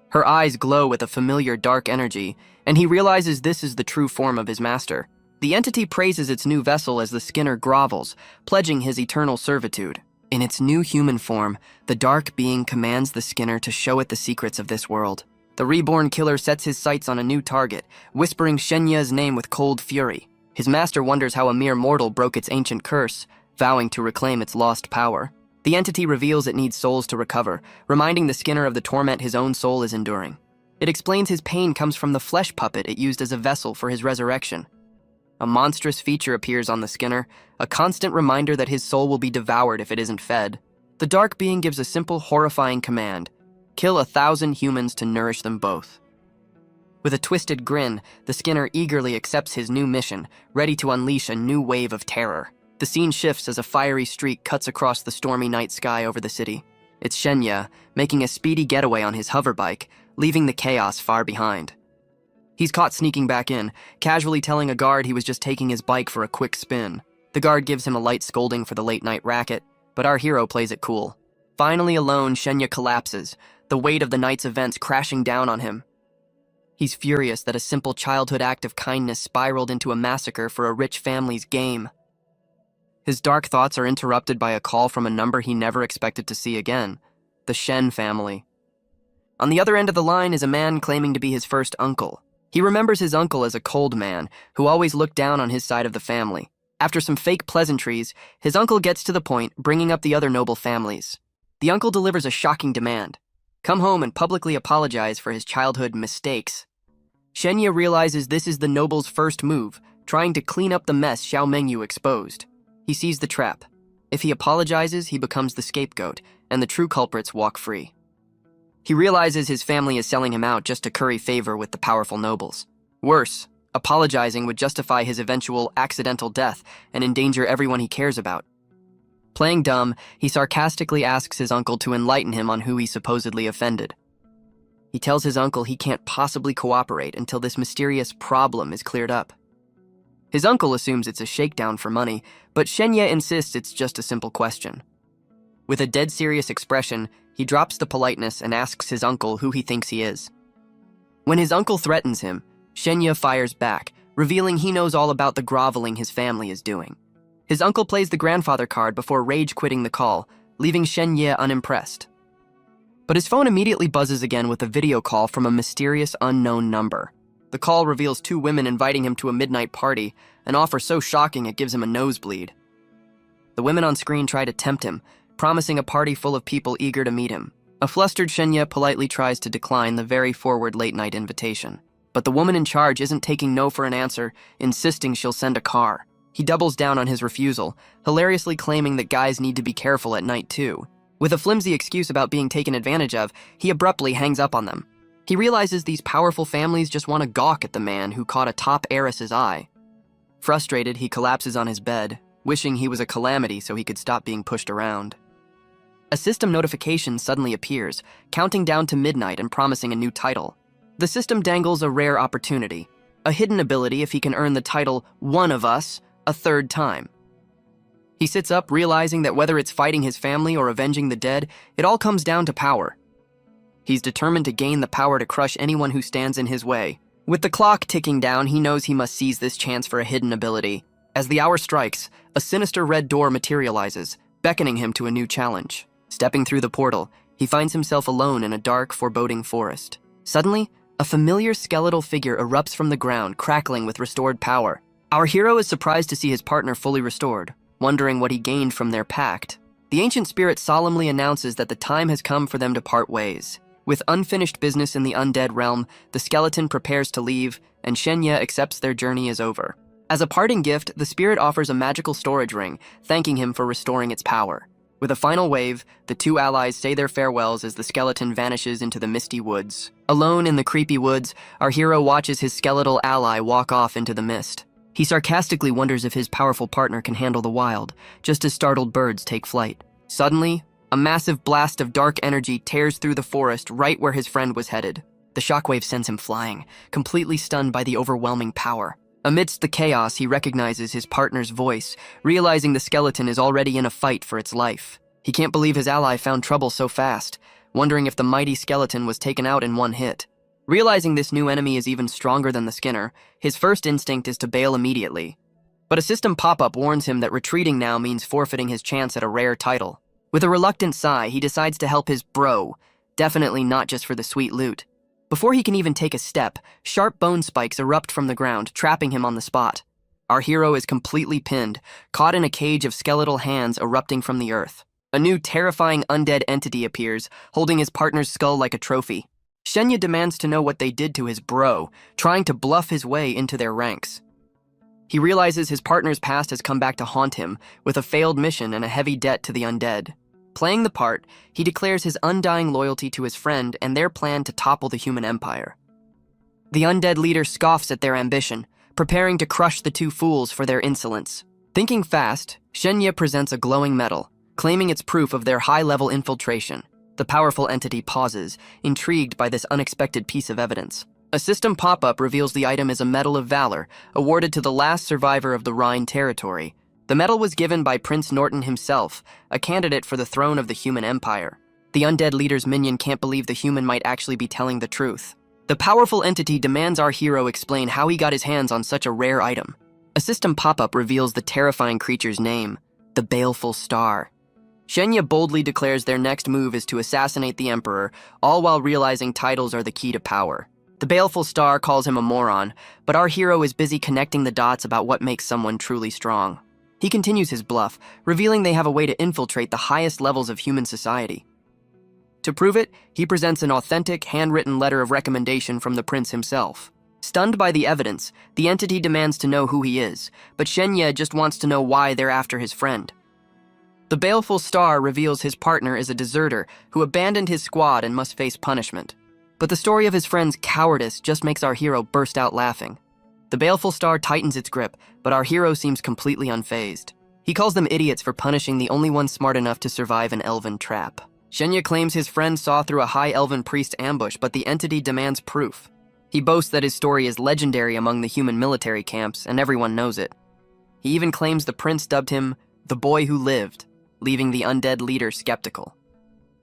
Her eyes glow with a familiar dark energy, and he realizes this is the true form of his master. The entity praises its new vessel as the Skinner grovels, pledging his eternal servitude. In its new human form, the dark being commands the Skinner to show it the secrets of this world. The reborn killer sets his sights on a new target, whispering Shenya's name with cold fury. His master wonders how a mere mortal broke its ancient curse, vowing to reclaim its lost power. The entity reveals it needs souls to recover, reminding the Skinner of the torment his own soul is enduring. It explains his pain comes from the flesh puppet it used as a vessel for his resurrection. A monstrous feature appears on the Skinner, a constant reminder that his soul will be devoured if it isn't fed. The dark being gives a simple, horrifying command: kill 1,000 humans to nourish them both. With a twisted grin, the Skinner eagerly accepts his new mission, ready to unleash a new wave of terror. The scene shifts as a fiery streak cuts across the stormy night sky over the city. It's Shenya, making a speedy getaway on his hoverbike, leaving the chaos far behind. He's caught sneaking back in, casually telling a guard he was just taking his bike for a quick spin. The guard gives him a light scolding for the late-night racket, but our hero plays it cool. Finally alone, Shenya collapses, the weight of the night's events crashing down on him. He's furious that a simple childhood act of kindness spiraled into a massacre for a rich family's game. His dark thoughts are interrupted by a call from a number he never expected to see again: the Shen family. On the other end of the line is a man claiming to be his first uncle. He remembers his uncle as a cold man who always looked down on his side of the family. After some fake pleasantries, his uncle gets to the point, bringing up the other noble families. The uncle delivers a shocking demand: come home and publicly apologize for his childhood mistakes. Shenya realizes this is the noble's first move, trying to clean up the mess Xiao Mengyu exposed. He sees the trap. If he apologizes, he becomes the scapegoat, and the true culprits walk free. He realizes his family is selling him out just to curry favor with the powerful nobles. Worse, apologizing would justify his eventual accidental death and endanger everyone he cares about. Playing dumb, he sarcastically asks his uncle to enlighten him on who he supposedly offended. He tells his uncle he can't possibly cooperate until this mysterious problem is cleared up. His uncle assumes it's a shakedown for money, but Shenya insists it's just a simple question. With a dead serious expression, he drops the politeness and asks his uncle who he thinks he is. When his uncle threatens him, Shenya fires back, revealing he knows all about the groveling his family is doing. His uncle plays the grandfather card before rage quitting the call, leaving Shenya unimpressed. But his phone immediately buzzes again with a video call from a mysterious unknown number. The call reveals two women inviting him to a midnight party, an offer so shocking it gives him a nosebleed. The women on screen try to tempt him, promising a party full of people eager to meet him. A flustered Shenya politely tries to decline the very forward late-night invitation. But the woman in charge isn't taking no for an answer, insisting she'll send a car. He doubles down on his refusal, hilariously claiming that guys need to be careful at night too. With a flimsy excuse about being taken advantage of, he abruptly hangs up on them. He realizes these powerful families just want to gawk at the man who caught a top heiress's eye. Frustrated, he collapses on his bed, wishing he was a calamity so he could stop being pushed around. A system notification suddenly appears, counting down to midnight and promising a new title. The system dangles a rare opportunity, a hidden ability if he can earn the title One of Us a third time. He sits up, realizing that whether it's fighting his family or avenging the dead, it all comes down to power. He's determined to gain the power to crush anyone who stands in his way. With the clock ticking down, he knows he must seize this chance for a hidden ability. As the hour strikes, a sinister red door materializes, beckoning him to a new challenge. Stepping through the portal, he finds himself alone in a dark, foreboding forest. Suddenly, a familiar skeletal figure erupts from the ground, crackling with restored power. Our hero is surprised to see his partner fully restored, wondering what he gained from their pact. The ancient spirit solemnly announces that the time has come for them to part ways. With unfinished business in the undead realm, the skeleton prepares to leave, and Shenya accepts their journey is over. As a parting gift, the spirit offers a magical storage ring, thanking him for restoring its power. With a final wave, the two allies say their farewells as the skeleton vanishes into the misty woods. Alone in the creepy woods, our hero watches his skeletal ally walk off into the mist. He sarcastically wonders if his powerful partner can handle the wild, just as startled birds take flight. Suddenly, a massive blast of dark energy tears through the forest right where his friend was headed. The shockwave sends him flying, completely stunned by the overwhelming power. Amidst the chaos, he recognizes his partner's voice, realizing the skeleton is already in a fight for its life. He can't believe his ally found trouble so fast, wondering if the mighty skeleton was taken out in one hit. Realizing this new enemy is even stronger than the Skinner, his first instinct is to bail immediately. But a system pop-up warns him that retreating now means forfeiting his chance at a rare title. With a reluctant sigh, he decides to help his bro, definitely not just for the sweet loot. Before he can even take a step, sharp bone spikes erupt from the ground, trapping him on the spot. Our hero is completely pinned, caught in a cage of skeletal hands erupting from the earth. A new terrifying undead entity appears, holding his partner's skull like a trophy. Shenya demands to know what they did to his bro, trying to bluff his way into their ranks. He realizes his partner's past has come back to haunt him, with a failed mission and a heavy debt to the undead. Playing the part, he declares his undying loyalty to his friend and their plan to topple the human empire. The undead leader scoffs at their ambition, preparing to crush the two fools for their insolence. Thinking fast, Shenya presents a glowing medal, claiming it's proof of their high-level infiltration. The powerful entity pauses, intrigued by this unexpected piece of evidence. A system pop-up reveals the item is a Medal of Valor, awarded to the last survivor of the Rhine territory. The medal was given by Prince Norton himself, a candidate for the throne of the human empire. The undead leader's minion can't believe the human might actually be telling the truth. The powerful entity demands our hero explain how he got his hands on such a rare item. A system pop-up reveals the terrifying creature's name, the Baleful Star. Shenya boldly declares their next move is to assassinate the Emperor, all while realizing titles are the key to power. The Baleful Star calls him a moron, but our hero is busy connecting the dots about what makes someone truly strong. He continues his bluff, revealing they have a way to infiltrate the highest levels of human society. To prove it, he presents an authentic, handwritten letter of recommendation from the prince himself. Stunned by the evidence, the entity demands to know who he is, but Shenya just wants to know why they're after his friend. The Baleful Star reveals his partner is a deserter who abandoned his squad and must face punishment. But the story of his friend's cowardice just makes our hero burst out laughing. The Baleful Star tightens its grip, but our hero seems completely unfazed. He calls them idiots for punishing the only one smart enough to survive an elven trap. Shenya claims his friend saw through a high elven priest's ambush, but the entity demands proof. He boasts that his story is legendary among the human military camps, and everyone knows it. He even claims the prince dubbed him the boy who lived, leaving the undead leader skeptical.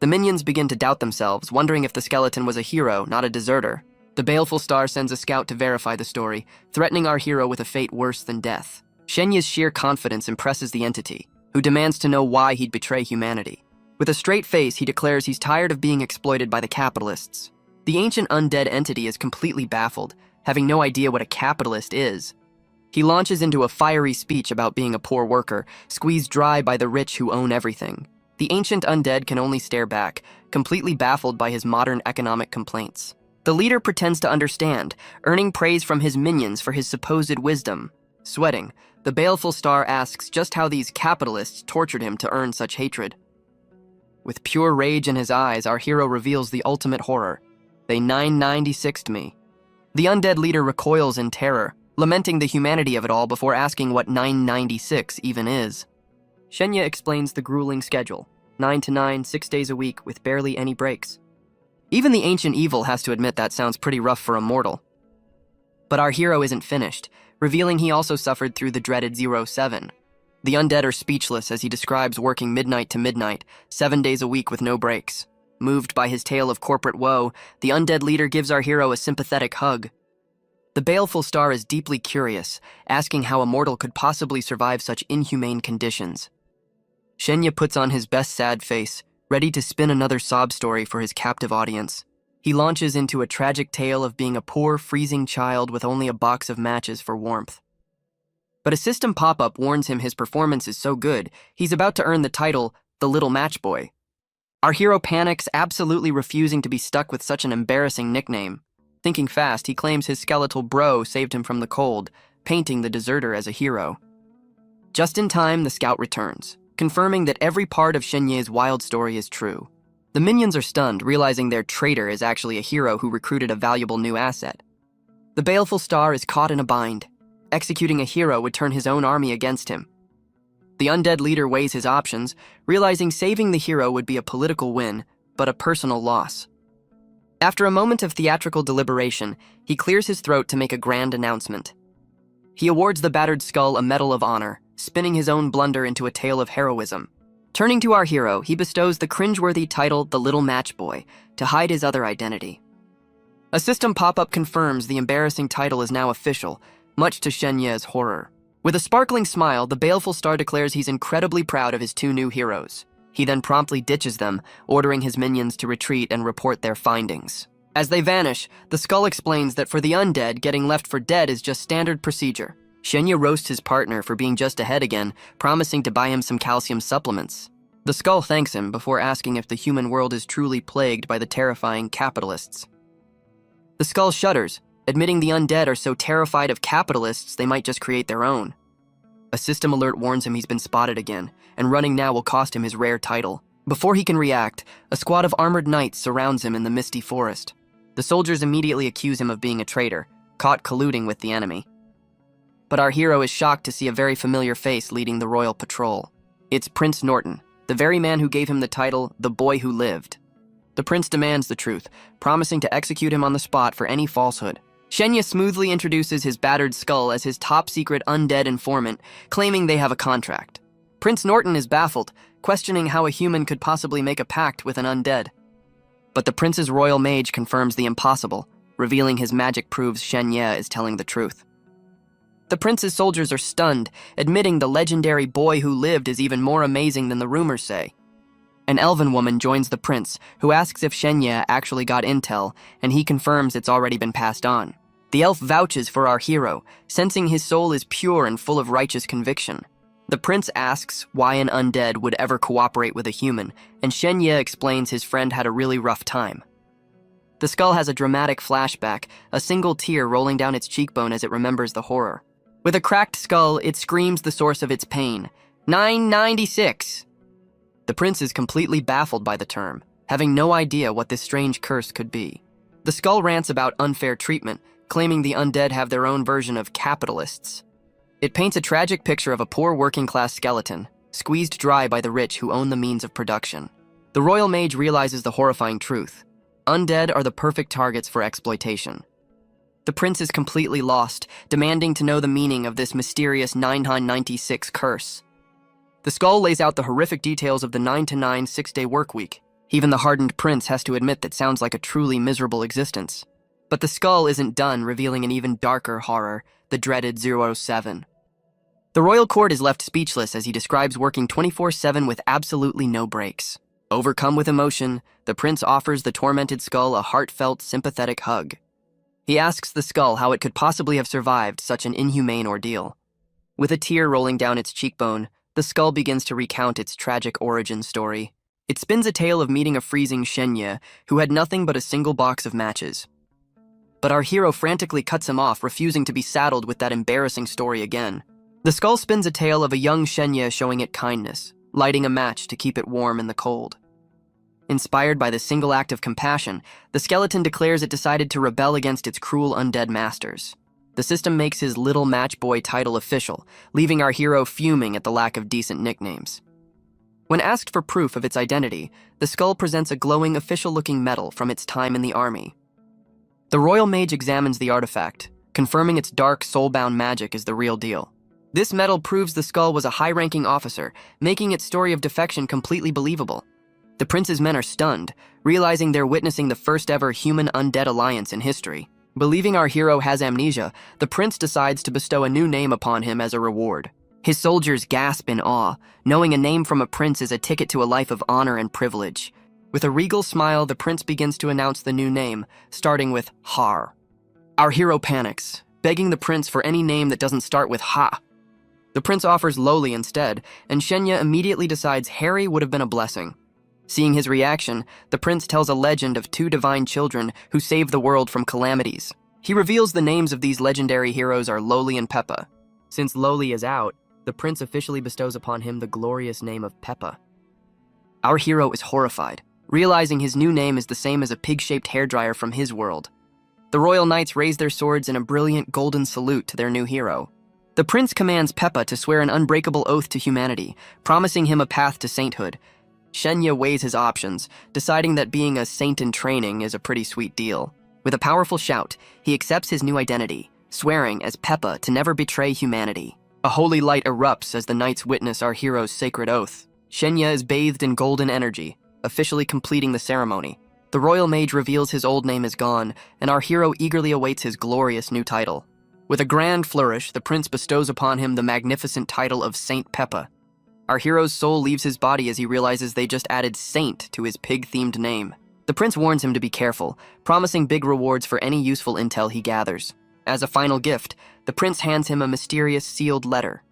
The minions begin to doubt themselves, wondering if the skeleton was a hero, not a deserter. The Baleful Star sends a scout to verify the story, threatening our hero with a fate worse than death. Shenya's sheer confidence impresses the entity, who demands to know why he'd betray humanity. With a straight face, he declares he's tired of being exploited by the capitalists. The ancient undead entity is completely baffled, having no idea what a capitalist is. He launches into a fiery speech about being a poor worker, squeezed dry by the rich who own everything. The ancient undead can only stare back, completely baffled by his modern economic complaints. The leader pretends to understand, earning praise from his minions for his supposed wisdom. Sweating, the Baleful Star asks just how these capitalists tortured him to earn such hatred. With pure rage in his eyes, our hero reveals the ultimate horror. They 996'd me. The undead leader recoils in terror, lamenting the humanity of it all before asking what 996 even is. Shenya explains the grueling schedule, 9 to 9, 6 days a week with barely any breaks. Even the ancient evil has to admit that sounds pretty rough for a mortal. But our hero isn't finished, revealing he also suffered through the dreaded 07. The undead are speechless as he describes working midnight to midnight, 7 days a week with no breaks. Moved by his tale of corporate woe, the undead leader gives our hero a sympathetic hug. The Baleful Star is deeply curious, asking how a mortal could possibly survive such inhumane conditions. Shenya puts on his best sad face, ready to spin another sob story for his captive audience. He launches into a tragic tale of being a poor, freezing child with only a box of matches for warmth. But a system pop-up warns him his performance is so good, he's about to earn the title, the Little Match Boy. Our hero panics, absolutely refusing to be stuck with such an embarrassing nickname. Thinking fast, he claims his skeletal bro saved him from the cold, painting the deserter as a hero. Just in time, the scout returns, confirming that every part of Shenye's wild story is true. The minions are stunned, realizing their traitor is actually a hero who recruited a valuable new asset. The Baleful Star is caught in a bind. Executing a hero would turn his own army against him. The undead leader weighs his options, realizing saving the hero would be a political win, but a personal loss. After a moment of theatrical deliberation, he clears his throat to make a grand announcement. He awards the battered skull a Medal of Honor, spinning his own blunder into a tale of heroism. Turning to our hero, he bestows the cringeworthy title, the Little Match Boy, to hide his other identity. A system pop-up confirms the embarrassing title is now official, much to Shenya's horror. With a sparkling smile, the Baleful Star declares he's incredibly proud of his two new heroes. He then promptly ditches them, ordering his minions to retreat and report their findings. As they vanish, the skull explains that for the undead, getting left for dead is just standard procedure. Shenya roasts his partner for being just ahead again, promising to buy him some calcium supplements. The skull thanks him before asking if the human world is truly plagued by the terrifying capitalists. The skull shudders, admitting the undead are so terrified of capitalists they might just create their own. A system alert warns him he's been spotted again, and running now will cost him his rare title. Before he can react, a squad of armored knights surrounds him in the misty forest. The soldiers immediately accuse him of being a traitor, caught colluding with the enemy. But our hero is shocked to see a very familiar face leading the royal patrol. It's Prince Norton, the very man who gave him the title, The Boy Who Lived. The prince demands the truth, promising to execute him on the spot for any falsehood. Shenya smoothly introduces his battered skull as his top-secret undead informant, claiming they have a contract. Prince Norton is baffled, questioning how a human could possibly make a pact with an undead. But the prince's royal mage confirms the impossible, revealing his magic proves Shenya is telling the truth. The prince's soldiers are stunned, admitting the legendary boy who lived is even more amazing than the rumors say. An elven woman joins the prince, who asks if Shenya actually got intel, and he confirms it's already been passed on. The elf vouches for our hero, sensing his soul is pure and full of righteous conviction. The prince asks why an undead would ever cooperate with a human, and Shenya explains his friend had a really rough time. The skull has a dramatic flashback, a single tear rolling down its cheekbone as it remembers the horror. With a cracked skull, it screams the source of its pain. 996! The prince is completely baffled by the term, having no idea what this strange curse could be. The skull rants about unfair treatment, claiming the undead have their own version of capitalists. It paints a tragic picture of a poor working-class skeleton, squeezed dry by the rich who own the means of production. The royal mage realizes the horrifying truth. Undead are the perfect targets for exploitation. The prince is completely lost, demanding to know the meaning of this mysterious 996 curse. The skull lays out the horrific details of the 9-to-9 6-day work week. Even the hardened prince has to admit that sounds like a truly miserable existence. But the skull isn't done, revealing an even darker horror, the dreaded 007. The royal court is left speechless as he describes working 24/7 with absolutely no breaks. Overcome with emotion, the prince offers the tormented skull a heartfelt, sympathetic hug. He asks the skull how it could possibly have survived such an inhumane ordeal. With a tear rolling down its cheekbone, the skull begins to recount its tragic origin story. It spins a tale of meeting a freezing Shenya who had nothing but a single box of matches. But our hero frantically cuts him off, refusing to be saddled with that embarrassing story again. The skull spins a tale of a young Shenya showing it kindness, lighting a match to keep it warm in the cold. Inspired by the single act of compassion, the skeleton declares it decided to rebel against its cruel undead masters. The system makes his Little Match Boy title official, leaving our hero fuming at the lack of decent nicknames. When asked for proof of its identity, the skull presents a glowing official-looking medal from its time in the army. The royal mage examines the artifact, confirming its dark, soul-bound magic is the real deal. This medal proves the skull was a high-ranking officer, making its story of defection completely believable. The prince's men are stunned, realizing they're witnessing the first-ever human-undead alliance in history. Believing our hero has amnesia, the prince decides to bestow a new name upon him as a reward. His soldiers gasp in awe, knowing a name from a prince is a ticket to a life of honor and privilege. With a regal smile, the prince begins to announce the new name, starting with Har. Our hero panics, begging the prince for any name that doesn't start with Ha. The prince offers Loli instead, and Shenya immediately decides Harry would have been a blessing. Seeing his reaction, the prince tells a legend of two divine children who save the world from calamities. He reveals the names of these legendary heroes are Loli and Peppa. Since Loli is out, the prince officially bestows upon him the glorious name of Peppa. Our hero is horrified, realizing his new name is the same as a pig-shaped hairdryer from his world. The royal knights raise their swords in a brilliant golden salute to their new hero. The prince commands Peppa to swear an unbreakable oath to humanity, promising him a path to sainthood. Shenya weighs his options, deciding that being a saint in training is a pretty sweet deal. With a powerful shout, he accepts his new identity, swearing as Peppa to never betray humanity. A holy light erupts as the knights witness our hero's sacred oath. Shenya is bathed in golden energy, officially completing the ceremony. The royal mage reveals his old name is gone, and our hero eagerly awaits his glorious new title. With a grand flourish, the prince bestows upon him the magnificent title of Saint Peppa. Our hero's soul leaves his body as he realizes they just added Saint to his pig-themed name. The prince warns him to be careful, promising big rewards for any useful intel he gathers. As a final gift, the prince hands him a mysterious sealed letter.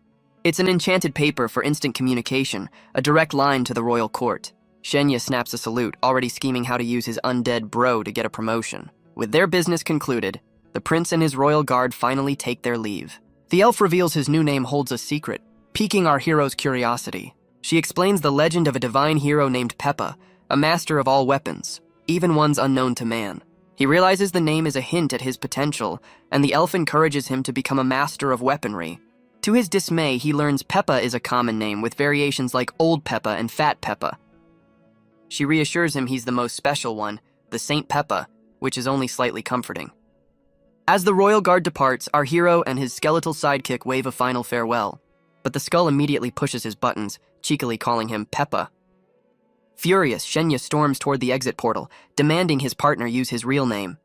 It's an enchanted paper for instant communication, a direct line to the royal court. Shenya snaps a salute, already scheming how to use his undead bro to get a promotion. With their business concluded, the prince and his royal guard finally take their leave. The elf reveals his new name holds a secret, piquing our hero's curiosity. She explains the legend of a divine hero named Peppa, a master of all weapons, even ones unknown to man. He realizes the name is a hint at his potential, and the elf encourages him to become a master of weaponry. To his dismay, he learns Peppa is a common name with variations like Old Peppa and Fat Peppa. She reassures him he's the most special one, the Saint Peppa, which is only slightly comforting. As the royal guard departs, our hero and his skeletal sidekick wave a final farewell, but the skull immediately pushes his buttons, cheekily calling him Peppa. Furious, Shenya storms toward the exit portal, demanding his partner use his real name.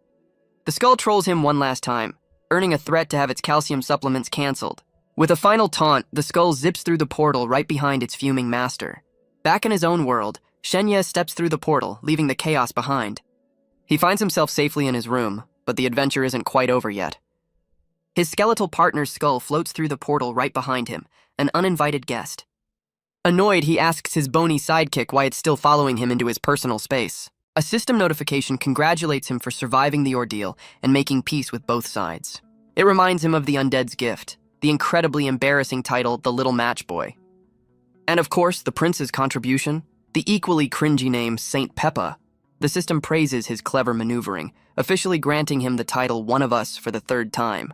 The skull trolls him one last time, earning a threat to have its calcium supplements canceled. With a final taunt, the skull zips through the portal right behind its fuming master. Back in his own world, Shenya steps through the portal, leaving the chaos behind. He finds himself safely in his room, but the adventure isn't quite over yet. His skeletal partner's skull floats through the portal right behind him, an uninvited guest. Annoyed, he asks his bony sidekick why it's still following him into his personal space. A system notification congratulates him for surviving the ordeal and making peace with both sides. It reminds him of the undead's gift, the incredibly embarrassing title, The Little Match Boy. And of course, the prince's contribution, the equally cringy name Saint Peppa. The system praises his clever maneuvering, officially granting him the title One of Us for the third time.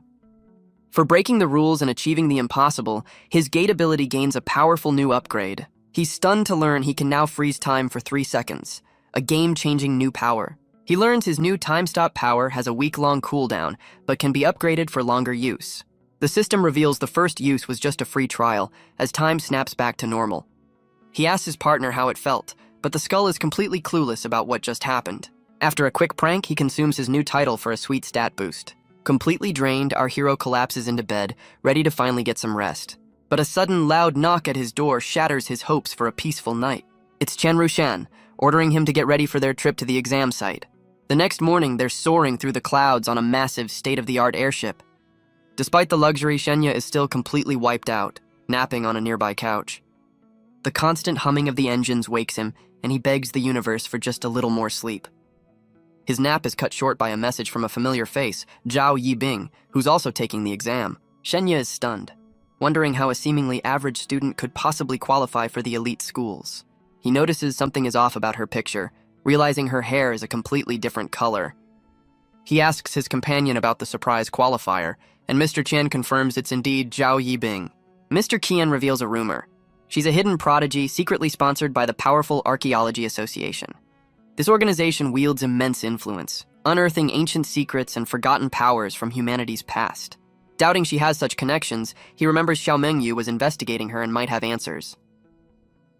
For breaking the rules and achieving the impossible, his gate ability gains a powerful new upgrade. He's stunned to learn he can now freeze time for 3 seconds, a game-changing new power. He learns his new time stop power has a week-long cooldown, but can be upgraded for longer use. The system reveals the first use was just a free trial, as time snaps back to normal. He asks his partner how it felt, but the skull is completely clueless about what just happened. After a quick prank, he consumes his new title for a sweet stat boost. Completely drained, our hero collapses into bed, ready to finally get some rest. But a sudden loud knock at his door shatters his hopes for a peaceful night. It's Chen Rushan, ordering him to get ready for their trip to the exam site. The next morning, they're soaring through the clouds on a massive state-of-the-art airship. Despite the luxury, Shenya is still completely wiped out, napping on a nearby couch. The constant humming of the engines wakes him, and he begs the universe for just a little more sleep. His nap is cut short by a message from a familiar face, Zhao Yibing, who's also taking the exam. Shenya is stunned, wondering how a seemingly average student could possibly qualify for the elite schools. He notices something is off about her picture, realizing her hair is a completely different color. He asks his companion about the surprise qualifier, and Mr. Qian confirms it's indeed Zhao Yibing. Mr. Qian reveals a rumor. She's a hidden prodigy secretly sponsored by the powerful Archaeology Association. This organization wields immense influence, unearthing ancient secrets and forgotten powers from humanity's past. Doubting she has such connections, he remembers Xiao Mengyu was investigating her and might have answers.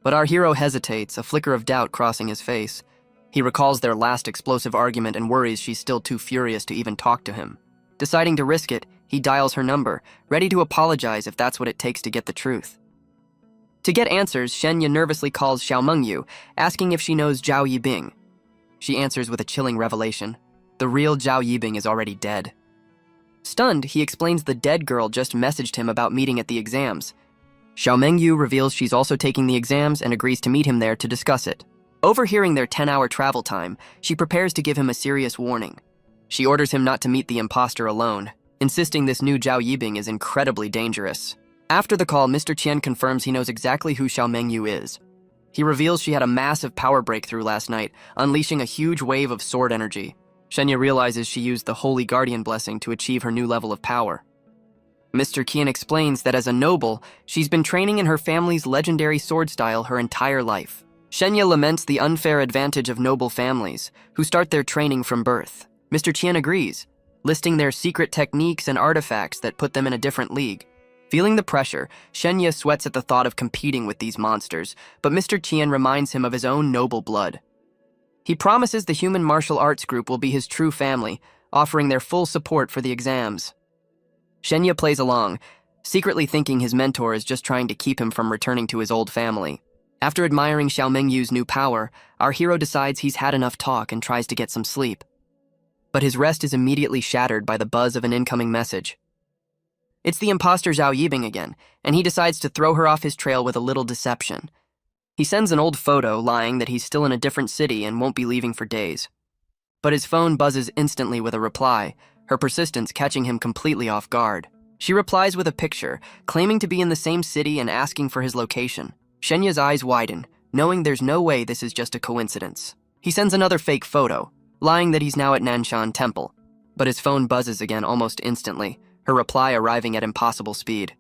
But our hero hesitates, a flicker of doubt crossing his face. He recalls their last explosive argument and worries she's still too furious to even talk to him. Deciding to risk it, he dials her number, ready to apologize if that's what it takes to get the truth. To get answers, Shenya nervously calls Xiao Mengyu, asking if she knows Zhao Yibing. She answers with a chilling revelation. The real Zhao Yibing is already dead. Stunned, he explains the dead girl just messaged him about meeting at the exams. Xiao Mengyu reveals she's also taking the exams and agrees to meet him there to discuss it. Overhearing their 10-hour travel time, she prepares to give him a serious warning. She orders him not to meet the imposter alone, insisting this new Zhao Yibing is incredibly dangerous. After the call, Mr. Qian confirms he knows exactly who Xiao Mengyu is. He reveals she had a massive power breakthrough last night, unleashing a huge wave of sword energy. Shenya realizes she used the Holy Guardian blessing to achieve her new level of power. Mr. Qian explains that as a noble, she's been training in her family's legendary sword style her entire life. Shenya laments the unfair advantage of noble families, who start their training from birth. Mr. Qian agrees, listing their secret techniques and artifacts that put them in a different league. Feeling the pressure, Shenya sweats at the thought of competing with these monsters, but Mr. Qian reminds him of his own noble blood. He promises the human martial arts group will be his true family, offering their full support for the exams. Shenya plays along, secretly thinking his mentor is just trying to keep him from returning to his old family. After admiring Xiao Mengyu's new power, our hero decides he's had enough talk and tries to get some sleep. But his rest is immediately shattered by the buzz of an incoming message. It's the imposter Zhao Yibing again, and he decides to throw her off his trail with a little deception. He sends an old photo lying that he's still in a different city and won't be leaving for days. But his phone buzzes instantly with a reply, her persistence catching him completely off guard. She replies with a picture, claiming to be in the same city and asking for his location. Shenya's eyes widen, knowing there's no way this is just a coincidence. He sends another fake photo, lying that he's now at Nanshan Temple. But his phone buzzes again almost instantly, her reply arriving at impossible speed.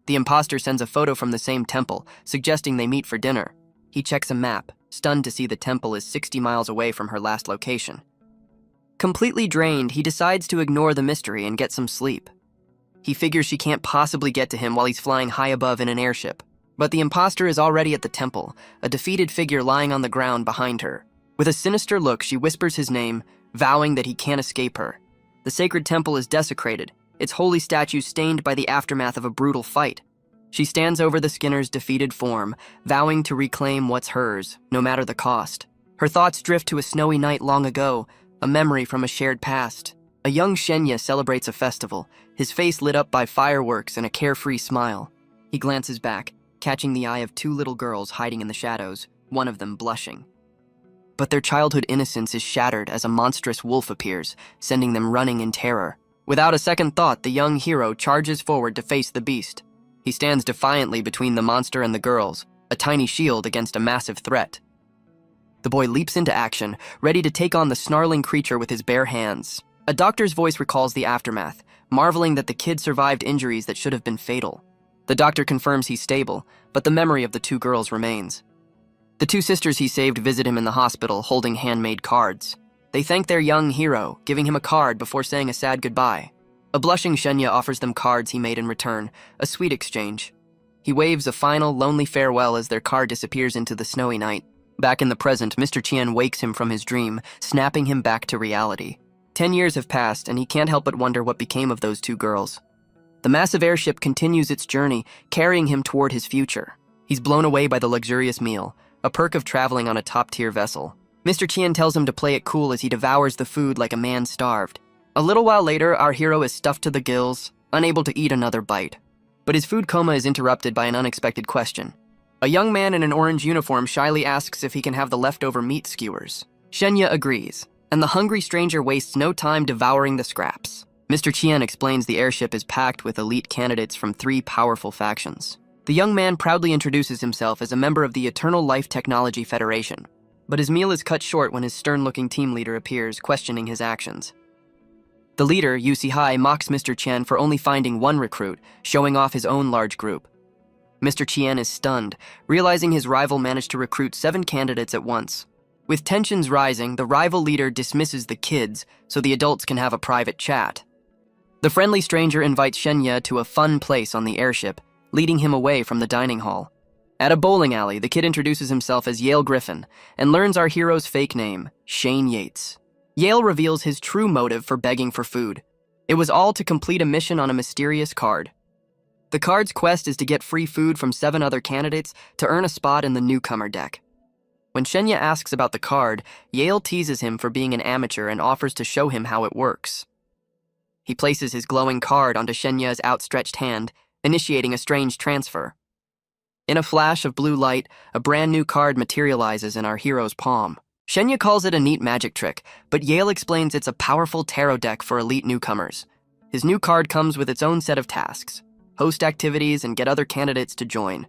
The imposter sends a photo from the same temple, suggesting they meet for dinner. He checks a map, stunned to see the temple is 60 miles away from her last location. Completely drained, he decides to ignore the mystery and get some sleep. He figures she can't possibly get to him while he's flying high above in an airship. But the imposter is already at the temple, a defeated figure lying on the ground behind her. With a sinister look, she whispers his name, vowing that he can't escape her. The sacred temple is desecrated, its holy statue stained by the aftermath of a brutal fight. She stands over the Skinner's defeated form, vowing to reclaim what's hers, no matter the cost. Her thoughts drift to a snowy night long ago, a memory from a shared past. A young Shenya celebrates a festival, his face lit up by fireworks and a carefree smile. He glances back, catching the eye of two little girls hiding in the shadows, one of them blushing. But their childhood innocence is shattered as a monstrous wolf appears, sending them running in terror. Without a second thought, the young hero charges forward to face the beast. He stands defiantly between the monster and the girls, a tiny shield against a massive threat. The boy leaps into action, ready to take on the snarling creature with his bare hands. A doctor's voice recalls the aftermath, marveling that the kid survived injuries that should have been fatal. The doctor confirms he's stable, but the memory of the two girls remains. The two sisters he saved visit him in the hospital, holding handmade cards. They thank their young hero, giving him a card before saying a sad goodbye. A blushing Shenya offers them cards he made in return, a sweet exchange. He waves a final, lonely farewell as their car disappears into the snowy night. Back in the present, Mr. Qian wakes him from his dream, snapping him back to reality. 10 years have passed, and he can't help but wonder what became of those two girls. The massive airship continues its journey, carrying him toward his future. He's blown away by the luxurious meal, a perk of traveling on a top-tier vessel. Mr. Qian tells him to play it cool as he devours the food like a man starved. A little while later, our hero is stuffed to the gills, unable to eat another bite. But his food coma is interrupted by an unexpected question. A young man in an orange uniform shyly asks if he can have the leftover meat skewers. Shenya agrees, and the hungry stranger wastes no time devouring the scraps. Mr. Qian explains the airship is packed with elite candidates from 3 powerful factions. The young man proudly introduces himself as a member of the Eternal Life Technology Federation, but his meal is cut short when his stern-looking team leader appears, questioning his actions. The leader, Yu Hai, mocks Mr. Qian for only finding one recruit, showing off his own large group. Mr. Qian is stunned, realizing his rival managed to recruit 7 candidates at once. With tensions rising, the rival leader dismisses the kids so the adults can have a private chat. The friendly stranger invites Shenya to a fun place on the airship, leading him away from the dining hall. At a bowling alley, the kid introduces himself as Yale Griffin and learns our hero's fake name, Shane Yates. Yale reveals his true motive for begging for food. It was all to complete a mission on a mysterious card. The card's quest is to get free food from 7 other candidates to earn a spot in the newcomer deck. When Shenya asks about the card, Yale teases him for being an amateur and offers to show him how it works. He places his glowing card onto Shenya's outstretched hand, initiating a strange transfer. In a flash of blue light, a brand new card materializes in our hero's palm. Shenya calls it a neat magic trick, but Yale explains it's a powerful tarot deck for elite newcomers. His new card comes with its own set of tasks: host activities and get other candidates to join.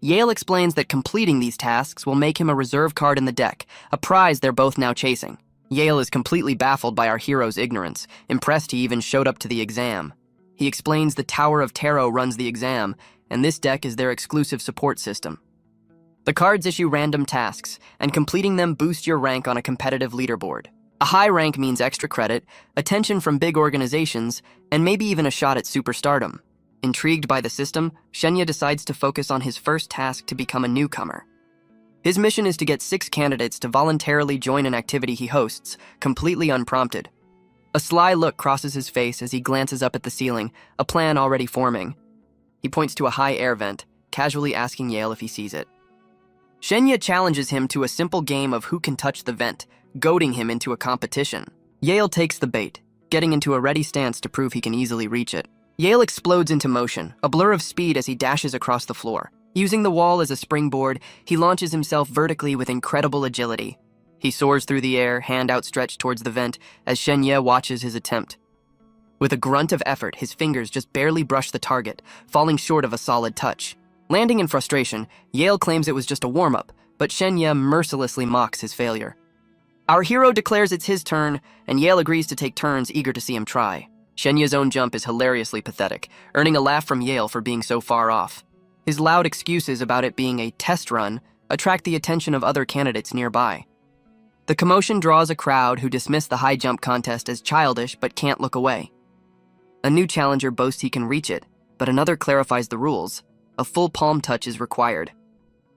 Yale explains that completing these tasks will make him a reserve card in the deck, a prize they're both now chasing. Yale is completely baffled by our hero's ignorance, impressed he even showed up to the exam. He explains the Tower of Tarot runs the exam, and this deck is their exclusive support system. The cards issue random tasks, and completing them boosts your rank on a competitive leaderboard. A high rank means extra credit, attention from big organizations, and maybe even a shot at superstardom. Intrigued by the system, Shenya decides to focus on his first task to become a newcomer. His mission is to get 6 candidates to voluntarily join an activity he hosts, completely unprompted. A sly look crosses his face as he glances up at the ceiling, a plan already forming. He points to a high air vent, casually asking Yale if he sees it. Shenya challenges him to a simple game of who can touch the vent, goading him into a competition. Yale takes the bait, getting into a ready stance to prove he can easily reach it. Yale explodes into motion, a blur of speed as he dashes across the floor. Using the wall as a springboard, he launches himself vertically with incredible agility. He soars through the air, hand outstretched towards the vent, as Shenya watches his attempt. With a grunt of effort, his fingers just barely brush the target, falling short of a solid touch. Landing in frustration, Yale claims it was just a warm-up, but Shenya mercilessly mocks his failure. Our hero declares it's his turn, and Yale agrees to take turns, eager to see him try. Shenya's own jump is hilariously pathetic, earning a laugh from Yale for being so far off. His loud excuses about it being a test run attract the attention of other candidates nearby. The commotion draws a crowd who dismiss the high jump contest as childish but can't look away. A new challenger boasts he can reach it, but another clarifies the rules. A full palm touch is required.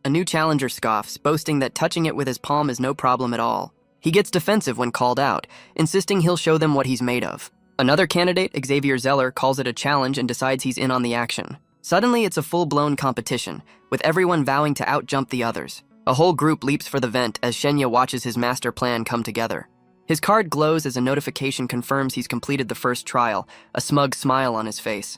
A new challenger scoffs, boasting that touching it with his palm is no problem at all. He gets defensive when called out, insisting he'll show them what he's made of. Another candidate, Xavier Zeller, calls it a challenge and decides he's in on the action. Suddenly, it's a full-blown competition, with everyone vowing to outjump the others. A whole group leaps for the vent as Shenya watches his master plan come together. His card glows as a notification confirms he's completed the first trial, a smug smile on his face.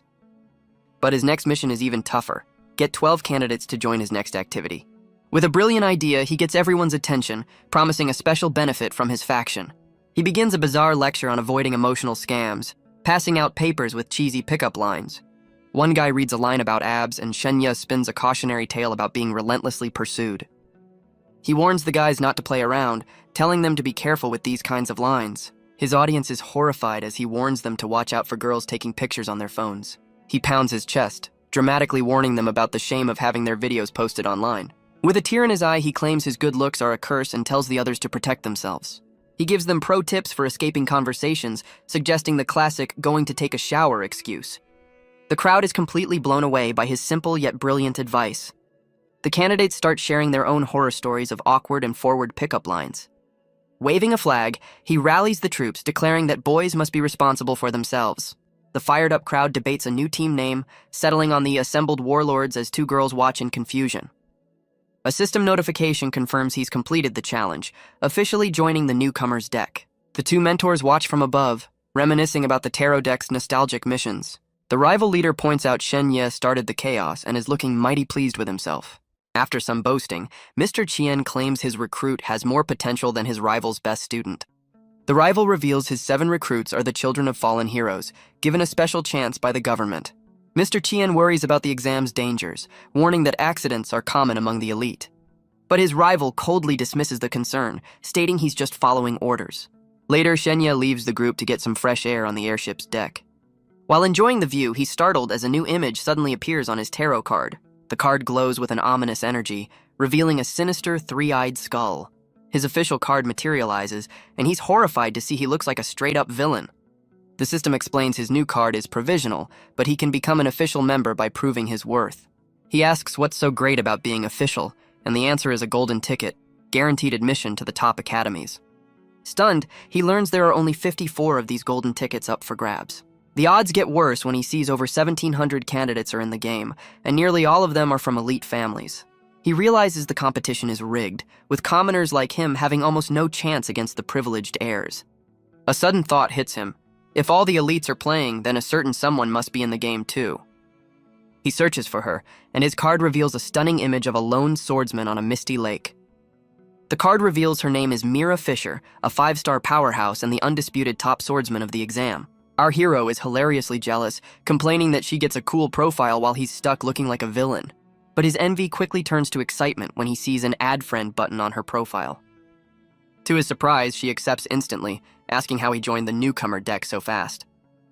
But his next mission is even tougher. Get 12 candidates to join his next activity. With a brilliant idea, he gets everyone's attention, promising a special benefit from his faction. He begins a bizarre lecture on avoiding emotional scams, passing out papers with cheesy pickup lines. One guy reads a line about abs, and Shenya spins a cautionary tale about being relentlessly pursued. He warns the guys not to play around, telling them to be careful with these kinds of lines. His audience is horrified as he warns them to watch out for girls taking pictures on their phones. He pounds his chest, dramatically warning them about the shame of having their videos posted online. With a tear in his eye, he claims his good looks are a curse and tells the others to protect themselves. He gives them pro tips for escaping conversations, suggesting the classic going to take a shower excuse. The crowd is completely blown away by his simple yet brilliant advice. The candidates start sharing their own horror stories of awkward and forward pickup lines. Waving a flag, he rallies the troops, declaring that boys must be responsible for themselves. The fired-up crowd debates a new team name, settling on the assembled warlords as two girls watch in confusion. A system notification confirms he's completed the challenge, officially joining the newcomer's deck. The two mentors watch from above, reminiscing about the tarot deck's nostalgic missions. The rival leader points out Shenya started the chaos and is looking mighty pleased with himself. After some boasting, Mr. Chien claims his recruit has more potential than his rival's best student. The rival reveals his 7 recruits are the children of fallen heroes, given a special chance by the government. Mr. Chien worries about the exam's dangers, warning that accidents are common among the elite. But his rival coldly dismisses the concern, stating he's just following orders. Later, Shenya leaves the group to get some fresh air on the airship's deck. While enjoying the view, he's startled as a new image suddenly appears on his tarot card. The card glows with an ominous energy, revealing a sinister, 3-eyed skull. His official card materializes, and he's horrified to see he looks like a straight-up villain. The system explains his new card is provisional, but he can become an official member by proving his worth. He asks what's so great about being official, and the answer is a golden ticket, guaranteed admission to the top academies. Stunned, he learns there are only 54 of these golden tickets up for grabs. The odds get worse when he sees over 1,700 candidates are in the game, and nearly all of them are from elite families. He realizes the competition is rigged, with commoners like him having almost no chance against the privileged heirs. A sudden thought hits him. If all the elites are playing, then a certain someone must be in the game too. He searches for her, and his card reveals a stunning image of a lone swordsman on a misty lake. The card reveals her name is Mira Fisher, a 5-star powerhouse and the undisputed top swordsman of the exam. Our hero is hilariously jealous, complaining that she gets a cool profile while he's stuck looking like a villain. But his envy quickly turns to excitement when he sees an Add Friend button on her profile. To his surprise, she accepts instantly, asking how he joined the newcomer deck so fast.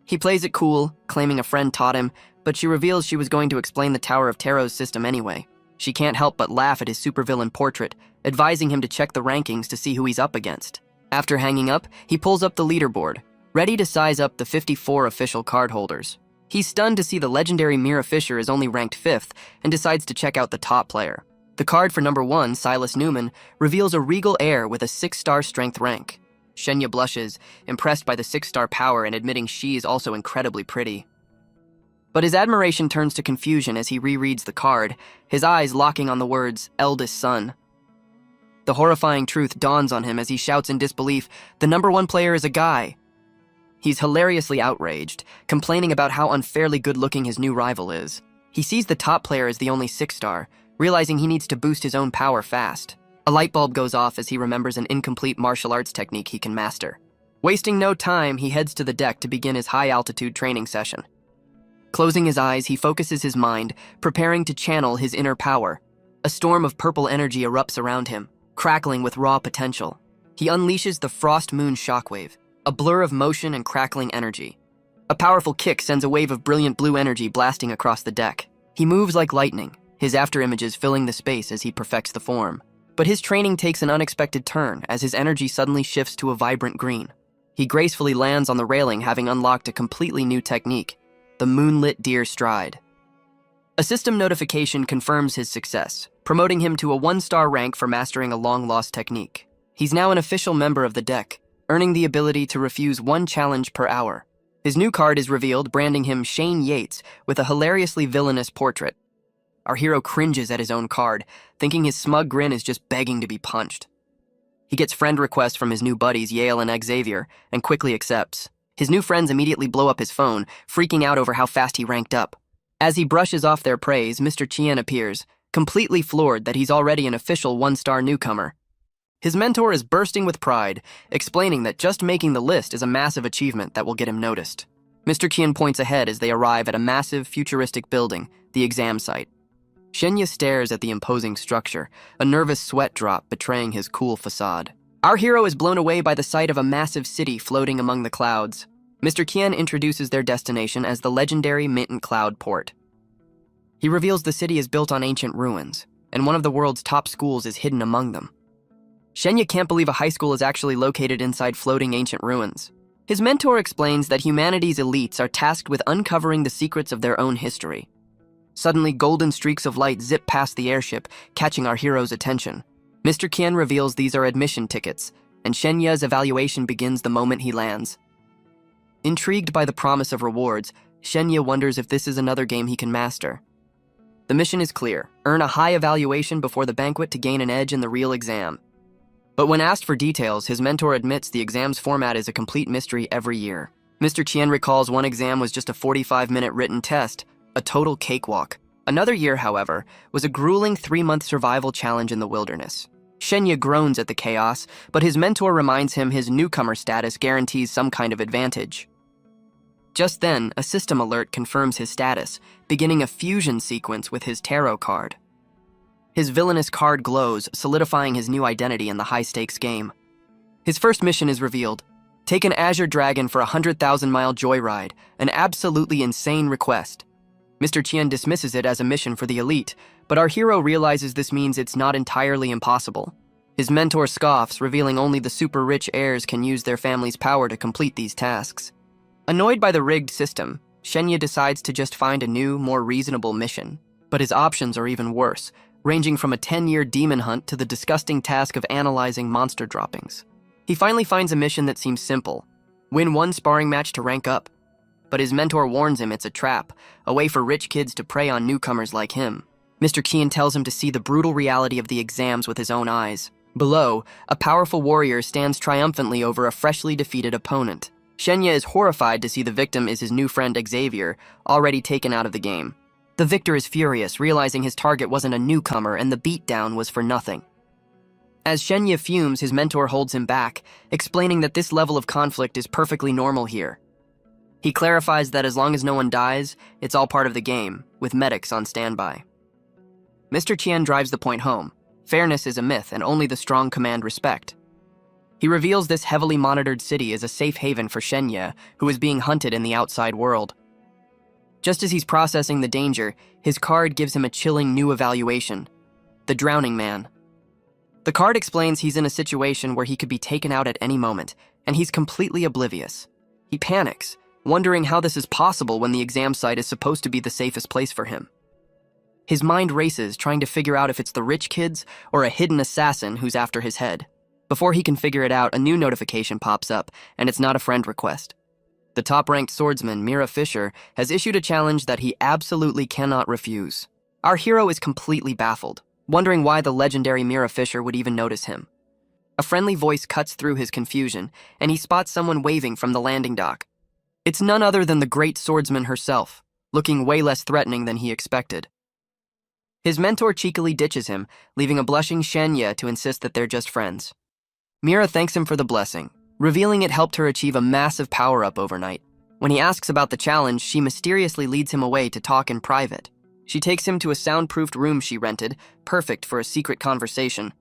He plays it cool, claiming a friend taught him, but she reveals she was going to explain the Tower of Tarot's system anyway. She can't help but laugh at his supervillain portrait, advising him to check the rankings to see who he's up against. After hanging up, he pulls up the leaderboard, ready to size up the 54 official cardholders. He's stunned to see the legendary Mira Fisher is only ranked 5th and decides to check out the top player. The card for number 1, Silas Newman, reveals a regal heir with a 6-star strength rank. Shenya blushes, impressed by the 6-star power and admitting she's also incredibly pretty. But his admiration turns to confusion as he rereads the card, his eyes locking on the words, eldest son. The horrifying truth dawns on him as he shouts in disbelief, "The #1 player is a guy!" He's hilariously outraged, complaining about how unfairly good-looking his new rival is. He sees the top player as the only 6-star, realizing he needs to boost his own power fast. A light bulb goes off as he remembers an incomplete martial arts technique he can master. Wasting no time, he heads to the deck to begin his high-altitude training session. Closing his eyes, he focuses his mind, preparing to channel his inner power. A storm of purple energy erupts around him, crackling with raw potential. He unleashes the Frost Moon shockwave, a blur of motion and crackling energy. A powerful kick sends a wave of brilliant blue energy blasting across the deck. He moves like lightning, his afterimages filling the space as he perfects the form. But his training takes an unexpected turn as his energy suddenly shifts to a vibrant green. He gracefully lands on the railing, having unlocked a completely new technique, the Moonlit Deer Stride. A system notification confirms his success, promoting him to a 1-star rank for mastering a long-lost technique. He's now an official member of the deck, earning the ability to refuse 1 challenge per hour. His new card is revealed, branding him Shane Yates with a hilariously villainous portrait. Our hero cringes at his own card, thinking his smug grin is just begging to be punched. He gets friend requests from his new buddies Yale and Xavier, and quickly accepts. His new friends immediately blow up his phone, freaking out over how fast he ranked up. As he brushes off their praise, Mr. Chien appears, completely floored that he's already an official 1-star newcomer. His mentor is bursting with pride, explaining that just making the list is a massive achievement that will get him noticed. Mr. Chien points ahead as they arrive at a massive, futuristic building, the exam site. Shenya stares at the imposing structure, a nervous sweat drop betraying his cool facade. Our hero is blown away by the sight of a massive city floating among the clouds. Mr. Kien introduces their destination as the legendary Mitten Cloud Port. He reveals the city is built on ancient ruins, and one of the world's top schools is hidden among them. Shenya can't believe a high school is actually located inside floating ancient ruins. His mentor explains that humanity's elites are tasked with uncovering the secrets of their own history. Suddenly, golden streaks of light zip past the airship, catching our hero's attention. Mr. Kien reveals these are admission tickets, and Shenya's evaluation begins the moment he lands. Intrigued by the promise of rewards, Shenya wonders if this is another game he can master. The mission is clear: earn a high evaluation before the banquet to gain an edge in the real exam. But when asked for details, his mentor admits the exam's format is a complete mystery every year. Mr. Chien recalls one exam was just a 45-minute written test, a total cakewalk. Another year, however, was a grueling 3-month survival challenge in the wilderness. Shenya groans at the chaos, but his mentor reminds him his newcomer status guarantees some kind of advantage. Just then, a system alert confirms his status, beginning a fusion sequence with his tarot card. His villainous card glows, solidifying his new identity in the high-stakes game. His first mission is revealed. Take an Azure Dragon for a 100,000-mile joyride, an absolutely insane request. Mr. Chien dismisses it as a mission for the elite, but our hero realizes this means it's not entirely impossible. His mentor scoffs, revealing only the super-rich heirs can use their family's power to complete these tasks. Annoyed by the rigged system, Shenya decides to just find a new, more reasonable mission. But his options are even worse, ranging from a 10-year demon hunt to the disgusting task of analyzing monster droppings. He finally finds a mission that seems simple: win 1 sparring match to rank up. But his mentor warns him it's a trap, a way for rich kids to prey on newcomers like him. Mr. Kien tells him to see the brutal reality of the exams with his own eyes. Below, a powerful warrior stands triumphantly over a freshly defeated opponent. Shenya is horrified to see the victim is his new friend Xavier, already taken out of the game. The victor is furious, realizing his target wasn't a newcomer and the beatdown was for nothing. As Shenya fumes, his mentor holds him back, explaining that this level of conflict is perfectly normal here. He clarifies that as long as no one dies, it's all part of the game, with medics on standby. Mr. Chien drives the point home. Fairness is a myth, and only the strong command respect. He reveals this heavily monitored city is a safe haven for Shenya, who is being hunted in the outside world. Just as he's processing the danger, his card gives him a chilling new evaluation: the Drowning Man. The card explains he's in a situation where he could be taken out at any moment, and he's completely oblivious. He panics, wondering how this is possible when the exam site is supposed to be the safest place for him. His mind races, trying to figure out if it's the rich kids or a hidden assassin who's after his head. Before he can figure it out, a new notification pops up, and it's not a friend request. The top-ranked swordsman, Mira Fisher, has issued a challenge that he absolutely cannot refuse. Our hero is completely baffled. wondering why the legendary Mira Fisher would even notice him. A friendly voice cuts through his confusion, and he spots someone waving from the landing dock. It's none other than the great swordsman herself, looking way less threatening than he expected. His mentor cheekily ditches him, leaving a blushing Shenya to insist that they're just friends. Mira thanks him for the blessing, revealing it helped her achieve a massive power-up overnight. When he asks about the challenge, she mysteriously leads him away to talk in private. She takes him to a soundproofed room she rented, perfect for a secret conversation.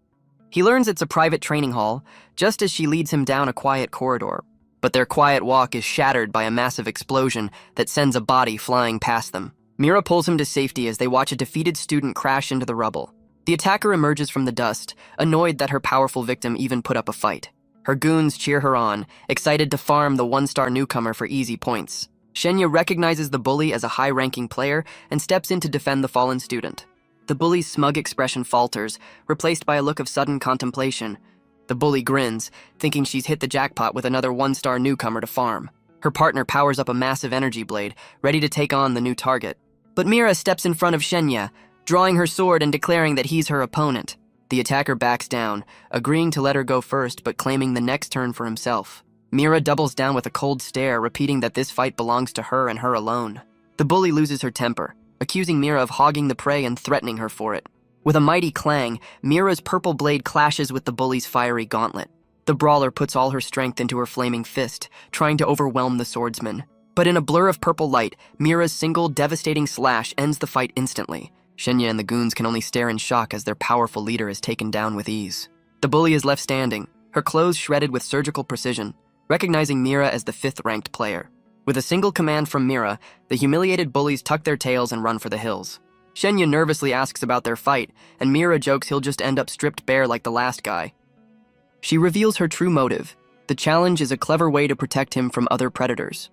He learns it's a private training hall, just as she leads him down a quiet corridor. But their quiet walk is shattered by a massive explosion that sends a body flying past them. Mira pulls him to safety as they watch a defeated student crash into the rubble. The attacker emerges from the dust, annoyed that her powerful victim even put up a fight. Her goons cheer her on, excited to farm the one-star newcomer for easy points. Shenya recognizes the bully as a high-ranking player and steps in to defend the fallen student. The bully's smug expression falters, replaced by a look of sudden contemplation. The bully grins, thinking she's hit the jackpot with another one-star newcomer to farm. Her partner powers up a massive energy blade, ready to take on the new target. But Mira steps in front of Shenya, drawing her sword and declaring that he's her opponent. The attacker backs down, agreeing to let her go first but claiming the next turn for himself. Mira doubles down with a cold stare, repeating that this fight belongs to her and her alone. The bully loses her temper, accusing Mira of hogging the prey and threatening her for it. With a mighty clang, Mira's purple blade clashes with the bully's fiery gauntlet. The brawler puts all her strength into her flaming fist, trying to overwhelm the swordsman. But in a blur of purple light, Mira's single devastating slash ends the fight instantly. Shenya and the goons can only stare in shock as their powerful leader is taken down with ease. The bully is left standing, her clothes shredded with surgical precision, recognizing Mira as the 5th-ranked player. With a single command from Mira, the humiliated bullies tuck their tails and run for the hills. Shenya nervously asks about their fight, and Mira jokes he'll just end up stripped bare like the last guy. She reveals her true motive. The challenge is a clever way to protect him from other predators.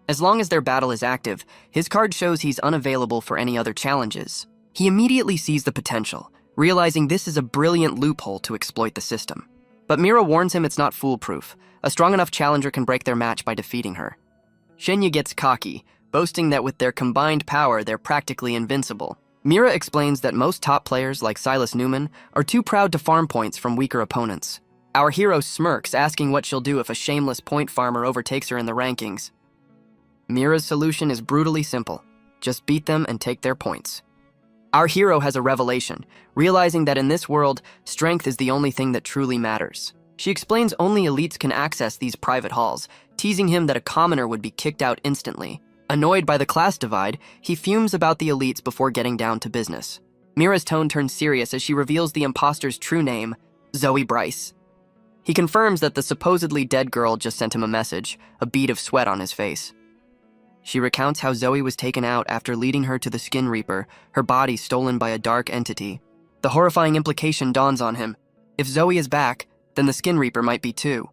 As long as their battle is active, his card shows he's unavailable for any other challenges. He immediately sees the potential, realizing this is a brilliant loophole to exploit the system. But Mira warns him it's not foolproof. A strong enough challenger can break their match by defeating her. Shenya gets cocky, boasting that with their combined power, they're practically invincible. Mira explains that most top players, like Silas Newman, are too proud to farm points from weaker opponents. Our hero smirks, asking what she'll do if a shameless point farmer overtakes her in the rankings. Mira's solution is brutally simple. Just beat them and take their points. Our hero has a revelation, realizing that in this world, strength is the only thing that truly matters. She explains only elites can access these private halls, teasing him that a commoner would be kicked out instantly. Annoyed by the class divide, he fumes about the elites before getting down to business. Mira's tone turns serious as she reveals the imposter's true name, Zoe Bryce. He confirms that the supposedly dead girl just sent him a message, a bead of sweat on his face. She recounts how Zoe was taken out after leading her to the Skin Reaper, her body stolen by a dark entity. The horrifying implication dawns on him. If Zoe is back, then the Skin Reaper might be too.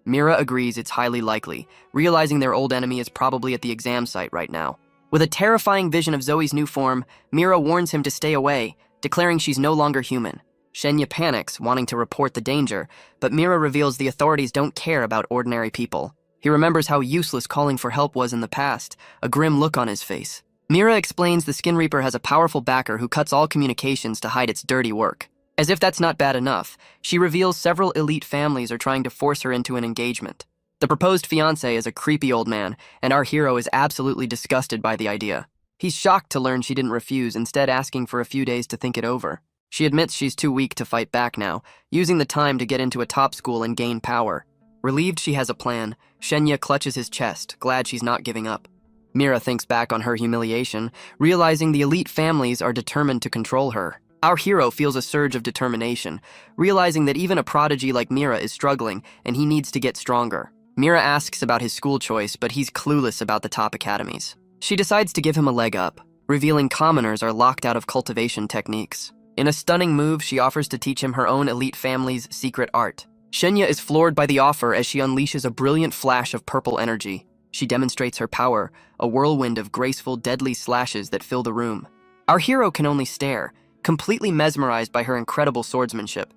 Mira agrees it's highly likely, realizing their old enemy is probably at the exam site right now. With a terrifying vision of Zoe's new form, Mira warns him to stay away, declaring she's no longer human. Shenya panics, wanting to report the danger, but Mira reveals the authorities don't care about ordinary people. He remembers how useless calling for help was in the past, a grim look on his face. Mira explains the Skin Reaper has a powerful backer who cuts all communications to hide its dirty work. As if that's not bad enough, she reveals several elite families are trying to force her into an engagement. The proposed fiancé is a creepy old man, and our hero is absolutely disgusted by the idea. He's shocked to learn she didn't refuse, instead asking for a few days to think it over. She admits she's too weak to fight back now, using the time to get into a top school and gain power. Relieved she has a plan, Shenya clutches his chest, glad she's not giving up. Mira thinks back on her humiliation, realizing the elite families are determined to control her. Our hero feels a surge of determination, realizing that even a prodigy like Mira is struggling and he needs to get stronger. Mira asks about his school choice, but he's clueless about the top academies. She decides to give him a leg up, revealing commoners are locked out of cultivation techniques. In a stunning move, she offers to teach him her own elite family's secret art. Shenya is floored by the offer as she unleashes a brilliant flash of purple energy. She demonstrates her power, a whirlwind of graceful, deadly slashes that fill the room. Our hero can only stare, completely mesmerized by her incredible swordsmanship.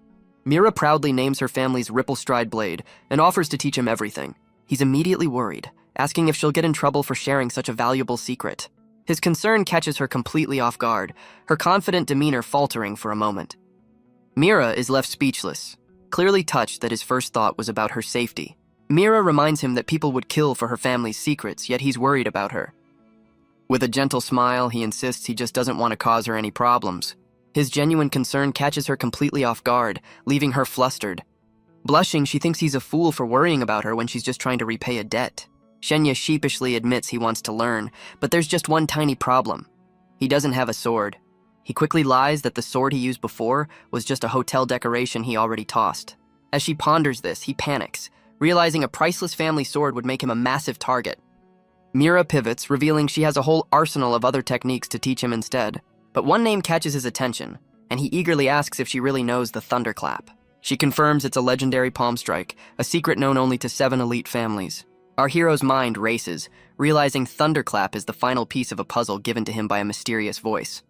Mira proudly names her family's Ripple Stride blade and offers to teach him everything. He's immediately worried, asking if she'll get in trouble for sharing such a valuable secret. His concern catches her completely off guard, her confident demeanor faltering for a moment. Mira is left speechless, clearly touched that his first thought was about her safety. Mira reminds him that people would kill for her family's secrets, yet he's worried about her. With a gentle smile, he insists he just doesn't want to cause her any problems. His genuine concern catches her completely off guard, leaving her flustered. Blushing, she thinks he's a fool for worrying about her when she's just trying to repay a debt. Shenya sheepishly admits he wants to learn, but there's just one tiny problem. He doesn't have a sword. He quickly lies that the sword he used before was just a hotel decoration he already tossed. As she ponders this, he panics, realizing a priceless family sword would make him a massive target. Mira pivots, revealing she has a whole arsenal of other techniques to teach him instead. But one name catches his attention, and he eagerly asks if she really knows the thunderclap. She confirms it's a legendary palm strike, a secret known only to 7 elite families. Our hero's mind races, realizing thunderclap is the final piece of a puzzle given to him by a mysterious voice.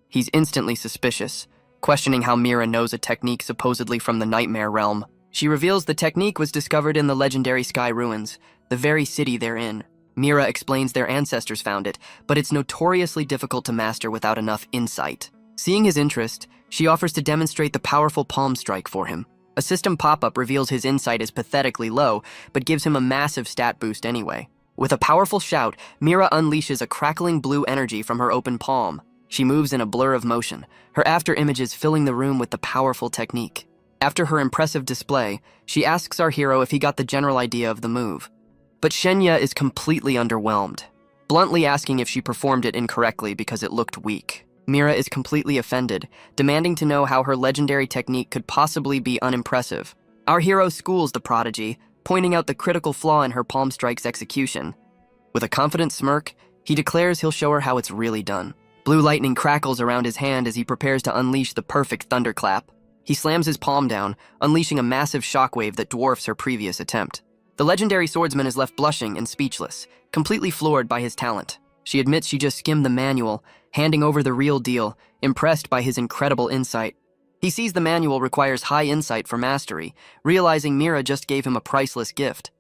He's instantly suspicious, questioning how Mira knows a technique supposedly from the nightmare realm. She reveals the technique was discovered in the legendary Sky Ruins, the very city they're in. Mira explains their ancestors found it, but it's notoriously difficult to master without enough insight. Seeing his interest, she offers to demonstrate the powerful palm strike for him. A system pop-up reveals his insight is pathetically low, but gives him a massive stat boost anyway. With a powerful shout, Mira unleashes a crackling blue energy from her open palm. She moves in a blur of motion, her after images filling the room with the powerful technique. After her impressive display, she asks our hero if he got the general idea of the move. But Shenya is completely underwhelmed, bluntly asking if she performed it incorrectly because it looked weak. Mira is completely offended, demanding to know how her legendary technique could possibly be unimpressive. Our hero schools the prodigy, pointing out the critical flaw in her palm strike's execution. With a confident smirk, he declares he'll show her how it's really done. Blue lightning crackles around his hand as he prepares to unleash the perfect thunderclap. He slams his palm down, unleashing a massive shockwave that dwarfs her previous attempt. The legendary swordsman is left blushing and speechless, completely floored by his talent. She admits she just skimmed the manual, handing over the real deal, impressed by his incredible insight. He sees the manual requires high insight for mastery, realizing Mira just gave him a priceless gift.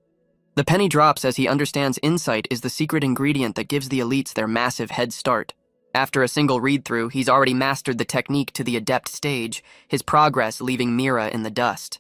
The penny drops as he understands insight is the secret ingredient that gives the elites their massive head start. After a single read-through, he's already mastered the technique to the adept stage, his progress leaving Mira in the dust.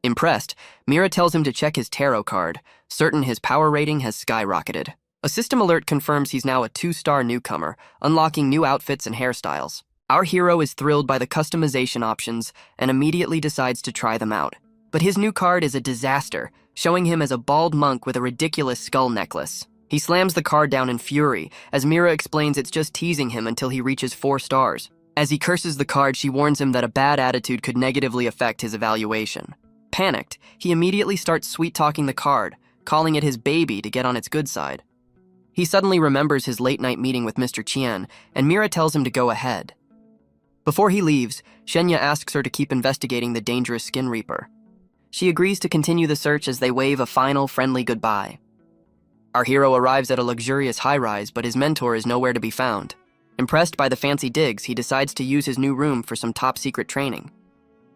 Impressed, Mira tells him to check his tarot card, certain his power rating has skyrocketed. A system alert confirms he's now a 2-star newcomer, unlocking new outfits and hairstyles. Our hero is thrilled by the customization options and immediately decides to try them out. But his new card is a disaster, showing him as a bald monk with a ridiculous skull necklace. He slams the card down in fury, as Mira explains it's just teasing him until he reaches 4 stars. As he curses the card, she warns him that a bad attitude could negatively affect his evaluation. Panicked, he immediately starts sweet-talking the card, calling it his baby to get on its good side. He suddenly remembers his late-night meeting with Mr. Qian, and Mira tells him to go ahead. Before he leaves, Shenya asks her to keep investigating the dangerous Skin Reaper. She agrees to continue the search as they wave a final, friendly goodbye. Our hero arrives at a luxurious high-rise, but his mentor is nowhere to be found. Impressed by the fancy digs, he decides to use his new room for some top-secret training.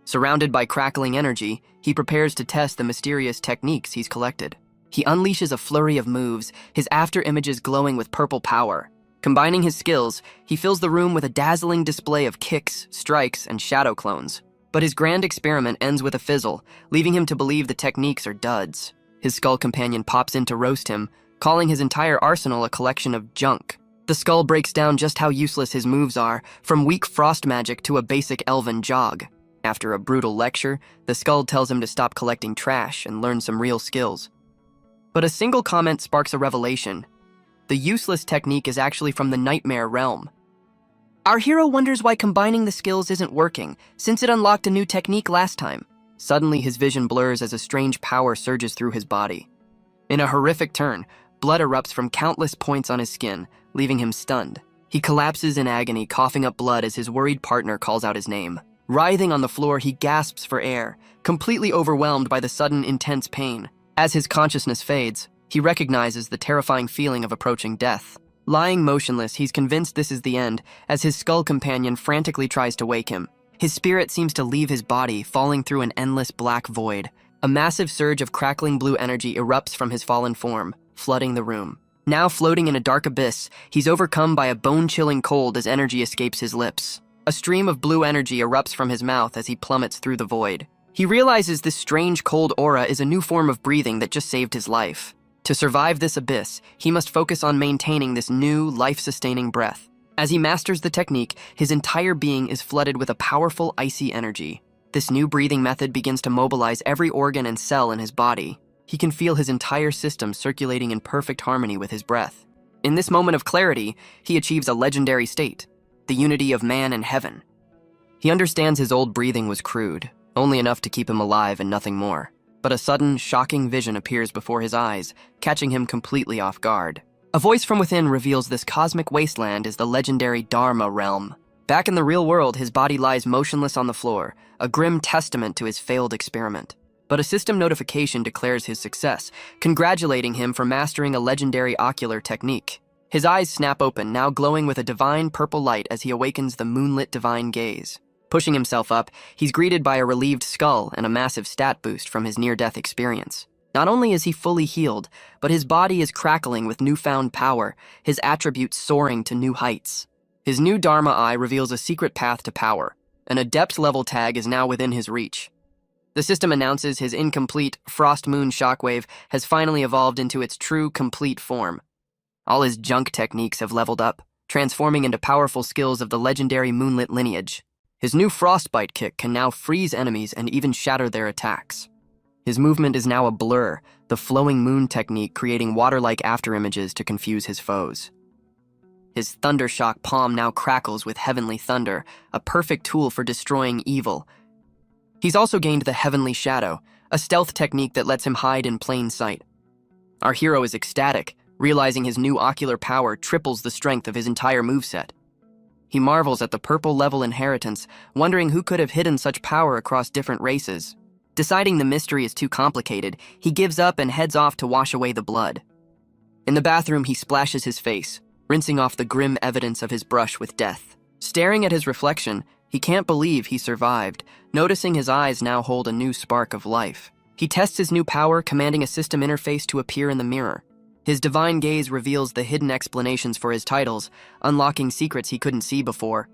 Surrounded by crackling energy, he prepares to test the mysterious techniques he's collected. He unleashes a flurry of moves, his after-images glowing with purple power. Combining his skills, he fills the room with a dazzling display of kicks, strikes, and shadow clones. But his grand experiment ends with a fizzle, leaving him to believe the techniques are duds. His skull companion pops in to roast him, calling his entire arsenal a collection of junk. The skull breaks down just how useless his moves are, from weak frost magic to a basic elven jog. After a brutal lecture, the skull tells him to stop collecting trash and learn some real skills. But a single comment sparks a revelation. The useless technique is actually from the nightmare realm. Our hero wonders why combining the skills isn't working, since it unlocked a new technique last time. Suddenly, his vision blurs as a strange power surges through his body. In a horrific turn, blood erupts from countless points on his skin, leaving him stunned. He collapses in agony, coughing up blood as his worried partner calls out his name. Writhing on the floor, he gasps for air, completely overwhelmed by the sudden, intense pain. As his consciousness fades, he recognizes the terrifying feeling of approaching death. Lying motionless, he's convinced this is the end, as his skull companion frantically tries to wake him. His spirit seems to leave his body, falling through an endless black void. A massive surge of crackling blue energy erupts from his fallen form, flooding the room. Now floating in a dark abyss, he's overcome by a bone-chilling cold as energy escapes his lips. A stream of blue energy erupts from his mouth as he plummets through the void. He realizes this strange cold aura is a new form of breathing that just saved his life. To survive this abyss, he must focus on maintaining this new, life-sustaining breath. As he masters the technique, his entire being is flooded with a powerful, icy energy. This new breathing method begins to mobilize every organ and cell in his body. He can feel his entire system circulating in perfect harmony with his breath. In this moment of clarity, he achieves a legendary state, the unity of man and heaven. He understands his old breathing was crude, only enough to keep him alive and nothing more. But a sudden, shocking vision appears before his eyes, catching him completely off guard. A voice from within reveals this cosmic wasteland is the legendary Dharma realm. Back in the real world, his body lies motionless on the floor, a grim testament to his failed experiment. But a system notification declares his success, congratulating him for mastering a legendary ocular technique. His eyes snap open, now glowing with a divine purple light as he awakens the moonlit divine gaze. Pushing himself up, he's greeted by a relieved skull and a massive stat boost from his near-death experience. Not only is he fully healed, but his body is crackling with newfound power, his attributes soaring to new heights. His new Dharma eye reveals a secret path to power. An adept level tag is now within his reach. The system announces his incomplete Frost Moon Shockwave has finally evolved into its true, complete form. All his junk techniques have leveled up, transforming into powerful skills of the legendary Moonlit lineage. His new Frostbite kick can now freeze enemies and even shatter their attacks. His movement is now a blur, the flowing moon technique creating water-like afterimages to confuse his foes. His Thundershock palm now crackles with heavenly thunder, a perfect tool for destroying evil. He's also gained the Heavenly Shadow, a stealth technique that lets him hide in plain sight. Our hero is ecstatic, realizing his new ocular power triples the strength of his entire moveset. He marvels at the purple level inheritance, wondering who could have hidden such power across different races. Deciding the mystery is too complicated, he gives up and heads off to wash away the blood. In the bathroom, he splashes his face, rinsing off the grim evidence of his brush with death. Staring at his reflection, he can't believe he survived, noticing his eyes now hold a new spark of life. He tests his new power, commanding a system interface to appear in the mirror. His divine gaze reveals the hidden explanations for his titles, unlocking secrets he couldn't see before.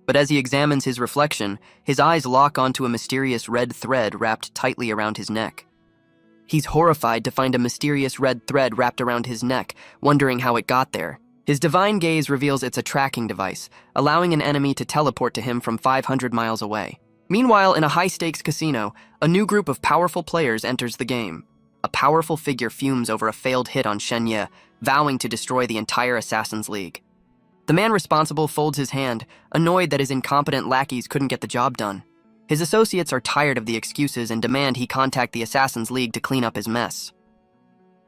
But as he examines his reflection, his eyes lock onto a mysterious red thread wrapped tightly around his neck. He's horrified to find a mysterious red thread wrapped around his neck, wondering how it got there. His divine gaze reveals it's a tracking device, allowing an enemy to teleport to him from 500 miles away. Meanwhile, in a high-stakes casino, a new group of powerful players enters the game. A powerful figure fumes over a failed hit on Shen Ye, vowing to destroy the entire Assassin's League. The man responsible folds his hand, annoyed that his incompetent lackeys couldn't get the job done. His associates are tired of the excuses and demand he contact the Assassin's League to clean up his mess.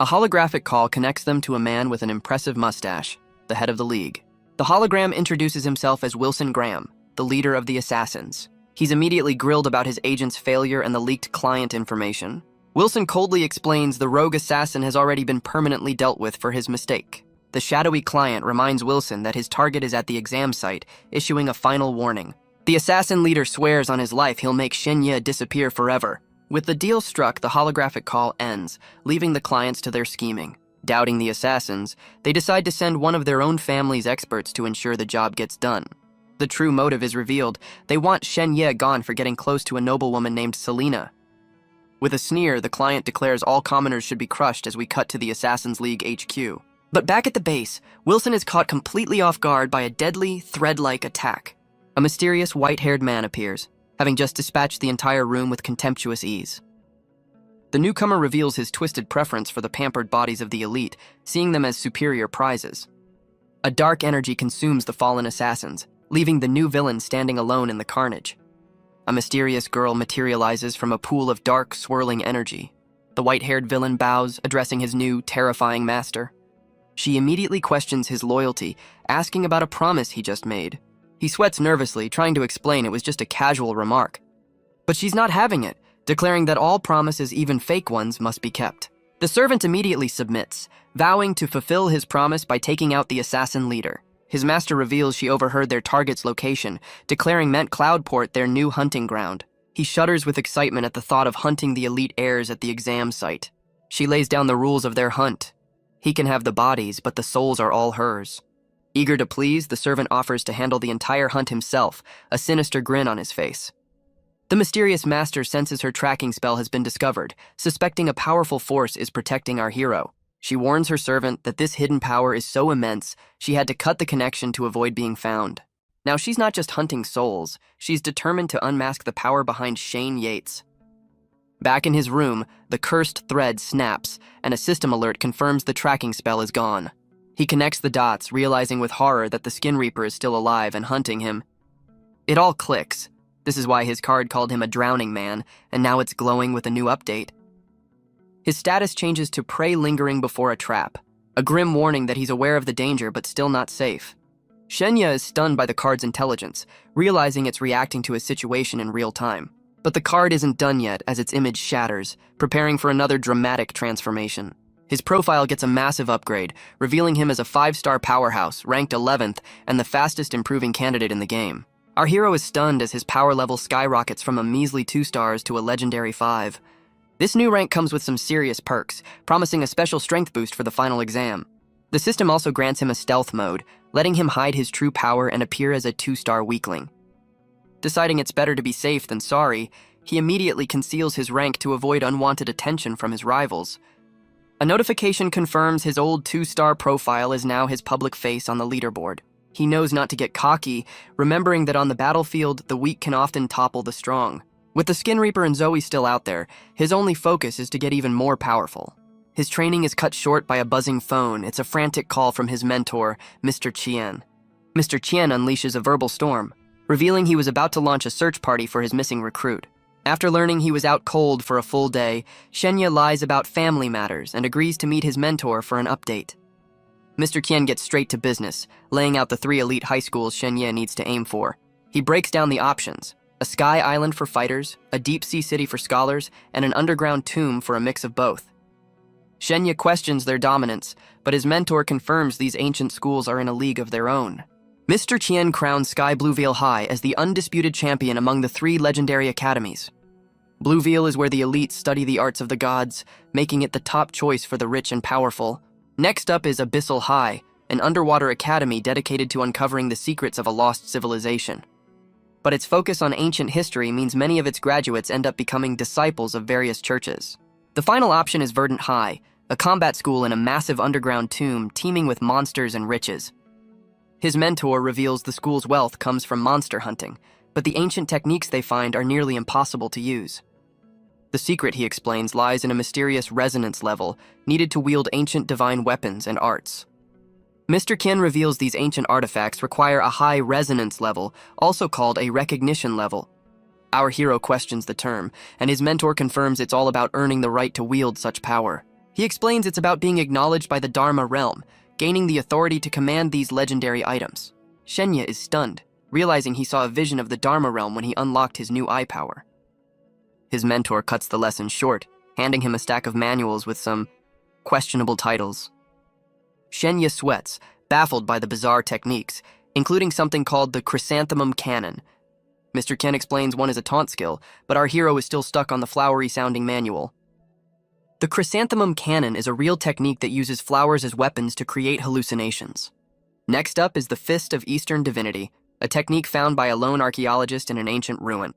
A holographic call connects them to a man with an impressive mustache, the head of the League. The hologram introduces himself as Wilson Graham, the leader of the Assassins. He's immediately grilled about his agent's failure and the leaked client information. Wilson coldly explains the rogue assassin has already been permanently dealt with for his mistake. The shadowy client reminds Wilson that his target is at the exam site, issuing a final warning. The assassin leader swears on his life he'll make Shen Ye disappear forever. With the deal struck, the holographic call ends, leaving the clients to their scheming. Doubting the assassins, they decide to send one of their own family's experts to ensure the job gets done. The true motive is revealed. They want Shen Ye gone for getting close to a noblewoman named Selina. With a sneer, the client declares all commoners should be crushed as we cut to the Assassin's League HQ. But back at the base, Wilson is caught completely off guard by a deadly, thread-like attack. A mysterious white-haired man appears, having just dispatched the entire room with contemptuous ease. The newcomer reveals his twisted preference for the pampered bodies of the elite, seeing them as superior prizes. A dark energy consumes the fallen assassins, leaving the new villain standing alone in the carnage. A mysterious girl materializes from a pool of dark, swirling energy. The white-haired villain bows, addressing his new, terrifying master. She immediately questions his loyalty, asking about a promise he just made. He sweats nervously, trying to explain it was just a casual remark. But she's not having it, declaring that all promises, even fake ones, must be kept. The servant immediately submits, vowing to fulfill his promise by taking out the assassin leader. His master reveals she overheard their target's location, declaring meant Cloudport their new hunting ground. He shudders with excitement at the thought of hunting the elite heirs at the exam site. She lays down the rules of their hunt. He can have the bodies, but the souls are all hers. Eager to please, the servant offers to handle the entire hunt himself, a sinister grin on his face. The mysterious master senses her tracking spell has been discovered, suspecting a powerful force is protecting our hero. She warns her servant that this hidden power is so immense, she had to cut the connection to avoid being found. Now she's not just hunting souls, she's determined to unmask the power behind Shane Yates. Back in his room, the cursed thread snaps, and a system alert confirms the tracking spell is gone. He connects the dots, realizing with horror that the Skin Reaper is still alive and hunting him. It all clicks. This is why his card called him a drowning man, and now it's glowing with a new update. His status changes to prey lingering before a trap, a grim warning that he's aware of the danger but still not safe. Shenya is stunned by the card's intelligence, realizing it's reacting to his situation in real time. But the card isn't done yet as its image shatters, preparing for another dramatic transformation. His profile gets a massive upgrade, revealing him as a 5-star powerhouse, ranked 11th, and the fastest improving candidate in the game. Our hero is stunned as his power level skyrockets from a measly 2 stars to a legendary 5. This new rank comes with some serious perks, promising a special strength boost for the final exam. The system also grants him a stealth mode, letting him hide his true power and appear as a 2-star weakling. Deciding it's better to be safe than sorry, he immediately conceals his rank to avoid unwanted attention from his rivals. A notification confirms his old 2-star profile is now his public face on the leaderboard. He knows not to get cocky, remembering that on the battlefield, the weak can often topple the strong. With the Skin Reaper and Zoe still out there, his only focus is to get even more powerful. His training is cut short by a buzzing phone. It's a frantic call from his mentor, Mr. Chien. Mr. Chien unleashes a verbal storm, revealing he was about to launch a search party for his missing recruit. After learning he was out cold for a full day, Shenya lies about family matters and agrees to meet his mentor for an update. Mr. Chien gets straight to business, laying out the 3 elite high schools Shenya needs to aim for. He breaks down the options: a sky island for fighters, a deep-sea city for scholars, and an underground tomb for a mix of both. Shenya questions their dominance, but his mentor confirms these ancient schools are in a league of their own. Mr. Chien crowns Sky Blueveil High as the undisputed champion among the 3 legendary academies. Blueveil is where the elites study the arts of the gods, making it the top choice for the rich and powerful. Next up is Abyssal High, an underwater academy dedicated to uncovering the secrets of a lost civilization. But its focus on ancient history means many of its graduates end up becoming disciples of various churches. The final option is Verdant High, a combat school in a massive underground tomb teeming with monsters and riches. His mentor reveals the school's wealth comes from monster hunting, but the ancient techniques they find are nearly impossible to use. The secret, he explains, lies in a mysterious resonance level needed to wield ancient divine weapons and arts. Mr. Kin reveals these ancient artifacts require a high resonance level, also called a recognition level. Our hero questions the term, and his mentor confirms it's all about earning the right to wield such power. He explains it's about being acknowledged by the Dharma realm, gaining the authority to command these legendary items. Shenya is stunned, realizing he saw a vision of the Dharma realm when he unlocked his new eye power. His mentor cuts the lesson short, handing him a stack of manuals with some questionable titles. Shenya sweats, baffled by the bizarre techniques, including something called the Chrysanthemum Cannon. Mr. Ken explains one is a taunt skill, but our hero is still stuck on the flowery-sounding manual. The Chrysanthemum Cannon is a real technique that uses flowers as weapons to create hallucinations. Next up is the Fist of Eastern Divinity, a technique found by a lone archaeologist in an ancient ruin.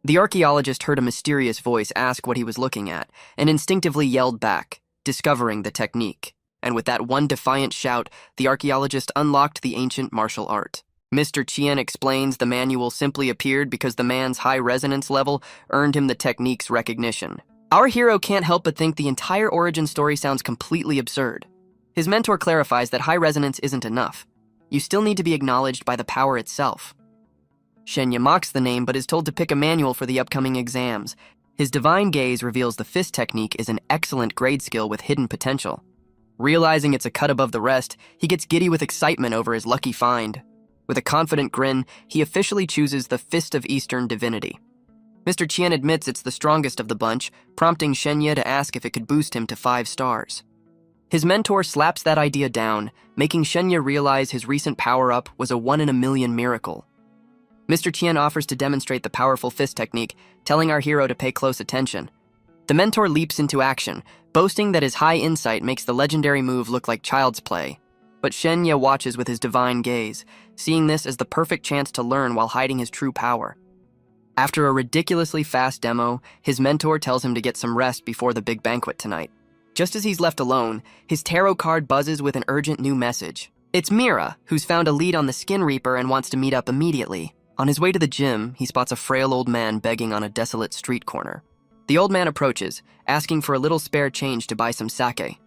The archaeologist heard a mysterious voice ask what he was looking at, and instinctively yelled back, discovering the technique. And with that one defiant shout, the archaeologist unlocked the ancient martial art. Mr. Chien explains the manual simply appeared because the man's high resonance level earned him the technique's recognition. Our hero can't help but think the entire origin story sounds completely absurd. His mentor clarifies that high resonance isn't enough. You still need to be acknowledged by the power itself. Shenya mocks the name but is told to pick a manual for the upcoming exams. His divine gaze reveals the fist technique is an excellent grade skill with hidden potential. Realizing it's a cut above the rest, he gets giddy with excitement over his lucky find. With a confident grin, he officially chooses the Fist of Eastern Divinity. Mr. Chien admits it's the strongest of the bunch, prompting Shenya to ask if it could boost him to 5 stars. His mentor slaps that idea down, making Shenya realize his recent power-up was a 1 in a million miracle. Mr. Chien offers to demonstrate the powerful fist technique, telling our hero to pay close attention. The mentor leaps into action, boasting that his high insight makes the legendary move look like child's play. But Shenya watches with his divine gaze, seeing this as the perfect chance to learn while hiding his true power. After a ridiculously fast demo, his mentor tells him to get some rest before the big banquet tonight. Just as he's left alone, his tarot card buzzes with an urgent new message. It's Mira, who's found a lead on the Skin Reaper and wants to meet up immediately. On his way to the gym, he spots a frail old man begging on a desolate street corner. The old man approaches, asking for a little spare change to buy some sake.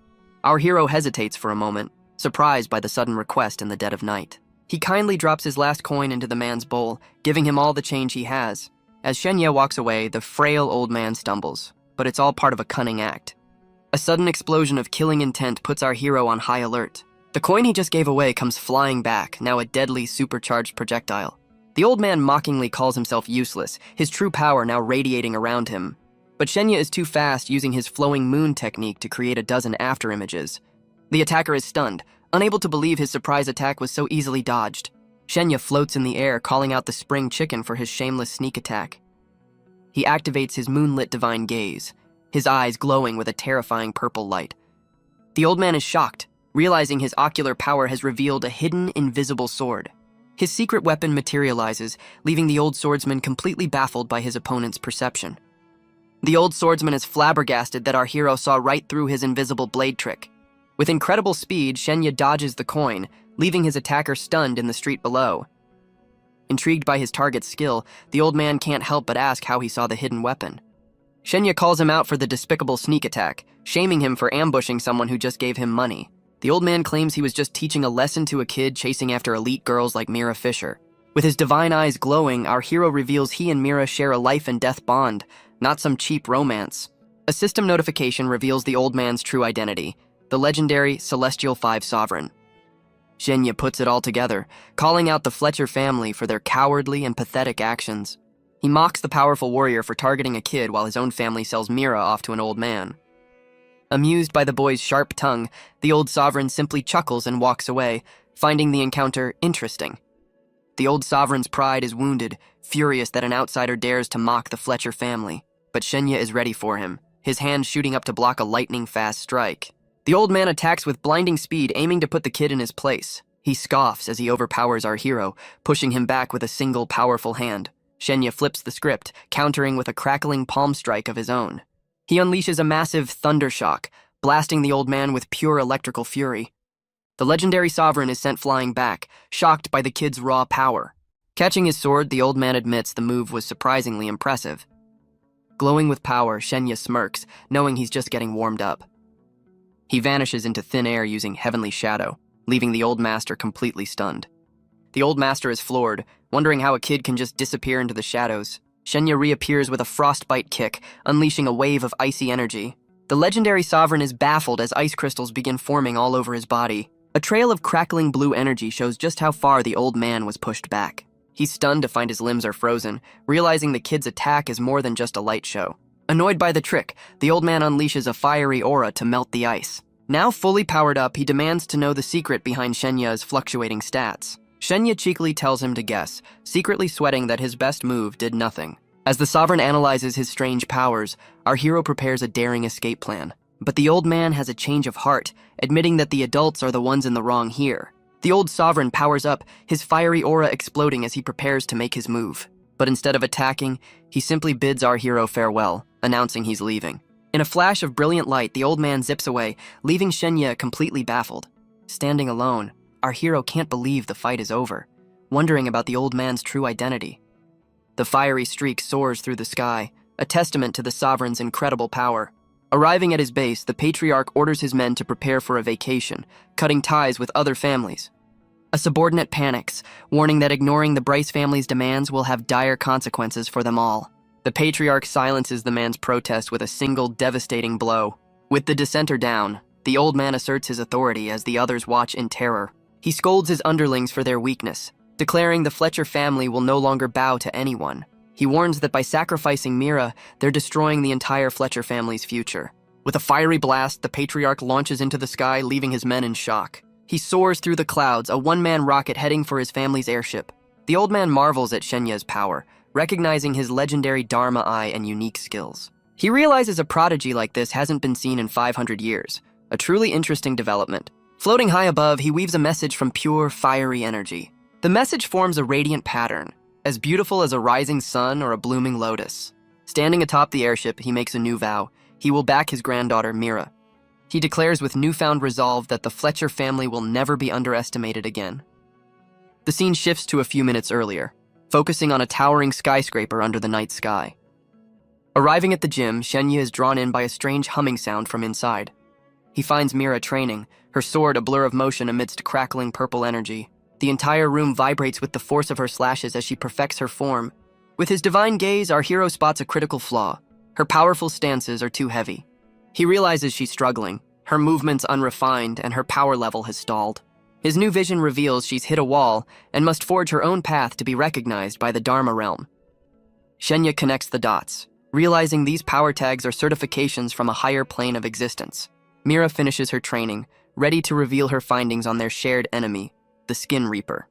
Our hero hesitates for a moment, surprised by the sudden request in the dead of night. He kindly drops his last coin into the man's bowl, giving him all the change he has. As Shenya walks away, the frail old man stumbles, but it's all part of a cunning act. A sudden explosion of killing intent puts our hero on high alert. The coin he just gave away comes flying back, now a deadly supercharged projectile. The old man mockingly calls himself useless, his true power now radiating around him. But Shenya is too fast, using his flowing moon technique to create a dozen afterimages. The attacker is stunned, unable to believe his surprise attack was so easily dodged. Shenya floats in the air, calling out the spring chicken for his shameless sneak attack. He activates his moonlit divine gaze, his eyes glowing with a terrifying purple light. The old man is shocked, realizing his ocular power has revealed a hidden, invisible sword. His secret weapon materializes, leaving the old swordsman completely baffled by his opponent's perception. The old swordsman is flabbergasted that our hero saw right through his invisible blade trick. With incredible speed, Shenya dodges the coin, leaving his attacker stunned in the street below. Intrigued by his target's skill, the old man can't help but ask how he saw the hidden weapon. Shenya calls him out for the despicable sneak attack, shaming him for ambushing someone who just gave him money. The old man claims he was just teaching a lesson to a kid chasing after elite girls like Mira Fisher. With his divine eyes glowing, our hero reveals he and Mira share a life and death bond, not some cheap romance. A system notification reveals the old man's true identity, the legendary Celestial 5 Sovereign. Shenya puts it all together, calling out the Fletcher family for their cowardly and pathetic actions. He mocks the powerful warrior for targeting a kid while his own family sells Mira off to an old man. Amused by the boy's sharp tongue, the old sovereign simply chuckles and walks away, finding the encounter interesting. The old sovereign's pride is wounded, furious that an outsider dares to mock the Fletcher family. But Shenya is ready for him, his hand shooting up to block a lightning-fast strike. The old man attacks with blinding speed, aiming to put the kid in his place. He scoffs as he overpowers our hero, pushing him back with a single powerful hand. Shenya flips the script, countering with a crackling palm strike of his own. He unleashes a massive thunder shock, blasting the old man with pure electrical fury. The legendary sovereign is sent flying back, shocked by the kid's raw power. Catching his sword, the old man admits the move was surprisingly impressive. Glowing with power, Shenya smirks, knowing he's just getting warmed up. He vanishes into thin air using Heavenly Shadow, leaving the old master completely stunned. The old master is floored, wondering how a kid can just disappear into the shadows. Shenya reappears with a frostbite kick, unleashing a wave of icy energy. The legendary sovereign is baffled as ice crystals begin forming all over his body. A trail of crackling blue energy shows just how far the old man was pushed back. He's stunned to find his limbs are frozen, realizing the kid's attack is more than just a light show. Annoyed by the trick, the old man unleashes a fiery aura to melt the ice. Now fully powered up, he demands to know the secret behind Shenya's fluctuating stats. Shenya cheekily tells him to guess, secretly sweating that his best move did nothing. As the sovereign analyzes his strange powers, our hero prepares a daring escape plan. But the old man has a change of heart, admitting that the adults are the ones in the wrong here. The old sovereign powers up, his fiery aura exploding as he prepares to make his move. But instead of attacking, he simply bids our hero farewell, announcing he's leaving. In a flash of brilliant light, the old man zips away, leaving Shenya completely baffled. Standing alone, our hero can't believe the fight is over, wondering about the old man's true identity. The fiery streak soars through the sky, a testament to the sovereign's incredible power. Arriving at his base, the patriarch orders his men to prepare for a vacation, cutting ties with other families. A subordinate panics, warning that ignoring the Bryce family's demands will have dire consequences for them all. The patriarch silences the man's protest with a single devastating blow. With the dissenter down, the old man asserts his authority as the others watch in terror. He scolds his underlings for their weakness, declaring the Fletcher family will no longer bow to anyone. He warns that by sacrificing Mira, they're destroying the entire Fletcher family's future. With a fiery blast, the patriarch launches into the sky, leaving his men in shock. He soars through the clouds, a one-man rocket heading for his family's airship. The old man marvels at Shenya's power, recognizing his legendary Dharma eye and unique skills. He realizes a prodigy like this hasn't been seen in 500 years, a truly interesting development. Floating high above, he weaves a message from pure, fiery energy. The message forms a radiant pattern, as beautiful as a rising sun or a blooming lotus. Standing atop the airship, he makes a new vow. He will back his granddaughter, Mira. He declares with newfound resolve that the Fletcher family will never be underestimated again. The scene shifts to a few minutes earlier, focusing on a towering skyscraper under the night sky. Arriving at the gym, Shenya is drawn in by a strange humming sound from inside. He finds Mira training, her sword a blur of motion amidst crackling purple energy. The entire room vibrates with the force of her slashes as she perfects her form. With his divine gaze, our hero spots a critical flaw. Her powerful stances are too heavy. He realizes she's struggling, her movements unrefined, and her power level has stalled. His new vision reveals she's hit a wall and must forge her own path to be recognized by the Dharma realm. Shenya connects the dots, realizing these power tags are certifications from a higher plane of existence. Mira finishes her training, ready to reveal her findings on their shared enemy, the Skin Reaper.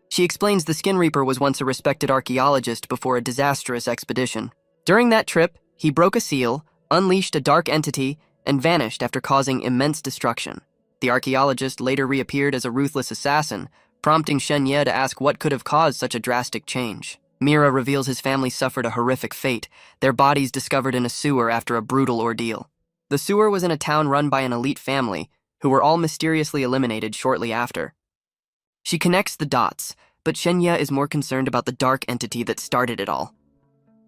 She explains the Skin Reaper was once a respected archaeologist before a disastrous expedition. During that trip, he broke a seal, unleashed a dark entity, and vanished after causing immense destruction. The archaeologist later reappeared as a ruthless assassin, prompting Shenya to ask what could have caused such a drastic change. Mira reveals his family suffered a horrific fate, their bodies discovered in a sewer after a brutal ordeal. The sewer was in a town run by an elite family, who were all mysteriously eliminated shortly after. She connects the dots, but Shenya is more concerned about the dark entity that started it all.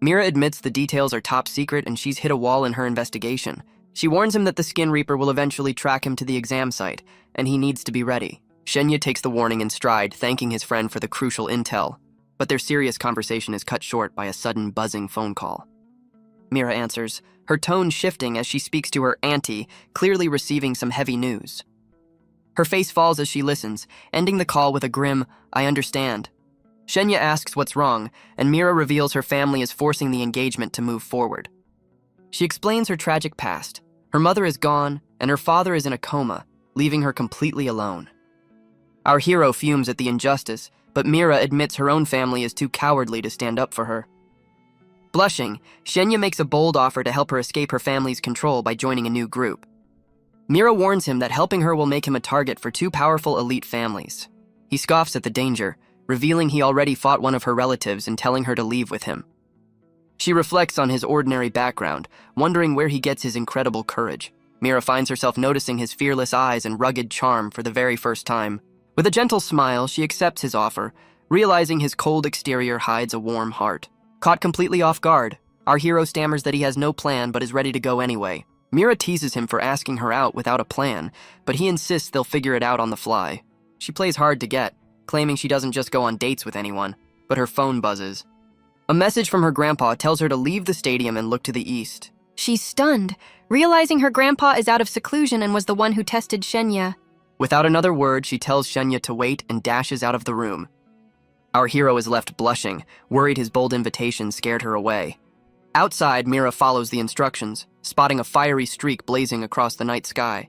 Mira admits the details are top secret and she's hit a wall in her investigation. She warns him that the Skin Reaper will eventually track him to the exam site, and he needs to be ready. Shenya takes the warning in stride, thanking his friend for the crucial intel, but their serious conversation is cut short by a sudden buzzing phone call. Mira answers, her tone shifting as she speaks to her auntie, clearly receiving some heavy news. Her face falls as she listens, ending the call with a grim, "I understand." Shenya asks what's wrong, and Mira reveals her family is forcing the engagement to move forward. She explains her tragic past. Her mother is gone, and her father is in a coma, leaving her completely alone. Our hero fumes at the injustice, but Mira admits her own family is too cowardly to stand up for her. Blushing, Shenya makes a bold offer to help her escape her family's control by joining a new group. Mira warns him that helping her will make him a target for two powerful elite families. He scoffs at the danger, revealing he already fought one of her relatives and telling her to leave with him. She reflects on his ordinary background, wondering where he gets his incredible courage. Mira finds herself noticing his fearless eyes and rugged charm for the very first time. With a gentle smile, she accepts his offer, realizing his cold exterior hides a warm heart. Caught completely off guard, our hero stammers that he has no plan but is ready to go anyway. Mira teases him for asking her out without a plan, but he insists they'll figure it out on the fly. She plays hard to get, claiming she doesn't just go on dates with anyone, but her phone buzzes. A message from her grandpa tells her to leave the stadium and look to the east. She's stunned, realizing her grandpa is out of seclusion and was the one who tested Shenya. Without another word, she tells Shenya to wait and dashes out of the room. Our hero is left blushing, worried his bold invitation scared her away. Outside, Mira follows the instructions, spotting a fiery streak blazing across the night sky.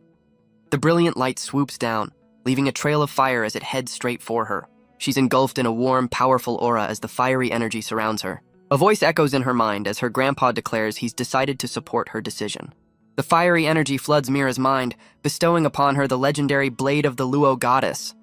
The brilliant light swoops down, leaving a trail of fire as it heads straight for her. She's engulfed in a warm, powerful aura as the fiery energy surrounds her. A voice echoes in her mind as her grandpa declares he's decided to support her decision. The fiery energy floods Mira's mind, bestowing upon her the legendary Blade of the Luo goddess.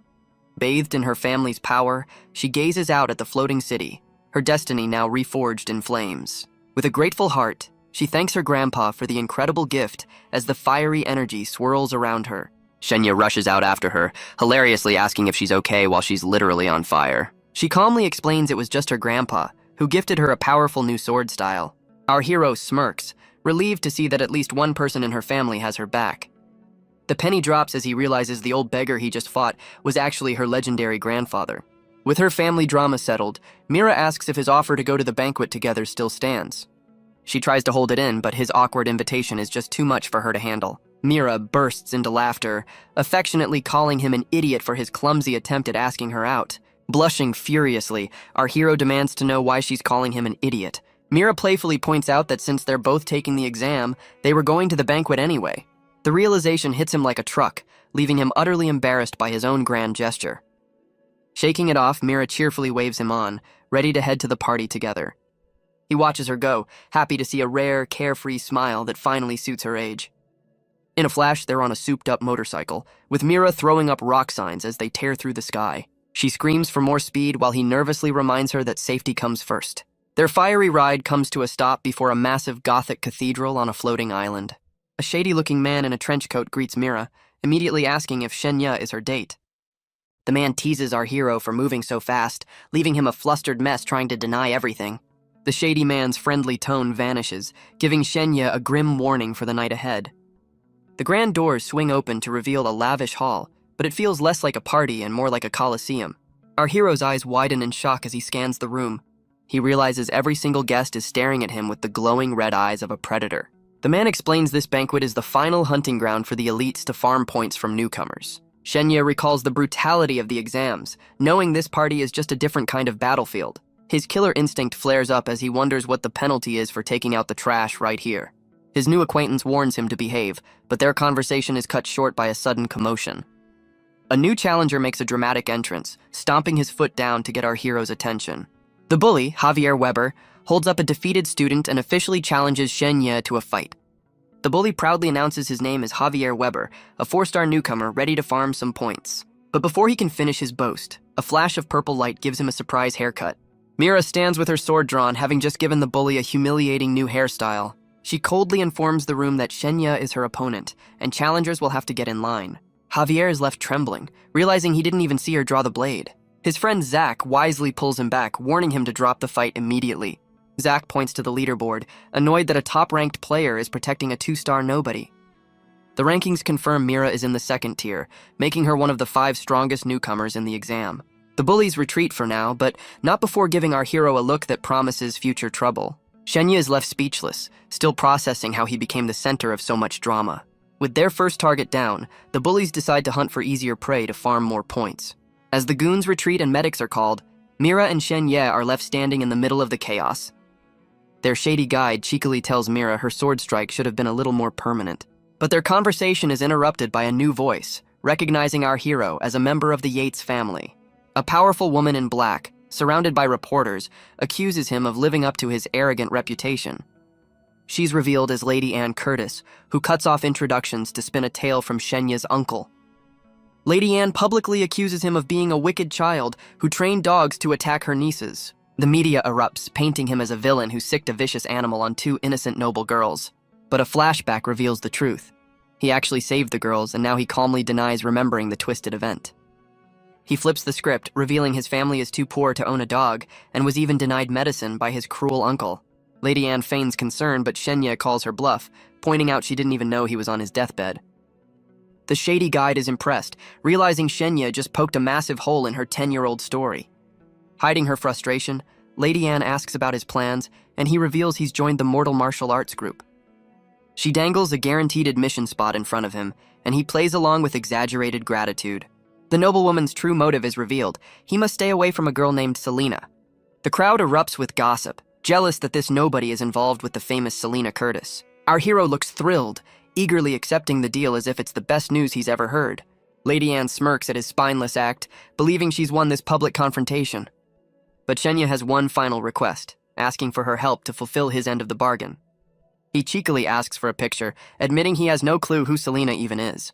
Bathed in her family's power, she gazes out at the floating city, her destiny now reforged in flames. With a grateful heart, she thanks her grandpa for the incredible gift as the fiery energy swirls around her. Shenya rushes out after her, hilariously asking if she's okay while she's literally on fire. She calmly explains it was just her grandpa, who gifted her a powerful new sword style. Our hero smirks, relieved to see that at least one person in her family has her back. The penny drops as he realizes the old beggar he just fought was actually her legendary grandfather. With her family drama settled, Mira asks if his offer to go to the banquet together still stands. She tries to hold it in, but his awkward invitation is just too much for her to handle. Mira bursts into laughter, affectionately calling him an idiot for his clumsy attempt at asking her out. Blushing furiously, our hero demands to know why she's calling him an idiot. Mira playfully points out that since they're both taking the exam, they were going to the banquet anyway. The realization hits him like a truck, leaving him utterly embarrassed by his own grand gesture. Shaking it off, Mira cheerfully waves him on, ready to head to the party together. He watches her go, happy to see a rare, carefree smile that finally suits her age. In a flash, they're on a souped-up motorcycle, with Mira throwing up rock signs as they tear through the sky. She screams for more speed while he nervously reminds her that safety comes first. Their fiery ride comes to a stop before a massive Gothic cathedral on a floating island. A shady-looking man in a trench coat greets Mira, immediately asking if Shenya is her date. The man teases our hero for moving so fast, leaving him a flustered mess trying to deny everything. The shady man's friendly tone vanishes, giving Shenya a grim warning for the night ahead. The grand doors swing open to reveal a lavish hall, but it feels less like a party and more like a coliseum. Our hero's eyes widen in shock as he scans the room. He realizes every single guest is staring at him with the glowing red eyes of a predator. The man explains this banquet is the final hunting ground for the elites to farm points from newcomers. Shenya recalls the brutality of the exams, knowing this party is just a different kind of battlefield. His killer instinct flares up as he wonders what the penalty is for taking out the trash right here. His new acquaintance warns him to behave, but their conversation is cut short by a sudden commotion. A new challenger makes a dramatic entrance, stomping his foot down to get our hero's attention. The bully, Javier Weber, holds up a defeated student and officially challenges Shenya to a fight. The bully proudly announces his name is Javier Weber, a 4-star newcomer ready to farm some points. But before he can finish his boast, a flash of purple light gives him a surprise haircut. Mira stands with her sword drawn, having just given the bully a humiliating new hairstyle. She coldly informs the room that Shenya is her opponent, and challengers will have to get in line. Javier is left trembling, realizing he didn't even see her draw the blade. His friend Zach wisely pulls him back, warning him to drop the fight immediately. Zach points to the leaderboard, annoyed that a top-ranked player is protecting a 2-star nobody. The rankings confirm Mira is in the 2nd tier, making her one of the 5 strongest newcomers in the exam. The bullies retreat for now, but not before giving our hero a look that promises future trouble. Shenya is left speechless, still processing how he became the center of so much drama. With their first target down, the bullies decide to hunt for easier prey to farm more points. As the goons retreat and medics are called, Mira and Shenya are left standing in the middle of the chaos. Their shady guide cheekily tells Mira her sword strike should have been a little more permanent. But their conversation is interrupted by a new voice, recognizing our hero as a member of the Yates family. A powerful woman in black, surrounded by reporters, accuses him of living up to his arrogant reputation. She's revealed as Lady Anne Curtis, who cuts off introductions to spin a tale from Shenya's uncle. Lady Anne publicly accuses him of being a wicked child who trained dogs to attack her nieces. The media erupts, painting him as a villain who sicked a vicious animal on 2 innocent noble girls. But a flashback reveals the truth. He actually saved the girls, and now he calmly denies remembering the twisted event. He flips the script, revealing his family is too poor to own a dog, and was even denied medicine by his cruel uncle. Lady Anne feigns concern, but Shenya calls her bluff, pointing out she didn't even know he was on his deathbed. The shady guide is impressed, realizing Shenya just poked a massive hole in her 10-year-old story. Hiding her frustration, Lady Anne asks about his plans, and he reveals he's joined the Mortal Martial Arts group. She dangles a guaranteed admission spot in front of him, and he plays along with exaggerated gratitude. The noblewoman's true motive is revealed. He must stay away from a girl named Selena. The crowd erupts with gossip, jealous that this nobody is involved with the famous Selena Curtis. Our hero looks thrilled, eagerly accepting the deal as if it's the best news he's ever heard. Lady Anne smirks at his spineless act, believing she's won this public confrontation. But Shenya has one final request, asking for her help to fulfill his end of the bargain. He cheekily asks for a picture, admitting he has no clue who Selena even is.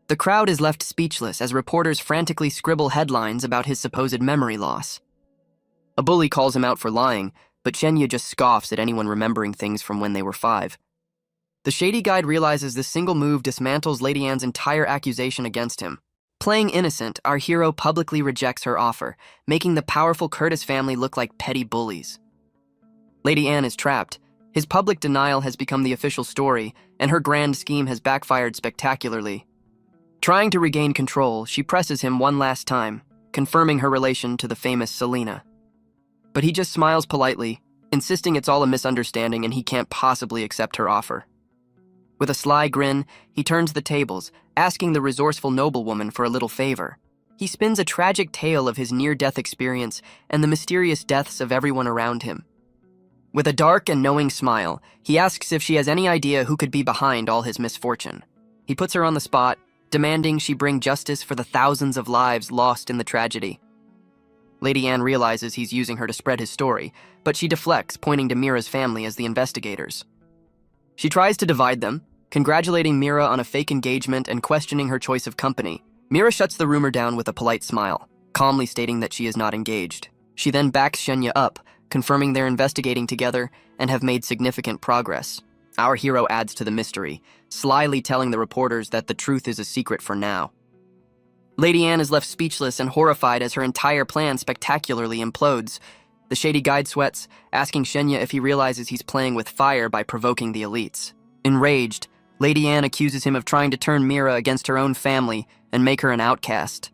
The crowd is left speechless as reporters frantically scribble headlines about his supposed memory loss. A bully calls him out for lying, but Shenya just scoffs at anyone remembering things from when they were 5. The shady guide realizes this single move dismantles Lady Anne's entire accusation against him. Playing innocent, our hero publicly rejects her offer, making the powerful Curtis family look like petty bullies. Lady Anne is trapped. His public denial has become the official story, and her grand scheme has backfired spectacularly. Trying to regain control, she presses him one last time, confirming her relation to the famous Selena. But he just smiles politely, insisting it's all a misunderstanding and he can't possibly accept her offer. With a sly grin, he turns the tables, asking the resourceful noblewoman for a little favor. He spins a tragic tale of his near-death experience and the mysterious deaths of everyone around him. With a dark and knowing smile, he asks if she has any idea who could be behind all his misfortune. He puts her on the spot, demanding she bring justice for the thousands of lives lost in the tragedy. Lady Anne realizes he's using her to spread his story, but she deflects, pointing to Mira's family as the investigators. She tries to divide them, congratulating Mira on a fake engagement and questioning her choice of company. Mira shuts the rumor down with a polite smile, calmly stating that she is not engaged. She then backs Shenya up, confirming they're investigating together and have made significant progress. Our hero adds to the mystery, slyly telling the reporters that the truth is a secret for now. Lady Anne is left speechless and horrified as her entire plan spectacularly implodes. The shady guide sweats, asking Shenya if he realizes he's playing with fire by provoking the elites. Enraged, Lady Anne accuses him of trying to turn Mira against her own family and make her an outcast.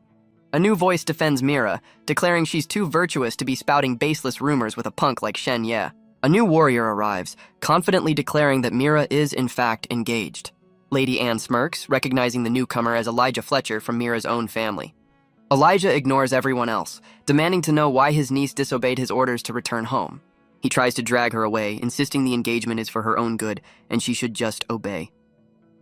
A new voice defends Mira, declaring she's too virtuous to be spouting baseless rumors with a punk like Shen Ye. A new warrior arrives, confidently declaring that Mira is in fact engaged. Lady Anne smirks, recognizing the newcomer as Elijah Fletcher from Mira's own family. Elijah ignores everyone else, demanding to know why his niece disobeyed his orders to return home. He tries to drag her away, insisting the engagement is for her own good and she should just obey.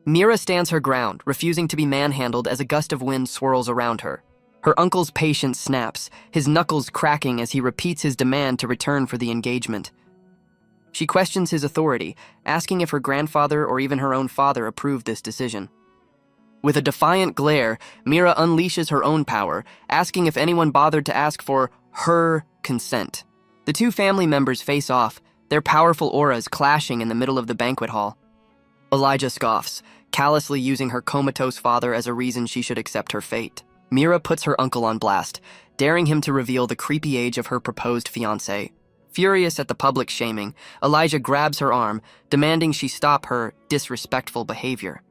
Mira stands her ground, refusing to be manhandled as a gust of wind swirls around her. Her uncle's patience snaps, his knuckles cracking as he repeats his demand to return for the engagement. She questions his authority, asking if her grandfather or even her own father approved this decision. With a defiant glare, Mira unleashes her own power, asking if anyone bothered to ask for her consent. The two family members face off, their powerful auras clashing in the middle of the banquet hall. Elijah scoffs, callously using her comatose father as a reason she should accept her fate. Mira puts her uncle on blast, daring him to reveal the creepy age of her proposed fiancé. Furious at the public shaming, Elijah grabs her arm, demanding she stop her disrespectful behavior.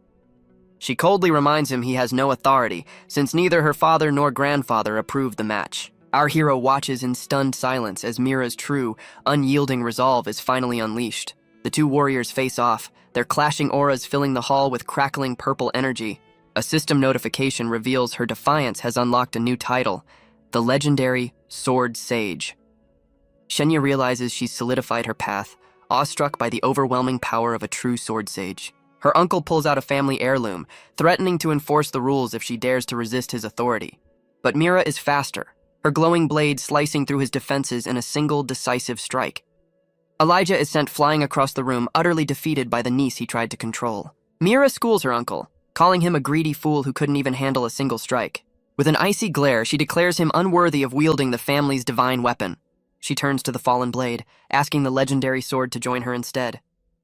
She coldly reminds him he has no authority, since neither her father nor grandfather approved the match. Our hero watches in stunned silence as Mira's true, unyielding resolve is finally unleashed. The two warriors face off, their clashing auras filling the hall with crackling purple energy. A system notification reveals her defiance has unlocked a new title, the legendary Sword Sage. Shenya realizes she's solidified her path, awestruck by the overwhelming power of a true sword sage. Her uncle pulls out a family heirloom, threatening to enforce the rules if she dares to resist his authority. But Mira is faster, her glowing blade slicing through his defenses in a single decisive strike. Elijah is sent flying across the room, utterly defeated by the niece he tried to control. Mira schools her uncle, calling him a greedy fool who couldn't even handle a single strike. With an icy glare, she declares him unworthy of wielding the family's divine weapon. She turns to the fallen blade, asking the legendary sword to join her instead.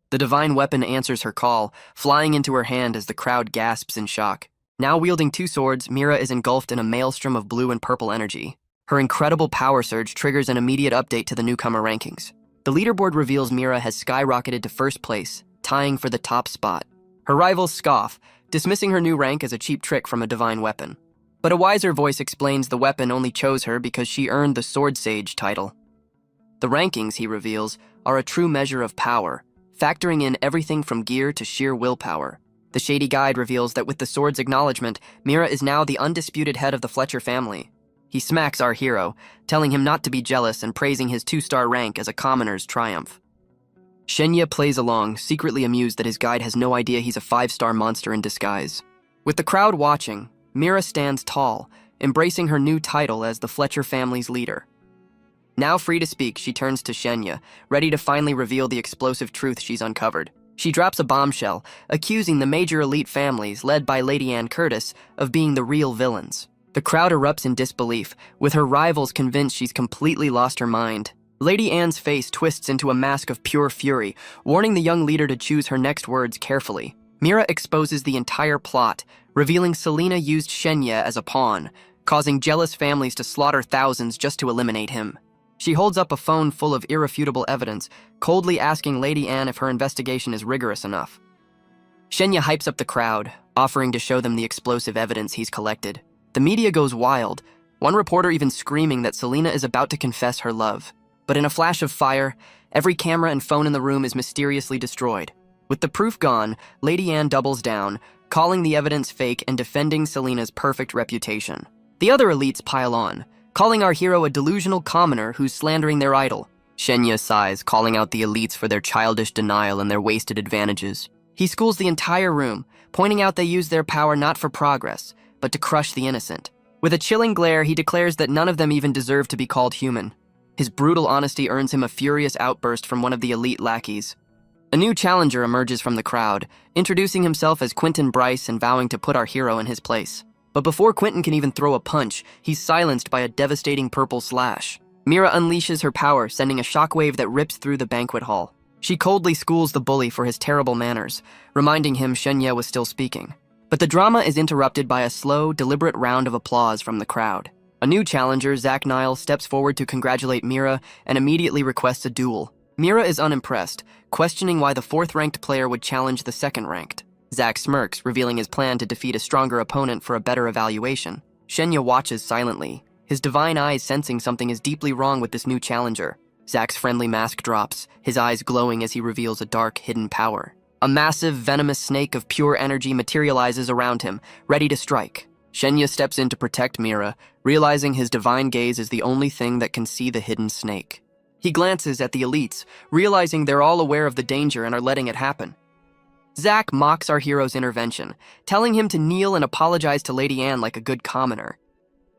The divine weapon answers her call, flying into her hand as the crowd gasps in shock. Now wielding two swords, Mira is engulfed in a maelstrom of blue and purple energy. Her incredible power surge triggers an immediate update to the newcomer rankings. The leaderboard reveals Mira has skyrocketed to first place, tying for the top spot. Her rivals scoff, dismissing her new rank as a cheap trick from a divine weapon. But a wiser voice explains the weapon only chose her because she earned the Sword Sage title. The rankings, he reveals, are a true measure of power, factoring in everything from gear to sheer willpower. The shady guide reveals that with the sword's acknowledgement, Mira is now the undisputed head of the Fletcher family. He smacks our hero, telling him not to be jealous and praising his 2-star rank as a commoner's triumph. Shenya plays along, secretly amused that his guide has no idea he's a 5-star monster in disguise. With the crowd watching, Mira stands tall, embracing her new title as the Fletcher family's leader. Now free to speak, she turns to Shenya, ready to finally reveal the explosive truth she's uncovered. She drops a bombshell, accusing the major elite families, led by Lady Anne Curtis, of being the real villains. The crowd erupts in disbelief, with her rivals convinced she's completely lost her mind. Lady Anne's face twists into a mask of pure fury, warning the young leader to choose her next words carefully. Mira exposes the entire plot, revealing Selena used Shenya as a pawn, causing jealous families to slaughter thousands just to eliminate him. She holds up a phone full of irrefutable evidence, coldly asking Lady Anne if her investigation is rigorous enough. Shenya hypes up the crowd, offering to show them the explosive evidence he's collected. The media goes wild, one reporter even screaming that Selena is about to confess her love. But in a flash of fire, every camera and phone in the room is mysteriously destroyed. With the proof gone, Lady Anne doubles down, calling the evidence fake and defending Selena's perfect reputation. The other elites pile on, calling our hero a delusional commoner who's slandering their idol. Shenya sighs, calling out the elites for their childish denial and their wasted advantages. He schools the entire room, pointing out they use their power not for progress, but to crush the innocent. With a chilling glare, he declares that none of them even deserve to be called human. His brutal honesty earns him a furious outburst from one of the elite lackeys. A new challenger emerges from the crowd, introducing himself as Quentin Bryce and vowing to put our hero in his place. But before Quentin can even throw a punch, he's silenced by a devastating purple slash. Mira unleashes her power, sending a shockwave that rips through the banquet hall. She coldly schools the bully for his terrible manners, reminding him Shenya was still speaking. But the drama is interrupted by a slow, deliberate round of applause from the crowd. A new challenger, Zach Niles, steps forward to congratulate Mira and immediately requests a duel. Mira is unimpressed, questioning why the fourth-ranked player would challenge the second-ranked. Zach smirks, revealing his plan to defeat a stronger opponent for a better evaluation. Shenya watches silently, his divine eyes sensing something is deeply wrong with this new challenger. Zach's friendly mask drops, his eyes glowing as he reveals a dark, hidden power. A massive, venomous snake of pure energy materializes around him, ready to strike. Shenya steps in to protect Mira, realizing his divine gaze is the only thing that can see the hidden snake. He glances at the elites, realizing they're all aware of the danger and are letting it happen. Zach mocks our hero's intervention, telling him to kneel and apologize to Lady Anne like a good commoner.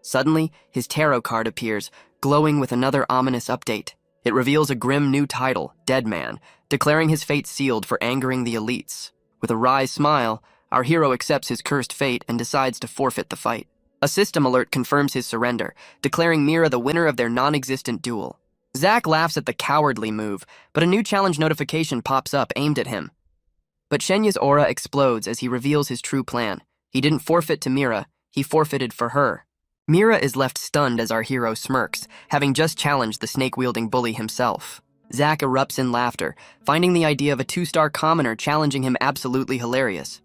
Suddenly, his tarot card appears, glowing with another ominous update. It reveals a grim new title, Dead Man, declaring his fate sealed for angering the elites. With a wry smile, our hero accepts his cursed fate and decides to forfeit the fight. A system alert confirms his surrender, declaring Mira the winner of their non-existent duel. Zach laughs at the cowardly move, but a new challenge notification pops up aimed at him. But Shenya's aura explodes as he reveals his true plan. He didn't forfeit to Mira, he forfeited for her. Mira is left stunned as our hero smirks, having just challenged the snake-wielding bully himself. Zach erupts in laughter, finding the idea of a two-star commoner challenging him absolutely hilarious.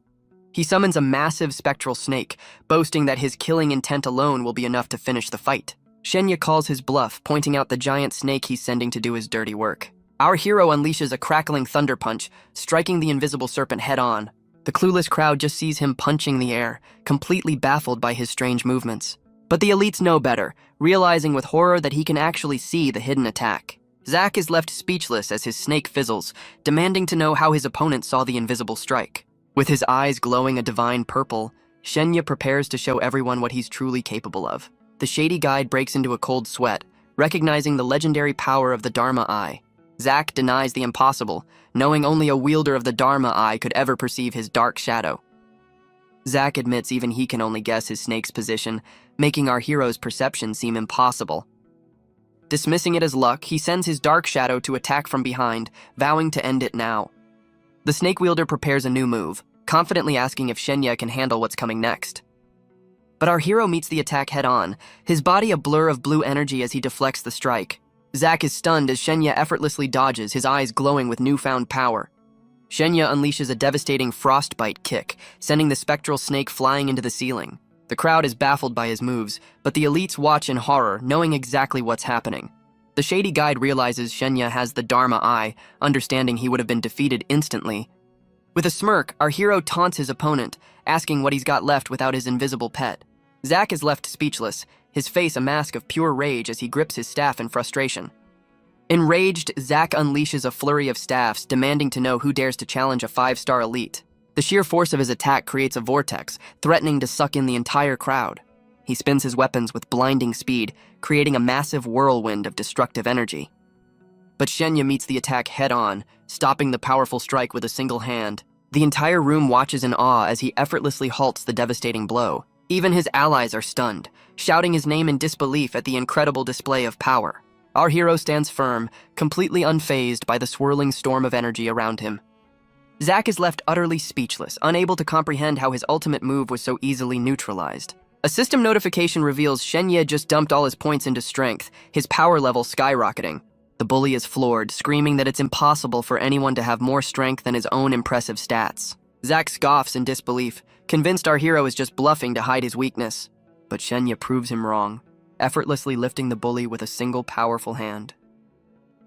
He summons a massive spectral snake, boasting that his killing intent alone will be enough to finish the fight. Shenya calls his bluff, pointing out the giant snake he's sending to do his dirty work. Our hero unleashes a crackling thunder punch, striking the invisible serpent head-on. The clueless crowd just sees him punching the air, completely baffled by his strange movements. But the elites know better, realizing with horror that he can actually see the hidden attack. Zach is left speechless as his snake fizzles, demanding to know how his opponent saw the invisible strike. With his eyes glowing a divine purple, Shenya prepares to show everyone what he's truly capable of. The shady guide breaks into a cold sweat, recognizing the legendary power of the Dharma Eye. Zach denies the impossible, knowing only a wielder of the Dharma Eye could ever perceive his dark shadow. Zach admits even he can only guess his snake's position, making our hero's perception seem impossible. Dismissing it as luck, he sends his dark shadow to attack from behind, vowing to end it now. The snake wielder prepares a new move, confidently asking if Shenya can handle what's coming next. But our hero meets the attack head-on, his body a blur of blue energy as he deflects the strike. Zach is stunned as Shenya effortlessly dodges, his eyes glowing with newfound power. Shenya unleashes a devastating frostbite kick, sending the spectral snake flying into the ceiling. The crowd is baffled by his moves, but the elites watch in horror, knowing exactly what's happening. The shady guide realizes Shenya has the Dharma Eye, understanding he would have been defeated instantly. With a smirk, our hero taunts his opponent, asking what he's got left without his invisible pet. Zach is left speechless, his face a mask of pure rage as he grips his staff in frustration. Enraged, Zach unleashes a flurry of staffs, demanding to know who dares to challenge a 5-star elite. The sheer force of his attack creates a vortex, threatening to suck in the entire crowd. He spins his weapons with blinding speed, creating a massive whirlwind of destructive energy. But Shenya meets the attack head-on, stopping the powerful strike with a single hand. The entire room watches in awe as he effortlessly halts the devastating blow. Even his allies are stunned, shouting his name in disbelief at the incredible display of power. Our hero stands firm, completely unfazed by the swirling storm of energy around him. Zach is left utterly speechless, unable to comprehend how his ultimate move was so easily neutralized. A system notification reveals Shenya just dumped all his points into strength, his power level skyrocketing. The bully is floored, screaming that it's impossible for anyone to have more strength than his own impressive stats. Zach scoffs in disbelief, convinced our hero is just bluffing to hide his weakness. But Shenya proves him wrong, effortlessly lifting the bully with a single powerful hand.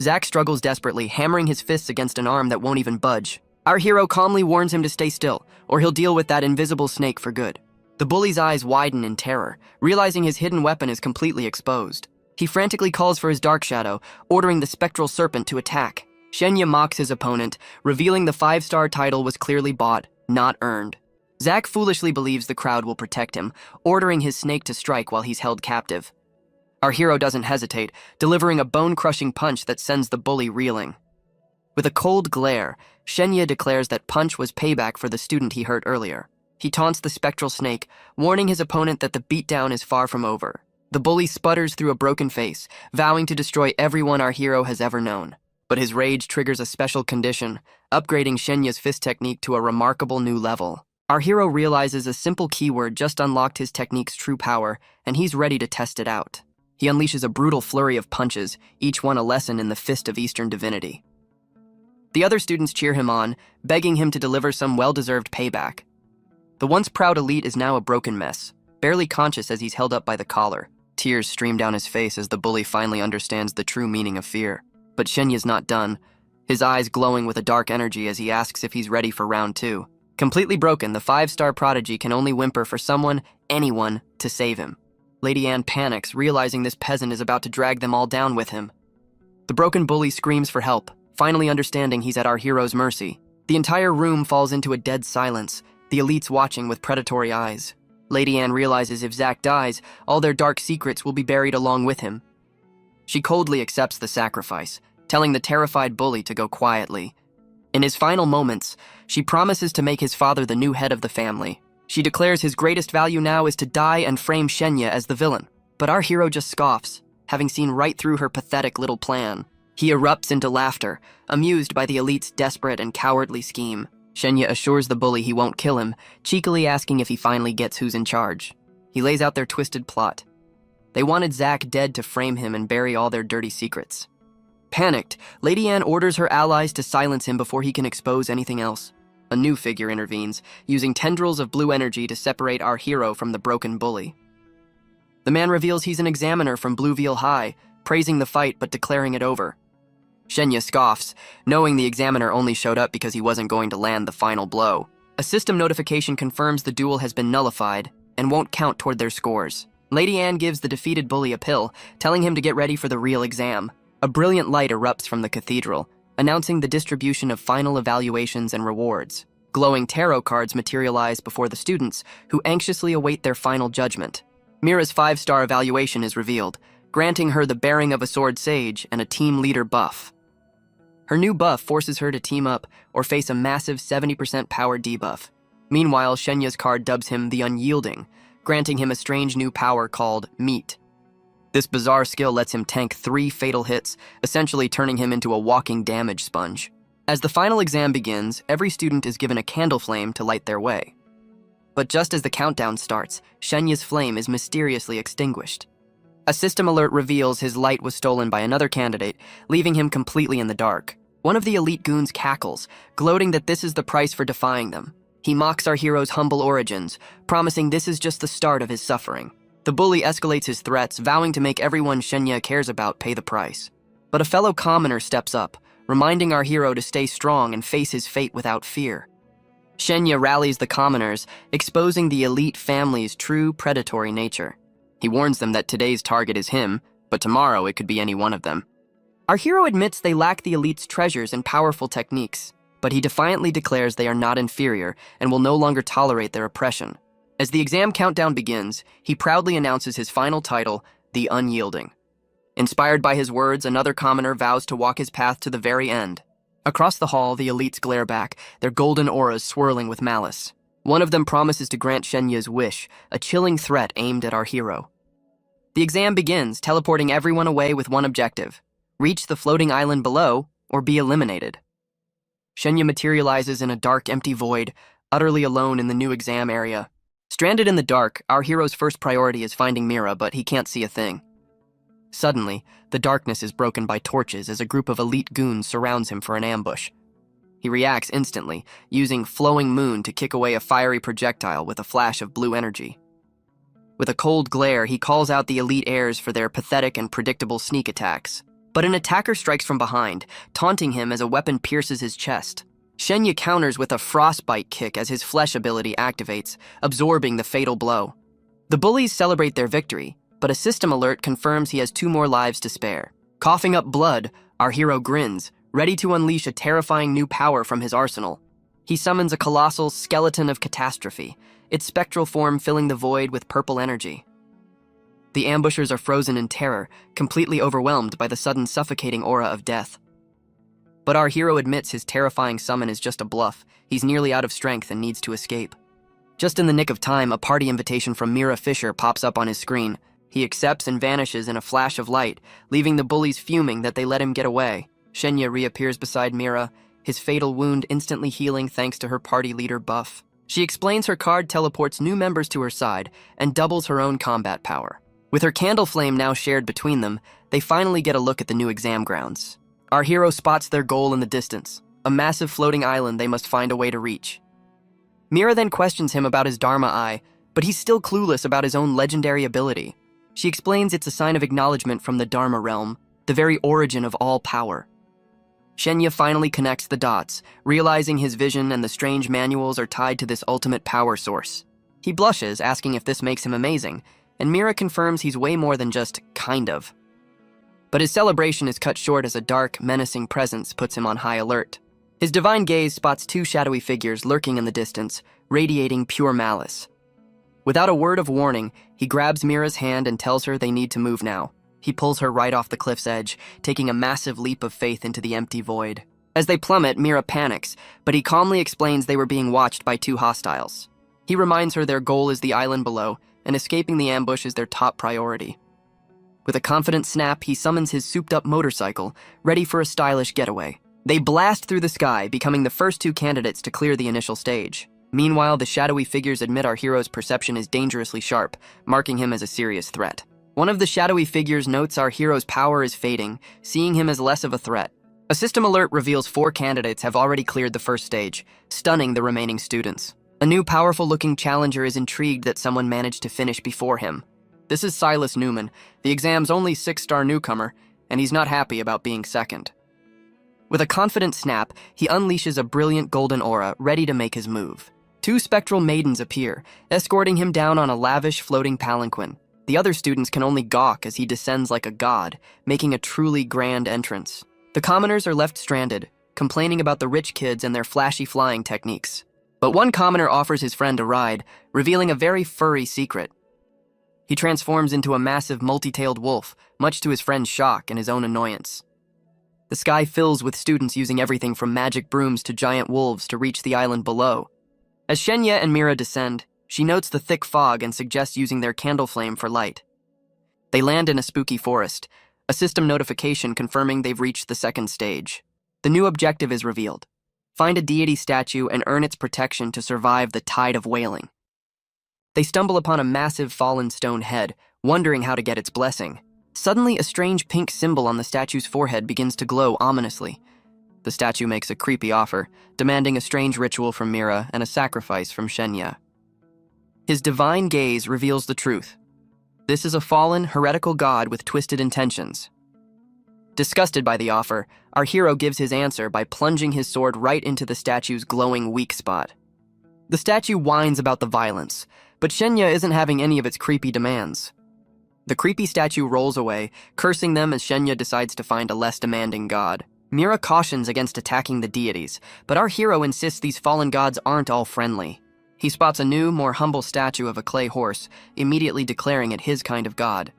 Zach struggles desperately, hammering his fists against an arm that won't even budge. Our hero calmly warns him to stay still, or he'll deal with that invisible snake for good. The bully's eyes widen in terror, realizing his hidden weapon is completely exposed. He frantically calls for his dark shadow, ordering the spectral serpent to attack. Shenya mocks his opponent, revealing the 5-star title was clearly bought, not earned. Zack foolishly believes the crowd will protect him, ordering his snake to strike while he's held captive. Our hero doesn't hesitate, delivering a bone-crushing punch that sends the bully reeling. With a cold glare, Shenya declares that punch was payback for the student he hurt earlier. He taunts the spectral snake, warning his opponent that the beatdown is far from over. The bully sputters through a broken face, vowing to destroy everyone our hero has ever known. But his rage triggers a special condition, upgrading Shenya's fist technique to a remarkable new level. Our hero realizes a simple keyword just unlocked his technique's true power, and he's ready to test it out. He unleashes a brutal flurry of punches, each one a lesson in the fist of Eastern divinity. The other students cheer him on, begging him to deliver some well-deserved payback. The once proud elite is now a broken mess, barely conscious as he's held up by the collar. Tears stream down his face as the bully finally understands the true meaning of fear. But Shenya's not done, his eyes glowing with a dark energy as he asks if he's ready for round 2. Completely broken, the 5-star prodigy can only whimper for someone, anyone, to save him. Lady Anne panics, realizing this peasant is about to drag them all down with him. The broken bully screams for help, finally understanding he's at our hero's mercy. The entire room falls into a dead silence, the elites watching with predatory eyes. Lady Anne realizes if Zack dies, all their dark secrets will be buried along with him. She coldly accepts the sacrifice, telling the terrified bully to go quietly. In his final moments, she promises to make his father the new head of the family. She declares his greatest value now is to die and frame Shenya as the villain. But our hero just scoffs, having seen right through her pathetic little plan. He erupts into laughter, amused by the elite's desperate and cowardly scheme. Shenya assures the bully he won't kill him, cheekily asking if he finally gets who's in charge. He lays out their twisted plot. They wanted Zack dead to frame him and bury all their dirty secrets. Panicked, Lady Anne orders her allies to silence him before he can expose anything else. A new figure intervenes, using tendrils of blue energy to separate our hero from the broken bully. The man reveals he's an examiner from Blueveal High, praising the fight but declaring it over. Shenya scoffs, knowing the examiner only showed up because he wasn't going to land the final blow. A system notification confirms the duel has been nullified and won't count toward their scores. Lady Anne gives the defeated bully a pill, telling him to get ready for the real exam. A brilliant light erupts from the cathedral, announcing the distribution of final evaluations and rewards. Glowing tarot cards materialize before the students, who anxiously await their final judgment. Mira's 5-star evaluation is revealed, granting her the bearing of a sword sage and a team leader buff. Her new buff forces her to team up or face a massive 70% power debuff. Meanwhile, Shenya's card dubs him the Unyielding, granting him a strange new power called Meat. This bizarre skill lets him tank 3 fatal hits, essentially turning him into a walking damage sponge. As the final exam begins, every student is given a candle flame to light their way. But just as the countdown starts, Shenya's flame is mysteriously extinguished. A system alert reveals his light was stolen by another candidate, leaving him completely in the dark. One of the elite goons cackles, gloating that this is the price for defying them. He mocks our hero's humble origins, promising this is just the start of his suffering. The bully escalates his threats, vowing to make everyone Shenya cares about pay the price. But a fellow commoner steps up, reminding our hero to stay strong and face his fate without fear. Shenya rallies the commoners, exposing the elite family's true predatory nature. He warns them that today's target is him, but tomorrow it could be any one of them. Our hero admits they lack the elite's treasures and powerful techniques, but he defiantly declares they are not inferior and will no longer tolerate their oppression. As the exam countdown begins, he proudly announces his final title, the Unyielding. Inspired by his words, another commoner vows to walk his path to the very end. Across the hall, the elites glare back, their golden auras swirling with malice. One of them promises to grant Shenya's wish, a chilling threat aimed at our hero. The exam begins, teleporting everyone away with one objective: reach the floating island below or be eliminated. Shenya materializes in a dark, empty void, utterly alone in the new exam area. Stranded in the dark, our hero's first priority is finding Mira, but he can't see a thing. Suddenly, the darkness is broken by torches as a group of elite goons surrounds him for an ambush. He reacts instantly, using Flowing Moon to kick away a fiery projectile with a flash of blue energy. With a cold glare, he calls out the elite heirs for their pathetic and predictable sneak attacks. But an attacker strikes from behind, taunting him as a weapon pierces his chest. Shenya counters with a frostbite kick as his flesh ability activates, absorbing the fatal blow. The bullies celebrate their victory, but a system alert confirms he has 2 more lives to spare. Coughing up blood, our hero grins, ready to unleash a terrifying new power from his arsenal. He summons a colossal skeleton of catastrophe, its spectral form filling the void with purple energy. The ambushers are frozen in terror, completely overwhelmed by the sudden suffocating aura of death. But our hero admits his terrifying summon is just a bluff. He's nearly out of strength and needs to escape. Just in the nick of time, a party invitation from Mira Fisher pops up on his screen. He accepts and vanishes in a flash of light, leaving the bullies fuming that they let him get away. Shenya reappears beside Mira, his fatal wound instantly healing thanks to her party leader buff. She explains her card teleports new members to her side and doubles her own combat power. With her candle flame now shared between them, they finally get a look at the new exam grounds. Our hero spots their goal in the distance, a massive floating island they must find a way to reach. Mira then questions him about his Dharma Eye, but he's still clueless about his own legendary ability. She explains it's a sign of acknowledgement from the Dharma realm, the very origin of all power. Shenya finally connects the dots, realizing his vision and the strange manuals are tied to this ultimate power source. He blushes, asking if this makes him amazing, and Mira confirms he's way more than just kind of. But his celebration is cut short as a dark, menacing presence puts him on high alert. His divine gaze spots two shadowy figures lurking in the distance, radiating pure malice. Without a word of warning, he grabs Mira's hand and tells her they need to move now. He pulls her right off the cliff's edge, taking a massive leap of faith into the empty void. As they plummet, Mira panics, but he calmly explains they were being watched by two hostiles. He reminds her their goal is the island below, and escaping the ambush is their top priority. With a confident snap, he summons his souped-up motorcycle, ready for a stylish getaway. They blast through the sky, becoming the first two candidates to clear the initial stage. Meanwhile, the shadowy figures admit our hero's perception is dangerously sharp, marking him as a serious threat. One of the shadowy figures notes our hero's power is fading, seeing him as less of a threat. A system alert reveals 4 candidates have already cleared the first stage, stunning the remaining students. A new powerful-looking challenger is intrigued that someone managed to finish before him. This is Silas Newman, the exam's only 6-star newcomer, and he's not happy about being second. With a confident snap, he unleashes a brilliant golden aura, ready to make his move. 2 spectral maidens appear, escorting him down on a lavish floating palanquin. The other students can only gawk as he descends like a god, making a truly grand entrance. The commoners are left stranded, complaining about the rich kids and their flashy flying techniques. But one commoner offers his friend a ride, revealing a very furry secret. He transforms into a massive multi-tailed wolf, much to his friend's shock and his own annoyance. The sky fills with students using everything from magic brooms to giant wolves to reach the island below. As Shenya and Mira descend, she notes the thick fog and suggests using their candle flame for light. They land in a spooky forest, a system notification confirming they've reached the second stage. The new objective is revealed. Find a deity statue and earn its protection to survive the tide of wailing. They stumble upon a massive fallen stone head, wondering how to get its blessing. Suddenly, a strange pink symbol on the statue's forehead begins to glow ominously. The statue makes a creepy offer, demanding a strange ritual from Mira and a sacrifice from Shenya. His divine gaze reveals the truth. This is a fallen, heretical god with twisted intentions. Disgusted by the offer, our hero gives his answer by plunging his sword right into the statue's glowing weak spot. The statue whines about the violence, but Shenya isn't having any of its creepy demands. The creepy statue rolls away, cursing them as Shenya decides to find a less demanding god. Mira cautions against attacking the deities, but our hero insists these fallen gods aren't all friendly. He spots a new, more humble statue of a clay horse, immediately declaring it his kind of god.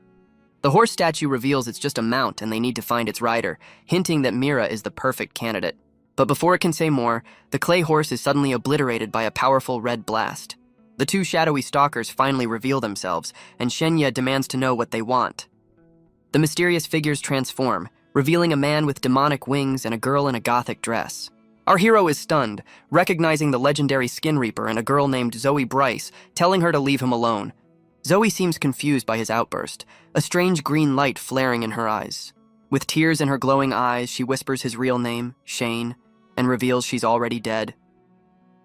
The horse statue reveals it's just a mount and they need to find its rider, hinting that Mira is the perfect candidate. But before it can say more, the clay horse is suddenly obliterated by a powerful red blast. The 2 shadowy stalkers finally reveal themselves, and Shenya demands to know what they want. The mysterious figures transform, revealing a man with demonic wings and a girl in a gothic dress. Our hero is stunned, recognizing the legendary Skin Reaper and a girl named Zoe Bryce, telling her to leave him alone. Zoe seems confused by his outburst, a strange green light flaring in her eyes. With tears in her glowing eyes, she whispers his real name, Shane, and reveals she's already dead.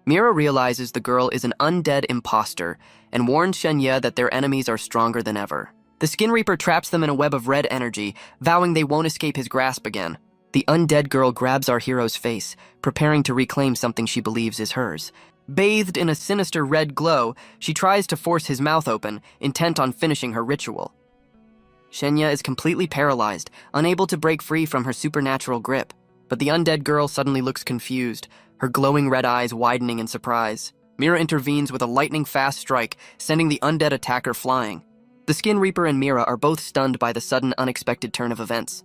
Mira realizes the girl is an undead imposter and warns Shenya that their enemies are stronger than ever. The Skin Reaper traps them in a web of red energy, vowing they won't escape his grasp again. The undead girl grabs our hero's face, preparing to reclaim something she believes is hers. Bathed in a sinister red glow, she tries to force his mouth open, intent on finishing her ritual. Shenya is completely paralyzed, unable to break free from her supernatural grip. But the undead girl suddenly looks confused, her glowing red eyes widening in surprise. Mira intervenes with a lightning-fast strike, sending the undead attacker flying. The Skin Reaper and Mira are both stunned by the sudden, unexpected turn of events.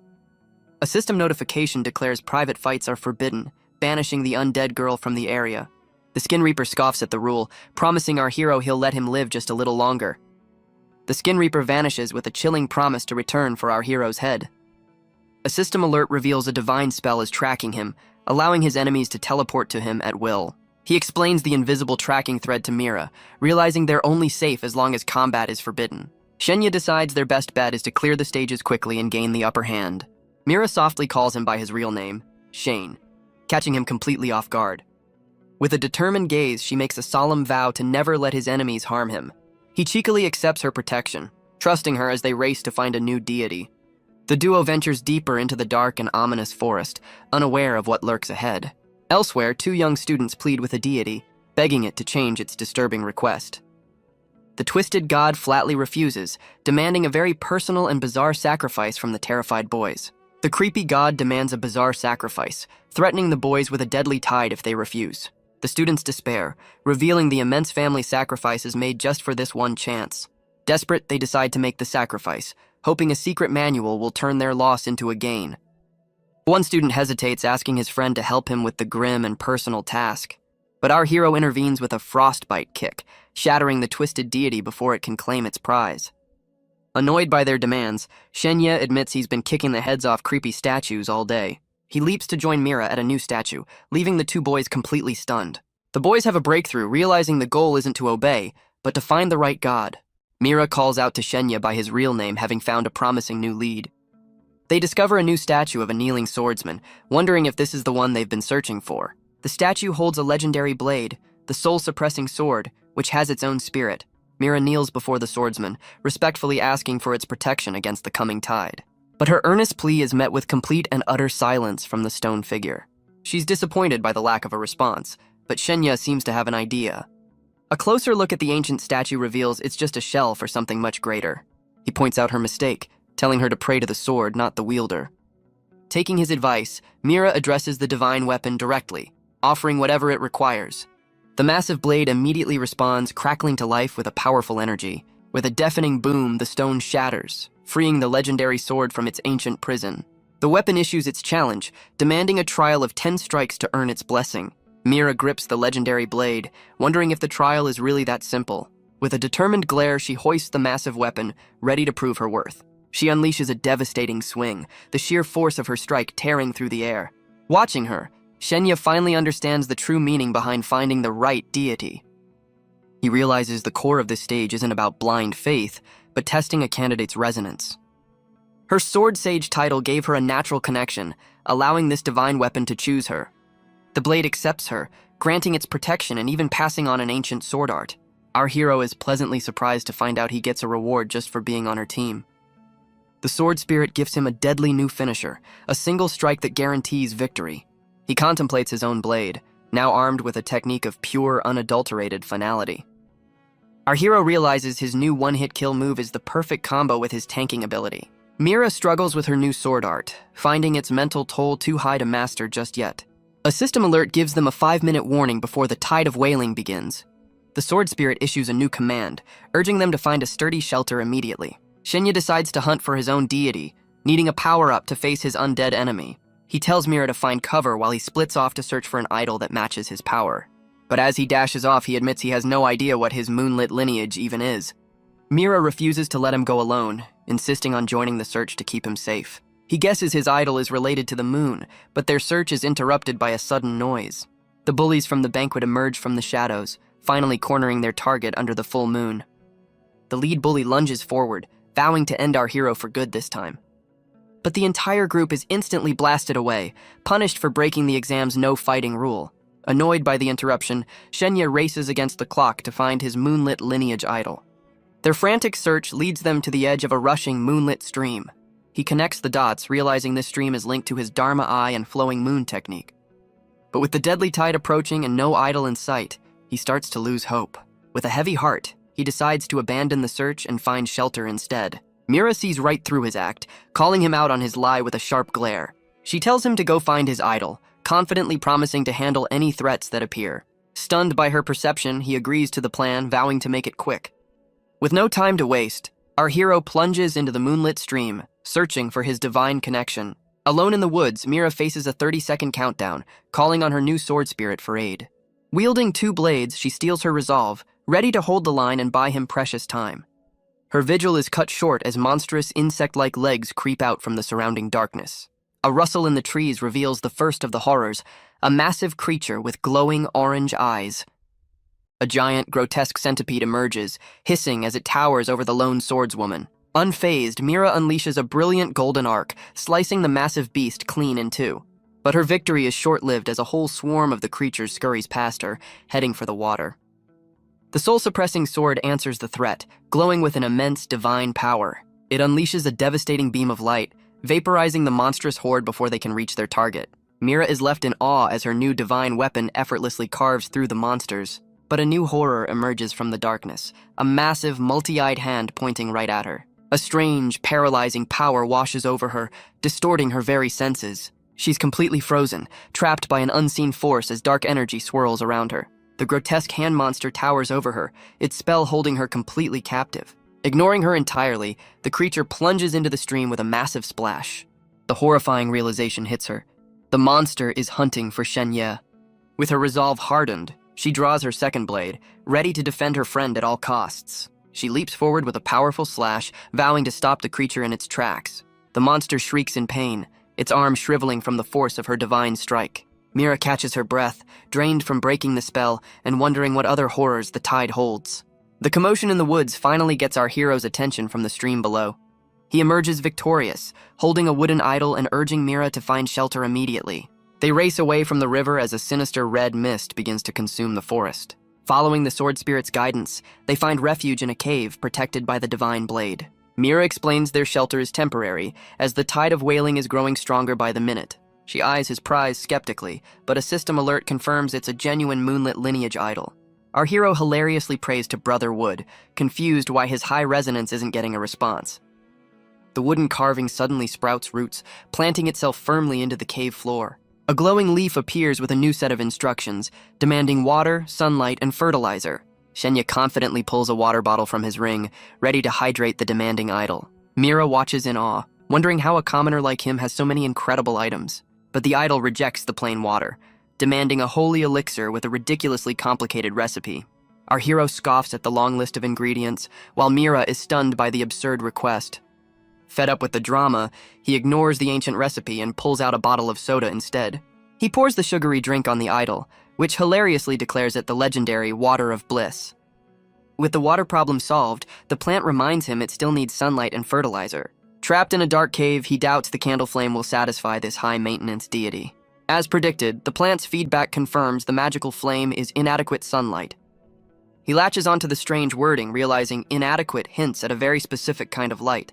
A system notification declares private fights are forbidden, banishing the undead girl from the area. The Skin Reaper scoffs at the rule, promising our hero he'll let him live just a little longer. The Skin Reaper vanishes with a chilling promise to return for our hero's head. A system alert reveals a divine spell is tracking him, allowing his enemies to teleport to him at will. He explains the invisible tracking thread to Mira, realizing they're only safe as long as combat is forbidden. Shenya decides their best bet is to clear the stages quickly and gain the upper hand. Mira softly calls him by his real name, Shane, catching him completely off guard. With a determined gaze, she makes a solemn vow to never let his enemies harm him. He cheekily accepts her protection, trusting her as they race to find a new deity. The duo ventures deeper into the dark and ominous forest, unaware of what lurks ahead. Elsewhere, two young students plead with a deity, begging it to change its disturbing request. The twisted god flatly refuses, demanding a very personal and bizarre sacrifice from the terrified boys. The creepy god demands a bizarre sacrifice, threatening the boys with a deadly tide if they refuse. The students despair, revealing the immense family sacrifices made just for this one chance. Desperate, they decide to make the sacrifice, hoping a secret manual will turn their loss into a gain. One student hesitates, asking his friend to help him with the grim and personal task. But our hero intervenes with a frostbite kick, shattering the twisted deity before it can claim its prize. Annoyed by their demands, Shenya admits he's been kicking the heads off creepy statues all day. He leaps to join Mira at a new statue, leaving the two boys completely stunned. The boys have a breakthrough, realizing the goal isn't to obey, but to find the right god. Mira calls out to Shenya by his real name, having found a promising new lead. They discover a new statue of a kneeling swordsman, wondering if this is the one they've been searching for. The statue holds a legendary blade, the soul-suppressing sword, which has its own spirit. Mira kneels before the swordsman, respectfully asking for its protection against the coming tide. But her earnest plea is met with complete and utter silence from the stone figure. She's disappointed by the lack of a response, but Shenya seems to have an idea. A closer look at the ancient statue reveals it's just a shell for something much greater. He points out her mistake, telling her to pray to the sword, not the wielder. Taking his advice, Mira addresses the divine weapon directly, offering whatever it requires. The massive blade immediately responds, crackling to life with a powerful energy. With a deafening boom, the stone shatters, freeing the legendary sword from its ancient prison. The weapon issues its challenge, demanding a trial of 10 strikes to earn its blessing. Mira grips the legendary blade, wondering if the trial is really that simple. With a determined glare, she hoists the massive weapon, ready to prove her worth. She unleashes a devastating swing, the sheer force of her strike tearing through the air. Watching her, Shenya finally understands the true meaning behind finding the right deity. He realizes the core of this stage isn't about blind faith, but testing a candidate's resonance. Her Sword Sage title gave her a natural connection, allowing this divine weapon to choose her. The blade accepts her, granting its protection and even passing on an ancient sword art. Our hero is pleasantly surprised to find out he gets a reward just for being on her team. The sword spirit gives him a deadly new finisher, a single strike that guarantees victory. He contemplates his own blade, now armed with a technique of pure, unadulterated finality. Our hero realizes his new one-hit kill move is the perfect combo with his tanking ability. Mira struggles with her new sword art, finding its mental toll too high to master just yet. A system alert gives them a 5-minute warning before the tide of wailing begins. The sword spirit issues a new command, urging them to find a sturdy shelter immediately. Shenya decides to hunt for his own deity, needing a power-up to face his undead enemy. He tells Mira to find cover while he splits off to search for an idol that matches his power. But as he dashes off, he admits he has no idea what his moonlit lineage even is. Mira refuses to let him go alone, insisting on joining the search to keep him safe. He guesses his idol is related to the moon, but their search is interrupted by a sudden noise. The bullies from the banquet emerge from the shadows, finally cornering their target under the full moon. The lead bully lunges forward, vowing to end our hero for good this time. But the entire group is instantly blasted away, punished for breaking the exam's no-fighting rule. Annoyed by the interruption, Shenya races against the clock to find his moonlit lineage idol. Their frantic search leads them to the edge of a rushing moonlit stream. He connects the dots, realizing this stream is linked to his Dharma Eye and flowing moon technique. But with the deadly tide approaching and no idol in sight, he starts to lose hope. With a heavy heart, he decides to abandon the search and find shelter instead. Mira sees right through his act, calling him out on his lie with a sharp glare. She tells him to go find his idol, confidently promising to handle any threats that appear. Stunned by her perception, he agrees to the plan, vowing to make it quick. With no time to waste, our hero plunges into the moonlit stream, searching for his divine connection. Alone in the woods, Mira faces a 30-second countdown, calling on her new sword spirit for aid. Wielding 2 blades, she steals her resolve, ready to hold the line and buy him precious time. Her vigil is cut short as monstrous insect-like legs creep out from the surrounding darkness. A rustle in the trees reveals the first of the horrors, a massive creature with glowing orange eyes. A giant, grotesque centipede emerges, hissing as it towers over the lone swordswoman. Unfazed, Mira unleashes a brilliant golden arc, slicing the massive beast clean in 2. But her victory is short-lived as a whole swarm of the creatures scurries past her, heading for the water. The soul-suppressing sword answers the threat, glowing with an immense divine power. It unleashes a devastating beam of light, vaporizing the monstrous horde before they can reach their target. Mira is left in awe as her new divine weapon effortlessly carves through the monsters. But a new horror emerges from the darkness, a massive, multi-eyed hand pointing right at her. A strange, paralyzing power washes over her, distorting her very senses. She's completely frozen, trapped by an unseen force as dark energy swirls around her. The grotesque hand monster towers over her, its spell holding her completely captive. Ignoring her entirely, the creature plunges into the stream with a massive splash. The horrifying realization hits her. The monster is hunting for Shen. With her resolve hardened, she draws her second blade, ready to defend her friend at all costs. She leaps forward with a powerful slash, vowing to stop the creature in its tracks. The monster shrieks in pain, its arm shriveling from the force of her divine strike. Mira catches her breath, drained from breaking the spell and wondering what other horrors the tide holds. The commotion in the woods finally gets our hero's attention from the stream below. He emerges victorious, holding a wooden idol and urging Mira to find shelter immediately. They race away from the river as a sinister red mist begins to consume the forest. Following the sword spirit's guidance, they find refuge in a cave protected by the divine blade. Mira explains their shelter is temporary, as the tide of wailing is growing stronger by the minute. She eyes his prize skeptically, but a system alert confirms it's a genuine moonlit lineage idol. Our hero hilariously prays to Brother Wood, confused why his high resonance isn't getting a response. The wooden carving suddenly sprouts roots, planting itself firmly into the cave floor. A glowing leaf appears with a new set of instructions, demanding water, sunlight, and fertilizer. Shenya confidently pulls a water bottle from his ring, ready to hydrate the demanding idol. Mira watches in awe, wondering how a commoner like him has so many incredible items. But the idol rejects the plain water, demanding a holy elixir with a ridiculously complicated recipe. Our hero scoffs at the long list of ingredients, while Mira is stunned by the absurd request. Fed up with the drama, he ignores the ancient recipe and pulls out a bottle of soda instead. He pours the sugary drink on the idol, which hilariously declares it the legendary Water of Bliss. With the water problem solved, the plant reminds him it still needs sunlight and fertilizer. Trapped in a dark cave, he doubts the candle flame will satisfy this high-maintenance deity. As predicted, the plant's feedback confirms the magical flame is inadequate sunlight. He latches onto the strange wording, realizing inadequate hints at a very specific kind of light.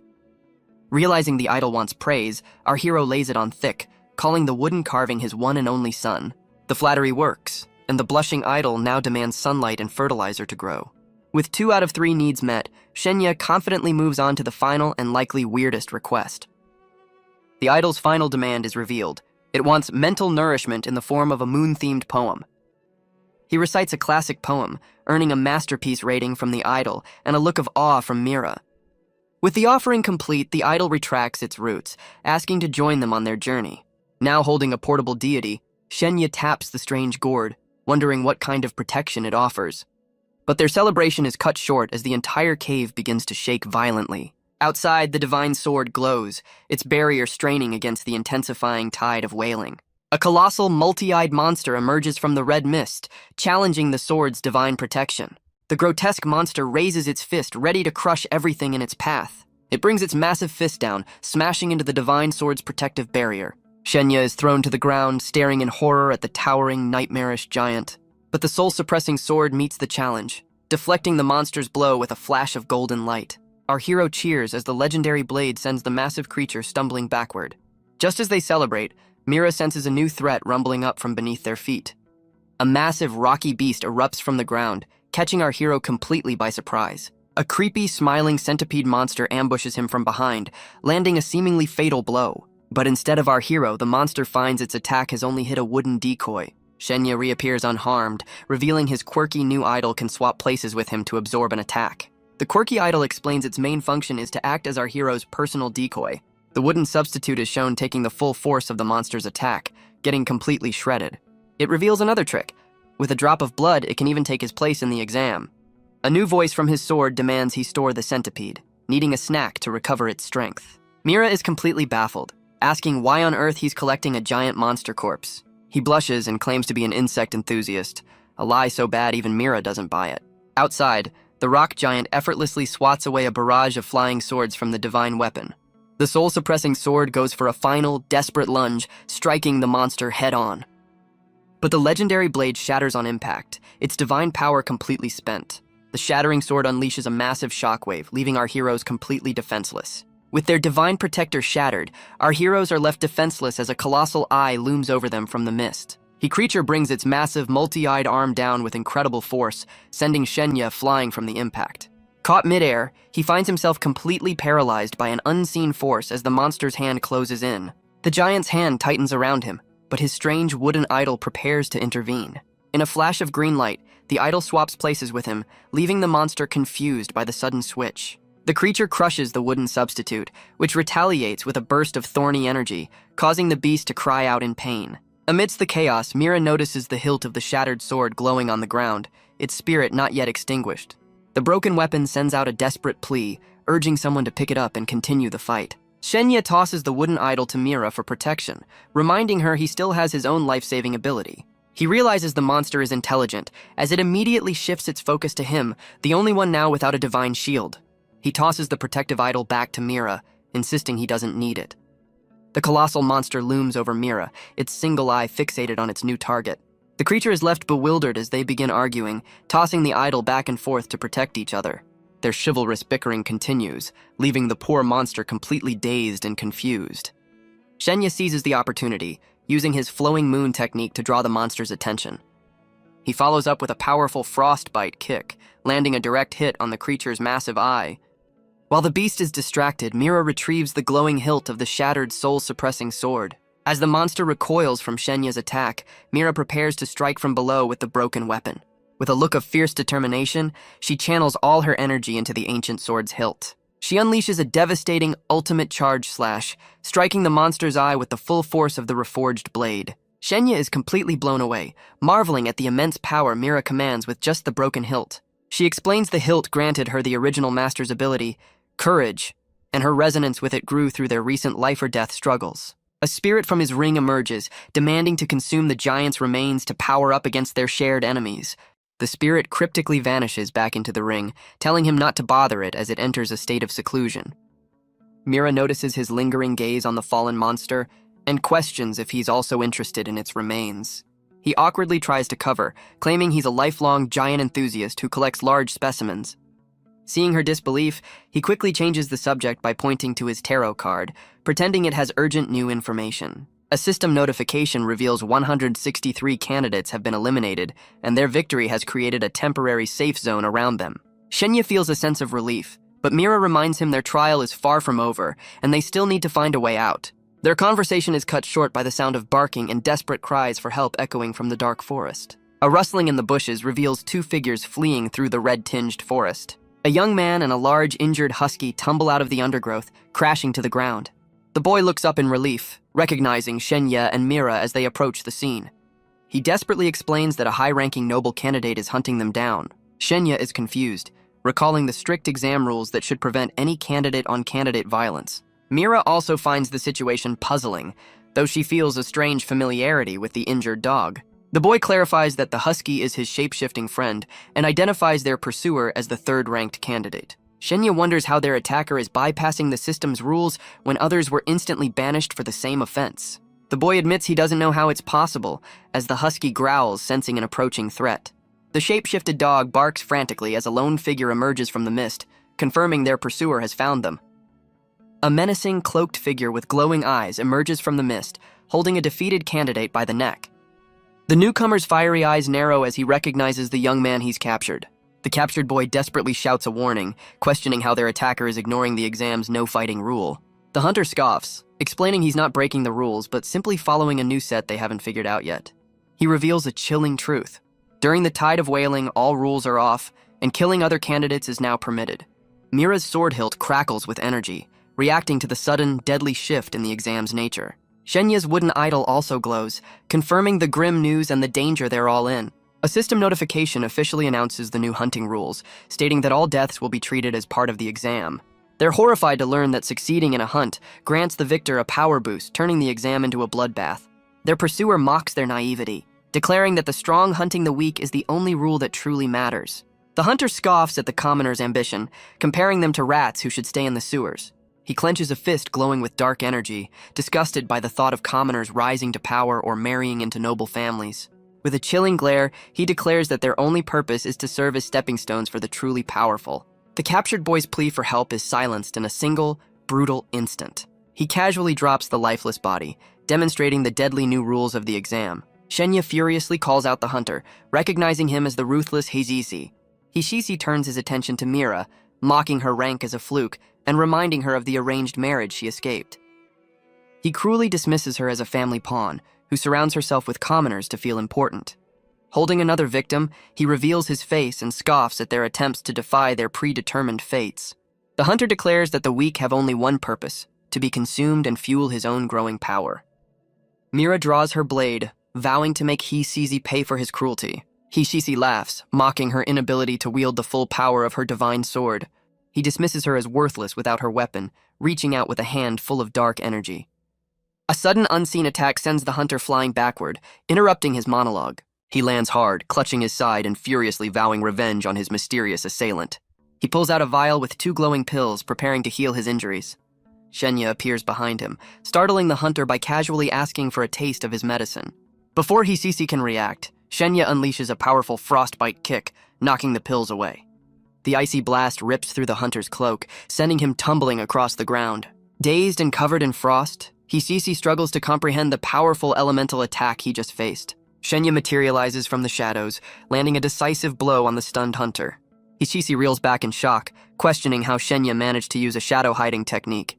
Realizing the idol wants praise, our hero lays it on thick, calling the wooden carving his one and only son. The flattery works, and the blushing idol now demands sunlight and fertilizer to grow. With 2 out of 3 needs met, Shenya confidently moves on to the final and likely weirdest request. The idol's final demand is revealed. It wants mental nourishment in the form of a moon-themed poem. He recites a classic poem, earning a masterpiece rating from the idol and a look of awe from Mira. With the offering complete, the idol retracts its roots, asking to join them on their journey. Now holding a portable deity, Shenya taps the strange gourd, wondering what kind of protection it offers. But their celebration is cut short as the entire cave begins to shake violently. Outside, the divine sword glows, its barrier straining against the intensifying tide of wailing. A colossal, multi-eyed monster emerges from the red mist, challenging the sword's divine protection. The grotesque monster raises its fist, ready to crush everything in its path. It brings its massive fist down, smashing into the divine sword's protective barrier. Shenya is thrown to the ground, staring in horror at the towering, nightmarish giant. But the soul-suppressing sword meets the challenge, deflecting the monster's blow with a flash of golden light. Our hero cheers as the legendary blade sends the massive creature stumbling backward. Just as they celebrate, Mira senses a new threat rumbling up from beneath their feet. A massive, rocky beast erupts from the ground, catching our hero completely by surprise. A creepy, smiling centipede monster ambushes him from behind, landing a seemingly fatal blow. But instead of our hero, the monster finds its attack has only hit a wooden decoy. Shenya reappears unharmed, revealing his quirky new idol can swap places with him to absorb an attack. The quirky idol explains its main function is to act as our hero's personal decoy. The wooden substitute is shown taking the full force of the monster's attack, getting completely shredded. It reveals another trick. With a drop of blood, it can even take his place in the exam. A new voice from his sword demands he store the centipede, needing a snack to recover its strength. Mira is completely baffled, asking why on earth he's collecting a giant monster corpse. He blushes and claims to be an insect enthusiast, a lie so bad even Mira doesn't buy it. Outside, the rock giant effortlessly swats away a barrage of flying swords from the divine weapon. The soul-suppressing sword goes for a final, desperate lunge, striking the monster head-on. But the legendary blade shatters on impact, its divine power completely spent. The shattering sword unleashes a massive shockwave, leaving our heroes completely defenseless. With their divine protector shattered, our heroes are left defenseless as a colossal eye looms over them from the mist. The creature brings its massive, multi-eyed arm down with incredible force, sending Shenya flying from the impact. Caught midair, he finds himself completely paralyzed by an unseen force as the monster's hand closes in. The giant's hand tightens around him, but his strange wooden idol prepares to intervene. In a flash of green light, the idol swaps places with him, leaving the monster confused by the sudden switch. The creature crushes the wooden substitute, which retaliates with a burst of thorny energy, causing the beast to cry out in pain. Amidst the chaos, Mira notices the hilt of the shattered sword glowing on the ground, its spirit not yet extinguished. The broken weapon sends out a desperate plea, urging someone to pick it up and continue the fight. Shenya tosses the wooden idol to Mira for protection, reminding her he still has his own life-saving ability. He realizes the monster is intelligent, as it immediately shifts its focus to him, the only one now without a divine shield. He tosses the protective idol back to Mira, insisting he doesn't need it. The colossal monster looms over Mira, its single eye fixated on its new target. The creature is left bewildered as they begin arguing, tossing the idol back and forth to protect each other. Their chivalrous bickering continues, leaving the poor monster completely dazed and confused. Shenya seizes the opportunity, using his flowing moon technique to draw the monster's attention. He follows up with a powerful frostbite kick, landing a direct hit on the creature's massive eye. While the beast is distracted, Mira retrieves the glowing hilt of the shattered soul-suppressing sword. As the monster recoils from Shenya's attack, Mira prepares to strike from below with the broken weapon. With a look of fierce determination, she channels all her energy into the ancient sword's hilt. She unleashes a devastating ultimate charge slash, striking the monster's eye with the full force of the reforged blade. Shenya is completely blown away, marveling at the immense power Mira commands with just the broken hilt. She explains the hilt granted her the original master's ability, courage, and her resonance with it grew through their recent life-or-death struggles. A spirit from his ring emerges, demanding to consume the giant's remains to power up against their shared enemies. The spirit cryptically vanishes back into the ring, telling him not to bother it as it enters a state of seclusion. Mira notices his lingering gaze on the fallen monster and questions if he's also interested in its remains. He awkwardly tries to cover, claiming he's a lifelong giant enthusiast who collects large specimens. Seeing her disbelief, he quickly changes the subject by pointing to his tarot card, pretending it has urgent new information. A system notification reveals 163 candidates have been eliminated, and their victory has created a temporary safe zone around them. Shenya feels a sense of relief, but Mira reminds him their trial is far from over, and they still need to find a way out. Their conversation is cut short by the sound of barking and desperate cries for help echoing from the dark forest. A rustling in the bushes reveals two figures fleeing through the red-tinged forest. A young man and a large, injured husky tumble out of the undergrowth, crashing to the ground. The boy looks up in relief, recognizing Shenya and Mira as they approach the scene. He desperately explains that a high-ranking noble candidate is hunting them down. Shenya is confused, recalling the strict exam rules that should prevent any candidate-on-candidate violence. Mira also finds the situation puzzling, though she feels a strange familiarity with the injured dog. The boy clarifies that the husky is his shape-shifting friend and identifies their pursuer as the third-ranked candidate. Shenya wonders how their attacker is bypassing the system's rules when others were instantly banished for the same offense. The boy admits he doesn't know how it's possible, as the husky growls, sensing an approaching threat. The shape-shifted dog barks frantically as a lone figure emerges from the mist, confirming their pursuer has found them. A menacing, cloaked figure with glowing eyes emerges from the mist, holding a defeated candidate by the neck. The newcomer's fiery eyes narrow as he recognizes the young man he's captured. The captured boy desperately shouts a warning, questioning how their attacker is ignoring the exam's no-fighting rule. The hunter scoffs, explaining he's not breaking the rules, but simply following a new set they haven't figured out yet. He reveals a chilling truth. During the tide of whaling, all rules are off, and killing other candidates is now permitted. Mira's sword hilt crackles with energy, reacting to the sudden, deadly shift in the exam's nature. Shenya's wooden idol also glows, confirming the grim news and the danger they're all in. A system notification officially announces the new hunting rules, stating that all deaths will be treated as part of the exam. They're horrified to learn that succeeding in a hunt grants the victor a power boost, turning the exam into a bloodbath. Their pursuer mocks their naivety, declaring that the strong hunting the weak is the only rule that truly matters. The hunter scoffs at the commoner's ambition, comparing them to rats who should stay in the sewers. He clenches a fist glowing with dark energy, disgusted by the thought of commoners rising to power or marrying into noble families. With a chilling glare, he declares that their only purpose is to serve as stepping stones for the truly powerful. The captured boy's plea for help is silenced in a single, brutal instant. He casually drops the lifeless body, demonstrating the deadly new rules of the exam. Shenya furiously calls out the hunter, recognizing him as the ruthless Hisisi. Hisisi turns his attention to Mira, mocking her rank as a fluke and reminding her of the arranged marriage she escaped. He cruelly dismisses her as a family pawn, who surrounds herself with commoners to feel important. Holding another victim, he reveals his face and scoffs at their attempts to defy their predetermined fates. The hunter declares that the weak have only one purpose, to be consumed and fuel his own growing power. Mira draws her blade, vowing to make Hisisi pay for his cruelty. Hisisi laughs, mocking her inability to wield the full power of her divine sword. He dismisses her as worthless without her weapon, reaching out with a hand full of dark energy. A sudden unseen attack sends the hunter flying backward, interrupting his monologue. He lands hard, clutching his side and furiously vowing revenge on his mysterious assailant. He pulls out a vial with 2 glowing pills, preparing to heal his injuries. Shenya appears behind him, startling the hunter by casually asking for a taste of his medicine. Before Hisisi can react, Shenya unleashes a powerful frostbite kick, knocking the pills away. The icy blast rips through the hunter's cloak, sending him tumbling across the ground. Dazed and covered in frost, Hisisi struggles to comprehend the powerful elemental attack he just faced. Shenya materializes from the shadows, landing a decisive blow on the stunned hunter. Hisisi reels back in shock, questioning how Shenya managed to use a shadow-hiding technique.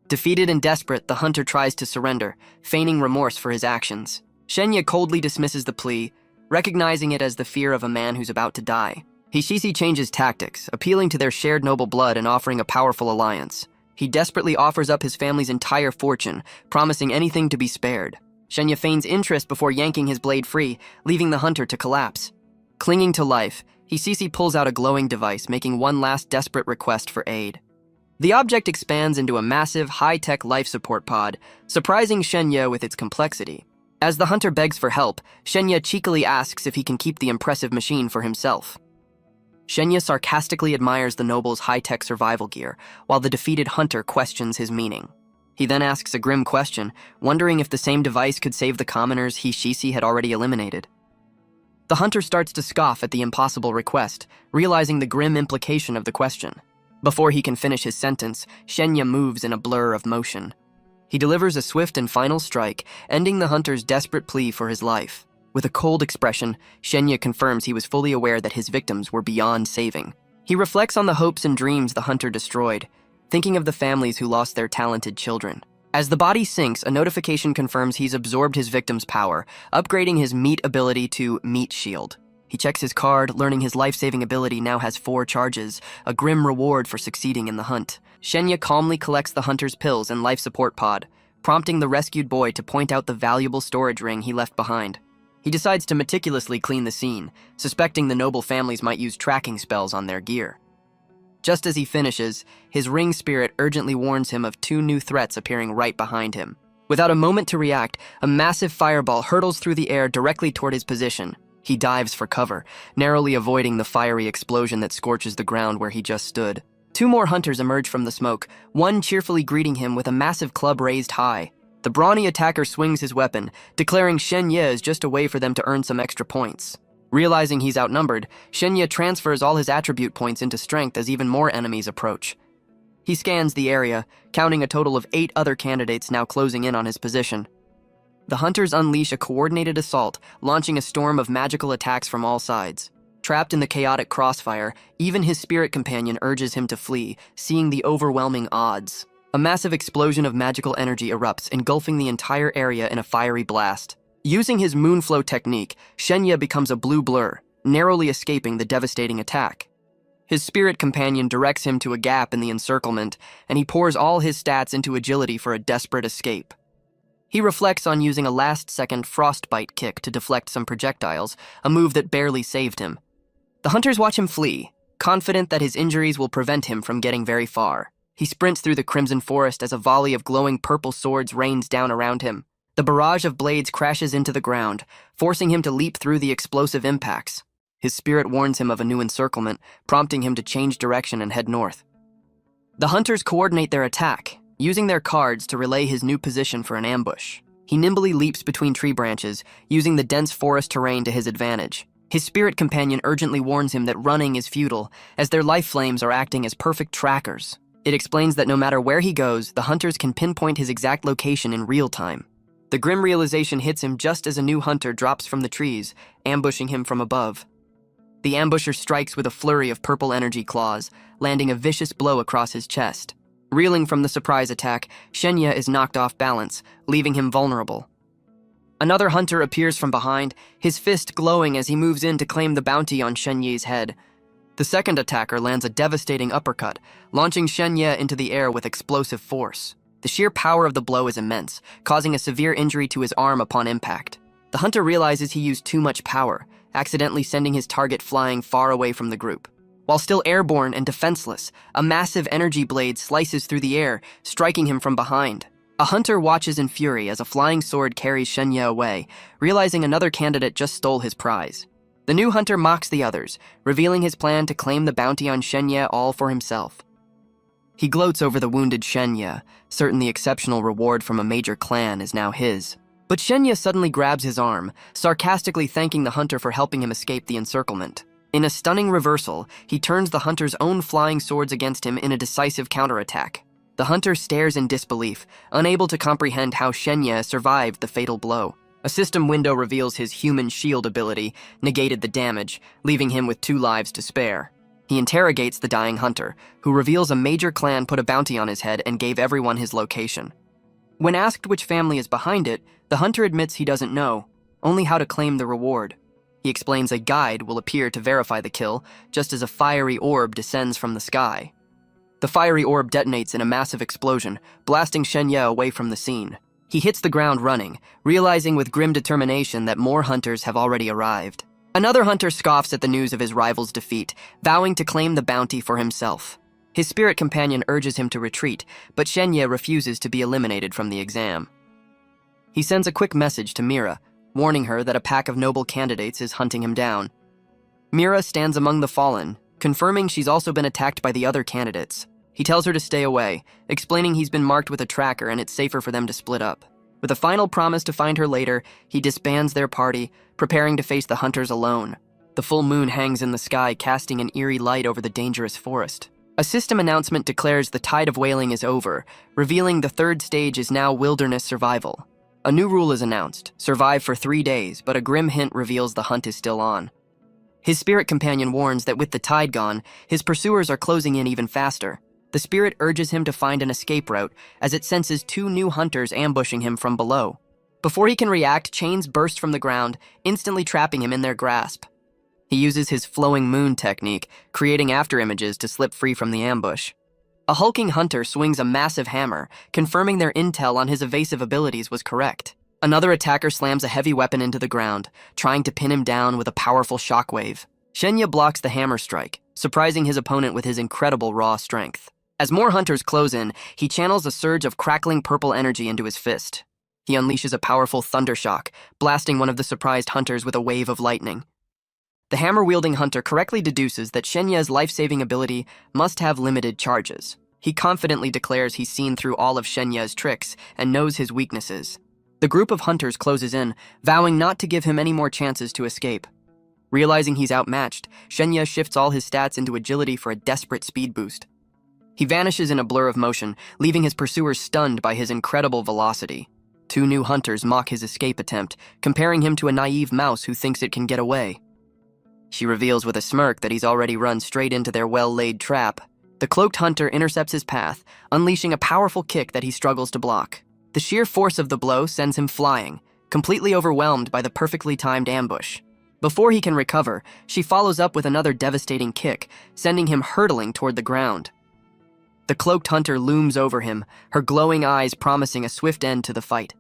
Defeated and desperate, the hunter tries to surrender, feigning remorse for his actions. Shenya coldly dismisses the plea, recognizing it as the fear of a man who's about to die. Hisisi changes tactics, appealing to their shared noble blood and offering a powerful alliance. He desperately offers up his family's entire fortune, promising anything to be spared. Shenya feigns interest before yanking his blade free, leaving the hunter to collapse. Clinging to life, Hisisi pulls out a glowing device, making one last desperate request for aid. The object expands into a massive, high-tech life support pod, surprising Shenya with its complexity. As the hunter begs for help, Shenya cheekily asks if he can keep the impressive machine for himself. Shenya sarcastically admires the noble's high-tech survival gear, while the defeated hunter questions his meaning. He then asks a grim question, wondering if the same device could save the commoners Hisisi had already eliminated. The hunter starts to scoff at the impossible request, realizing the grim implication of the question. Before he can finish his sentence, Shenya moves in a blur of motion. He delivers a swift and final strike, ending the hunter's desperate plea for his life. With a cold expression, Shenya confirms he was fully aware that his victims were beyond saving. He reflects on the hopes and dreams the hunter destroyed, thinking of the families who lost their talented children. As the body sinks, a notification confirms he's absorbed his victim's power, upgrading his meat ability to Meat Shield. He checks his card, learning his life-saving ability now has 4 charges, a grim reward for succeeding in the hunt. Shenya calmly collects the hunter's pills and life support pod, prompting the rescued boy to point out the valuable storage ring he left behind. He decides to meticulously clean the scene, suspecting the noble families might use tracking spells on their gear. Just as he finishes, his ring spirit urgently warns him of 2 new threats appearing right behind him. Without a moment to react, a massive fireball hurtles through the air directly toward his position. He dives for cover, narrowly avoiding the fiery explosion that scorches the ground where he just stood. 2 more hunters emerge from the smoke, one cheerfully greeting him with a massive club raised high. The brawny attacker swings his weapon, declaring Shenya is just a way for them to earn some extra points. Realizing he's outnumbered, Shenya transfers all his attribute points into strength as even more enemies approach. He scans the area, counting a total of 8 other candidates now closing in on his position. The hunters unleash a coordinated assault, launching a storm of magical attacks from all sides. Trapped in the chaotic crossfire, even his spirit companion urges him to flee, seeing the overwhelming odds. A massive explosion of magical energy erupts, engulfing the entire area in a fiery blast. Using his moonflow technique, Shenya becomes a blue blur, narrowly escaping the devastating attack. His spirit companion directs him to a gap in the encirclement, and he pours all his stats into agility for a desperate escape. He reflects on using a last-second frostbite kick to deflect some projectiles, a move that barely saved him. The hunters watch him flee, confident that his injuries will prevent him from getting very far. He sprints through the crimson forest as a volley of glowing purple swords rains down around him. The barrage of blades crashes into the ground, forcing him to leap through the explosive impacts. His spirit warns him of a new encirclement, prompting him to change direction and head north. The hunters coordinate their attack, using their cards to relay his new position for an ambush. He nimbly leaps between tree branches, using the dense forest terrain to his advantage. His spirit companion urgently warns him that running is futile, as their life flames are acting as perfect trackers. It explains that no matter where he goes, the hunters can pinpoint his exact location in real time. The grim realization hits him just as a new hunter drops from the trees, ambushing him from above. The ambusher strikes with a flurry of purple energy claws, landing a vicious blow across his chest. Reeling from the surprise attack, Shenya is knocked off balance, leaving him vulnerable. Another hunter appears from behind, his fist glowing as he moves in to claim the bounty on Shenye's head. The second attacker lands a devastating uppercut, launching Shenya into the air with explosive force. The sheer power of the blow is immense, causing a severe injury to his arm upon impact. The hunter realizes he used too much power, accidentally sending his target flying far away from the group. While still airborne and defenseless, a massive energy blade slices through the air, striking him from behind. A hunter watches in fury as a flying sword carries Shenya away, realizing another candidate just stole his prize. The new hunter mocks the others, revealing his plan to claim the bounty on Shenya all for himself. He gloats over the wounded Shenya, certain the exceptional reward from a major clan is now his. But Shenya suddenly grabs his arm, sarcastically thanking the hunter for helping him escape the encirclement. In a stunning reversal, he turns the hunter's own flying swords against him in a decisive counterattack. The hunter stares in disbelief, unable to comprehend how Shenya survived the fatal blow. A system window reveals his human shield ability negated the damage, leaving him with 2 lives to spare. He interrogates the dying hunter, who reveals a major clan put a bounty on his head and gave everyone his location. When asked which family is behind it, the hunter admits he doesn't know, only how to claim the reward. He explains a guide will appear to verify the kill, just as a fiery orb descends from the sky. The fiery orb detonates in a massive explosion, blasting Shenya away from the scene. He hits the ground running, realizing with grim determination that more hunters have already arrived. Another hunter scoffs at the news of his rival's defeat, vowing to claim the bounty for himself. His spirit companion urges him to retreat, but Shenya refuses to be eliminated from the exam. He sends a quick message to Mira, warning her that a pack of noble candidates is hunting him down. Mira stands among the fallen, confirming she's also been attacked by the other candidates. He tells her to stay away, explaining he's been marked with a tracker and it's safer for them to split up. With a final promise to find her later, he disbands their party, preparing to face the hunters alone. The full moon hangs in the sky, casting an eerie light over the dangerous forest. A system announcement declares the tide of whaling is over, revealing the third stage is now wilderness survival. A new rule is announced, survive for 3 days, but a grim hint reveals the hunt is still on. His spirit companion warns that with the tide gone, his pursuers are closing in even faster. The spirit urges him to find an escape route, as it senses 2 new hunters ambushing him from below. Before he can react, chains burst from the ground, instantly trapping him in their grasp. He uses his flowing moon technique, creating afterimages to slip free from the ambush. A hulking hunter swings a massive hammer, confirming their intel on his evasive abilities was correct. Another attacker slams a heavy weapon into the ground, trying to pin him down with a powerful shockwave. Shenya blocks the hammer strike, surprising his opponent with his incredible raw strength. As more hunters close in, he channels a surge of crackling purple energy into his fist. He unleashes a powerful thunder shock, blasting one of the surprised hunters with a wave of lightning. The hammer-wielding hunter correctly deduces that Shenya's life-saving ability must have limited charges. He confidently declares he's seen through all of Shenya's tricks and knows his weaknesses. The group of hunters closes in, vowing not to give him any more chances to escape. Realizing he's outmatched, Shenya shifts all his stats into agility for a desperate speed boost. He vanishes in a blur of motion, leaving his pursuers stunned by his incredible velocity. 2 new hunters mock his escape attempt, comparing him to a naive mouse who thinks it can get away. She reveals with a smirk that he's already run straight into their well-laid trap. The cloaked hunter intercepts his path, unleashing a powerful kick that he struggles to block. The sheer force of the blow sends him flying, completely overwhelmed by the perfectly timed ambush. Before he can recover, she follows up with another devastating kick, sending him hurtling toward the ground. The cloaked hunter looms over him, her glowing eyes promising a swift end to the fight.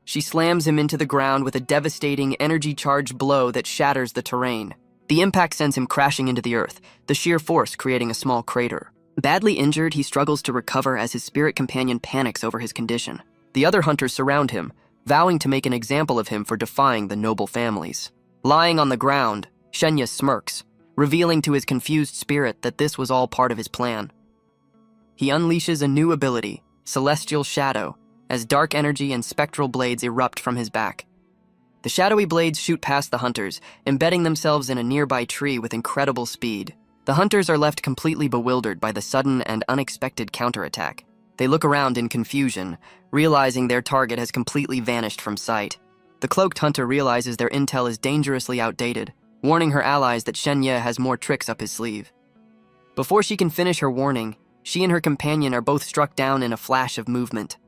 She slams him into the ground with a devastating, energy-charged blow that shatters the terrain. The impact sends him crashing into the earth, the sheer force creating a small crater. Badly injured, he struggles to recover as his spirit companion panics over his condition. The other hunters surround him, vowing to make an example of him for defying the noble families. Lying on the ground, Shenya smirks, revealing to his confused spirit that this was all part of his plan. He unleashes a new ability, Celestial Shadow, as dark energy and spectral blades erupt from his back. The shadowy blades shoot past the hunters, embedding themselves in a nearby tree with incredible speed. The hunters are left completely bewildered by the sudden and unexpected counterattack. They look around in confusion, realizing their target has completely vanished from sight. The cloaked hunter realizes their intel is dangerously outdated, warning her allies that Shenya has more tricks up his sleeve. Before she can finish her warning, she and her companion are both struck down in a flash of movement.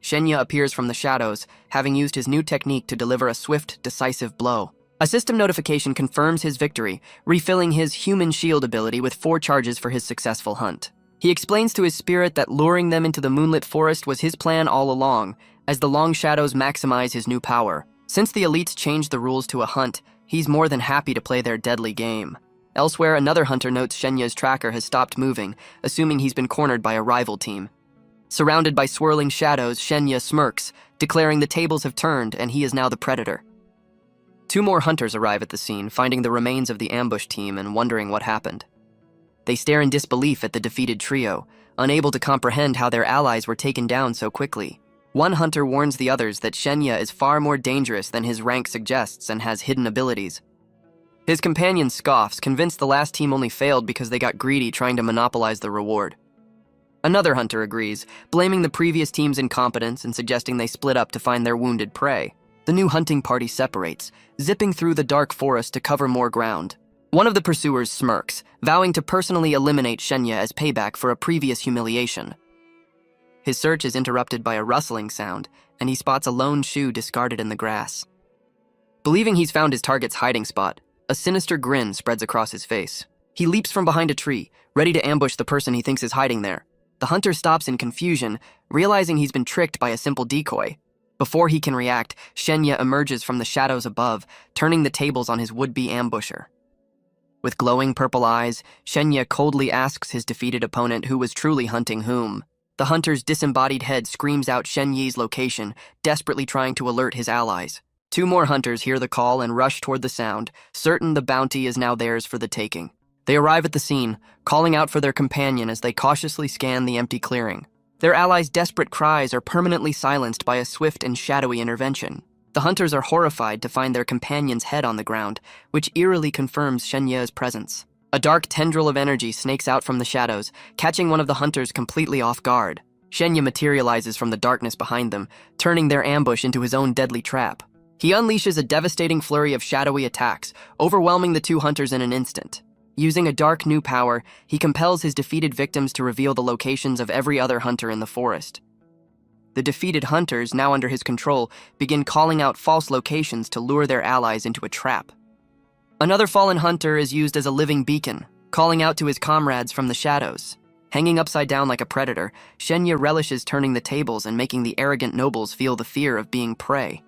Shenya appears from the shadows, having used his new technique to deliver a swift, decisive blow. A system notification confirms his victory, refilling his human shield ability with 4 charges for his successful hunt. He explains to his spirit that luring them into the moonlit forest was his plan all along, as the long shadows maximize his new power. Since the elites changed the rules to a hunt, he's more than happy to play their deadly game. Elsewhere, another hunter notes Shenya's tracker has stopped moving, assuming he's been cornered by a rival team. Surrounded by swirling shadows, Shenya smirks, declaring the tables have turned and he is now the predator. 2 more hunters arrive at the scene, finding the remains of the ambush team and wondering what happened. They stare in disbelief at the defeated trio, unable to comprehend how their allies were taken down so quickly. One hunter warns the others that Shenya is far more dangerous than his rank suggests and has hidden abilities. His companion scoffs, convinced the last team only failed because they got greedy trying to monopolize the reward. Another hunter agrees, blaming the previous team's incompetence and suggesting they split up to find their wounded prey. The new hunting party separates, zipping through the dark forest to cover more ground. One of the pursuers smirks, vowing to personally eliminate Shenya as payback for a previous humiliation. His search is interrupted by a rustling sound, and he spots a lone shoe discarded in the grass. Believing he's found his target's hiding spot, a sinister grin spreads across his face. He leaps from behind a tree, ready to ambush the person he thinks is hiding there. The hunter stops in confusion, realizing he's been tricked by a simple decoy. Before he can react, Shenya emerges from the shadows above, turning the tables on his would-be ambusher. With glowing purple eyes, Shenya coldly asks his defeated opponent who was truly hunting whom. The hunter's disembodied head screams out Shen Yi's location, desperately trying to alert his allies. 2 more hunters hear the call and rush toward the sound, certain the bounty is now theirs for the taking. They arrive at the scene, calling out for their companion as they cautiously scan the empty clearing. Their allies' desperate cries are permanently silenced by a swift and shadowy intervention. The hunters are horrified to find their companion's head on the ground, which eerily confirms Shenya's presence. A dark tendril of energy snakes out from the shadows, catching one of the hunters completely off guard. Shenya materializes from the darkness behind them, turning their ambush into his own deadly trap. He unleashes a devastating flurry of shadowy attacks, overwhelming the 2 hunters in an instant. Using a dark new power, he compels his defeated victims to reveal the locations of every other hunter in the forest. The defeated hunters, now under his control, begin calling out false locations to lure their allies into a trap. Another fallen hunter is used as a living beacon, calling out to his comrades from the shadows. Hanging upside down like a predator, Shenya relishes turning the tables and making the arrogant nobles feel the fear of being prey.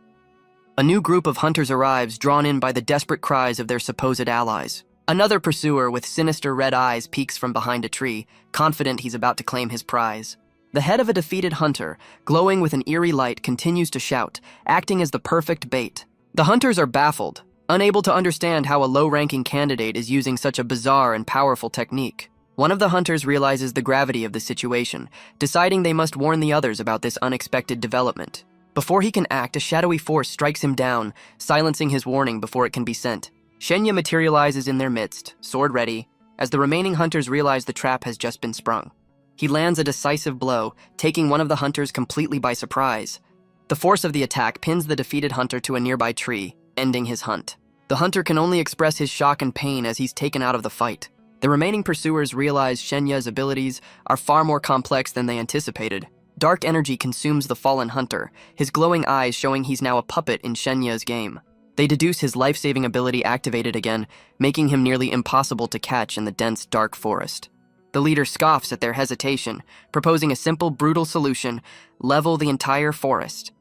A new group of hunters arrives, drawn in by the desperate cries of their supposed allies. Another pursuer with sinister red eyes peeks from behind a tree, confident he's about to claim his prize. The head of a defeated hunter, glowing with an eerie light, continues to shout, acting as the perfect bait. The hunters are baffled, unable to understand how a low-ranking candidate is using such a bizarre and powerful technique. One of the hunters realizes the gravity of the situation, deciding they must warn the others about this unexpected development. Before he can act, a shadowy force strikes him down, silencing his warning before it can be sent. Shenya materializes in their midst, sword ready, as the remaining hunters realize the trap has just been sprung. He lands a decisive blow, taking one of the hunters completely by surprise. The force of the attack pins the defeated hunter to a nearby tree, ending his hunt. The hunter can only express his shock and pain as he's taken out of the fight. The remaining pursuers realize Shenya's abilities are far more complex than they anticipated. Dark energy consumes the fallen hunter, his glowing eyes showing he's now a puppet in Shenya's game. They deduce his life-saving ability activated again, making him nearly impossible to catch in the dense, dark forest. The leader scoffs at their hesitation, proposing a simple, brutal solution: level the entire forest.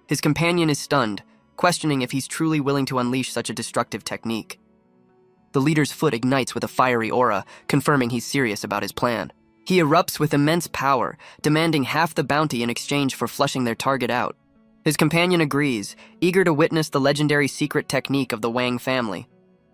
His companion is stunned, questioning if he's truly willing to unleash such a destructive technique. The leader's foot ignites with a fiery aura, confirming he's serious about his plan. He erupts with immense power, demanding half the bounty in exchange for flushing their target out. His companion agrees, eager to witness the legendary secret technique of the Wang family.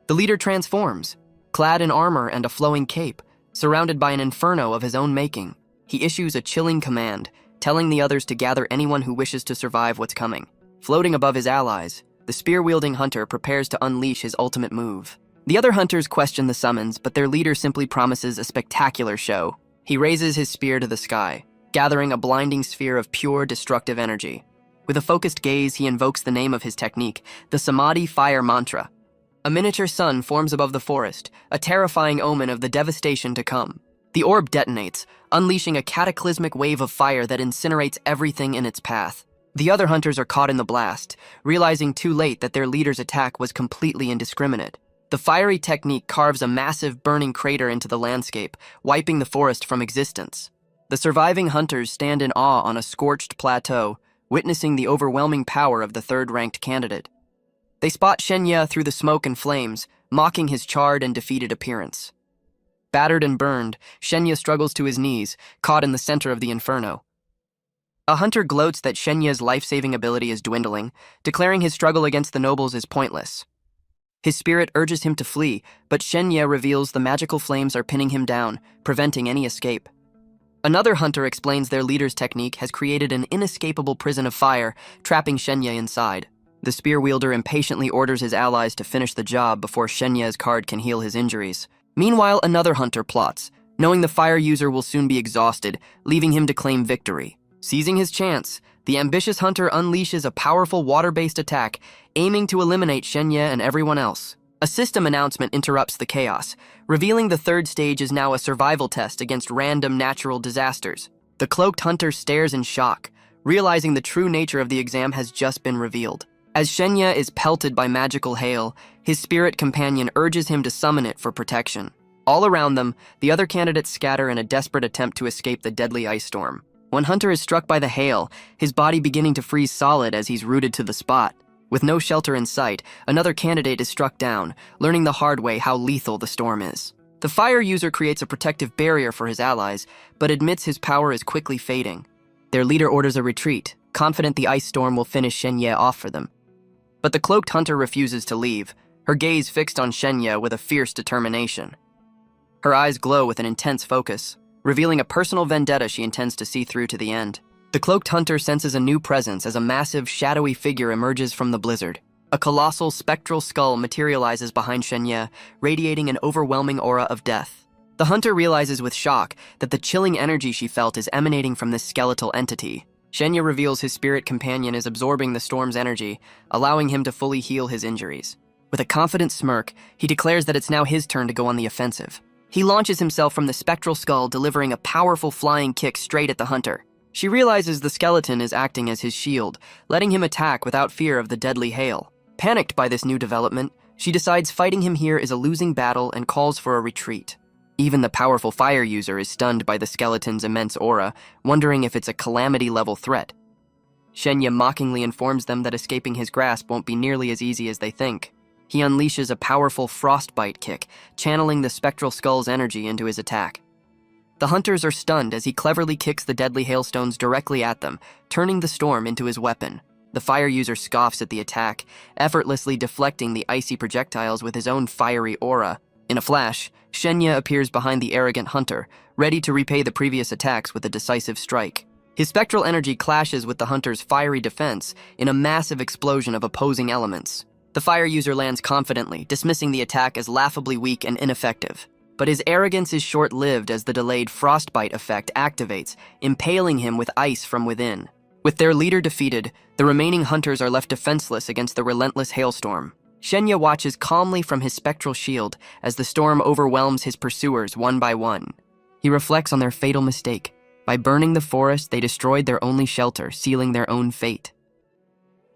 The leader transforms, clad in armor and a flowing cape, surrounded by an inferno of his own making. He issues a chilling command, telling the others to gather anyone who wishes to survive what's coming. Floating above his allies, the spear-wielding hunter prepares to unleash his ultimate move. The other hunters question the summons, but their leader simply promises a spectacular show. He raises his spear to the sky, gathering a blinding sphere of pure, destructive energy. With a focused gaze, he invokes the name of his technique, the Samadhi Fire Mantra. A miniature sun forms above the forest, a terrifying omen of the devastation to come. The orb detonates, unleashing a cataclysmic wave of fire that incinerates everything in its path. The other hunters are caught in the blast, realizing too late that their leader's attack was completely indiscriminate. The fiery technique carves a massive burning crater into the landscape, wiping the forest from existence. The surviving hunters stand in awe on a scorched plateau, witnessing the overwhelming power of the third-ranked candidate. They spot Shenya through the smoke and flames, mocking his charred and defeated appearance. Battered and burned, Shenya struggles to his knees, caught in the center of the inferno. A hunter gloats that Shenya's life-saving ability is dwindling, declaring his struggle against the nobles is pointless. His spirit urges him to flee, but Shenya reveals the magical flames are pinning him down, preventing any escape. Another hunter explains their leader's technique has created an inescapable prison of fire, trapping Shenya inside. The spear wielder impatiently orders his allies to finish the job before Shenya's card can heal his injuries. Meanwhile, another hunter plots, knowing the fire user will soon be exhausted, leaving him to claim victory. Seizing his chance, the ambitious hunter unleashes a powerful water-based attack, aiming to eliminate Shenya and everyone else. A system announcement interrupts the chaos, revealing the third stage is now a survival test against random natural disasters. The cloaked hunter stares in shock, realizing the true nature of the exam has just been revealed. As Shenya is pelted by magical hail, his spirit companion urges him to summon it for protection. All around them, the other candidates scatter in a desperate attempt to escape the deadly ice storm. One hunter is struck by the hail, his body beginning to freeze solid as he's rooted to the spot. With no shelter in sight, another candidate is struck down, learning the hard way how lethal the storm is. The fire user creates a protective barrier for his allies, but admits his power is quickly fading. Their leader orders a retreat, confident the ice storm will finish Shenya off for them. But the cloaked hunter refuses to leave, her gaze fixed on Shenya with a fierce determination. Her eyes glow with an intense focus, revealing a personal vendetta she intends to see through to the end. The cloaked hunter senses a new presence as a massive, shadowy figure emerges from the blizzard. A colossal, spectral skull materializes behind Shenya, radiating an overwhelming aura of death. The hunter realizes with shock that the chilling energy she felt is emanating from this skeletal entity. Shenya reveals his spirit companion is absorbing the storm's energy, allowing him to fully heal his injuries. With a confident smirk, he declares that it's now his turn to go on the offensive. He launches himself from the spectral skull, delivering a powerful flying kick straight at the hunter. She realizes the skeleton is acting as his shield, letting him attack without fear of the deadly hail. Panicked by this new development, she decides fighting him here is a losing battle and calls for a retreat. Even the powerful fire user is stunned by the skeleton's immense aura, wondering if it's a calamity-level threat. Shenya mockingly informs them that escaping his grasp won't be nearly as easy as they think. He unleashes a powerful frostbite kick, channeling the spectral skull's energy into his attack. The hunters are stunned as he cleverly kicks the deadly hailstones directly at them, turning the storm into his weapon. The fire user scoffs at the attack, effortlessly deflecting the icy projectiles with his own fiery aura. In a flash, Shenya appears behind the arrogant hunter, ready to repay the previous attacks with a decisive strike. His spectral energy clashes with the hunter's fiery defense in a massive explosion of opposing elements. The fire user lands confidently, dismissing the attack as laughably weak and ineffective. But his arrogance is short-lived as the delayed frostbite effect activates, impaling him with ice from within. With their leader defeated, the remaining hunters are left defenseless against the relentless hailstorm. Shenya watches calmly from his spectral shield as the storm overwhelms his pursuers one by one. He reflects on their fatal mistake. By burning the forest, they destroyed their only shelter, sealing their own fate.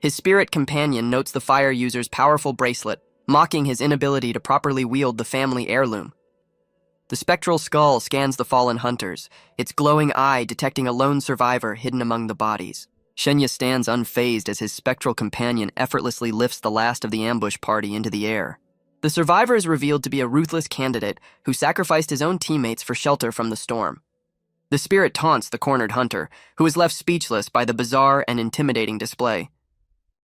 His spirit companion notes the fire user's powerful bracelet, mocking his inability to properly wield the family heirloom. The spectral skull scans the fallen hunters, its glowing eye detecting a lone survivor hidden among the bodies. Shenya stands unfazed as his spectral companion effortlessly lifts the last of the ambush party into the air. The survivor is revealed to be a ruthless candidate who sacrificed his own teammates for shelter from the storm. The spirit taunts the cornered hunter, who is left speechless by the bizarre and intimidating display.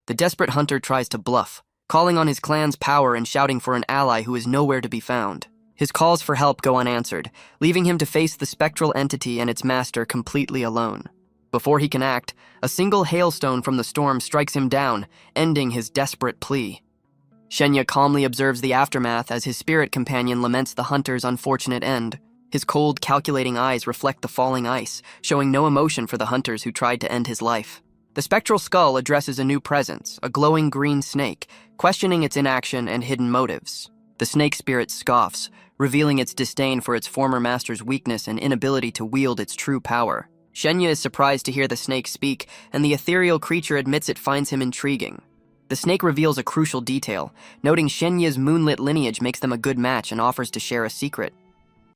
The desperate hunter tries to bluff, calling on his clan's power and shouting for an ally who is nowhere to be found. His calls for help go unanswered, leaving him to face the spectral entity and its master completely alone. Before he can act, a single hailstone from the storm strikes him down, ending his desperate plea. Shenya calmly observes the aftermath as his spirit companion laments the hunter's unfortunate end. His cold, calculating eyes reflect the falling ice, showing no emotion for the hunters who tried to end his life. The spectral skull addresses a new presence, a glowing green snake, questioning its inaction and hidden motives. The snake spirit scoffs, revealing its disdain for its former master's weakness and inability to wield its true power. Shenya is surprised to hear the snake speak, and the ethereal creature admits it finds him intriguing. The snake reveals a crucial detail, noting Shenya's moonlit lineage makes them a good match and offers to share a secret.